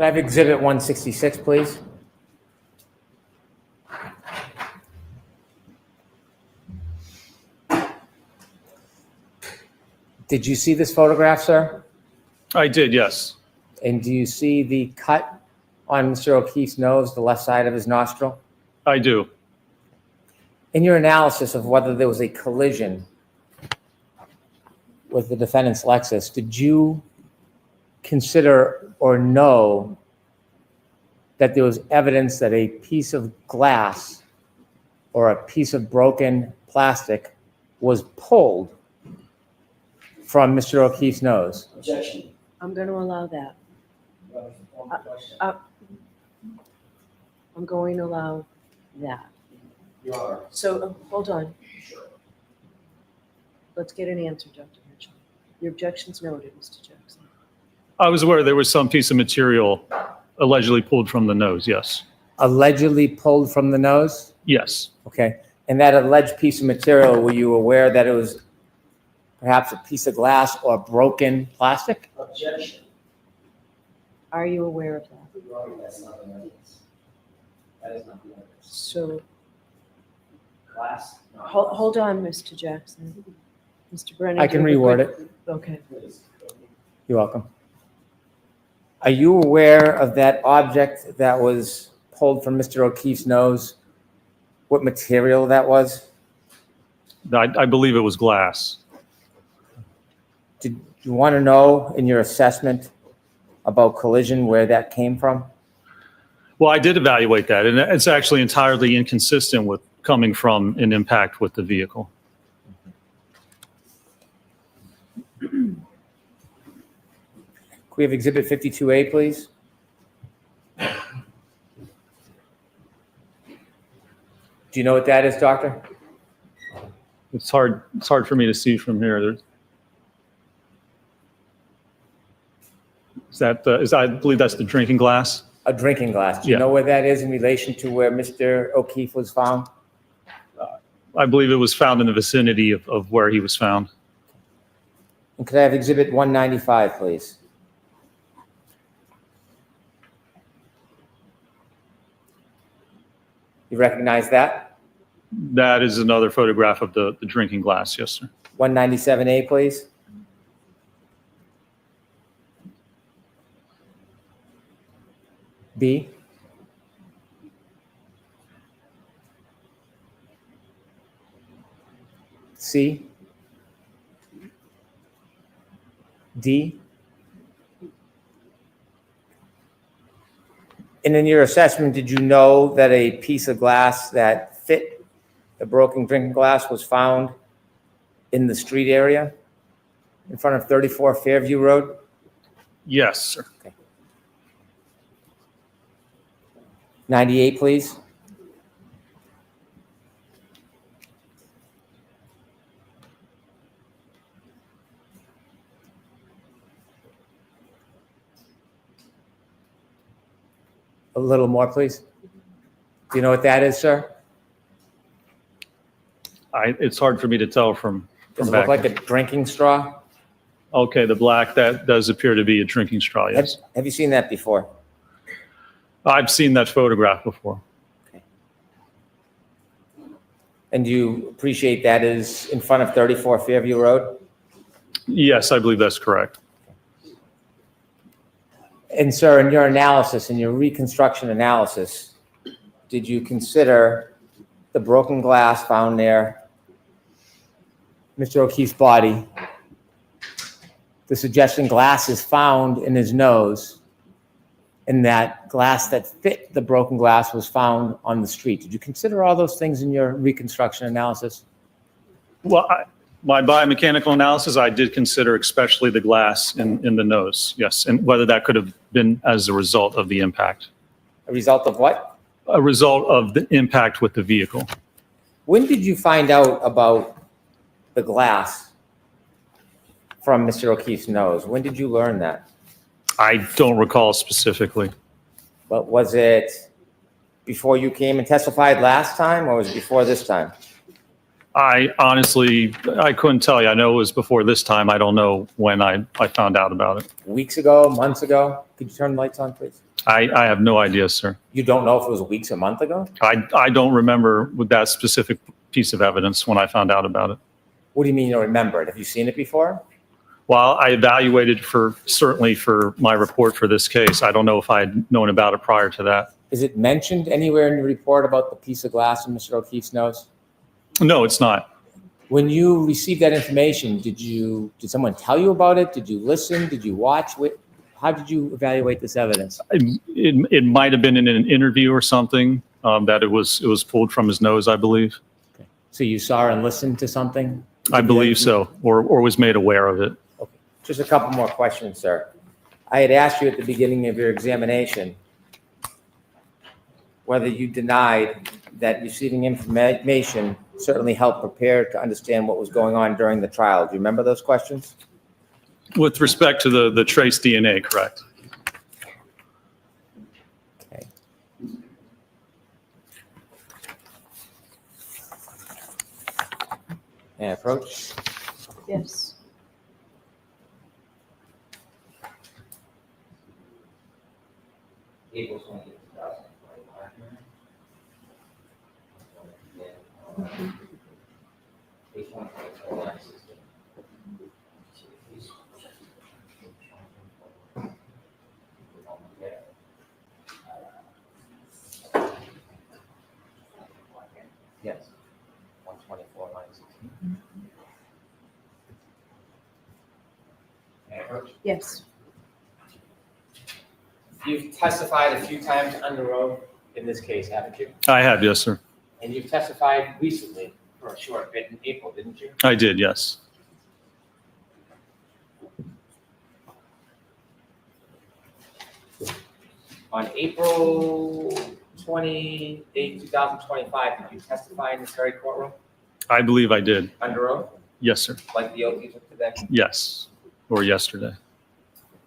Could I have Exhibit 166, please? Did you see this photograph, sir? I did, yes. And do you see the cut on Mr. O'Keefe's nose, the left side of his nostril? I do. In your analysis of whether there was a collision with the defendant's Lexus, did you consider or know that there was evidence that a piece of glass or a piece of broken plastic was pulled from Mr. O'Keefe's nose? Objection. I'm going to allow that. Question. I'm going to allow that. Your Honor. So, hold on. Let's get an answer, Dr. Mitchell. Your objection's noted, Mr. Jackson. I was aware there was some piece of material allegedly pulled from the nose, yes. Allegedly pulled from the nose? Yes. Okay. And that alleged piece of material, were you aware that it was perhaps a piece of glass or broken plastic? Objection. Are you aware of that? Your Honor, that's not the evidence. That is not the evidence. So, Glass? No. hold on, Mr. Jackson. Mr. Brennan. I can do you have a reword quick- Okay. Please. You're welcome. Are you aware of that object that was pulled from Mr. O'Keefe's nose? What material that was? I believe it was glass. Did you want to know in your assessment about collision where that came from? Well, I did evaluate that, and it's actually entirely inconsistent with coming from an impact with the vehicle. Could we have Exhibit 52A, please? Do you know what that is, Doctor? It's hard for me to see from here. I believe that's the drinking glass. A drinking glass. Do you Yeah. know where that is in relation to where Mr. O'Keefe was found? I believe it was found in the vicinity of where he was found. And could I have Exhibit 195, please? You recognize that? That is another photograph of the drinking glass, yes, sir. 197A, please. B. C. D. And in your assessment, did you know that a piece of glass that fit the broken drinking glass was found in the street area in front of 34 Fairview Road? Yes, sir. 98, please. A little more, please. Do you know what that is, sir? It's hard for me to tell from Does it back look like here. a drinking straw? Okay, the black, that does appear to be a drinking straw, yes. Have you seen that before? I've seen that photograph before. And do you appreciate that is in front of 34 Fairview Road? Yes, I believe that's correct. And sir, in your analysis, in your reconstruction analysis, did you consider the broken glass found near Mr. O'Keefe's body, the suggestion glass is found in his nose, and that glass that fit the broken glass was found on the street? Did you consider all those things in your reconstruction analysis? Well, my biomechanical analysis, I did consider especially the glass in the nose, yes, and whether that could have been as a result of the impact. A result of what? A result of the impact with the vehicle. When did you find out about the glass from Mr. O'Keefe's nose? When did you learn that? I don't recall specifically. But was it before you came and testified last time, or was it before this time? I honestly, I couldn't tell you. I know it was before this time. I don't know when I found out about it. Weeks ago, months ago? Could you turn the lights on, please? I have no idea, sir. You don't know if it was weeks, a month ago? I don't remember with that specific piece of evidence when I found out about it. What do you mean you don't remember it? Have you seen it before? While I evaluated certainly for my report for this case, I don't know if I had known about it prior to that. Is it mentioned anywhere in your report about the piece of glass in Mr. O'Keefe's nose? No, it's not. When you received that information, did someone tell you about it? Did you listen? Did you watch? How did you evaluate this evidence? It might have been in an interview or something that it was pulled from his nose, I believe. Okay. So you saw and listened to something? I believe so, or was made aware of it. Okay. Just a couple more questions, sir. I had asked you at the beginning of your examination whether you denied that receiving information certainly helped prepare to understand what was going on during the trial. Do you remember those questions? With respect to the trace DNA, correct? Okay. And approach. Yes. April 20th, 2025. Yes. 124 minus 16. And approach. Yes. You've testified a few times under oath in this case, haven't you? I have, yes, sir. And you've testified recently for a short bit in April, didn't you? I did, yes. On April 28, 2025, did you testify in this very courtroom I believe I did. under oath, Yes, sir. like the oath you took today? Yes, or yesterday.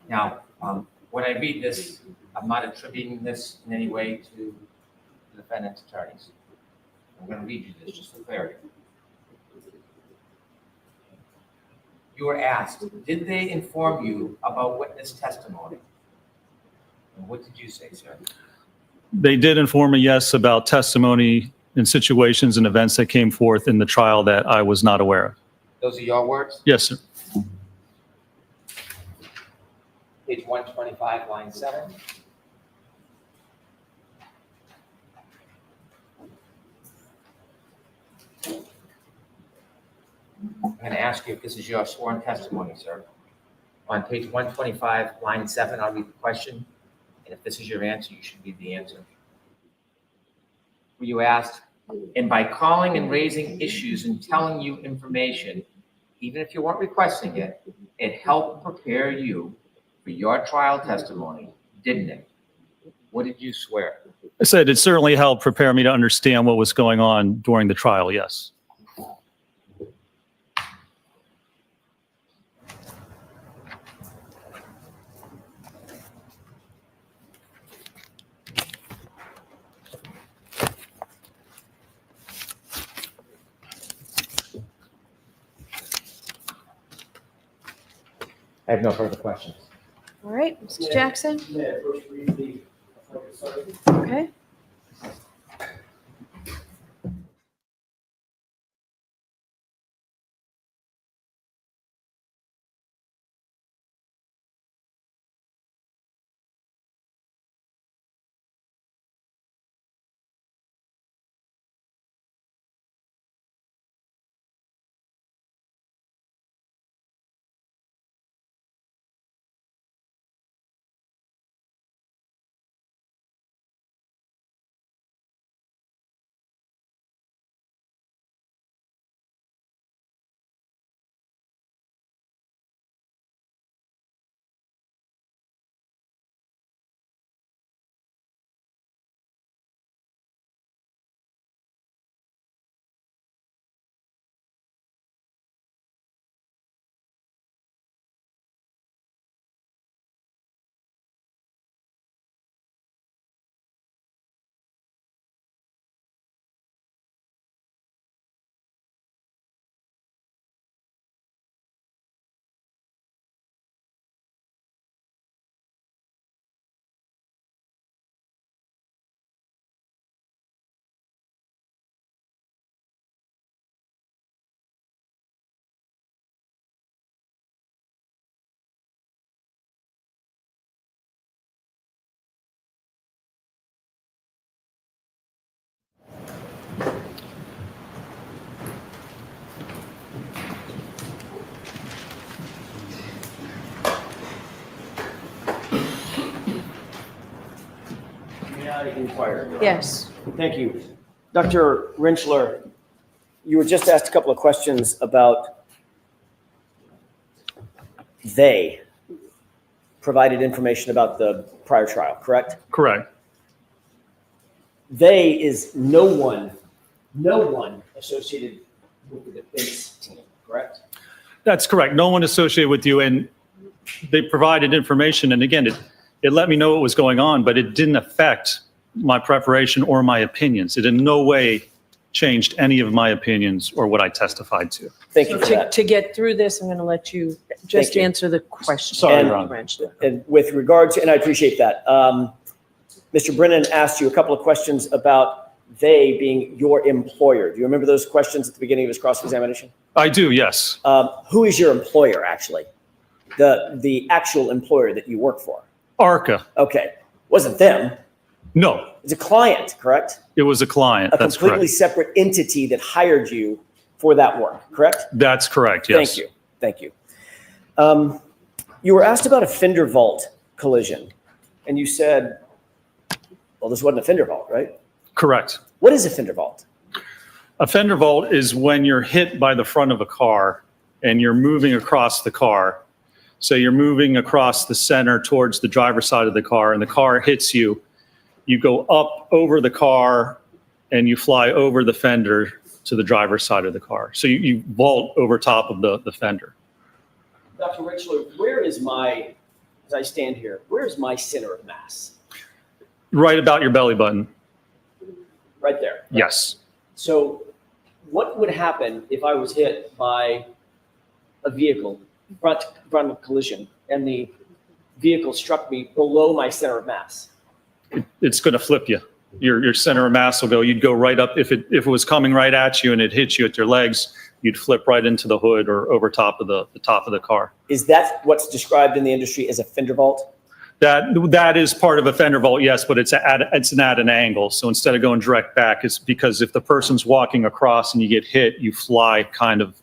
Now, when I read this, I'm not attributing this in any way to the defendant's attorneys. I'm going to read you this just for clarity. You were asked, did they inform you about witness testimony? And what did you say, sir? They did inform me, yes, about testimony in situations and events that came forth in the trial that I was not aware of. Those are your words? Yes, sir. Page 125, line 7. I'm going to ask you if this is your sworn testimony, sir. On page 125, line 7, I'll read the question, and if this is your answer, you should read the answer. Were you asked, and by calling and raising issues and telling you information, even if you weren't requesting it, it helped prepare you for your trial testimony, didn't it? What did you swear? I said it certainly helped prepare me to understand what was going on during the trial, yes. I have no further questions. All right, Mr. Jackson? Yeah, first read the. Okay. May I inquire? Yes. Thank you. Dr. Rentschler, you were just asked a couple of questions about they provided information about the prior trial, correct? Correct. They is no one associated with the defense team, correct? That's correct. No one associated with you, and they provided information. And again, it let me know what was going on, but it didn't affect my preparation or my opinions. It in no way changed any of my opinions or what I testified to. Thank you for that. To get through this, I'm going to let you just Thank you. answer the question. Sorry, And- Your Honor. Rentschler. And with regard to, and I appreciate that, Mr. Brennan asked you a couple of questions about they being your employer. Do you remember those questions at the beginning of his cross-examination? I do, yes. Who is your employer, actually? The actual employer that you work for? ARCA. Okay, wasn't them. No, It's a client, correct? it was a client. A That's completely correct. separate entity that hired you for that work, correct? That's correct, yes. Thank you. You were asked about a fender vault collision, and you said, well, this wasn't a fender vault, right? Correct. What is a fender vault? A fender vault is when you're hit by the front of a car and you're moving across the car. So you're moving across the center towards the driver's side of the car, and the car hits you. You go up over the car and you fly over the fender to the driver's side of the car. So you vault over top of the fender. Dr. Rentschler, where is my, as I stand here, where is my center of mass? Right about your belly button. Right there. Yes. So what would happen if I was hit by a vehicle, front collision, and the vehicle struck me below my center of mass? It's going to flip you. Your center of mass will go, you'd go right up. If it was coming right at you and it hits you at your legs, you'd flip right into the hood or over top of the top of the car. Is that what's described in the industry as a fender vault? That is part of a fender vault, yes, but it's at an angle. So instead of going direct back, it's because if the person's walking across and you get hit, you fly kind of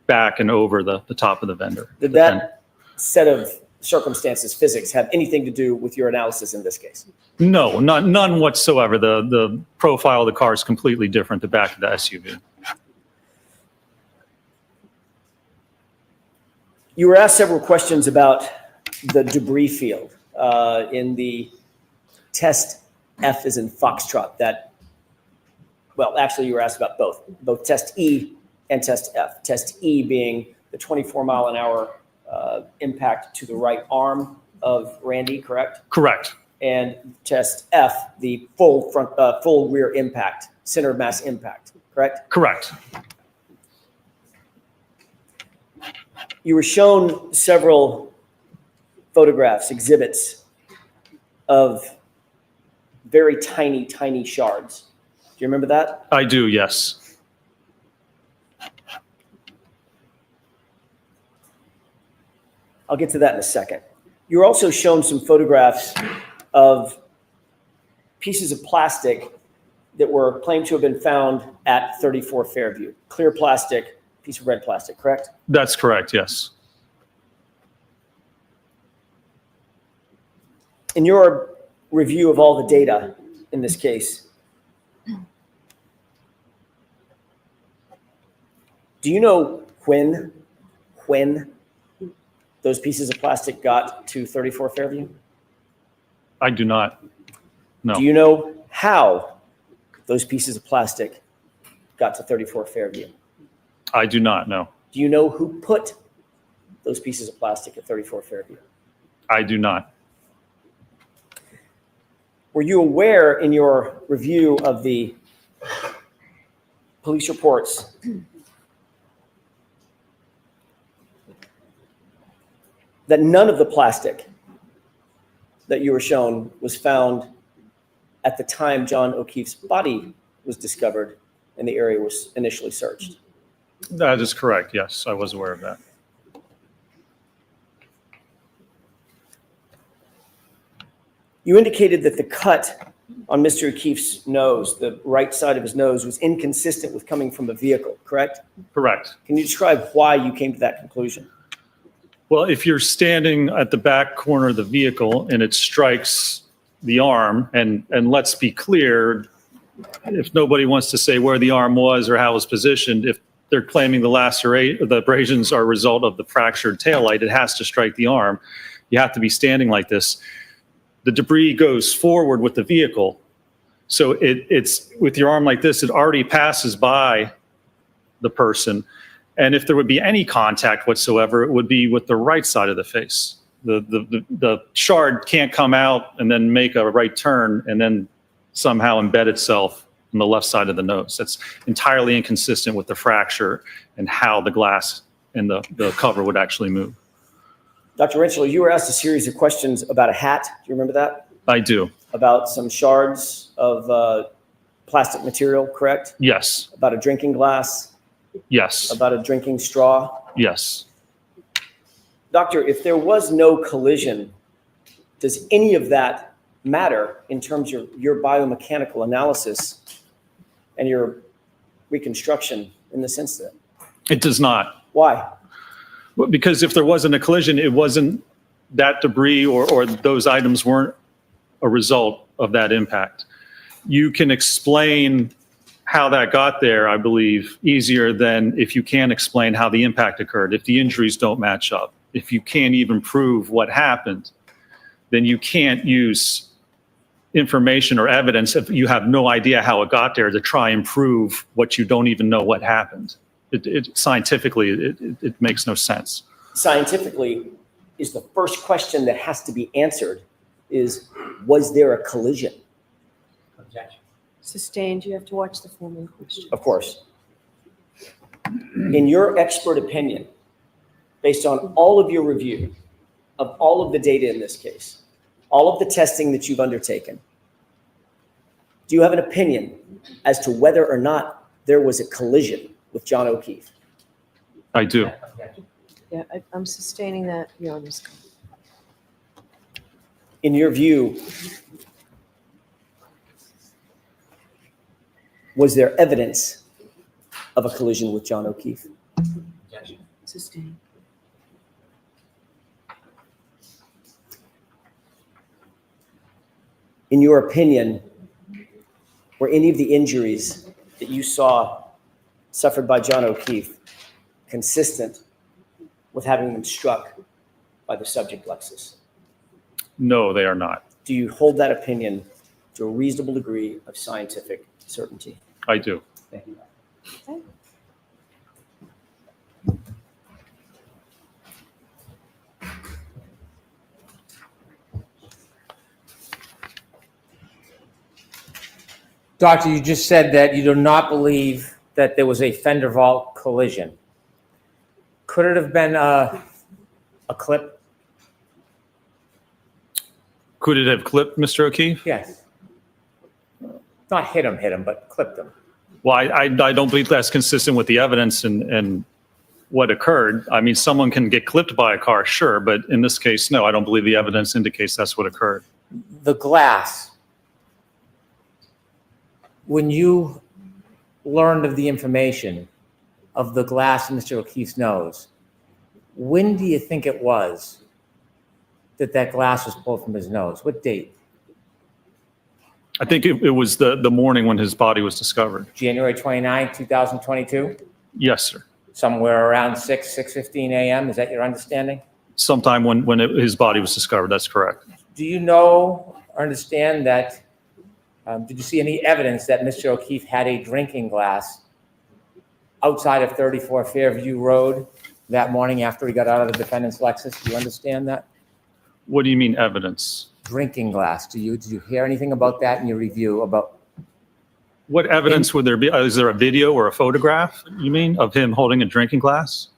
back and over the top of the fender. Did that set of circumstances, physics, have anything to do with your analysis in this case? No, none whatsoever. The profile of the car is completely different, the back of the SUV. You were asked several questions about the debris field in the test F as in Foxtrot. Well, actually, you were asked about both test E and test F. Test E being the 24-mile-an-hour impact to the right arm of Randy, correct? Correct. And test F, the full rear impact, center of mass impact, correct? Correct. You were shown several photographs, exhibits of very tiny, tiny shards. Do you remember that? I do, yes. I'll get to that in a second. You were also shown some photographs of pieces of plastic that were claimed to have been found at 34 Fairview. Clear plastic, piece of red plastic, correct? That's correct, yes. In your review of all the data in this case, do you know when those pieces of plastic got to 34 Fairview? I do not. No. Do you know how those pieces of plastic got to 34 Fairview? I do not know. Do you know who put those pieces of plastic at 34 Fairview? I do not. Were you aware in your review of the police reports that none of the plastic that you were shown was found at the time John O'Keefe's body was discovered and the area was initially searched? That is correct, yes. I was aware of that. You indicated that the cut on Mr. O'Keefe's nose, the right side of his nose, was inconsistent with coming from a vehicle, correct? Correct. Can you describe why you came to that conclusion? Well, if you're standing at the back corner of the vehicle and it strikes the arm, and let's be clear, if nobody wants to say where the arm was or how it was positioned, if they're claiming the abrasions are a result of the fractured taillight, it has to strike the arm. You have to be standing like this. The debris goes forward with the vehicle. So it's with your arm like this, it already passes by the person. And if there would be any contact whatsoever, it would be with the right side of the face. The shard can't come out and then make a right turn and then somehow embed itself on the left side of the nose. That's entirely inconsistent with the fracture and how the glass and the cover would actually move. Dr. Retrial, you were asked a series of questions about a hat. Do you remember that? I do. About some shards of plastic material, correct? Yes. About a drinking glass? Yes. About a drinking straw? Yes. Doctor, if there was no collision, does any of that matter in terms of your biomechanical analysis and your reconstruction in the sense that? It does not. Why? Well, because if there wasn't a collision, it wasn't that debris or those items weren't a result of that impact. You can explain how that got there, I believe, easier than if you can't explain how the impact occurred, if the injuries don't match up. If you can't even prove what happened, then you can't use information or evidence if you have no idea how it got there to try and prove what you don't even know what happened. Scientifically, it makes no sense. Scientifically, is the first question that has to be answered is, was there a collision? Objection. Sustained, you have to watch the foreman question. Of course. In your expert opinion, based on all of your review of all of the data in this case, all of the testing that you've undertaken, do you have an opinion as to whether or not there was a collision with John O'Keefe? I do. Objection. Yeah, I'm sustaining that, Your Honor. In your view, was there evidence of a collision with John O'Keefe? Objection. Sustained. In your opinion, were any of the injuries that you saw suffered by John O'Keefe consistent with having been struck by the subject Lexus? No, they are not. Do you hold that opinion to a reasonable degree of scientific certainty? I do. Thank you. Okay. Doctor, you just said that you do not believe that there was a fender vault collision. Could it have been a clip? Could it have clipped Mr. O'Keefe? Yes. Not hit him, but clipped him. Well, I don't believe that's consistent with the evidence and what occurred. I mean, someone can get clipped by a car, sure, but in this case, no, I don't believe the evidence indicates that's what occurred. The glass. When you learned of the information of the glass in Mr. O'Keefe's nose, when do you think it was that glass was pulled from his nose? What date? I think it was the morning when his body was discovered. January 29, 2022? Yes, sir. Somewhere around 6:15 a.m. Is that your understanding? Sometime when his body was discovered, that's correct. Do you know or understand that, did you see any evidence that Mr. O'Keefe had a drinking glass outside of 34 Fairview Road that morning after he got out of the defendant's Lexus? Do you understand that? What do you mean evidence? Drinking glass. Did you hear anything about that in your review about? What evidence would there be? Is there a video or a photograph, you mean, of him holding a drinking glass?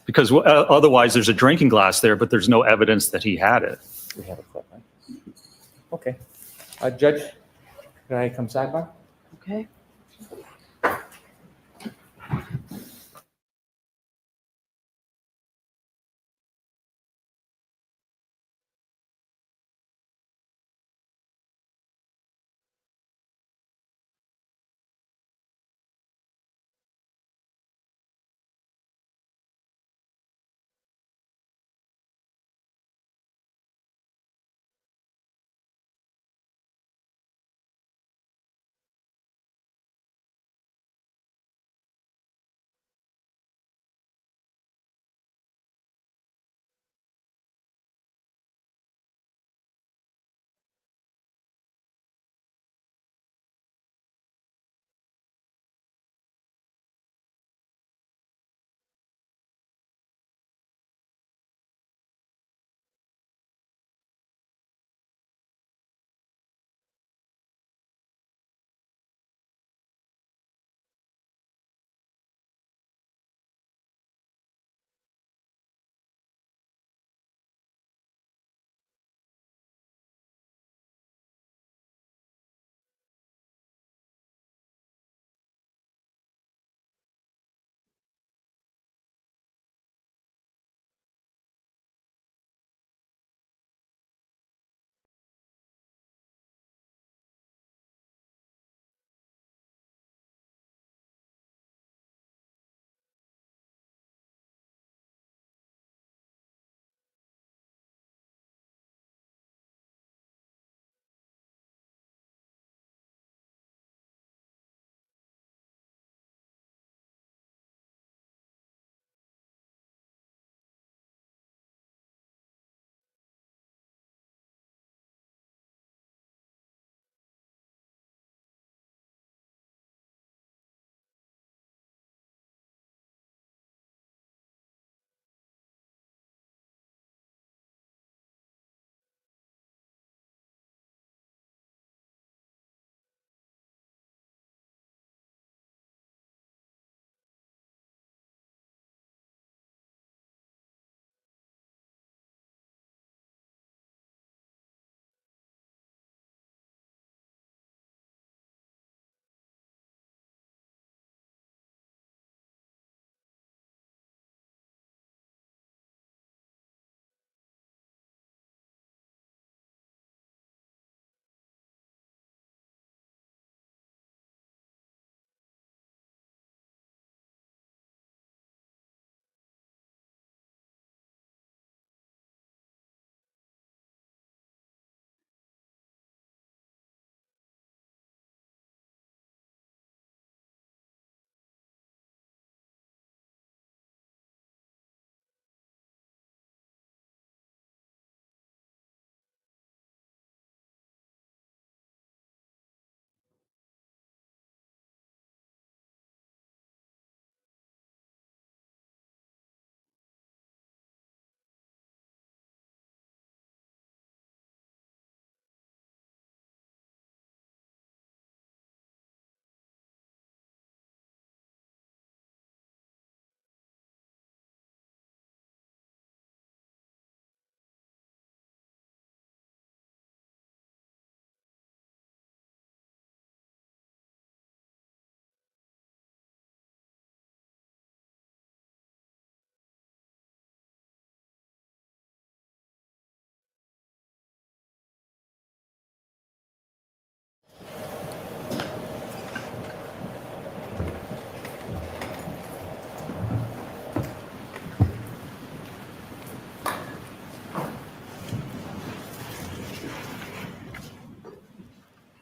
Because otherwise there's a drinking glass there, but there's no evidence that he had it. We have a clip, right? Okay. Judge, can I come sidebar? Okay.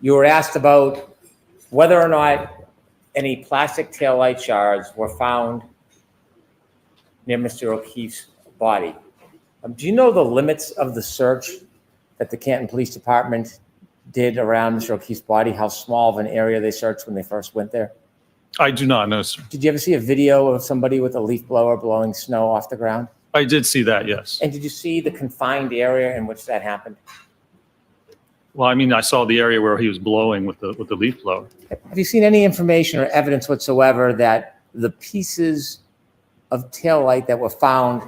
You were asked about whether or not any plastic taillight shards were found near Mr. O'Keefe's body. Do you know the limits of the search that the Canton Police Department did around Mr. O'Keefe's body? How small of an area they searched when they first went there? I do not know, sir. Did you ever see a video of somebody with a leaf blower blowing snow off the ground? I did see that, yes. And did you see the confined area in which that happened? Well, I mean, I saw the area where he was blowing with the leaf blower. Have you seen any information or evidence whatsoever that the pieces of taillight that were found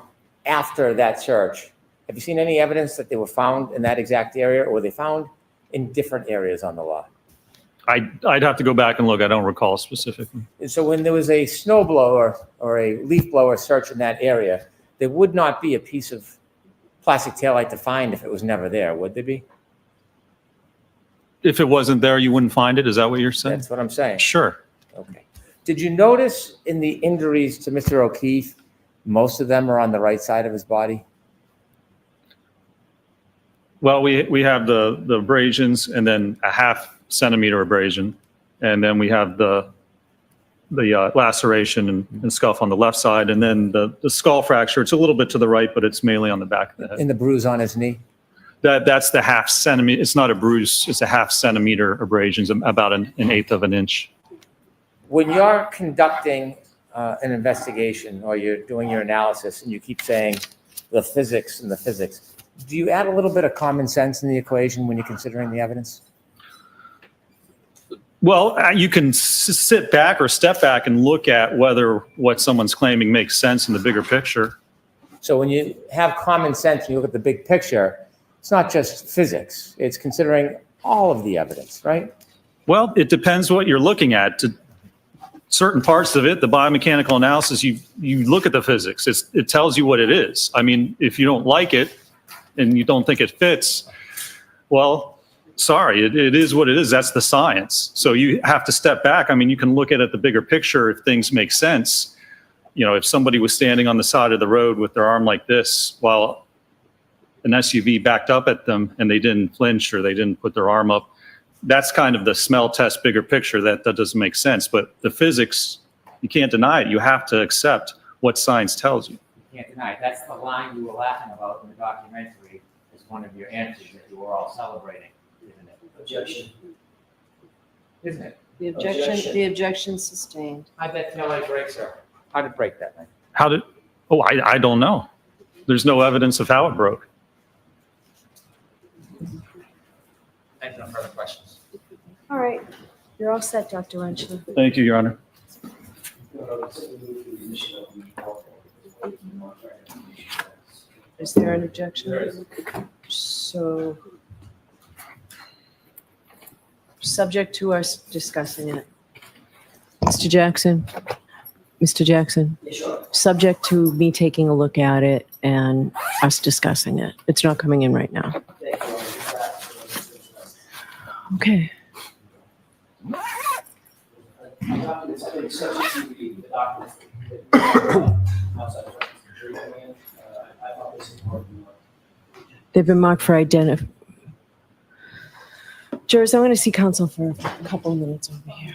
after that search, have you seen any evidence that they were found in that exact area, or were they found in different areas on the lot? I'd have to go back and look. I don't recall specifically. And so when there was a snow blower or a leaf blower search in that area, there would not be a piece of plastic taillight to find if it was never there, would there be? If it wasn't there, you wouldn't find it? Is that what you're saying? That's what I'm saying. Sure. Okay. Did you notice in the injuries to Mr. O'Keefe, most of them are on the right side of his body? Well, we have the abrasions and then a 1/2 centimeter abrasion. And then we have the laceration and scuff on the left side. And then the skull fracture, it's a little bit to the right, but it's mainly on the back of the head. And the bruise on his knee? That's the 1/2 centimeter. It's not a bruise. It's a 1/2 centimeter abrasions, about an 1/8 of an inch. When you're conducting an investigation or you're doing your analysis and you keep saying the physics and the physics, do you add a little bit of common sense in the equation when you're considering the evidence? Well, you can sit back or step back and look at whether what someone's claiming makes sense in the bigger picture. So when you have common sense and you look at the big picture, it's not just physics, it's considering all of the evidence, right? Well, it depends what you're looking at. To certain parts of it, the biomechanical analysis, you look at the physics. It tells you what it is. I mean, if you don't like it and you don't think it fits, well, sorry, it is what it is. That's the science. So you have to step back. I mean, you can look at it the bigger picture if things make sense. You know, if somebody was standing on the side of the road with their arm like this while an SUV backed up at them and they didn't flinch or they didn't put their arm up, that's kind of the smell test bigger picture. That doesn't make sense. But the physics, you can't deny it. You have to accept what science tells you. You can't deny it. That's the line you were laughing about in the documentary, is one of your answers that you were all celebrating, isn't it? Objection. Isn't it? The objection sustained. How'd that taillight break, sir? How to break that, man? How did, oh, I don't know. There's no evidence of how it broke. I have no further questions. All right, you're all set, Dr. Wrenchler. Thank you, Your Honor. Is there an objection? So, subject to us discussing it. Mr. Jackson? Mr. Jackson? Subject to me taking a look at it and us discussing it. It's not coming in right now. Okay. They've been marked for identity. Jurors, I want to see counsel for a couple of minutes over here.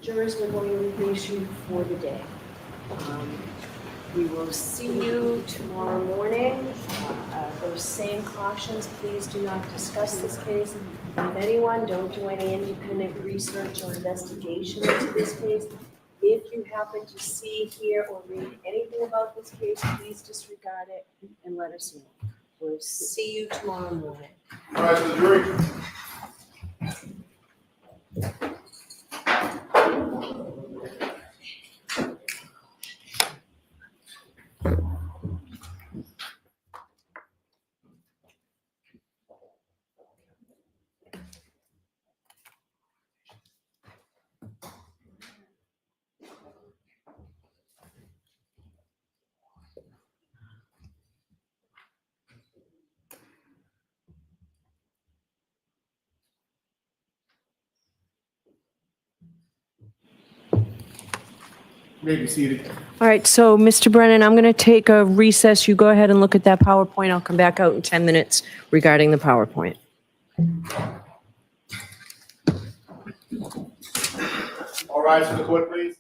jurors, we're going to release you for the day. We will see you tomorrow morning. Those same cautions, please do not discuss this case with anyone. Don't do any independent research or investigation into this case. If you happen to see, hear, or read anything about this case, please disregard it and let us know. We'll see you tomorrow morning. All right, to the jury. You may be seated. All right, so Mr. Brennan, I'm going to take a recess. You go ahead and look at that PowerPoint. I'll come back out in 10 minutes regarding the PowerPoint. All rise for the court, please.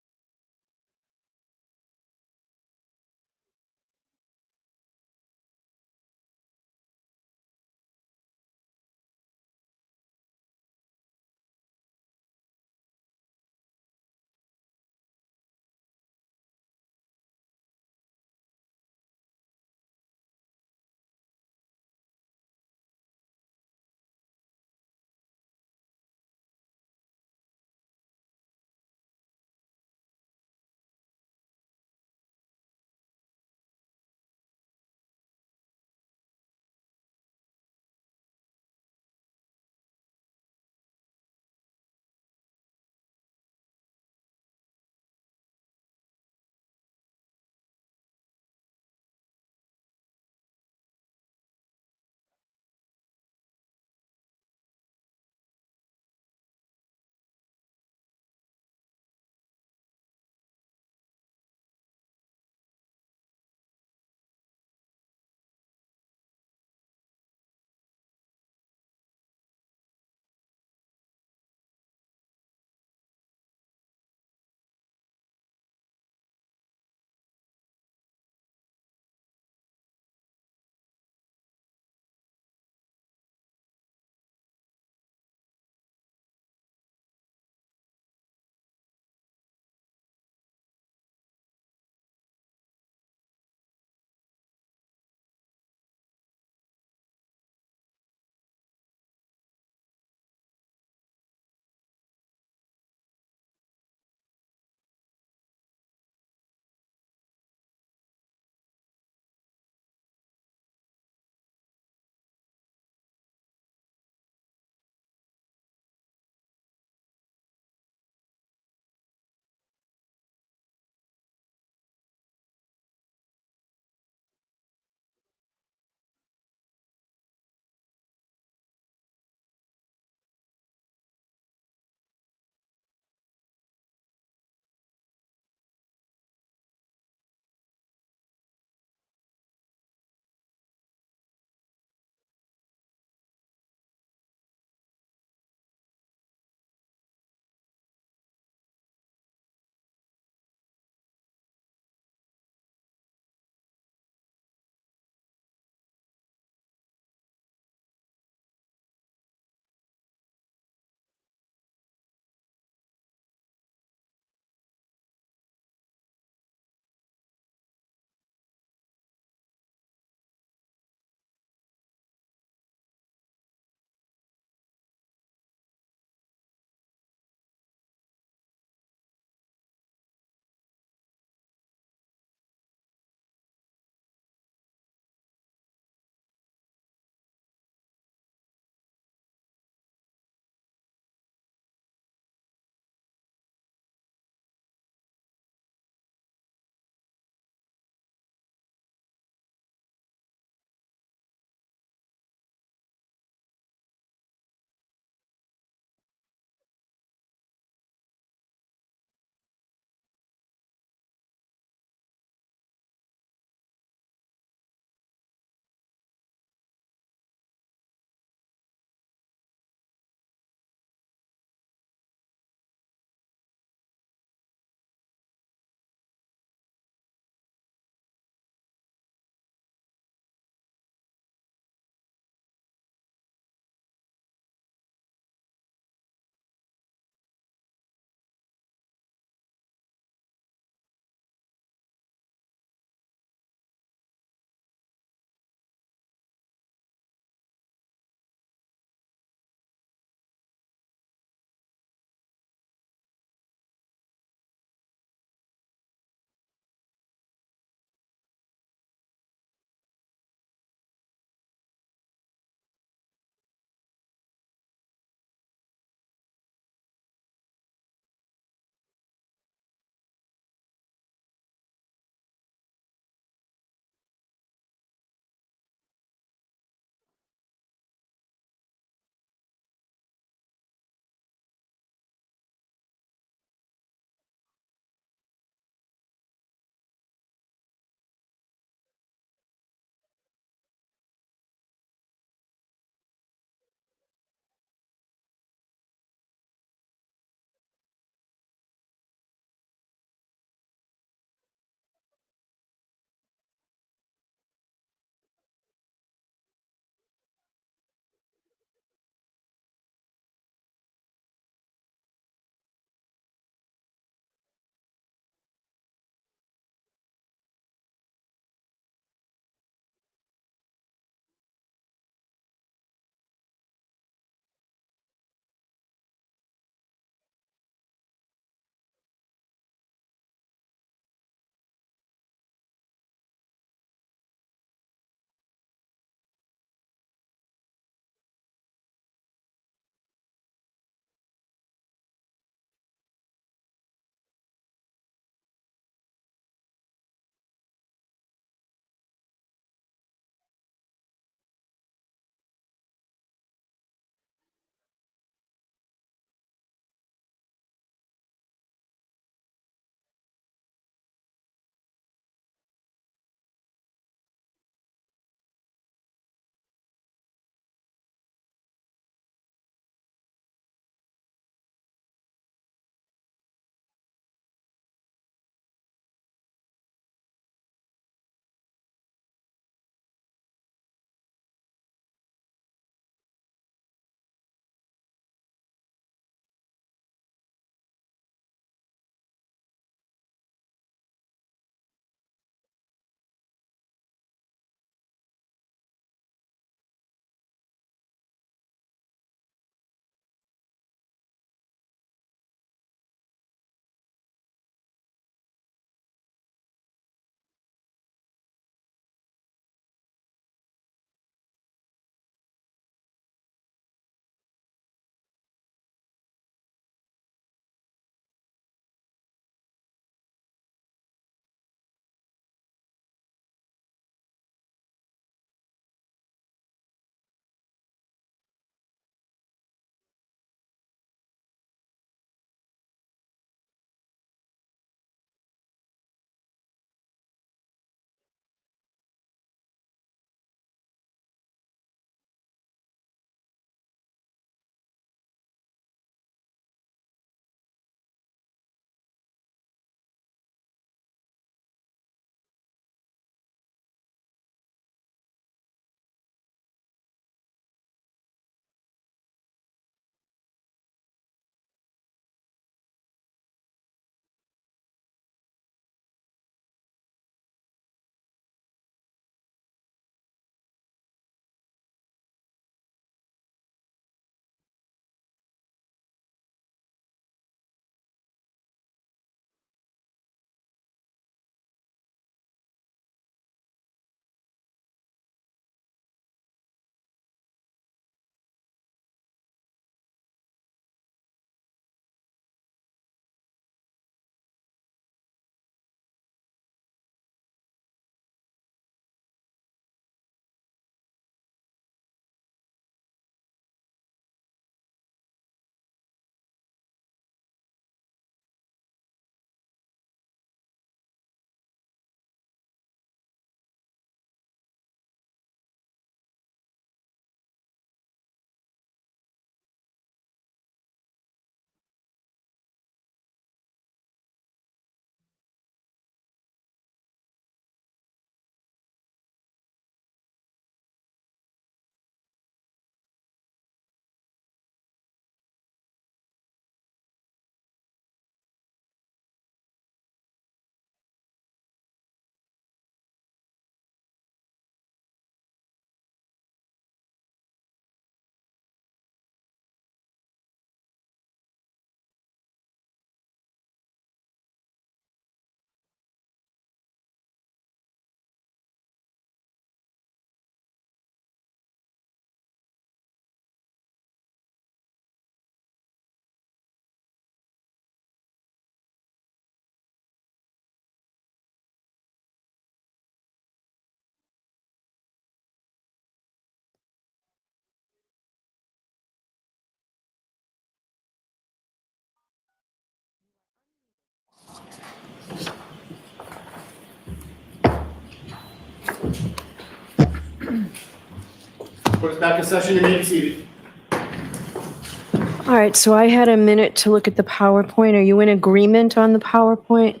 Put us back in session. You may be seated. All right, so I had a minute to look at the PowerPoint. Are you in agreement on the PowerPoint?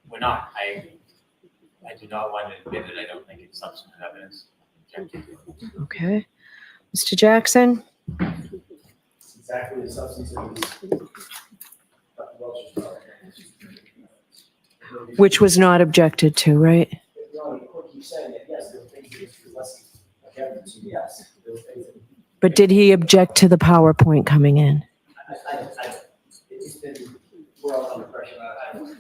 We're not. I do not want to admit it. I don't think it's substantive evidence. Okay. Mr. Jackson? It's exactly the substance of Dr. Welch's PowerPoint. Which was not objected to, right? No, the court keeps saying that, yes, there were things that Mr. Leslie objected to, yes. There were things that But did he object to the PowerPoint coming in? it's been, we're all under pressure. I don't know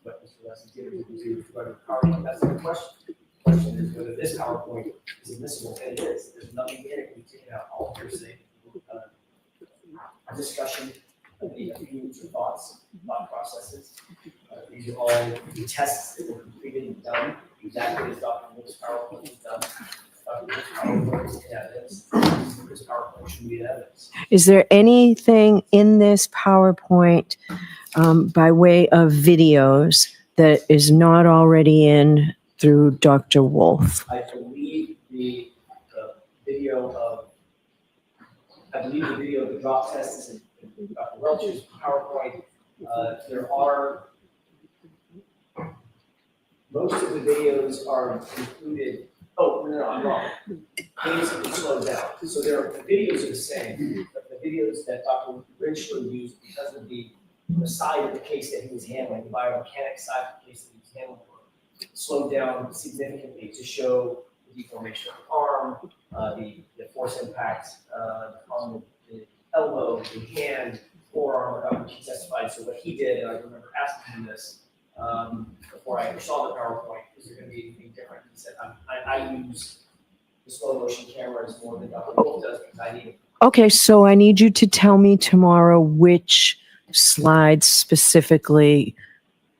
what Mr. Leslie did or didn't do regarding the PowerPoint. That's the question. The question is whether this PowerPoint is admissible, and it is. There's nothing in it. We've taken out all hearsay, discussion, the opinions or thoughts, thought processes. These are all the tests that were completed and done, exactly as Dr. Wolf's PowerPoint was done. Dr. Wolf's PowerPoint is evidence. This PowerPoint should be evidence. Is there anything in this PowerPoint by way of videos that is not already in through Dr. Wolf? I believe the video of the drop test is in Dr. Welch's PowerPoint. There are, most of the videos are included. Oh, no, I'm wrong. Things have been slowed down. So the videos are the same, but the videos that Dr. Richland used because of the side of the case that he was handling, the biomechanics side of the case that he was handling, slowed down significantly to show the deformation of the arm, the force impact on the elbow, the hand, forearm, which he testified. So what he did, and I remember asking him this before I ever saw the PowerPoint, is there going to be anything different? He said, I use the slow motion cameras more than Dr. Wolf does because I need it. Okay, so I need you to tell me tomorrow which slides specifically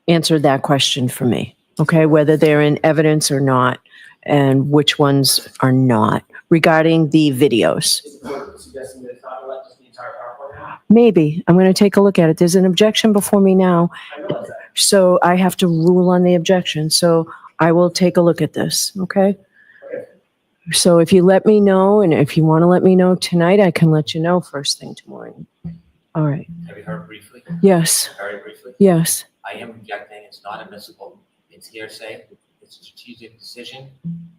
answered that question for me. Okay, whether they're in evidence or not, and which ones are not, regarding the videos. Is the court suggesting that it's not just the entire PowerPoint? Maybe. I'm going to take a look at it. There's an objection before me now, I realize that. so I have to rule on the objection. So I will take a look at this, okay? Okay. So if you let me know, and if you want to let me know tonight, I can let you know first thing tomorrow. All right. Have you heard briefly? Yes, Very briefly. yes. I am objecting. It's not admissible. It's hearsay. It's a strategic decision.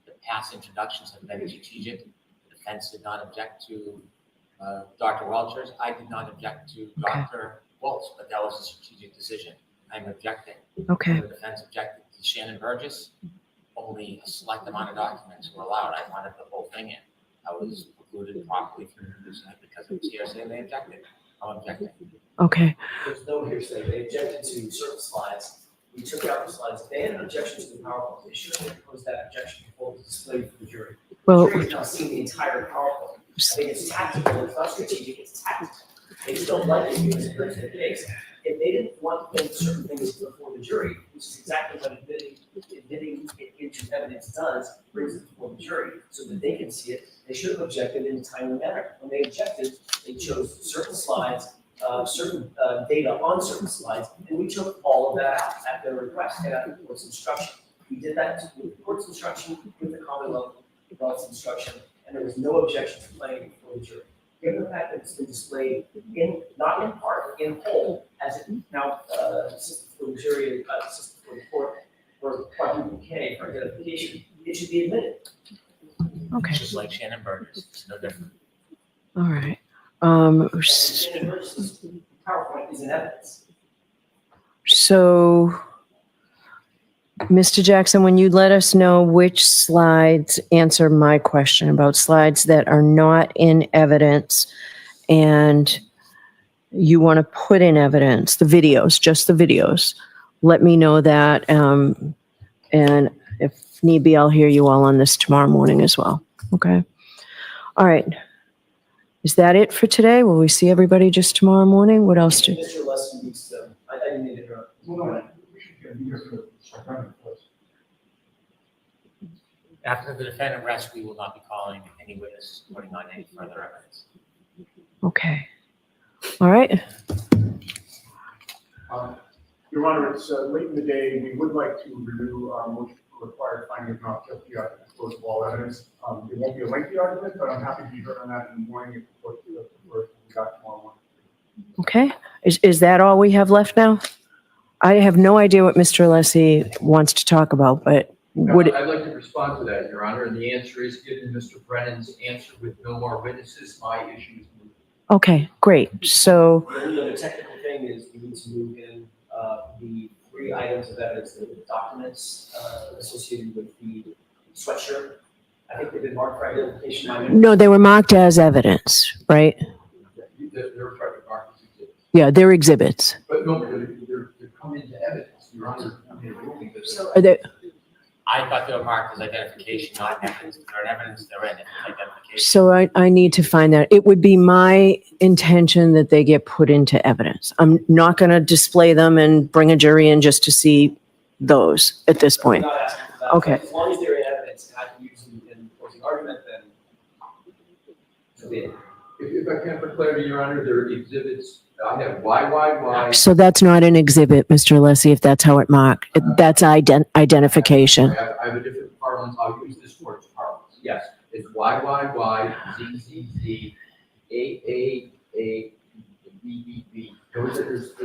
The past introductions have been strategic. The defense did not object to Dr. Welchers. I did not object to Dr. Wolf's, but that was a strategic decision. I'm objecting. Okay. The defense objected to Shannon Burgess. Only a select amount of documents were allowed. I wanted the whole thing in. I was precluded properly from introducing it because it was hearsay and they objected. I'm objecting. Okay. There's no hearsay. They objected to certain slides. We took out the slides. They had an objection to the PowerPoint. They should have proposed that objection before it was displayed for the jury. Well, The jury has not seen the entire PowerPoint. I think it's tactical. It's not strategic. It's tactical. They just don't like it because it hurts their case. If they didn't want certain things before the jury, which is exactly what admitting it into evidence does, brings it before the jury so that they can see it, they should have objected in a timely manner. When they objected, they chose certain slides, certain data on certain slides, and we took all of that out at their request and at the court's instruction. We did that with the court's instruction, with the Commonwealth's instruction, and there was no objection to playing it before the jury. Given the fact that it's been displayed in, not in part, but in whole, as it now assists for the jury, assists for the court, for quadruple K for identification, it should be admitted. okay. Just like Shannon Burgess. It's no different. All right. Shannon Burgess's PowerPoint is in evidence. So, Mr. Jackson, when you let us know which slides answer my question about slides that are not in evidence and you want to put in evidence, the videos, just the videos, let me know that. And if need be, I'll hear you all on this tomorrow morning as well. Okay. All right. Is that it for today? Will we see everybody just tomorrow morning? What else do? Mr. Leslie needs to, I didn't need to interrupt. After the defendant rests, we will not be calling any witness, putting on any further evidence. Okay. All right. Your Honor, it's late in the day. We would like to renew our motion to required finding of not guilty at the close of all evidence. It won't be a lengthy argument, but I'm happy to be heard on that in the morning if the court we got tomorrow morning. Okay, is that all we have left now? I have no idea what Mr. Alessi wants to talk about, but would, I'd like to respond to that, Your Honor, and the answer is, given Mr. Brennan's answer with no more witnesses, my issue is moved. okay, great. So, The only other technical thing is we need to move in the 3 items of evidence, the documents associated with the sweatshirt. I think they've been marked for identification. My memory- no, they were marked as evidence, right? They're private markets exhibits. Yeah, they're exhibits. But no, they're come into evidence, Your Honor. I mean, ruling this. Are they, I thought they were marked as identification, not evidence. If they're in evidence, they're in identification. so I need to find that. It would be my intention that they get put into evidence. I'm not going to display them and bring a jury in just to see those at this point. I'm not asking for that. Okay. As long as they're in evidence and I can use them in closing argument, then so be it. If I can for clarity, Your Honor, they're exhibits. I have Y. So that's not an exhibit, Mr. Alessi, if that's how it marked. That's identification. I have a different parlance. I'll use this word's parlance. Yes, it's Y, Z, A, B.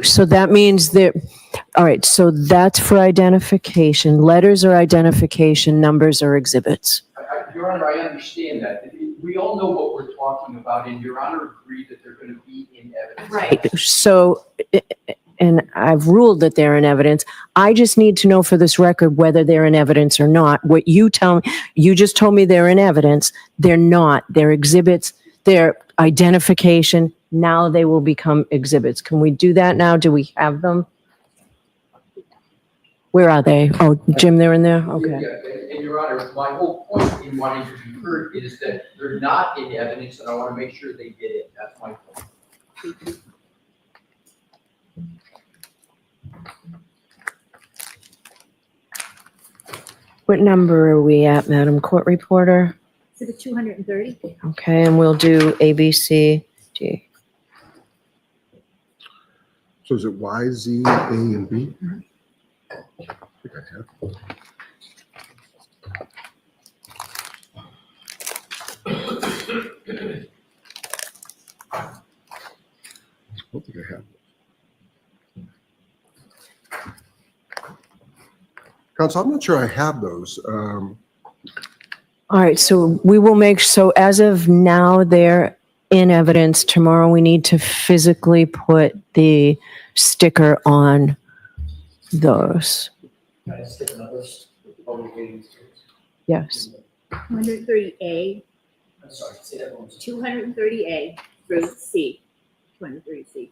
So that means that, all right, so that's for identification. Letters are identification, numbers are exhibits. Your Honor, I understand that. We all know what we're talking about, and Your Honor agreed that they're going to be in evidence. Right. So, and I've ruled that they're in evidence. I just need to know for this record whether they're in evidence or not. What you tell me, you just told me they're in evidence. They're not. They're exhibits. They're identification. Now they will become exhibits. Can we do that now? Do we have them? Where are they? Oh, Jim, they're in there? Okay. Yeah, and Your Honor, my whole point in wanting to be heard is that they're not in evidence, and I want to make sure they get it. That's my point. What number are we at, Madam Court Reporter? Is it 230? Okay, and we'll do A, B, C, D. So is it Y, Z, A, and B? I think I have. I don't think I have. Counsel, I'm not sure I have those. All right, so we will make, so as of now, they're in evidence. Tomorrow, we need to physically put the sticker on those. Can I stick numbers? Yes. 230A, I'm sorry, say that one. 230A through C, 230C.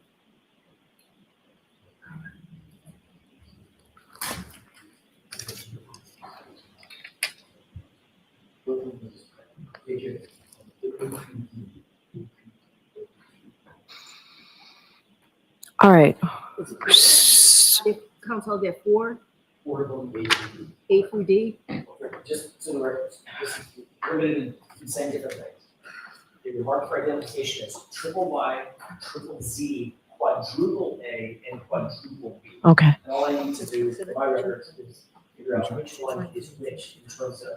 All right. Council, there are 4, Order vote A through D. just so the record, this is limited in saying different things. They were marked for identification as triple Y, triple Z, quadruple A, and quadruple B. Okay. And all I need to do for my records is figure out which one is which in terms of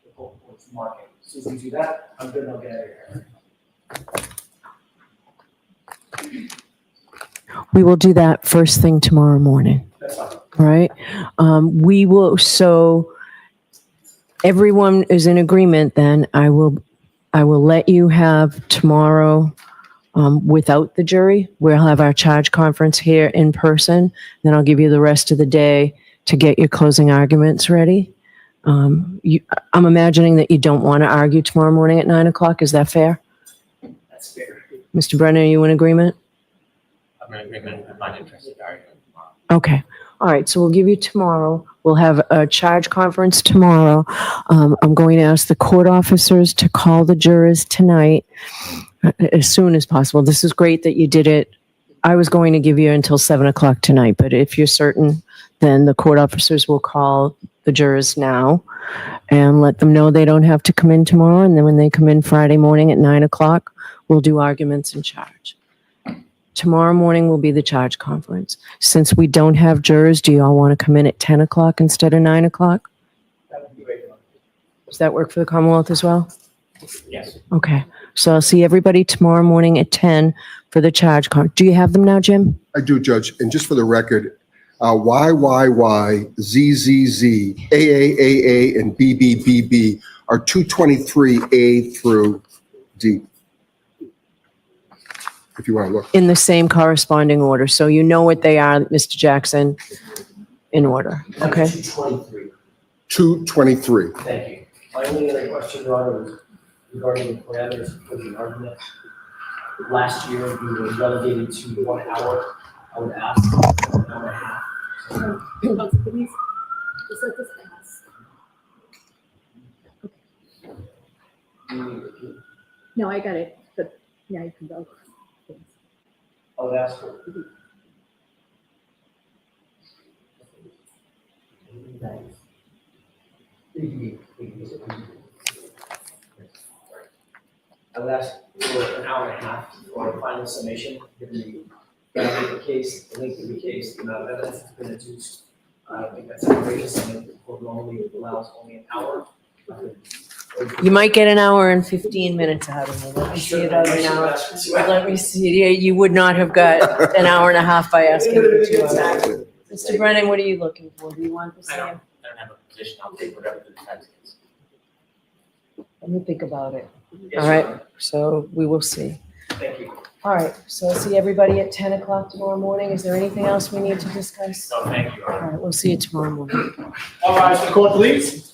the focal points marking. So as we do that, I'm good and I'll get out of here. We will do that first thing tomorrow morning. That's fine. Right? We will, so everyone is in agreement then. I will let you have tomorrow without the jury. We'll have our charge conference here in person. Then I'll give you the rest of the day to get your closing arguments ready. I'm imagining that you don't want to argue tomorrow morning at 9 o'clock. Is that fair? That's fair. Mr. Brenner, are you in agreement? I'm in agreement. I'm not interested in arguing tomorrow. Okay. All right. So we'll give you tomorrow. We'll have a charge conference tomorrow. I'm going to ask the court officers to call the jurors tonight as soon as possible. This is great that you did it. I was going to give you until 7 o'clock tonight, but if you're certain, then the court officers will call the jurors now and let them know they don't have to come in tomorrow. And then when they come in Friday morning at 9 o'clock, we'll do arguments and charge. Tomorrow morning will be the charge conference. Since we don't have jurors, do you all want to come in at 10 o'clock instead of 9 o'clock? That Does that work for the Commonwealth as well? Yes. Okay, so I'll see everybody tomorrow morning at 10 for the charge card. Do you have them now, Jim? I do, Judge, and just for the record, YYY, ZZZ, AAAA, and BBBB are 223A through D. If you want to look. In the same corresponding order, so you know what they are, Mr. Jackson, in order, okay? 223. 223. Thank you. My only other question, Your Honor, was regarding the parameters for the argument. Last year, we were relegated to 1 hour. I would ask 1 hour and a half. Oh, please, just let this pass. No, I got it, but now you can go. I would ask for. I would ask for an hour and a half for a final summation, given the gravity of the case, the length of the case, the amount of evidence that's been adduced. I think that's outrageous, and the court normally allows only an hour. You might get an hour and 15 minutes out of me. Let me see it out an hour. Let me see, you would not have got an hour and a half by asking for 2 hours. Mr. Brennan, what are you looking for? Do you want the I don't same? have a position, I'll take whatever the defense is. Let me think about it. Yes, All Your right, Honor. so we will see. Thank you. All right, so I'll see everybody at 10 o'clock tomorrow morning. Is there anything else we need to discuss? No, thank you, Your All Honor. right, we'll see you tomorrow morning. All rise for the court, please.